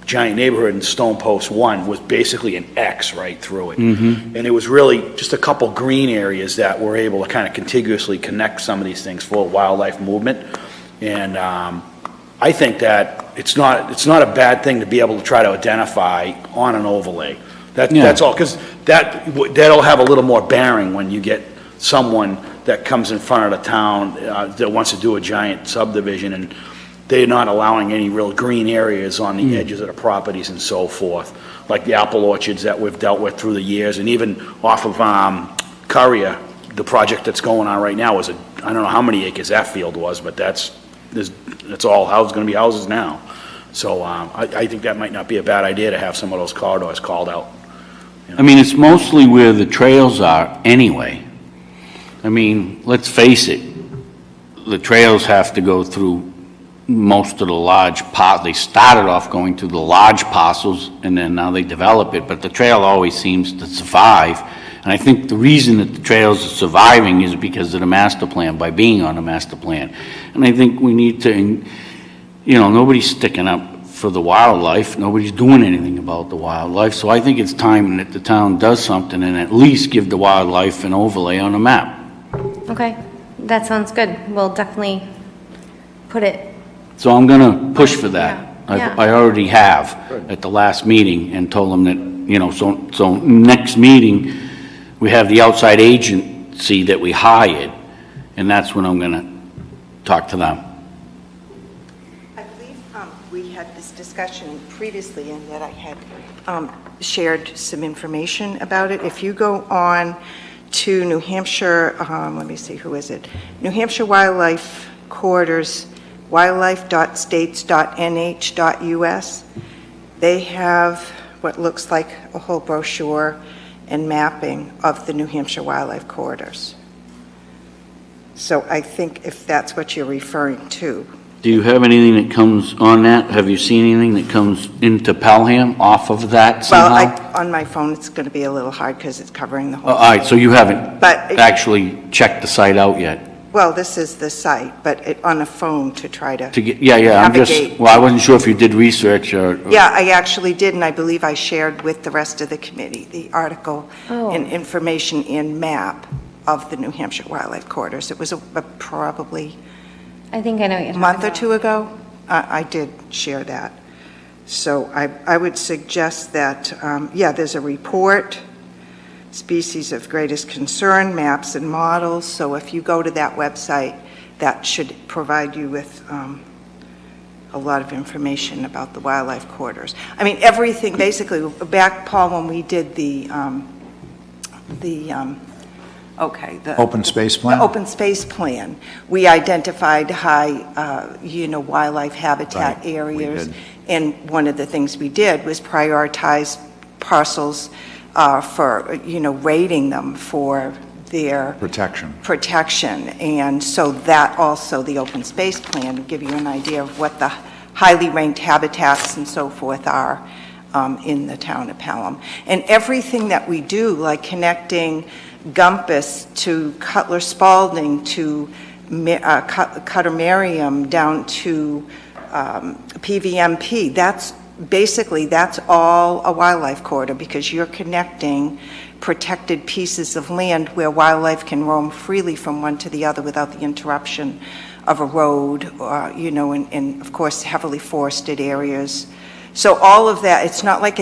giant neighborhood in Stone Post 1, was basically an X right through it. And it was really just a couple green areas that were able to kind of contiguously connect some of these things for wildlife movement. And I think that it's not a bad thing to be able to try to identify on an overlay. That's all, because that'll have a little more bearing when you get someone that comes in front of the town that wants to do a giant subdivision, and they're not allowing any real green areas on the edges of the properties and so forth, like the apple orchards that we've dealt with through the years, and even off of Currier, the project that's going on right now is I don't know how many acres that field was, but that's all going to be houses now. So I think that might not be a bad idea to have some of those corridors called out. I mean, it's mostly where the trails are anyway. I mean, let's face it, the trails have to go through most of the large they started off going to the large parcels, and then now they develop it, but the trail always seems to survive. And I think the reason that the trails are surviving is because of the master plan, by being on the master plan. And I think we need to, nobody's sticking up for the wildlife, nobody's doing anything about the wildlife, so I think it's time that the town does something and at least give the wildlife an overlay on the map. Okay, that sounds good. We'll definitely put it. So I'm going to push for that. Yeah. I already have at the last meeting, and told them that, so next meeting, we have the outside agency that we hired, and that's when I'm going to talk to them. I believe we had this discussion previously, and that I had shared some information about it. If you go on to New Hampshire, let me see, who is it? New Hampshire Wildlife Corridors, wildlife.states.nh.us. They have what looks like a whole brochure and mapping of the New Hampshire Wildlife Corridors. So I think if that's what you're referring to. Do you have anything that comes on that? Have you seen anything that comes into Pelham off of that somehow? Well, on my phone, it's going to be a little hard because it's covering the whole. All right, so you haven't But actually checked the site out yet? Well, this is the site, but on a phone to try to navigate. I wasn't sure if you did research or. Yeah, I actually did, and I believe I shared with the rest of the committee the article and information and map of the New Hampshire Wildlife Corridors. It was probably I think I know what you're a month talking or two ago. I did share that. So I would suggest that, there's a report, species of greatest concern, maps and models. So if you go to that website, that should provide you with a lot of information about the wildlife corridors. I mean, everything, basically, back, Paul, when we did the Okay. Open space plan? The open space plan. We identified high, wildlife habitat Right, we areas. did. And one of the things we did was prioritize parcels for, rating them for their protection. And so that also, the open space plan, will give you an idea of what the highly ranked habitats and so forth are in the town of Pelham. And everything that we do, like connecting Gumpus to Cutler Spalding to Cutter Merriam down to PVMP, that's all a wildlife corridor, because you're connecting protected pieces of land where wildlife can roam freely from one to the other without the interruption of a road, and of course heavily forested areas. So all of that, it's not like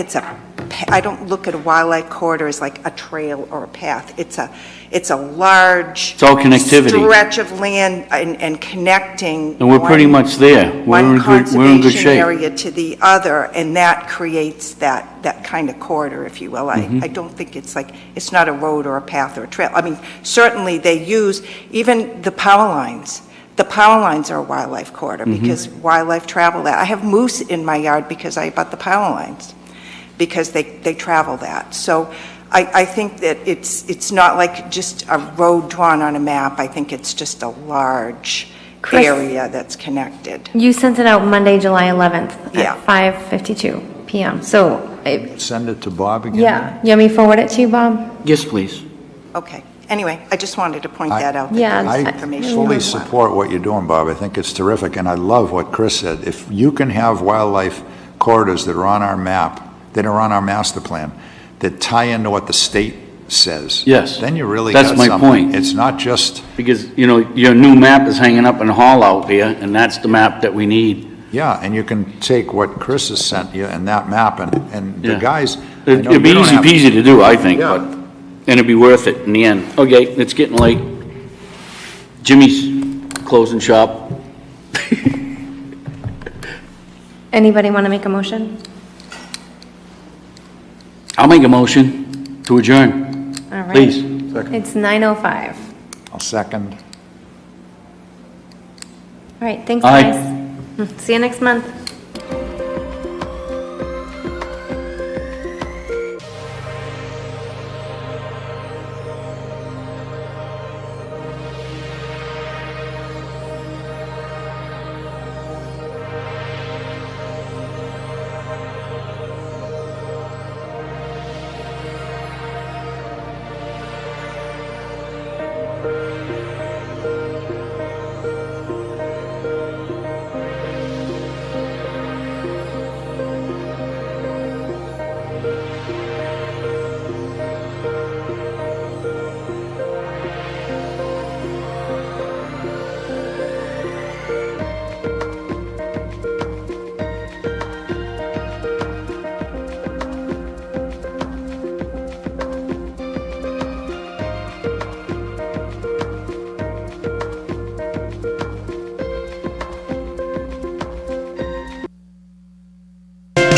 I don't look at a wildlife corridor as like a trail or a path. It's a large It's all connectivity. stretch of land and connecting. And we're pretty much there. We're in good conservation shape. area to the other, and that creates that kind of corridor, if you will. Mhm. I don't think it's not a road or a path or a trail. I mean, certainly they use, even the power lines. The power lines are a wildlife corridor Mhm. because wildlife travel that. I have moose in my yard because I abut the power lines, because they travel that. So I think that it's not like just a road drawn on a map. I think it's just a large Chris, area that's connected. You sent it out Monday, July 11th Yeah. at 5:52 p.m. So, Send it to Bob again? yeah, you want me to forward it to you, Bob? Yes, please. Okay. Anyway, I just wanted to point that out. Yeah, that there's I information fully on support what you're doing, Bob. I think it's terrific, and I love what Chris said. If you can have wildlife corridors that are on our map, that are on our master plan, that tie into what the state says. Yes. Then you really That's got my something. point. It's not just, Because, your new map is hanging up in the hall out here, and that's the map that we need. yeah, and you can take what Chris has sent you and that map, and the Yeah. guys. I know It'd be you don't easy have- peasy to do, I think, Yeah. and it'd be worth it in the end. Okay, it's getting late. Jimmy's closing shop. Anybody want to make a motion? I'll make a motion to adjourn. All right. Please. It's 9:05. I'll second. All right, thanks, Aye. guys. See you next month.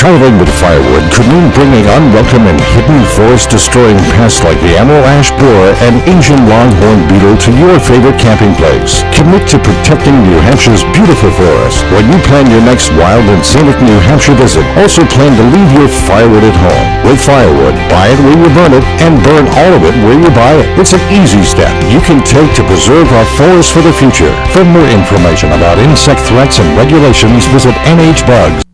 Traveling with firewood could mean bringing unwelcome and hidden forest-destroying pests like the emerald ash borer and Asian longhorn beetle to your favorite camping place. Commit to protecting New Hampshire's beautiful forest. When you plan your next wild and scenic New Hampshire visit, also plan to leave your firewood at home. With firewood, buy it where you burn it and burn all of it where you buy it. It's an easy step you can take to preserve our forests for the future. For more information about insect threats and regulations, visit NHBugs.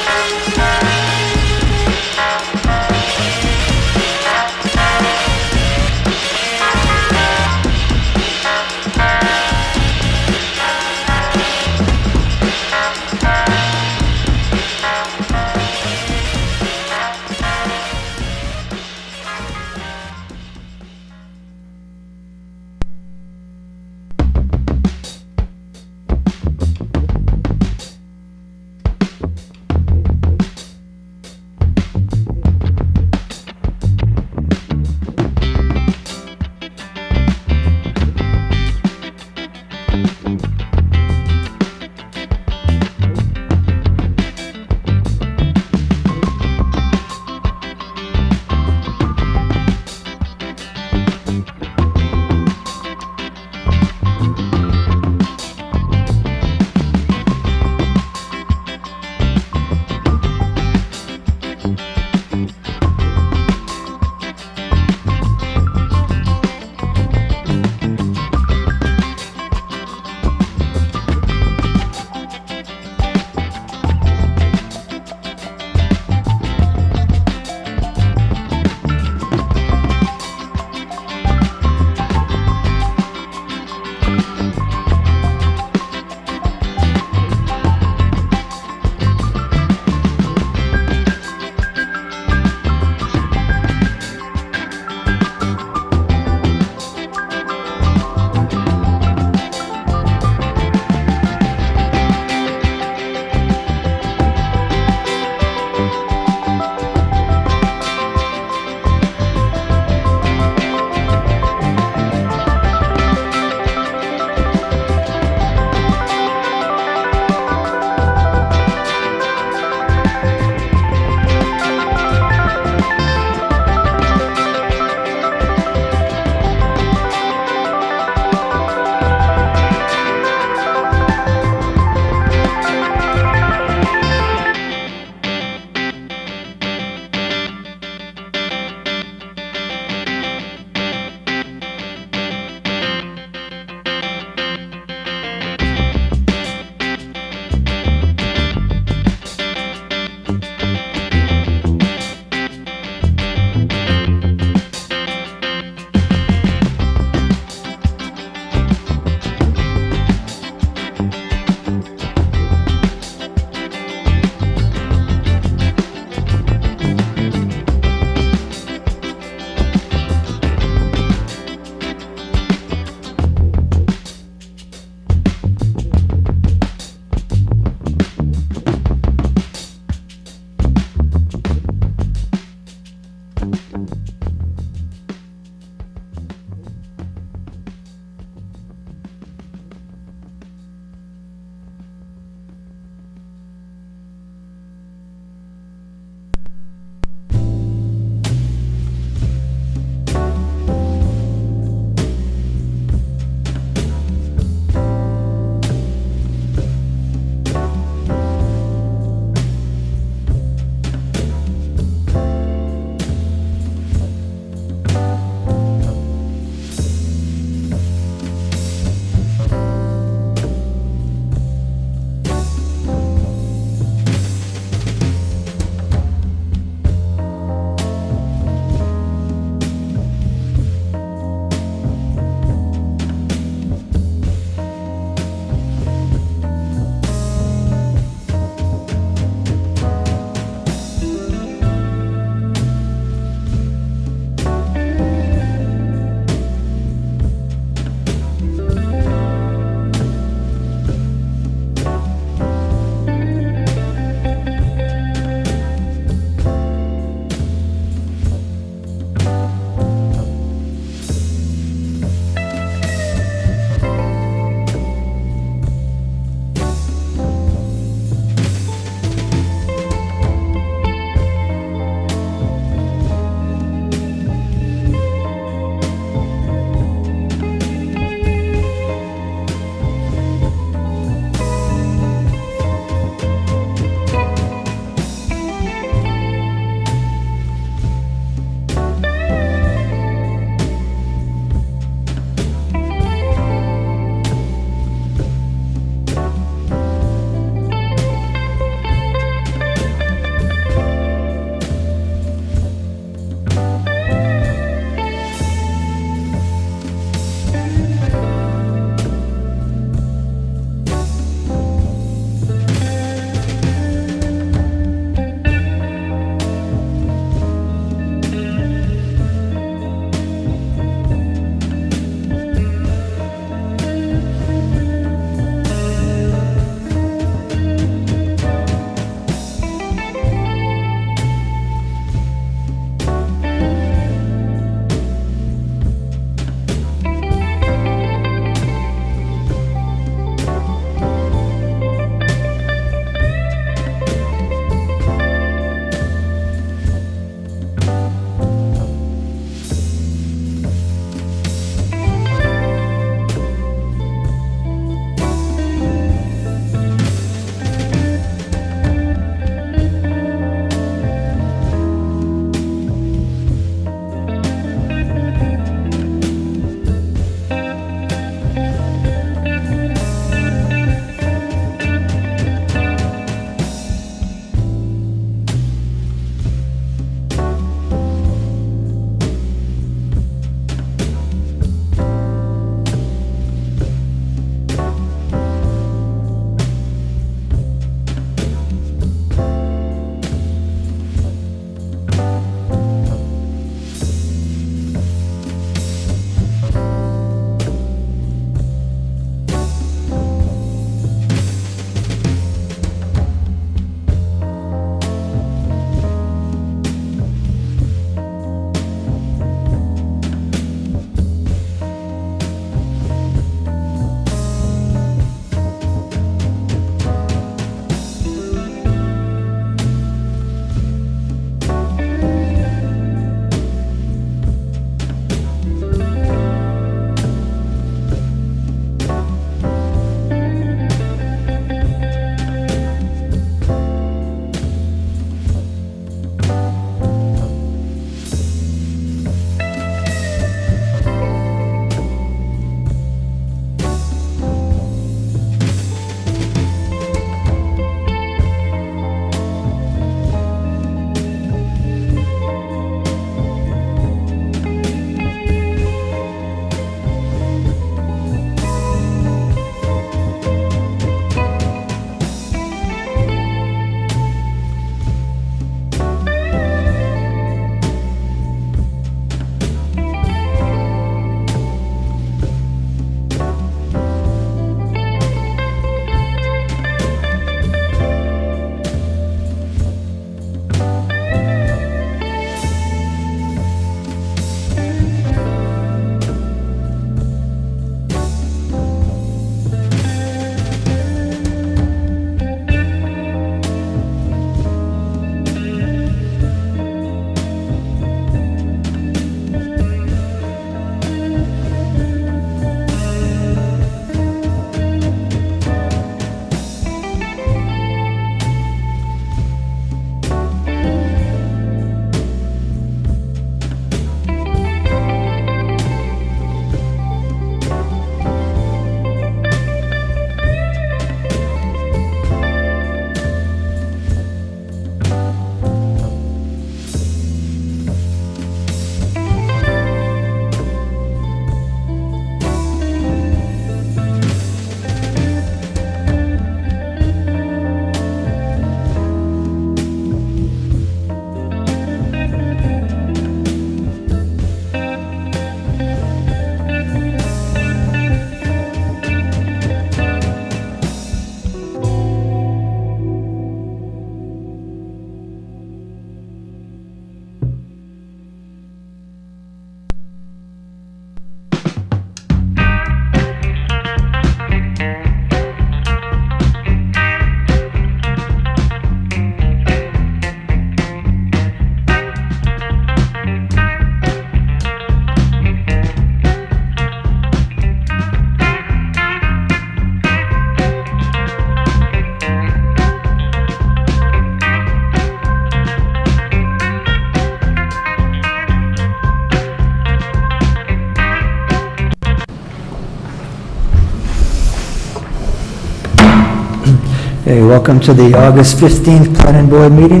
Okay, welcome to the August 15th Planning Board meeting.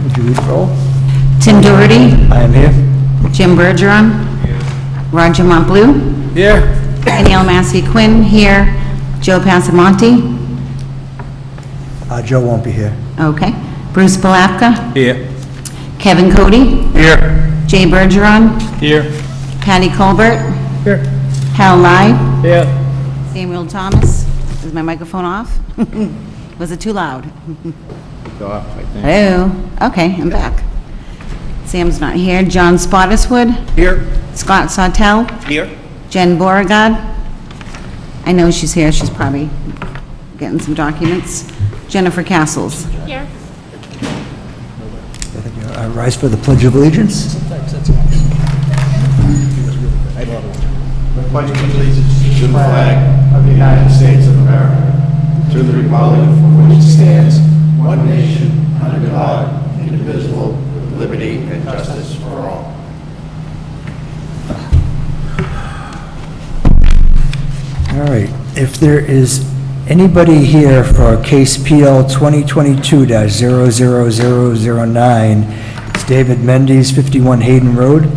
Would you read the roll? Tim Doherty. I am here. Jim Bergeron. Roger Montbleu. Here. Danielle Massey Quinn here. Joe Passamonte. Joe won't be here. Okay. Bruce Belapka. Here. Kevin Cody. Here. Jay Bergeron. Here. Patty Colbert. Here. Hal Lai. Here. Samuel Thomas. Is my microphone off? Was it too loud? Off, I think. Hello. Okay, I'm back. Sam's not here. John Spottiswood. Here. Scott Sawtell. Here. Jen Beauregard. I know she's here. She's probably getting some documents. Jennifer Castles. Here. Rise for the Pledge of Allegiance. I pledge allegiance to the flag of the United States of America, to the republic for which it stands, one nation, under God, indivisible, with liberty and justice for all. All right, if there is anybody here for case PL 2022-00009, it's David Mendes, 51 Hayden Road.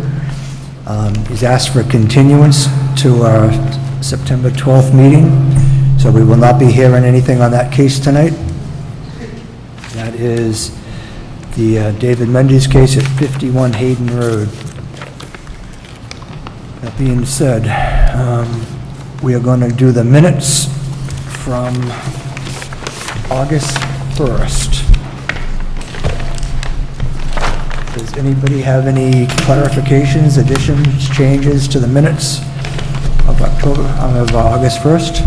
He's asked for a continuance to our September 12th meeting, so we will not be hearing anything on that case tonight. That is the David Mendes case at 51 Hayden Road. That being said, we are going to do the minutes from August 1st. Does anybody have any clarifications, additions, changes to the minutes of August 1st?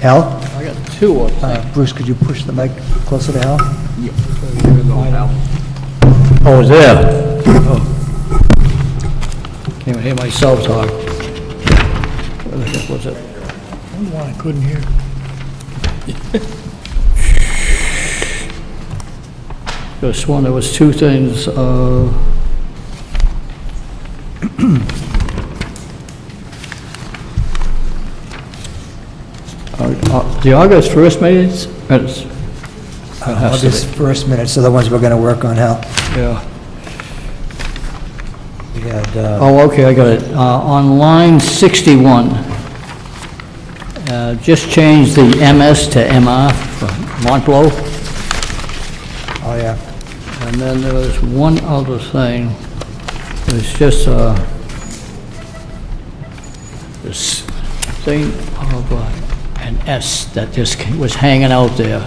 Al? I got two. Bruce, could you push the mic closer to Al? Here we go, Al. Oh, it's there. Oh. Can't even hear myself talk. What the heck was it? I don't know why I couldn't hear. Could have sworn there was two things. The August 1st minutes? August 1st minutes are the ones we're going to work on, Al. Yeah. We had, Oh, okay, I got it. On line 61, just change the MS to MR for Montblow. Oh, yeah. And then there was one other thing. It was just this thing of an S that just was hanging out there.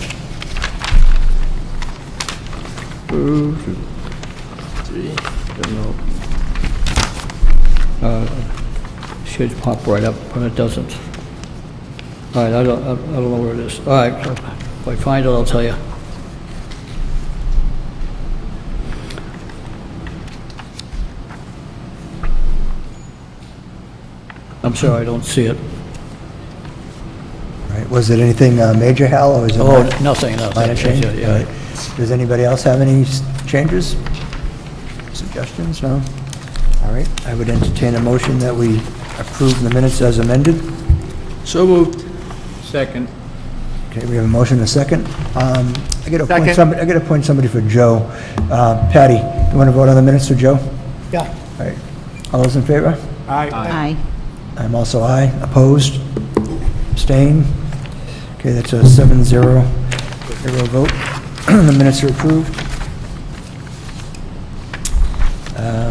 Should pop right up, but it doesn't. All right, I don't know where it is. All right, if I find it, I'll tell you. I'm sorry, I don't see it. Right, was it anything major, Hal, or was it? Oh, nothing, nothing. Minor change? Yeah. All right. Does anybody else have any changes, suggestions? No? All right, I would entertain a motion that we approve the minutes as amended. So moved. Second. Okay, we have a motion and a second. I got to appoint somebody for Joe. Patty, you want to vote on the minutes for Joe? Yeah. All right. All those in favor? Aye. I'm also aye. Opposed? Abstain? Okay, that's a 7-0 vote. The minutes are approved.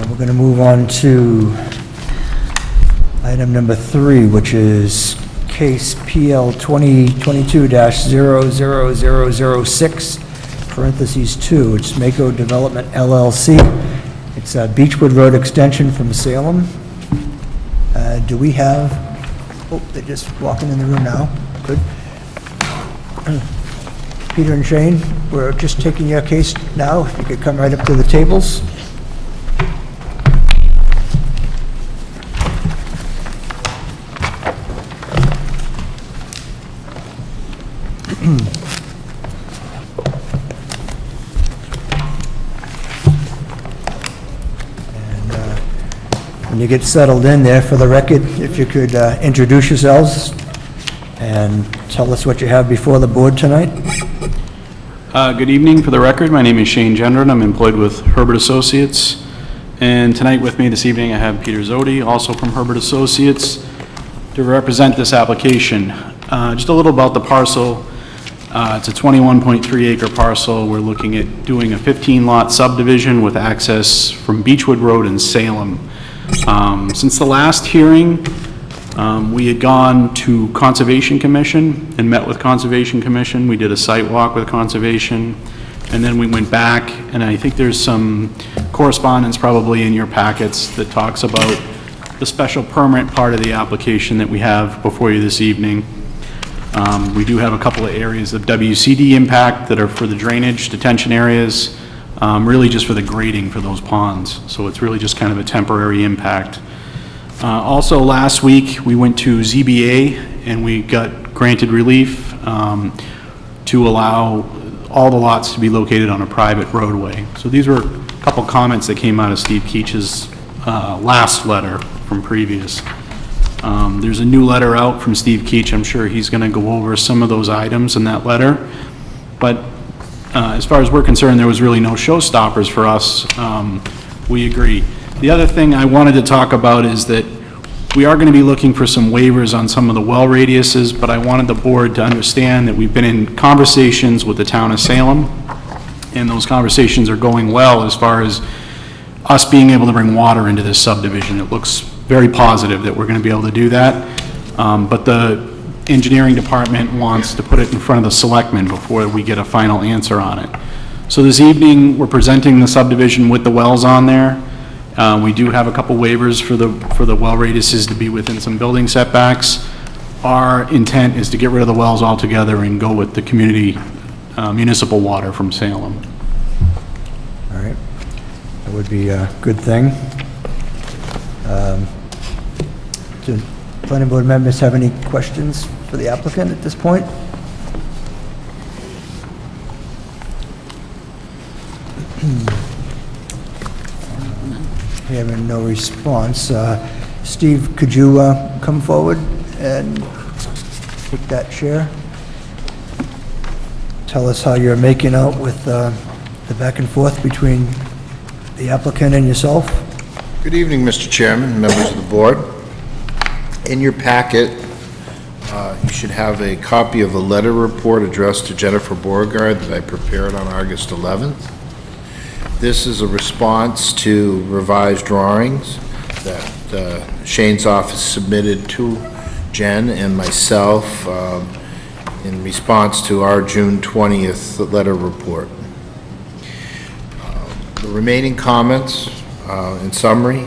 We're going to move on to item number 3, which is case PL 2022-00006, parentheses 2. It's Mako Development LLC. It's a Beechwood Road extension from Salem. Do we have, oh, they're just walking in the room now. Good. Peter and Shane, we're just taking your case now. If you could come right up to the tables. When you get settled in there, for the record, if you could introduce yourselves and tell us what you have before the board tonight. Good evening. For the record, my name is Shane Gendron. I'm employed with Herbert Associates. And tonight with me this evening, I have Peter Zodi, also from Herbert Associates, to represent this application. Just a little about the parcel. It's a 21.3 acre parcel. We're looking at doing a 15 lot subdivision with access from Beechwood Road in Salem. Since the last hearing, we had gone to Conservation Commission and met with Conservation Commission. We did a site walk with Conservation, and then we went back, and I think there's some correspondence probably in your packets that talks about the special permit part of the application that we have before you this evening. We do have a couple of areas of WCD impact that are for the drainage detention areas, really just for the grading for those ponds. So it's really just kind of a temporary impact. Also, last week, we went to ZBA and we got granted relief to allow all the lots to be located on a private roadway. So these were a couple comments that came out of Steve Keach's last letter from previous. There's a new letter out from Steve Keach. I'm sure he's going to go over some of those items in that letter. But as far as we're concerned, there was really no showstoppers for us. We agree. The other thing I wanted to talk about is that we are going to be looking for some waivers on some of the well radiuses, but I wanted the board to understand that we've been in conversations with the town of Salem, and those conversations are going well as far as us being able to bring water into this subdivision. It looks very positive that we're going to be able to do that, but the engineering department wants to put it in front of the selectmen before we get a final answer on it. So this evening, we're presenting the subdivision with the wells on there. We do have a couple waivers for the well radiuses to be within some building setbacks. Our intent is to get rid of the wells altogether and go with the community municipal water from Salem. All right. That would be a good thing. Do planning board members have any questions for the applicant at this point? Having no response. Steve, could you come forward and take that chair? Tell us how you're making out with the back and forth between the applicant and yourself. Good evening, Mr. Chairman, members of the board. In your packet, you should have a copy of a letter report addressed to Jennifer Beauregard that I prepared on August 11th. This is a response to revised drawings that Shane's office submitted to Jen and myself in response to our June 20th letter report. The remaining comments, in summary,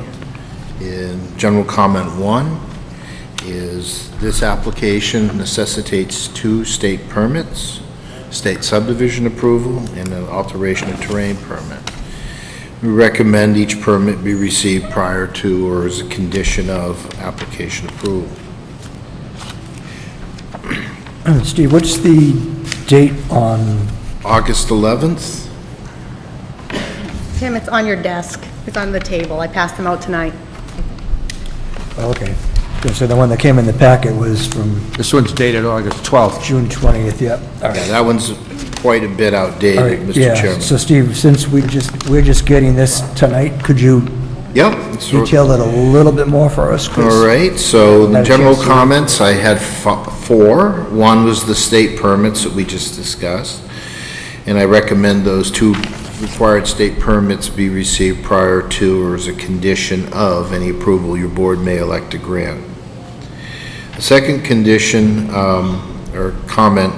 in general comment 1, is this application necessitates 2 state permits, state subdivision approval, and an alteration of terrain permit. We recommend each permit be received prior to or as a condition of application approval. Steve, what's the date on? August 11th. Tim, it's on your desk. It's on the table. I passed them out tonight. Oh, okay. So the one that came in the packet was from... This one's dated August 12th. June 20th, yep. All right, that one's quite a bit outdated, All right, Mr. yeah. Chairman. So Steve, since we're just getting this tonight, could you detail it a little bit more for us, please? All right, so the Had a general chance to- comments, I had 4. One was the state permits that we just discussed, and I recommend those 2 required state permits be received prior to or as a condition of any approval your board may elect to grant. The second condition or comment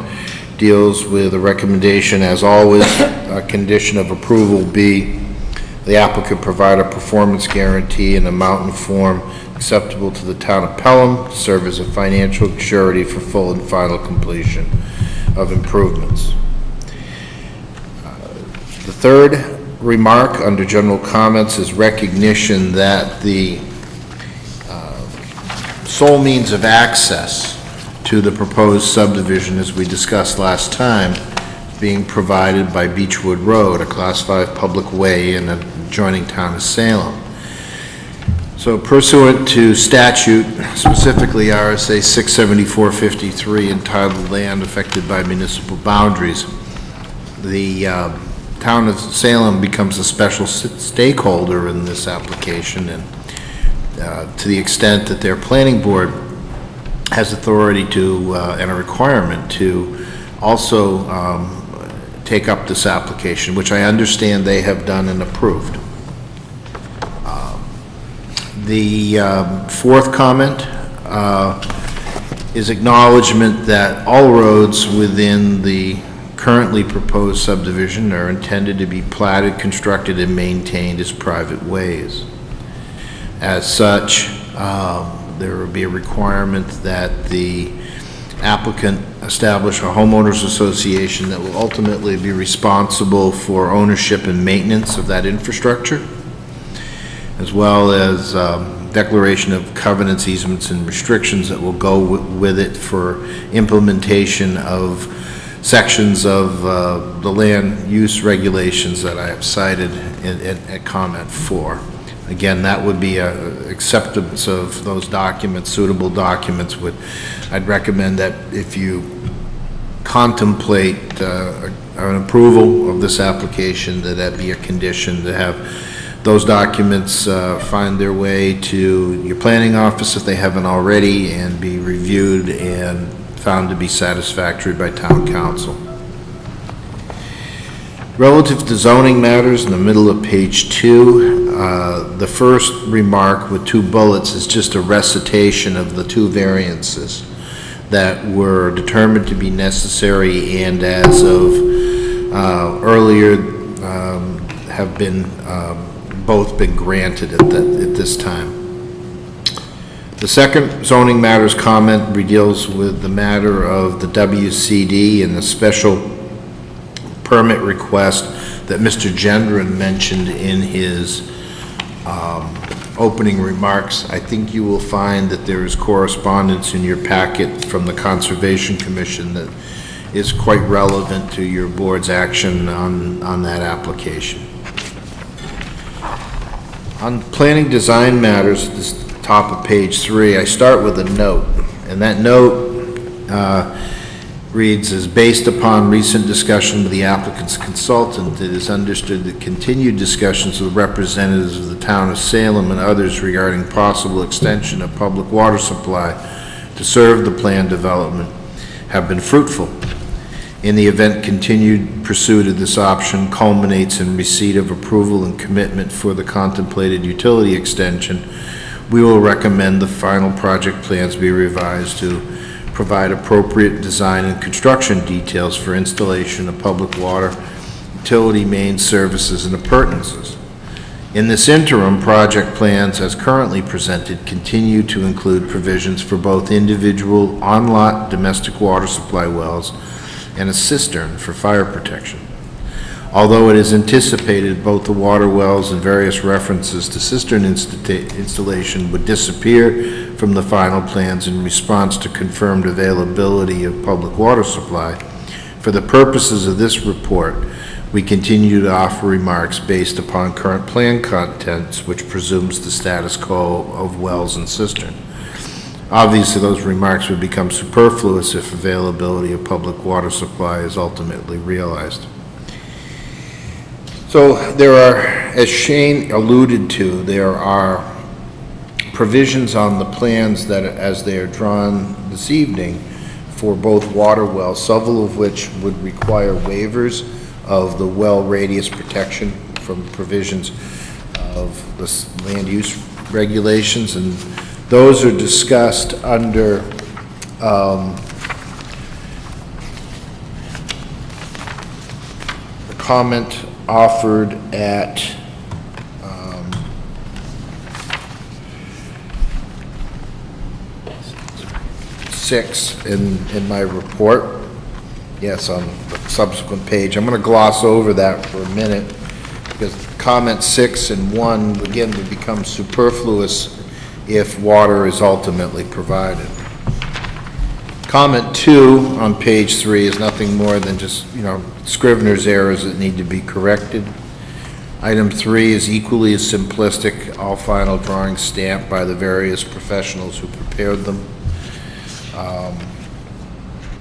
deals with a recommendation, as always, a condition of approval be the applicant provide a performance guarantee in amount and form acceptable to the town of Pelham to serve as a financial surety for full and final completion of improvements. The third remark under general comments is recognition that the sole means of access to the proposed subdivision, as we discussed last time, being provided by Beechwood Road, a Class 5 public way in the adjoining town of Salem. So pursuant to statute, specifically RSA 674-53, entitled Land Affected by Municipal Boundaries, the town of Salem becomes a special stakeholder in this application, and to the extent that their planning board has authority to, and a requirement to also take up this application, which I understand they have done and approved. The fourth comment is acknowledgement that all roads within the currently proposed subdivision are intended to be platted, constructed, and maintained as private ways. As such, there will be a requirement that the applicant establish a homeowners association that will ultimately be responsible for ownership and maintenance of that infrastructure, as well as declaration of covenants, easements, and restrictions that will go with it for implementation of sections of the land use regulations that I have cited in comment 4. Again, that would be acceptance of those documents, suitable documents. I'd recommend that if you contemplate an approval of this application, that be a condition to have those documents find their way to your planning office if they haven't already, and be reviewed and found to be satisfactory by town council. Relative to zoning matters, in the middle of page 2, the first remark with 2 bullets is just a recitation of the 2 variances that were determined to be necessary and as of earlier have been both been granted at this time. The second zoning matters comment deals with the matter of the WCD and the special permit request that Mr. Gendron mentioned in his opening remarks. I think you will find that there is correspondence in your packet from the Conservation Commission that is quite relevant to your board's action on that application. On planning design matters, this top of page 3, I start with a note, and that note reads, as based upon recent discussion with the applicant's consultant, it is understood that continued discussions with representatives of the town of Salem and others regarding possible extension of public water supply to serve the planned development have been fruitful. In the event continued pursuit of this option culminates in receipt of approval and commitment for the contemplated utility extension, we will recommend the final project plans be revised to provide appropriate design and construction details for installation of public water, utility main services, and appurtenances. In this interim, project plans as currently presented continue to include provisions for both individual on-lot domestic water supply wells and a cistern for fire protection. Although it is anticipated both the water wells and various references to cistern installation would disappear from the final plans in response to confirmed availability of public water supply, for the purposes of this report, we continue to offer remarks based upon current plan contents, which presumes the status quo of wells and cistern. Obviously, those remarks would become superfluous if availability of public water supply is ultimately realized. So there are, as Shane alluded to, there are provisions on the plans that, as they are drawn this evening, for both water wells, several of which would require waivers of the well radius protection from provisions of the land use regulations, and those are discussed under the comment offered at six in my report. Yes, on the subsequent page. I'm going to gloss over that for a minute because comment 6 and 1 again would become superfluous if water is ultimately provided. Comment 2 on page 3 is nothing more than just, Scrivener's errors that need to be corrected. Item 3 is equally as simplistic, all final drawings stamped by the various professionals who prepared them.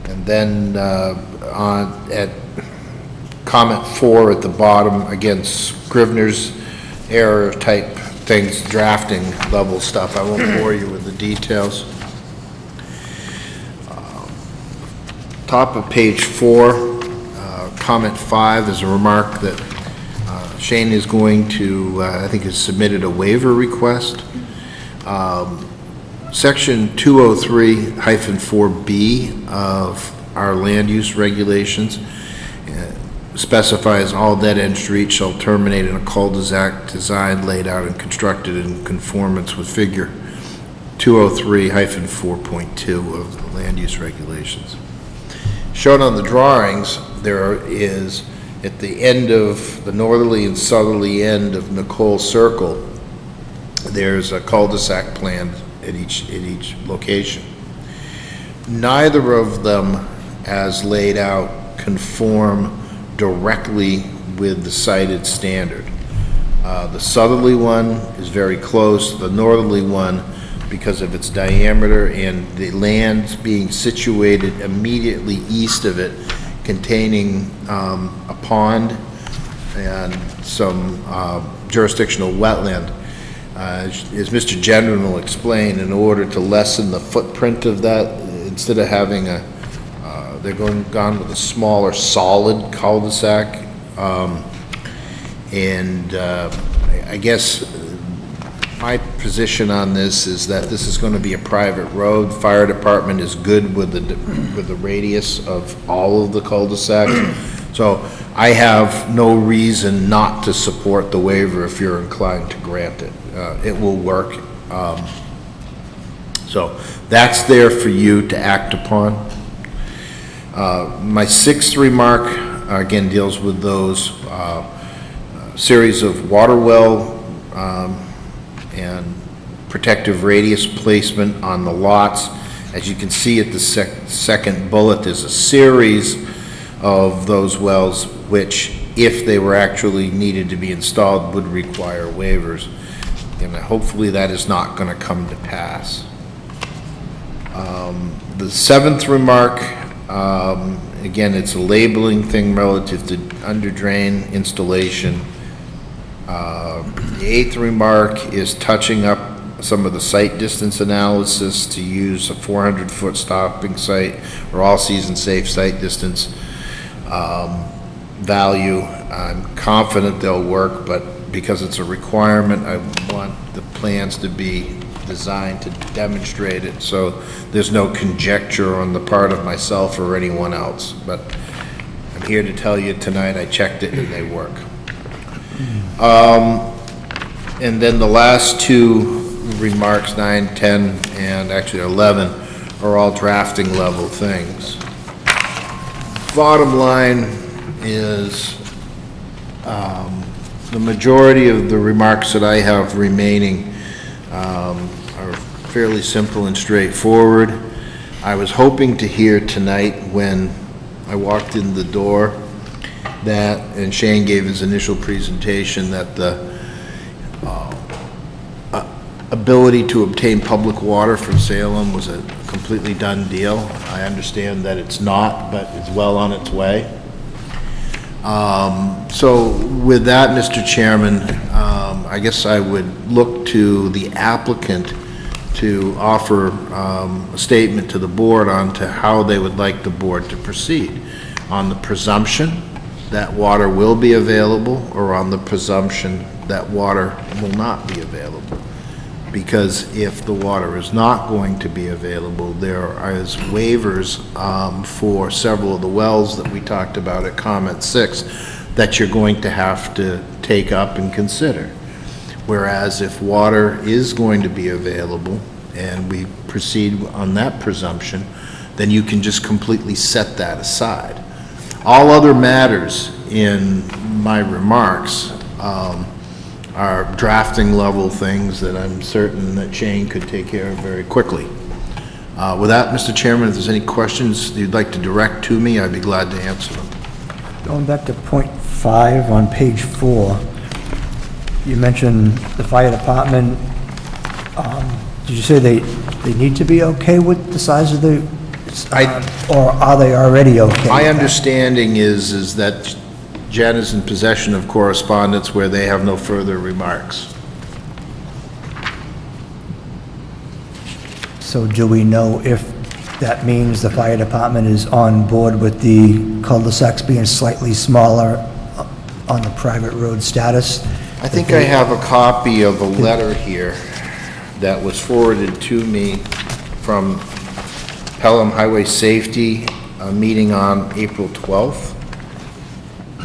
And then at comment 4 at the bottom, again, Scrivener's error type things, drafting level stuff. I won't bore you with the details. Top of page 4, comment 5 is a remark that Shane is going to, I think, has submitted a waiver request. Section 203-4B of our land use regulations specifies all dead-end streets shall terminate in a cul-de-sac designed, laid out, and constructed in conformance with figure 203-4.2 of the land use regulations. Shown on the drawings, there is, at the end of the northerly and southerly end of Nicole Circle, there's a cul-de-sac planned at each location. Neither of them, as laid out, conform directly with the cited standard. The southerly one is very close. The northerly one, because of its diameter and the land being situated immediately east of it, containing a pond and some jurisdictional wetland. As Mr. Gendron will explain, in order to lessen the footprint of that, instead of having they're gone with a smaller solid cul-de-sac. I guess my position on this is that this is going to be a private road. Fire department is good with the radius of all of the cul-de-sacs. So I have no reason not to support the waiver if you're inclined to grant it. It will work. So that's there for you to act upon. My sixth remark, again, deals with those series of water well and protective radius placement on the lots. As you can see at the second bullet, there's a series of those wells which, if they were actually needed to be installed, would require waivers. And hopefully that is not going to come to pass. The seventh remark, again, it's a labeling thing relative to under drain installation. The eighth remark is touching up some of the site distance analysis to use a 400-foot stopping site or all-season safe site distance value. I'm confident they'll work, but because it's a requirement, I want the plans to be designed to demonstrate it, so there's no conjecture on the part of myself or anyone else. But I'm here to tell you tonight I checked it and they work. And then the last two remarks, 9, 10, and actually 11, are all drafting level things. Bottom line is the majority of the remarks that I have remaining are fairly simple and straightforward. I was hoping to hear tonight when I walked in the door that, and Shane gave his initial presentation, that the ability to obtain public water from Salem was a completely done deal. I understand that it's not, but it's well on its way. So with that, Mr. Chairman, I guess I would look to the applicant to offer a statement to the board on to how they would like the board to proceed on the presumption that water will be available, or on the presumption that water will not be available. Because if the water is not going to be available, there is waivers for several of the wells that we talked about at comment 6 that you're going to have to take up and consider. Whereas if water is going to be available and we proceed on that presumption, then you can just completely set that aside. All other matters in my remarks are drafting level things that I'm certain that Shane could take care of very quickly. With that, Mr. Chairman, if there's any questions you'd like to direct to me, I'd be glad to answer them. Going back to point 5 on page 4, you mentioned the fire department. Did you say they need to be okay with the size of the, or are they already okay? My with that? understanding is that Jen is in possession of correspondence where they have no further remarks. So do we know if that means the fire department is on board with the cul-de-sacs being slightly smaller on the private road status? I think I have a copy of a letter here that was forwarded to me from Pelham Highway Safety, a meeting on April 12th,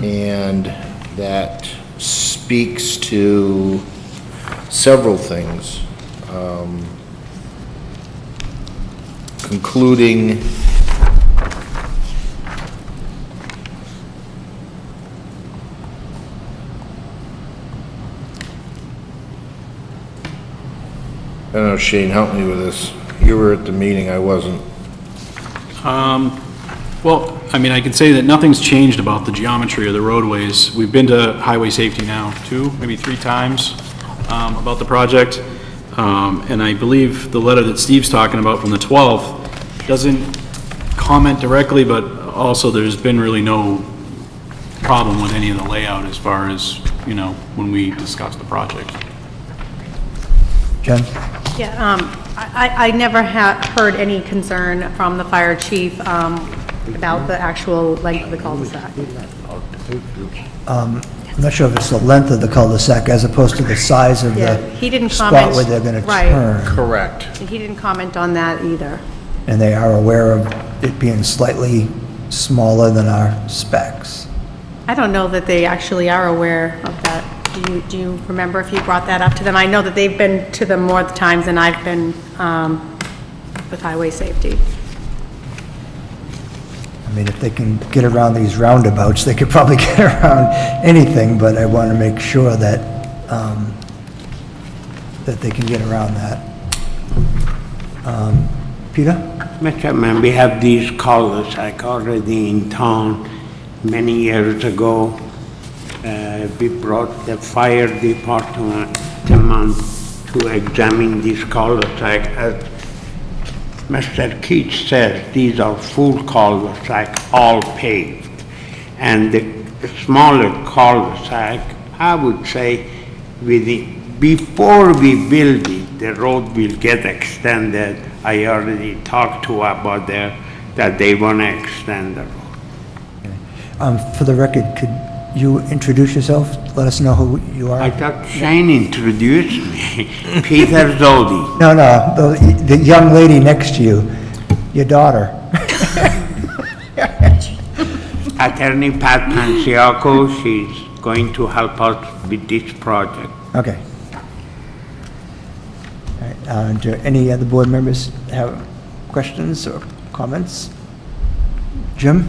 and that speaks to several things, concluding I don't know, Shane, help me with this. You were at the meeting, I wasn't. Well, I mean, I can say that nothing's changed about the geometry of the roadways. We've been to highway safety now 2, maybe 3 times about the project. And I believe the letter that Steve's talking about from the 12th doesn't comment directly, but also there's been really no problem with any of the layout as far as, you know, when we discussed the project. Jen? Yeah, I never heard any concern from the fire chief about the actual length of the cul-de-sac. I'm not sure if it's the length of the cul-de-sac as opposed to the size of Yeah, the he didn't spot comment. where they're going to Right. turn. Correct. And he didn't comment on that either. And they are aware of it being slightly smaller than our specs. I don't know that they actually are aware of that. Do you remember if you brought that up to them? I know that they've been to them more times than I've been with highway safety. I mean, if they can get around these roundabouts, they could probably get around anything, but I want to make sure that, that they can get around that. Peter? Mr. Chairman, we have these cul-de-sac already in town. Many years ago, we brought the fire department to examine this cul-de-sac. As Mr. Keach says, these are full cul-de-sac, all paved. And the smaller cul-de-sac, I would say, before we build it, the road will get extended. I already talked to about that they want to extend the road. For the record, could you introduce yourself? Let us know who you are. I thought Shane introduced me. Peter Zodi. No, the young lady next to you, your daughter. Attorney Pat Panciaco, she's going to help us with this project. Okay. All right, do any other board members have questions or comments? Jim?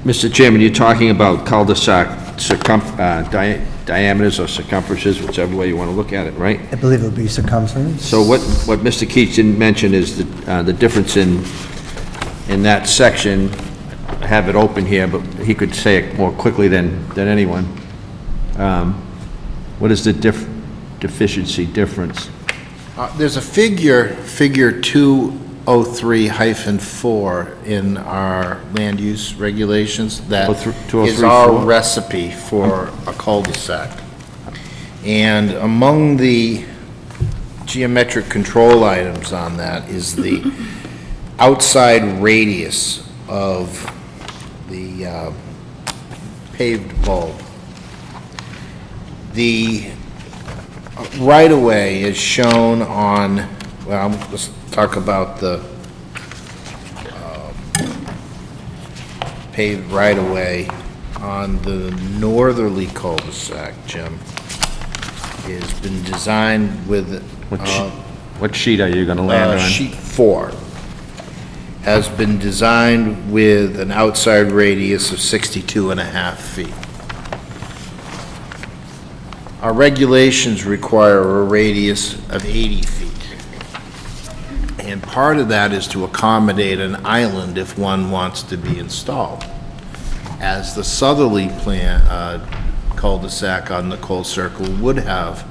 Mr. Chairman, you're talking about cul-de-sac diameters or circumferences, whichever way you want to look at it, right? I believe it would be circumference. So what Mr. Keach didn't mention is the difference in that section. I have it open here, but he could say it more quickly than anyone. What is the deficiency difference? There's a figure 203-4 in our land use regulations that is our recipe for a cul-de-sac. And among the geometric control items on that is the outside radius of the paved bulb. The right-of-way is shown on, well, let's talk about the paved right-of-way on the northerly cul-de-sac, Jim. It's been designed with... What sheet are you going to land on? Sheet 4 has been designed with an outside radius of 62.5 feet. Our regulations require a radius of 80 feet. And part of that is to accommodate an island if one wants to be installed. As the southerly cul-de-sac on the Cole Circle would have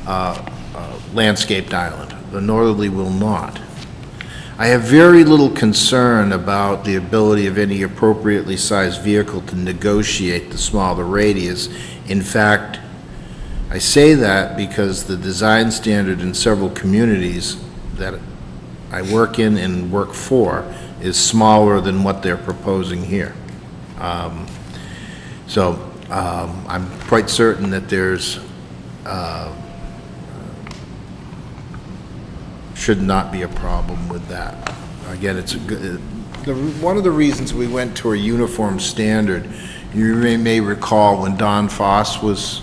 landscaped island. The northerly will not. I have very little concern about the ability of any appropriately sized vehicle to negotiate the smaller radius. In fact, I say that because the design standard in several communities that I work in and work for is smaller than what they're proposing here. I'm quite certain that there's should not be a problem with that. Again, it's a good, one of the reasons we went to a uniform standard, you may recall when Don Foss was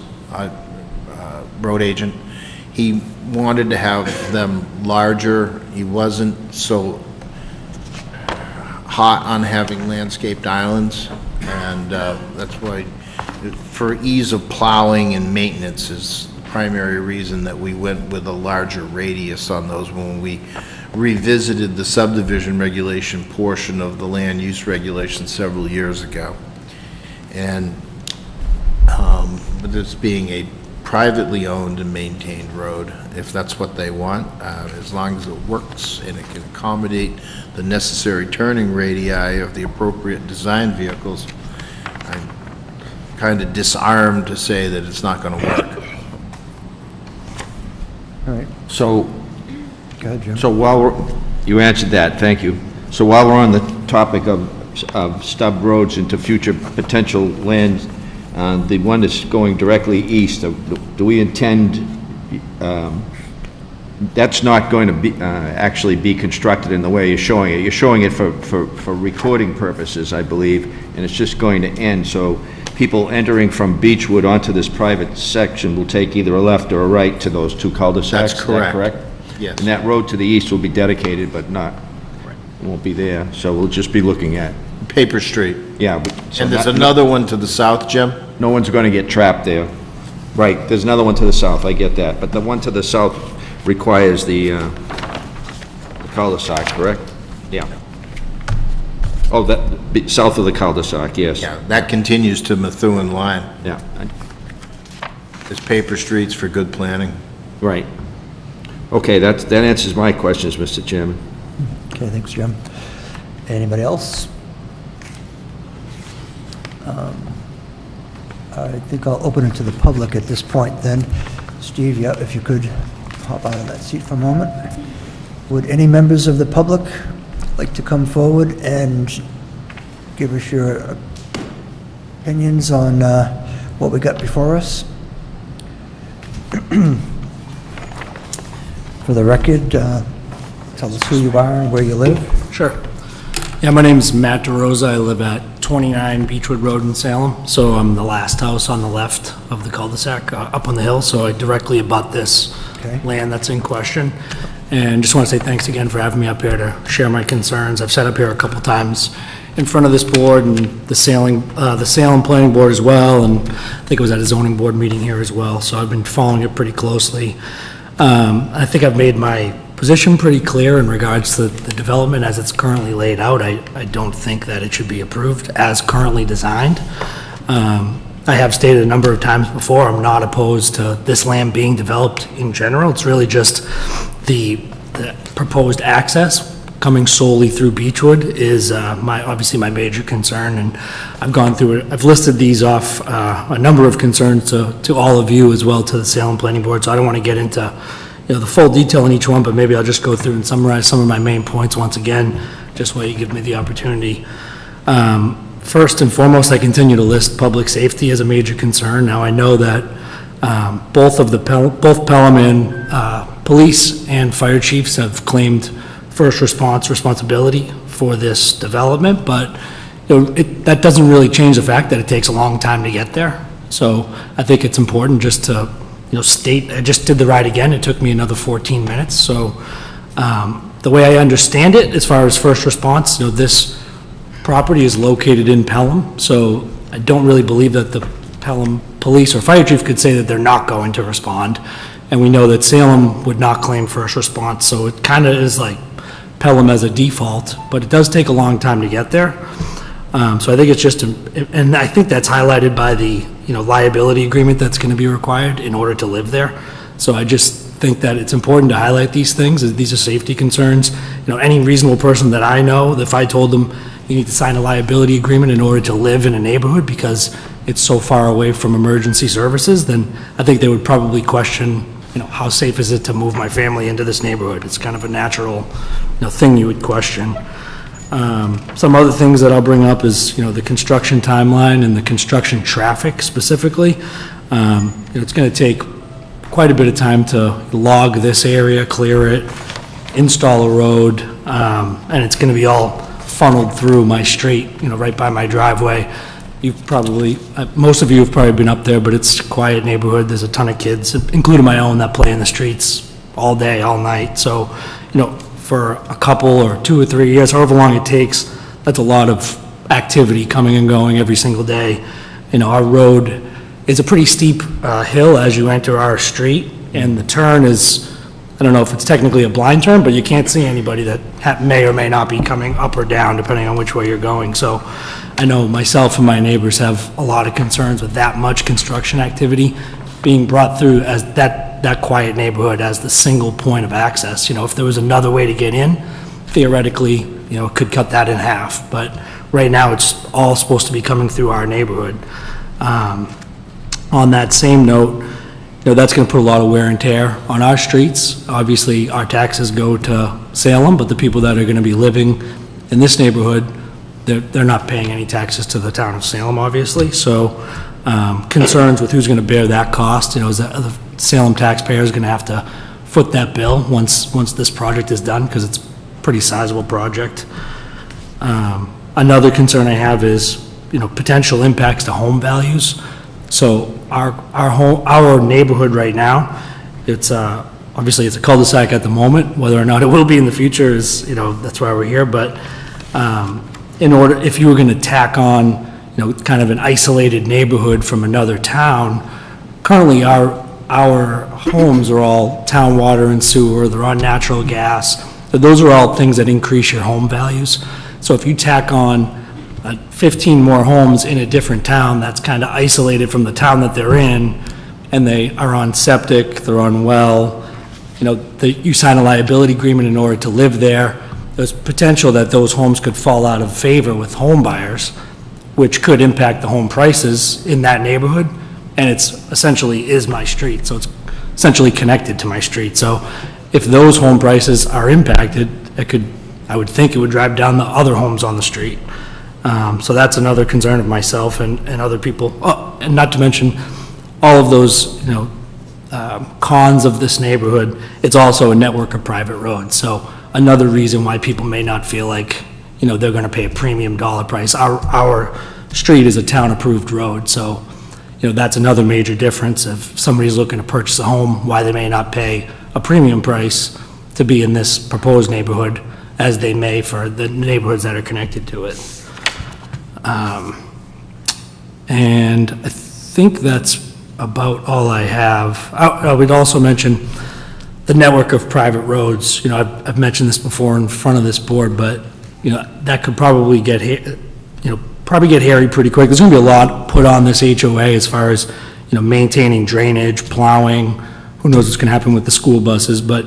road agent, he wanted to have them larger. He wasn't so hot on having landscaped islands, and that's why, for ease of plowing and maintenance, is the primary reason that we went with a larger radius on those when we revisited the subdivision regulation portion of the land use regulation several years ago. And with this being a privately owned and maintained road, if that's what they want, as long as it works and it can accommodate the necessary turning radii of the appropriate design vehicles, I'm kind of disarmed to say that it's not going to work. All right. So, Go ahead, Jim. so you answered that, thank you. So while we're on the topic of stub roads into future potential land, the one that's going directly east, do we intend, that's not going to be, actually be constructed in the way you're showing it. You're showing it for recording purposes, I believe, and it's just going to end. So people entering from Beechwood onto this private section will take either a left or a right to those two cul-de-sacs. That's Is that correct. correct? Yes. And that road to the east will be dedicated, but not, won't be there. So we'll just be looking at, Paper Street. yeah. So And there's not- another one to the south, Jim? No one's going to get trapped there. Right, there's another one to the south, I get that. But the one to the south requires the cul-de-sac, correct? Yeah. Oh, south of the cul-de-sac, yes. Yeah, that continues to Methuen line. Yeah, There's paper streets for good planning. right. Okay, that answers my questions, Mr. Chairman. Okay, thanks, Jim. Anybody else? I think I'll open it to the public at this point then. Steve, yeah, if you could hop out of that seat for a moment. Would any members of the public like to come forward and give us your opinions on what we got before us? For the record, tell us who you are and where you live. Sure. Yeah, my name's Matt DeRosa. I live at 29 Beechwood Road in Salem. So I'm the last house on the left of the cul-de-sac up on the hill. So I directly abut this land that's in question. And just want to say thanks again for having me up here to share my concerns. I've sat up here a couple times in front of this board and the Salem Planning Board as well. And I think it was at a zoning board meeting here as well. So I've been following it pretty closely. I think I've made my position pretty clear in regards to the development as it's currently laid out. I don't think that it should be approved as currently designed. I have stated a number of times before, I'm not opposed to this land being developed in general. It's really just the proposed access coming solely through Beechwood is obviously my major concern, and I've gone through it. I've listed these off, a number of concerns to all of you as well, to the Salem Planning Board, so I don't want to get into the full detail in each one, but maybe I'll just go through and summarize some of my main points once again, just while you give me the opportunity. First and foremost, I continue to list public safety as a major concern. Now, I know that both Pelham and police and fire chiefs have claimed first response responsibility for this development, but that doesn't really change the fact that it takes a long time to get there. So I think it's important just to state, I just did the ride again, it took me another 14 minutes, so the way I understand it, as far as first response, this property is located in Pelham, so I don't really believe that the Pelham police or fire chief could say that they're not going to respond, and we know that Salem would not claim first response, so it kind of is like Pelham as a default, but it does take a long time to get there. So I think it's just, and I think that's highlighted by the liability agreement that's going to be required in order to live there. So I just think that it's important to highlight these things, as these are safety concerns. You know, any reasonable person that I know, if I told them you need to sign a liability agreement in order to live in a neighborhood because it's so far away from emergency services, then I think they would probably question, you know, how safe is it to move my family into this neighborhood? It's kind of a natural, you know, thing you would question. Some other things that I'll bring up is, you know, the construction timeline and the construction traffic specifically. You know, it's going to take quite a bit of time to log this area, clear it, install a road, and it's going to be all funneled through my street, you know, right by my driveway. You've probably, most of you have probably been up there, but it's a quiet neighborhood. There's a ton of kids, including my own, that play in the streets all day, all night. So, you know, for a couple or 2 or 3 years, however long it takes, that's a lot of activity coming and going every single day. You know, our road is a pretty steep hill as you enter our street, and the turn is, I don't know if it's technically a blind turn, but you can't see anybody that may or may not be coming up or down, depending on which way you're going. So I know myself and my neighbors have a lot of concerns with that much construction activity being brought through as that quiet neighborhood as the single point of access. You know, if there was another way to get in, theoretically, you know, it could cut that in half. But right now, it's all supposed to be coming through our neighborhood. On that same note, you know, that's going to put a lot of wear and tear on our streets. Obviously, our taxes go to Salem, but the people that are going to be living in this neighborhood, they're not paying any taxes to the town of Salem, obviously. So concerns with who's going to bear that cost. You know, is that the Salem taxpayer is going to have to foot that bill once this project is done, because it's a pretty sizable project. Another concern I have is, you know, potential impacts to home values. So our neighborhood right now, it's obviously it's a cul-de-sac at the moment. Whether or not it will be in the future is, you know, that's why we're here. But if you were going to tack on, you know, kind of an isolated neighborhood from another town, currently our homes are all town water and sewer. They're on natural gas. So those are all things that increase your home values. So if you tack on 15 more homes in a different town that's kind of isolated from the town that they're in, and they are on septic, they're on well, you know, you sign a liability agreement in order to live there, there's potential that those homes could fall out of favor with home buyers, which could impact the home prices in that neighborhood, and it's essentially is my street, so it's essentially connected to my street. So if those home prices are impacted, I would think it would drive down the other homes on the street. So that's another concern of myself and other people. Oh, and not to mention all of those, you know, cons of this neighborhood. It's also a network of private roads. So another reason why people may not feel like, you know, they're going to pay a premium dollar price. Our street is a town-approved road, so, you know, that's another major difference. If somebody's looking to purchase a home, why they may not pay a premium price to be in this proposed neighborhood as they may for the neighborhoods that are connected to it. And I think that's about all I have. I would also mention the network of private roads. You know, I've mentioned this before in front of this board, but, you know, that could probably get hairy pretty quick. There's going to be a lot put on this HOA as far as, you know, maintaining drainage, plowing. Who knows what's going to happen with the school buses, but,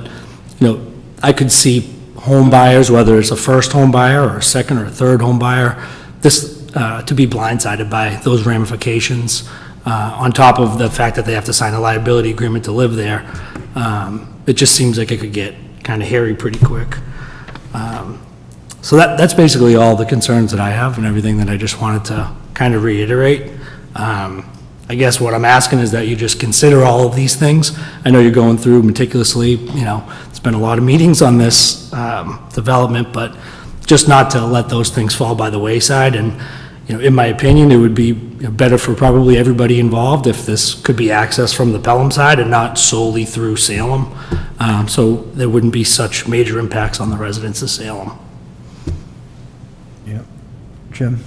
you know, I could see home buyers, whether it's a first home buyer or a second or a third home buyer, to be blindsided by those ramifications, on top of the fact that they have to sign a liability agreement to live there. It just seems like it could get kind of hairy pretty quick. So that's basically all the concerns that I have and everything that I just wanted to kind of reiterate. I guess what I'm asking is that you just consider all of these things. I know you're going through meticulously, you know, it's been a lot of meetings on this development, but just not to let those things fall by the wayside. And, you know, in my opinion, it would be, you know, better for probably everybody involved if this could be accessed from the Pelham side and not solely through Salem, so there wouldn't be such major impacts on the residents of Salem. Yeah. Jim?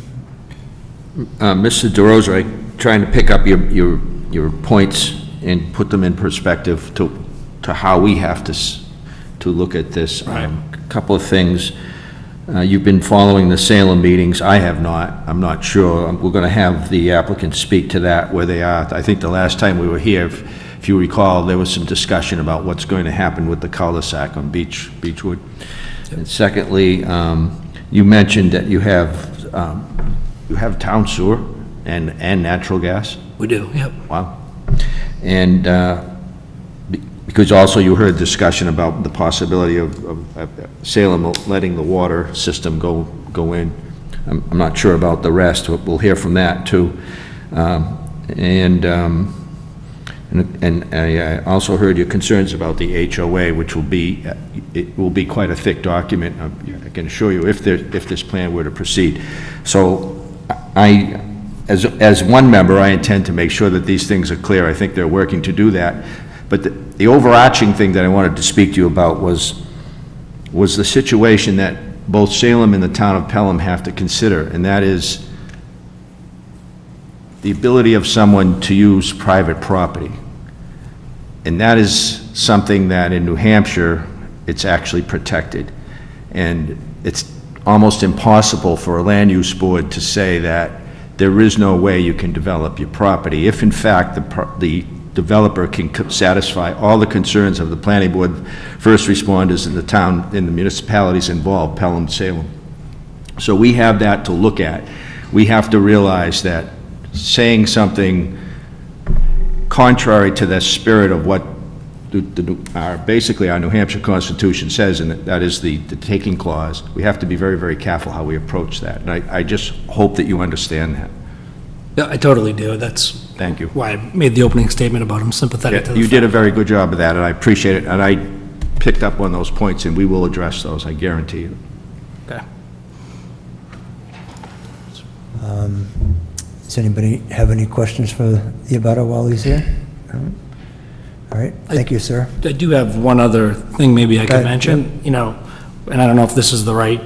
Mr. DeRosa, I'm trying to pick up your points and put them in perspective to how we have to look at this. A couple of things. You've been following the Salem meetings. I have not. I'm not sure. We're going to have the applicants speak to that, where they are. I think the last time we were here, if you recall, there was some discussion about what's going to happen with the cul-de-sac on Beechwood. And secondly, you mentioned that you have town sewer and natural gas? We do, yep. Wow. And because also you heard discussion about the possibility of Salem letting the water system go in. I'm not sure about the rest, but we'll hear from that too. And I also heard your concerns about the HOA, which will be, it will be quite a thick document, I can assure you, if this plan were to proceed. So as one member, I intend to make sure that these things are clear. I think they're working to do that. But the overarching thing that I wanted to speak to you about was the situation that both Salem and the town of Pelham have to consider, and that is the ability of someone to use private property. And that is something that in New Hampshire, it's actually protected. And it's almost impossible for a land use board to say that there is no way you can develop your property if in fact the developer can satisfy all the concerns of the planning board, first responders in the town, in the municipalities involved, Pelham, Salem. So we have that to look at. We have to realize that saying something contrary to the spirit of what basically our New Hampshire Constitution says, and that is the taking clause, we have to be very, very careful how we approach that. And I just hope that you understand that. Yeah, I totally do. That's Thank you. why I made the opening statement about I'm sympathetic to the You did a very good job of that, and I appreciate it, and I picked up on those points, and we will address those, I guarantee you. Okay. Does anybody have any questions for the abutter while he's here? All right, thank you, sir. I do have one other thing maybe I Go could ahead, mention, you know, and I don't know if this is the right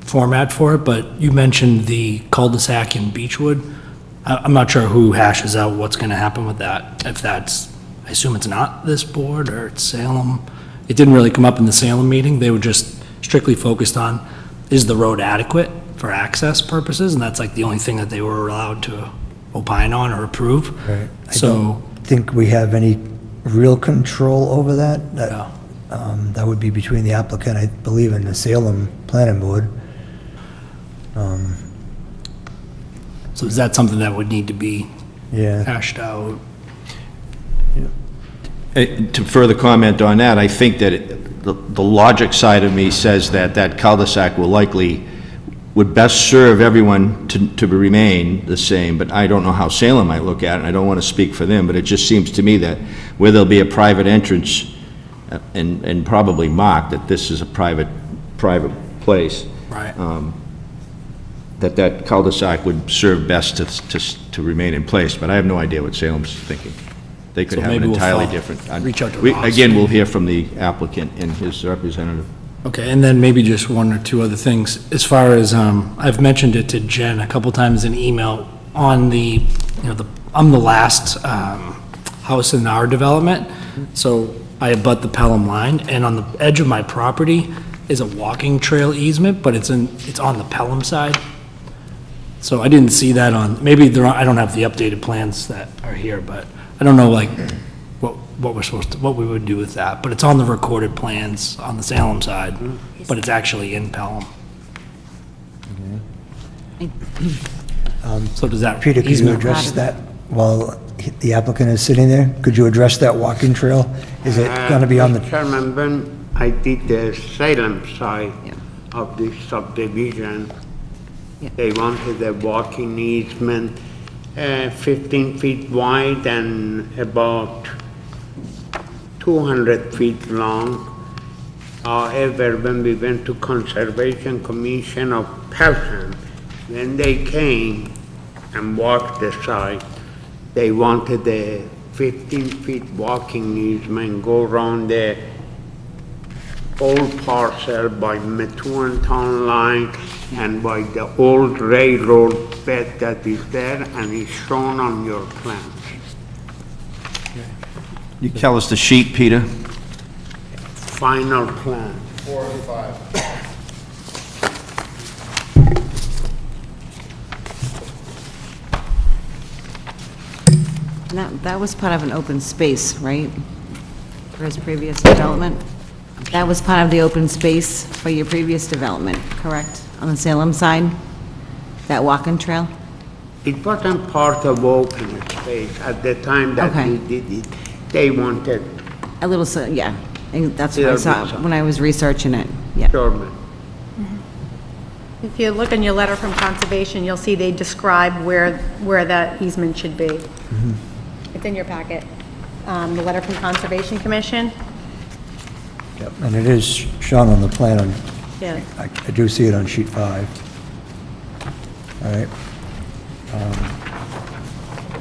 format for it, but you mentioned the cul-de-sac in Beechwood. I'm not sure who hashes out what's going to happen with that, if that's, I assume it's not this board or it's Salem. It didn't really come up in the Salem meeting. They were just strictly focused on, is the road adequate for access purposes? And that's like the only thing that they were allowed to opine on or approve. Right. I So, don't think we have any real control over that. That would be between the applicant, I believe, and the Salem Planning Board. so is that something that would need to be Yeah. hashed out? To further comment on that, I think that the logic side of me says that that cul-de-sac would best serve everyone to remain the same, but I don't know how Salem might look at it, and I don't want to speak for them, but it just seems to me that where there'll be a private entrance and probably marked that this is a private place. Right. That cul-de-sac would serve best to remain in place, but I have no idea what Salem's thinking. They could So have an maybe we'll entirely follow- different. reach out to Ross. Again, we'll hear from the applicant and his representative. Okay, and then maybe just one or two other things. As far as, I've mentioned it to Jen a couple times in email on I'm the last house in our development, so I abut the Pelham line, and on the edge of my property is a walking trail easement, but it's on the Pelham side. So I didn't see that maybe I don't have the updated plans that are here, but I don't know like what we would do with that, but it's on the recorded plans on the Salem side, but it's actually in Pelham. So does that Peter, could you easement- address that while the applicant is sitting there? Could you address that walking trail? Is it going to be on the... Mr. Chairman, when I did the Salem side of the subdivision, they wanted a walking easement 15 feet wide and about 200 feet long. However, when we went to Conservation Commission of Pelham, when they came and walked the site, they wanted a 15 feet walking easement, go around the old parcel by Methuen Town Line and by the old railroad bed that is there and is shown on your plans. You tell us the sheet, Peter? Final plan. 4 and 5. That was part of an open space, right? For his previous development? That was part of the open space for your previous development, correct? On the Salem side? That walking trail? It wasn't part of open space at the time that Okay. we did it. They wanted. A little, yeah. And that's what I Little saw bit, so. when I was researching it, yeah. Sure, ma'am. If you look in your letter from Conservation, you'll see they describe where that easement should be. It's in your packet, the letter from Conservation Commission. Yep, and it is shown on the plan on, Yeah. I do see it on sheet 5. All right.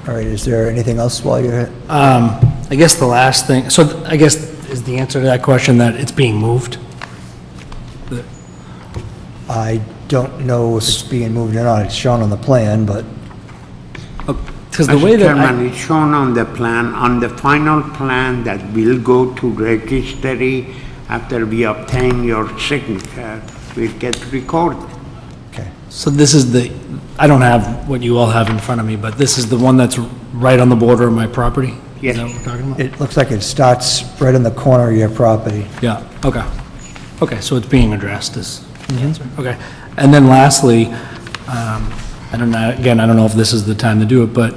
All right, is there anything else while you're, I guess the last thing, so I guess is the answer to that question that it's being moved? I don't know if it's being moved or not, it's shown on the plan, but, Because the way Mr. that Chairman, it's shown on the plan, on the final plan that will go to registry after we obtain your signature, will get recorded. So this is the, I don't have what you all have in front of me, but this is the one that's right on the border of my property? Yes. Is that what we're talking about? it looks like it starts right in the corner of your property. Yeah, okay. Okay, so it's being addressed is the answer. Okay. And then lastly, I don't know, again, I don't know if this is the time to do it, but,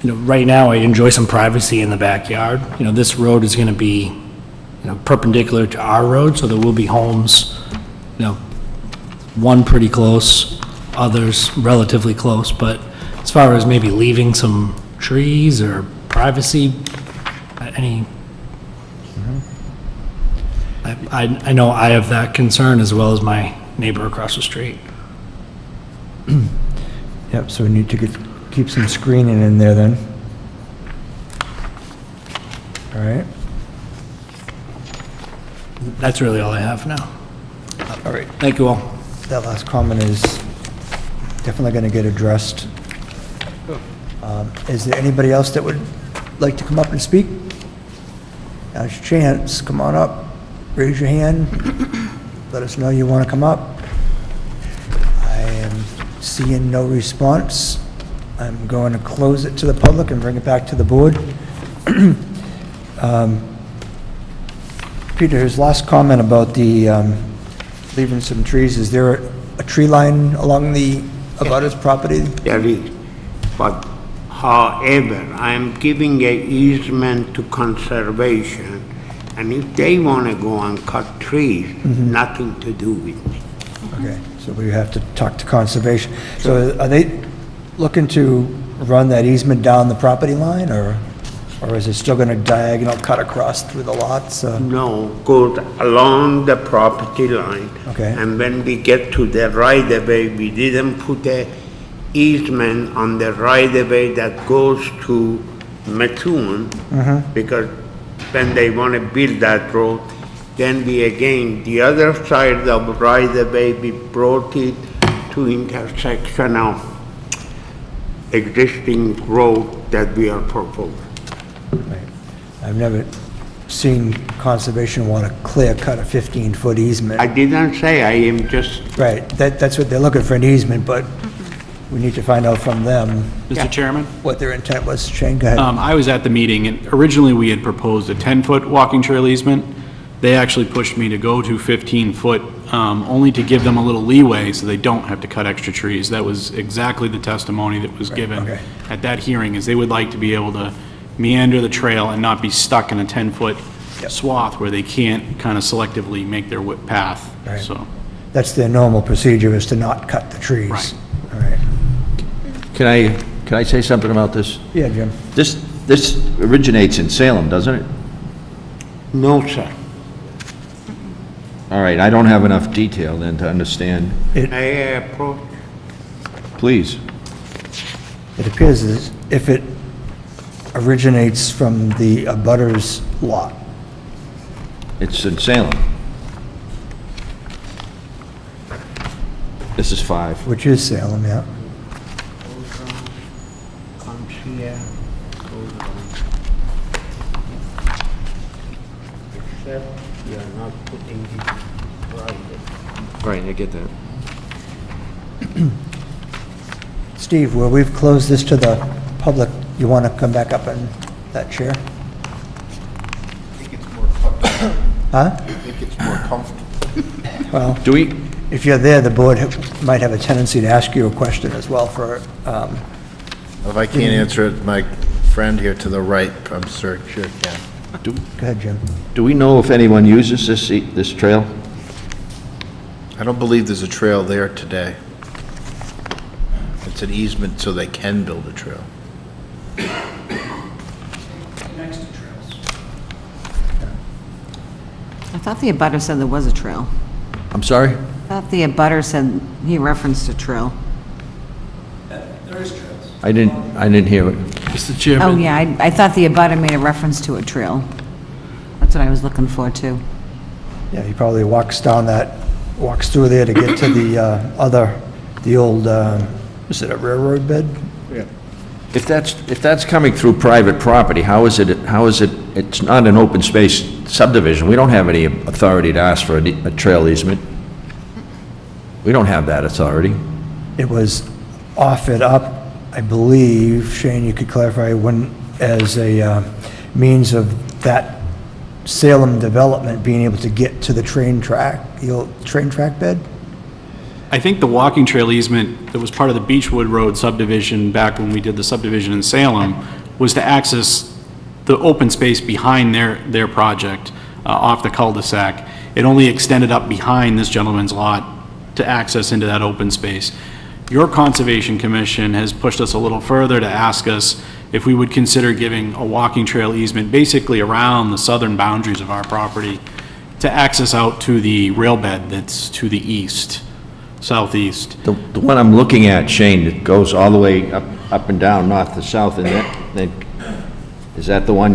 you know, right now I enjoy some privacy in the backyard. You know, this road is gonna be, you know, perpendicular to our road, so there will be homes, you know, one pretty close, others relatively close, but as far as maybe leaving some trees or privacy, any, I know I have that concern as well as my neighbor across the street. Yep, so we need to keep some screening in there then. All right, That's really all I have for now. all right. Thank you all. That last comment is definitely going to get addressed. Is there anybody else that would like to come up and speak? Now's your chance, come on up, raise your hand, let us know you want to come up. I am seeing no response. I'm going to close it to the public and bring it back to the board. Peter, his last comment about the leaving some trees, is there a tree line along the abutter's property? There is, but however, I am giving a easement to conservation, and if they want to go and cut trees, nothing to do with me. Okay, so we have to talk to conservation. So are they looking to run that easement down the property line, or is it still going to diagonal cut across through the lots? No, goes along the property line. Okay. And when we get to the right-of-way, we didn't put a easement on the right-of-way that goes to Methuen, because when they want to build that road, then we again, the other side of right-of-way, we brought it to intersection of existing road that we are proposing. I've never seen conservation want to clear cut a 15-foot easement. I didn't say, I am just. Right, that's what they're looking for, an easement, but we need to find out from them Mr. Chairman? what their intent was. Shane, go ahead. I was at the meeting, and originally we had proposed a 10-foot walking trail easement. They actually pushed me to go to 15-foot, only to give them a little leeway so they don't have to cut extra trees. That was exactly the testimony that was given okay. at that hearing, is they would like to be able to meander the trail and not be stuck in a 10-foot swath where they can't kind of selectively make their path, Right. so. That's their normal procedure, is to not cut the trees. Right. All right. Can I say something about this? Yeah, Jim. This originates in Salem, doesn't it? No, sir. All right, I don't have enough detail then to understand. I approach. Please. It appears as if it originates from the abutter's lot. It's in Salem. This is 5. Which is Salem, yeah. Comes here, goes around. Except you are not putting it right. Right, I get that. Steve, where we've closed this to the public, You want to come back up in that chair? Huh? I think it's more comfortable. Well, Do we, if you're there, the board might have a tendency to ask you a question as well for, If I can't answer it, my friend here to the right, I'm sure can. go ahead, Jim. do we know if anyone uses this trail? I don't believe there's a trail there today. It's an easement so they can build a trail. I thought the abutter said there was a trail. I'm sorry? I thought the abutter said he referenced a trail. There is trails. I didn't hear it. Mr. Chairman. Oh, yeah, I thought the abutter made a reference to a trail. That's what I was looking for, too. Yeah, he probably walks through there to get to the old, is it a railroad bed? Yeah. If that's coming through private property, how is it, it's not an open space subdivision. We don't have any authority to ask for a trail easement. We don't have that authority. It was offered up, I believe, Shane, you could clarify, when, as a means of that Salem development being able to get to the train track, the old train track bed? I think the walking trail easement that was part of the Beechwood Road subdivision back when we did the subdivision in Salem was to access the open space behind their project off the cul-de-sac. It only extended up behind this gentleman's lot to access into that open space. Your Conservation Commission has pushed us a little further to ask us if we would consider giving a walking trail easement basically around the southern boundaries of our property to access out to the rail bed that's to the east, southeast. The one I'm looking at, Shane, it goes all the way up and down, north to south, and is that the one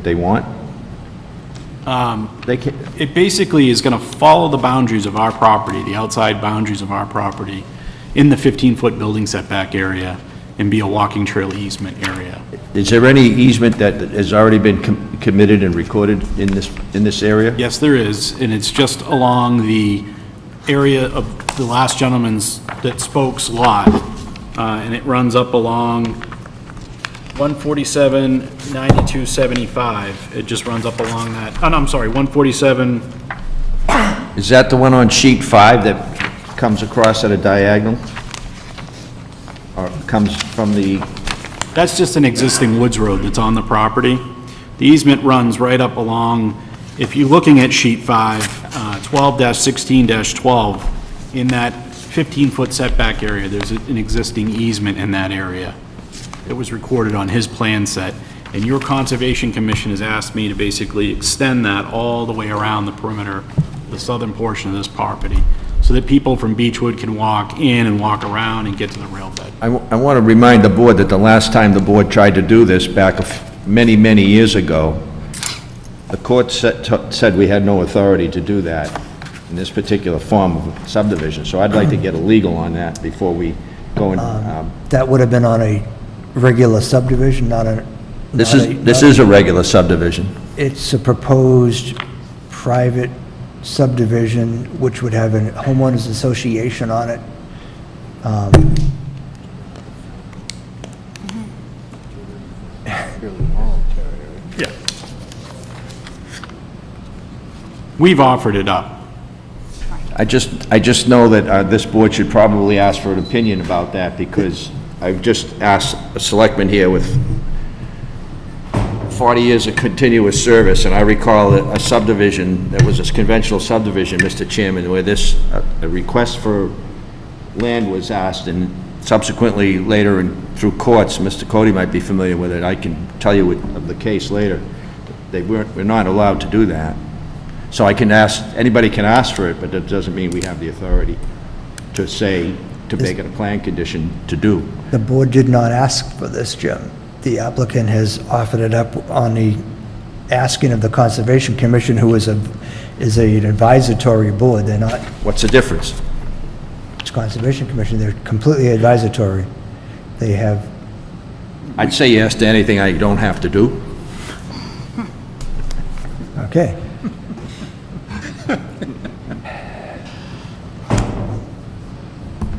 they want? It basically is going to follow the boundaries of our property, the outside boundaries of our property, in the 15-foot building setback area, and be a walking trail easement area. Is there any easement that has already been committed and recorded in this area? Yes, there is, and it's just along the area of the last gentleman's that spoke's lot, and it runs up along 147, 9275. It just runs up along that, oh, no, I'm sorry, 147, Is that the one on sheet 5 that comes across at a diagonal? Or comes from the, that's just an existing woods road that's on the property. The easement runs right up along, if you're looking at sheet 5, 12-16-12, in that 15-foot setback area, there's an existing easement in that area. It was recorded on his plan set, and your Conservation Commission has asked me to basically extend that all the way around the perimeter, the southern portion of this property, so that people from Beechwood can walk in and walk around and get to the rail bed. I want to remind the board that the last time the board tried to do this back many, many years ago, the court said we had no authority to do that in this particular form of subdivision. So I'd like to get a legal on that before we go in. That would have been on a regular subdivision, not a... This is a regular subdivision. It's a proposed private subdivision, which would have a homeowners association on it. Yeah. We've offered it up. I just know that this board should probably ask for an opinion about that, because I've just asked a selectman here with 40 years of continuous service, and I recall a subdivision, that was a conventional subdivision, Mr. Chairman, where a request for land was asked, and subsequently later through courts, Mr. Cody might be familiar with it, I can tell you of the case later, we're not allowed to do that. So anybody can ask for it, but that doesn't mean we have the authority to make it a plan condition to do. The board did not ask for this, Jim. The applicant has offered it up on the asking of the Conservation Commission, who is an advisory board. They're not... What's the difference? It's Conservation Commission. They're completely advisory. They have... I'd say yes to anything I don't have to do. Okay.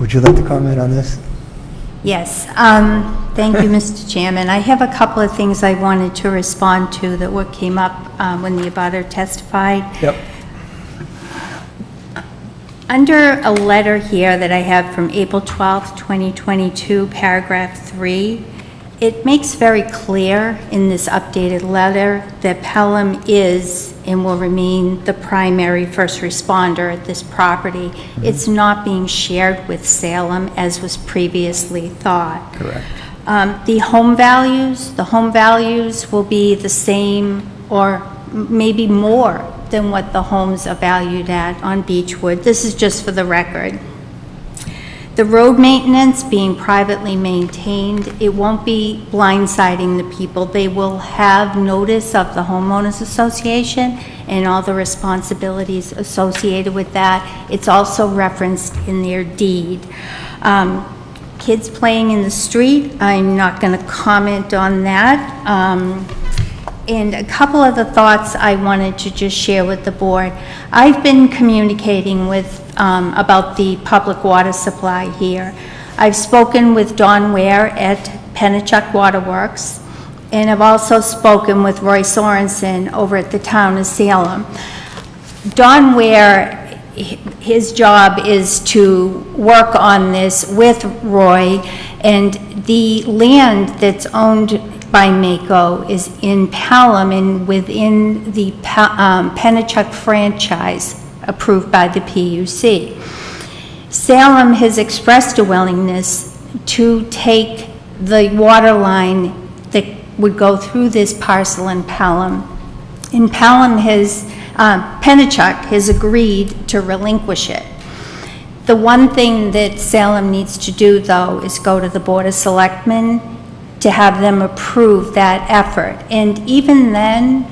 Would you like to comment on this? Yes, thank you, Mr. Chairman. I have a couple of things I wanted to respond to that what came up when the abutter testified. Yep. Under a letter here that I have from April 12th, 2022, paragraph 3, it makes very clear in this updated letter that Pelham is and will remain the primary first responder at this property. It's not being shared with Salem as was previously thought. Correct. The home values will be the same or maybe more than what the homes are valued at on Beechwood. This is just for the record. The road maintenance being privately maintained, it won't be blindsiding the people. They will have notice of the homeowners association and all the responsibilities associated with that. It's also referenced in their deed. Kids playing in the street, I'm not going to comment on that. And a couple of the thoughts I wanted to just share with the board. I've been communicating with about the public water supply here. I've spoken with Don Ware at Pennachuck Waterworks, and I've also spoken with Roy Sorensen over at the town of Salem. Don Ware, his job is to work on this with Roy, and the land that's owned by Mako is in Pelham and within the Pennachuck franchise approved by the PUC. Salem has expressed a willingness to take the water line that would go through this parcel in Pelham. And Pennachuck has agreed to relinquish it. The one thing that Salem needs to do, though, is go to the Board of Selectmen to have them approve that effort. And even then,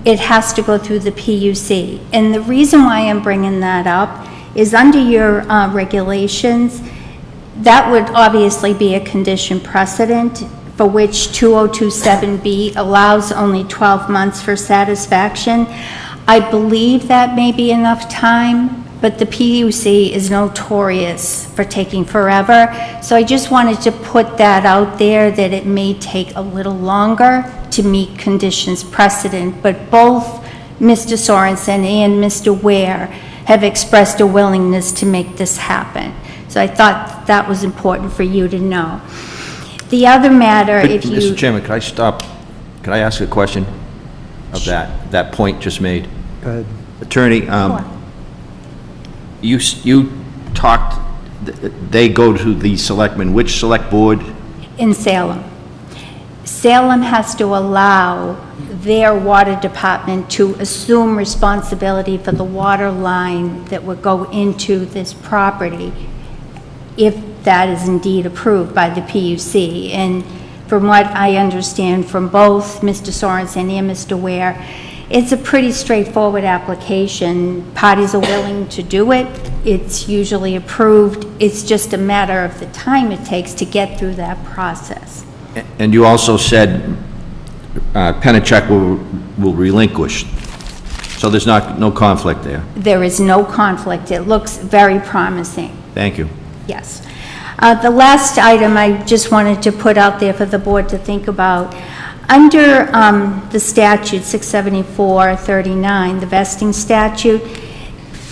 it has to go through the PUC. And the reason why I'm bringing that up is under your regulations, that would obviously be a condition precedent for which 2027B allows only 12 months for satisfaction. I believe that may be enough time, but the PUC is notorious for taking forever. So I just wanted to put that out there, that it may take a little longer to meet conditions precedent, but both Mr. Sorensen and Mr. Ware have expressed a willingness to make this happen. So I thought that was important for you to know. The other matter, if you... Mr. Chairman, could I stop? Could I ask a question of that point just made? Go ahead. Attorney, you talked, they go to the selectmen, which select board? In Salem. Salem has to allow their water department to assume responsibility for the water line that would go into this property if that is indeed approved by the PUC. And from what I understand from both Mr. Sorensen and Mr. Ware, it's a pretty straightforward application. Parties are willing to do it. It's usually approved. It's just a matter of the time it takes to get through that process. And you also said Pennachuck will relinquish. So there's no conflict there? There is no conflict. It looks very promising. Thank you. Yes. The last item I just wanted to put out there for the board to think about. Under the statute 674-39, the vesting statute,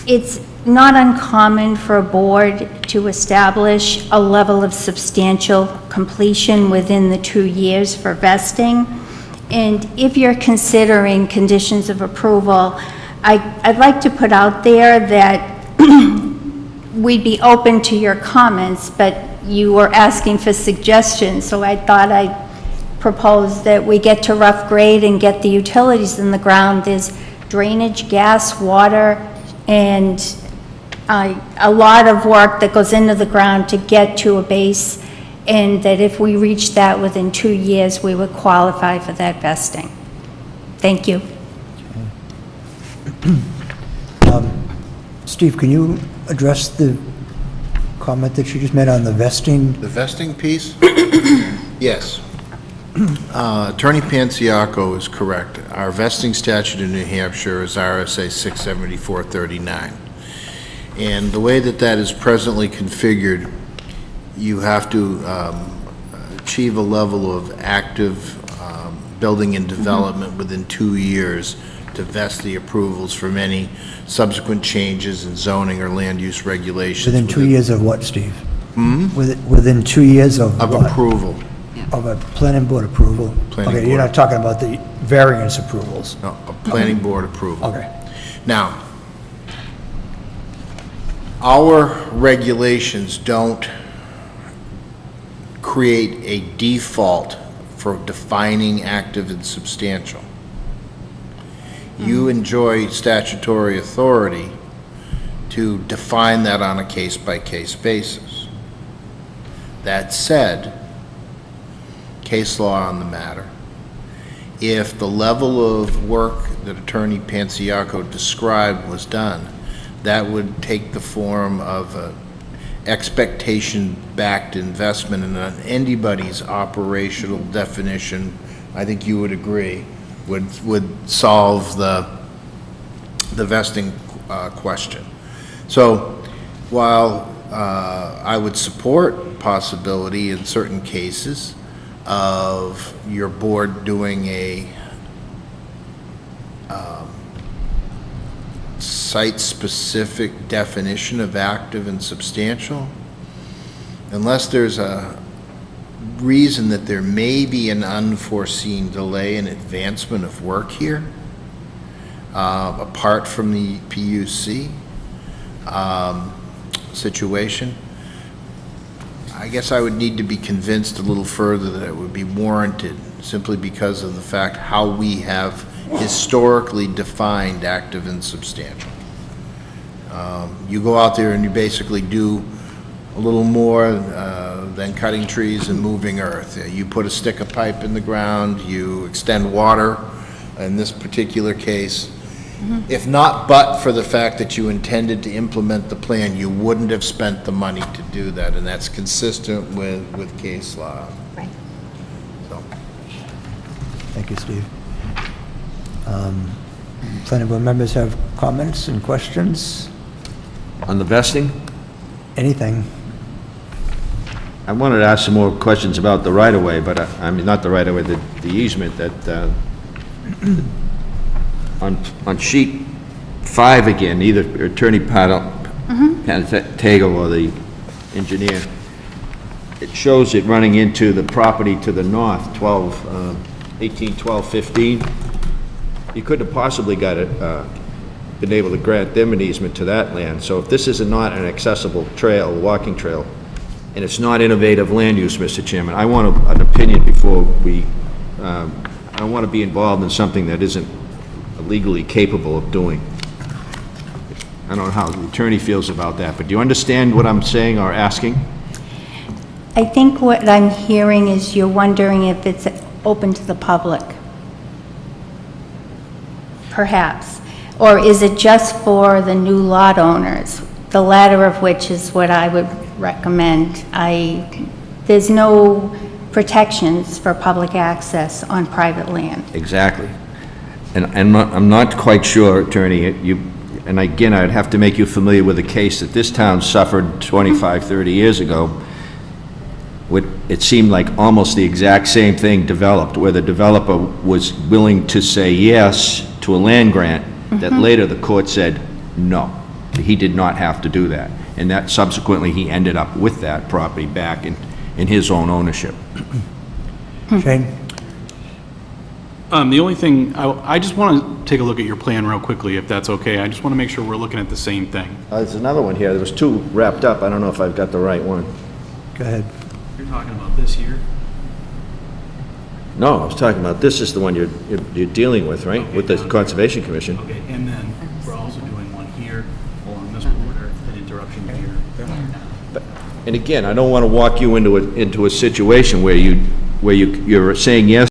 it's not uncommon for a board to establish a level of substantial completion within the 2 years for vesting. And if you're considering conditions of approval, I'd like to put out there that we'd be open to your comments, but you were asking for suggestions, so I thought I'd propose that we get to rough grade and get the utilities in the ground. There's drainage, gas, water, and a lot of work that goes into the ground to get to a base, and that if we reach that within 2 years, we would qualify for that vesting. Thank you. Steve, can you address the comment that you just made on the vesting? The vesting piece? Yes. Attorney Panciaco is correct. Our vesting statute in New Hampshire is RSA 674-39. And the way that is presently configured you have to achieve a level of active building and development within 2 years to vest the approvals from any subsequent changes in zoning or land use regulations. Within 2 years of what, Steve? Hmm? Within 2 years of Of what? approval. Of a planning board approval? Planning Okay, you're board. not talking about the variance approvals? No, a planning board approval. Okay. Now, our regulations don't create a default for defining active and substantial. You enjoy statutory authority to define that on a case-by-case basis. That said, case law on the matter, if the level of work that Attorney Pansiaco described was done, that would take the form of a expectation-backed investment, and anybody's operational definition, I think you would agree, would solve the vesting question. So while I would support possibility in certain cases of your board doing a site-specific definition of active and substantial, unless there's a reason that there may be an unforeseen delay in advancement of work here, apart from the PUC situation, I guess I would need to be convinced a little further that it would be warranted, simply because of the fact how we have historically defined active and substantial. You go out there and you basically do a little more than cutting trees and moving earth. You put a stick of pipe in the ground, you extend water, in this particular case. If not but for the fact that you intended to implement the plan, you wouldn't have spent the money to do that, and that's consistent with case law. Right. So, Thank you, Steve. Planning board members have comments and questions? On the vesting? Anything? I wanted to ask some more questions about the right-of-way, but I mean, not the right-of-way, the easement that, on sheet 5 again, either Attorney Pantago or the engineer, it shows it running into the property to the north, 18, 12, 15. You couldn't have possibly got it, been able to grant them an easement to that land. So if this is not an accessible trail, walking trail, and it's not innovative land use, Mr. Chairman, I want an opinion before we, I don't want to be involved in something that isn't legally capable of doing. I don't know how the attorney feels about that, but do you understand what I'm saying or asking? I think what I'm hearing is you're wondering if it's open to the public. Perhaps. Or is it just for the new lot owners? The latter of which is what I would recommend. There's no protections for public access on private land. Exactly. And I'm not quite sure, Attorney, and again, I'd have to make you familiar with a case that this town suffered 25, 30 years ago. It seemed like almost the exact same thing developed, where the developer was willing to say yes to a land grant, that later the court said no. He did not have to do that. And that subsequently, he ended up with that property back in his own ownership. Shane? The only thing, I just want to take a look at your plan real quickly, if that's okay. I just want to make sure we're looking at the same thing. There's another one here. There was two wrapped up. I don't know if I've got the right one. Go ahead. You're talking about this here? No, I was talking about, this is the one you're dealing with, right? With the Conservation Commission. Okay, and then we're also doing one here along this border, an interruption here. And again, I don't want to walk you into a situation where you're saying yes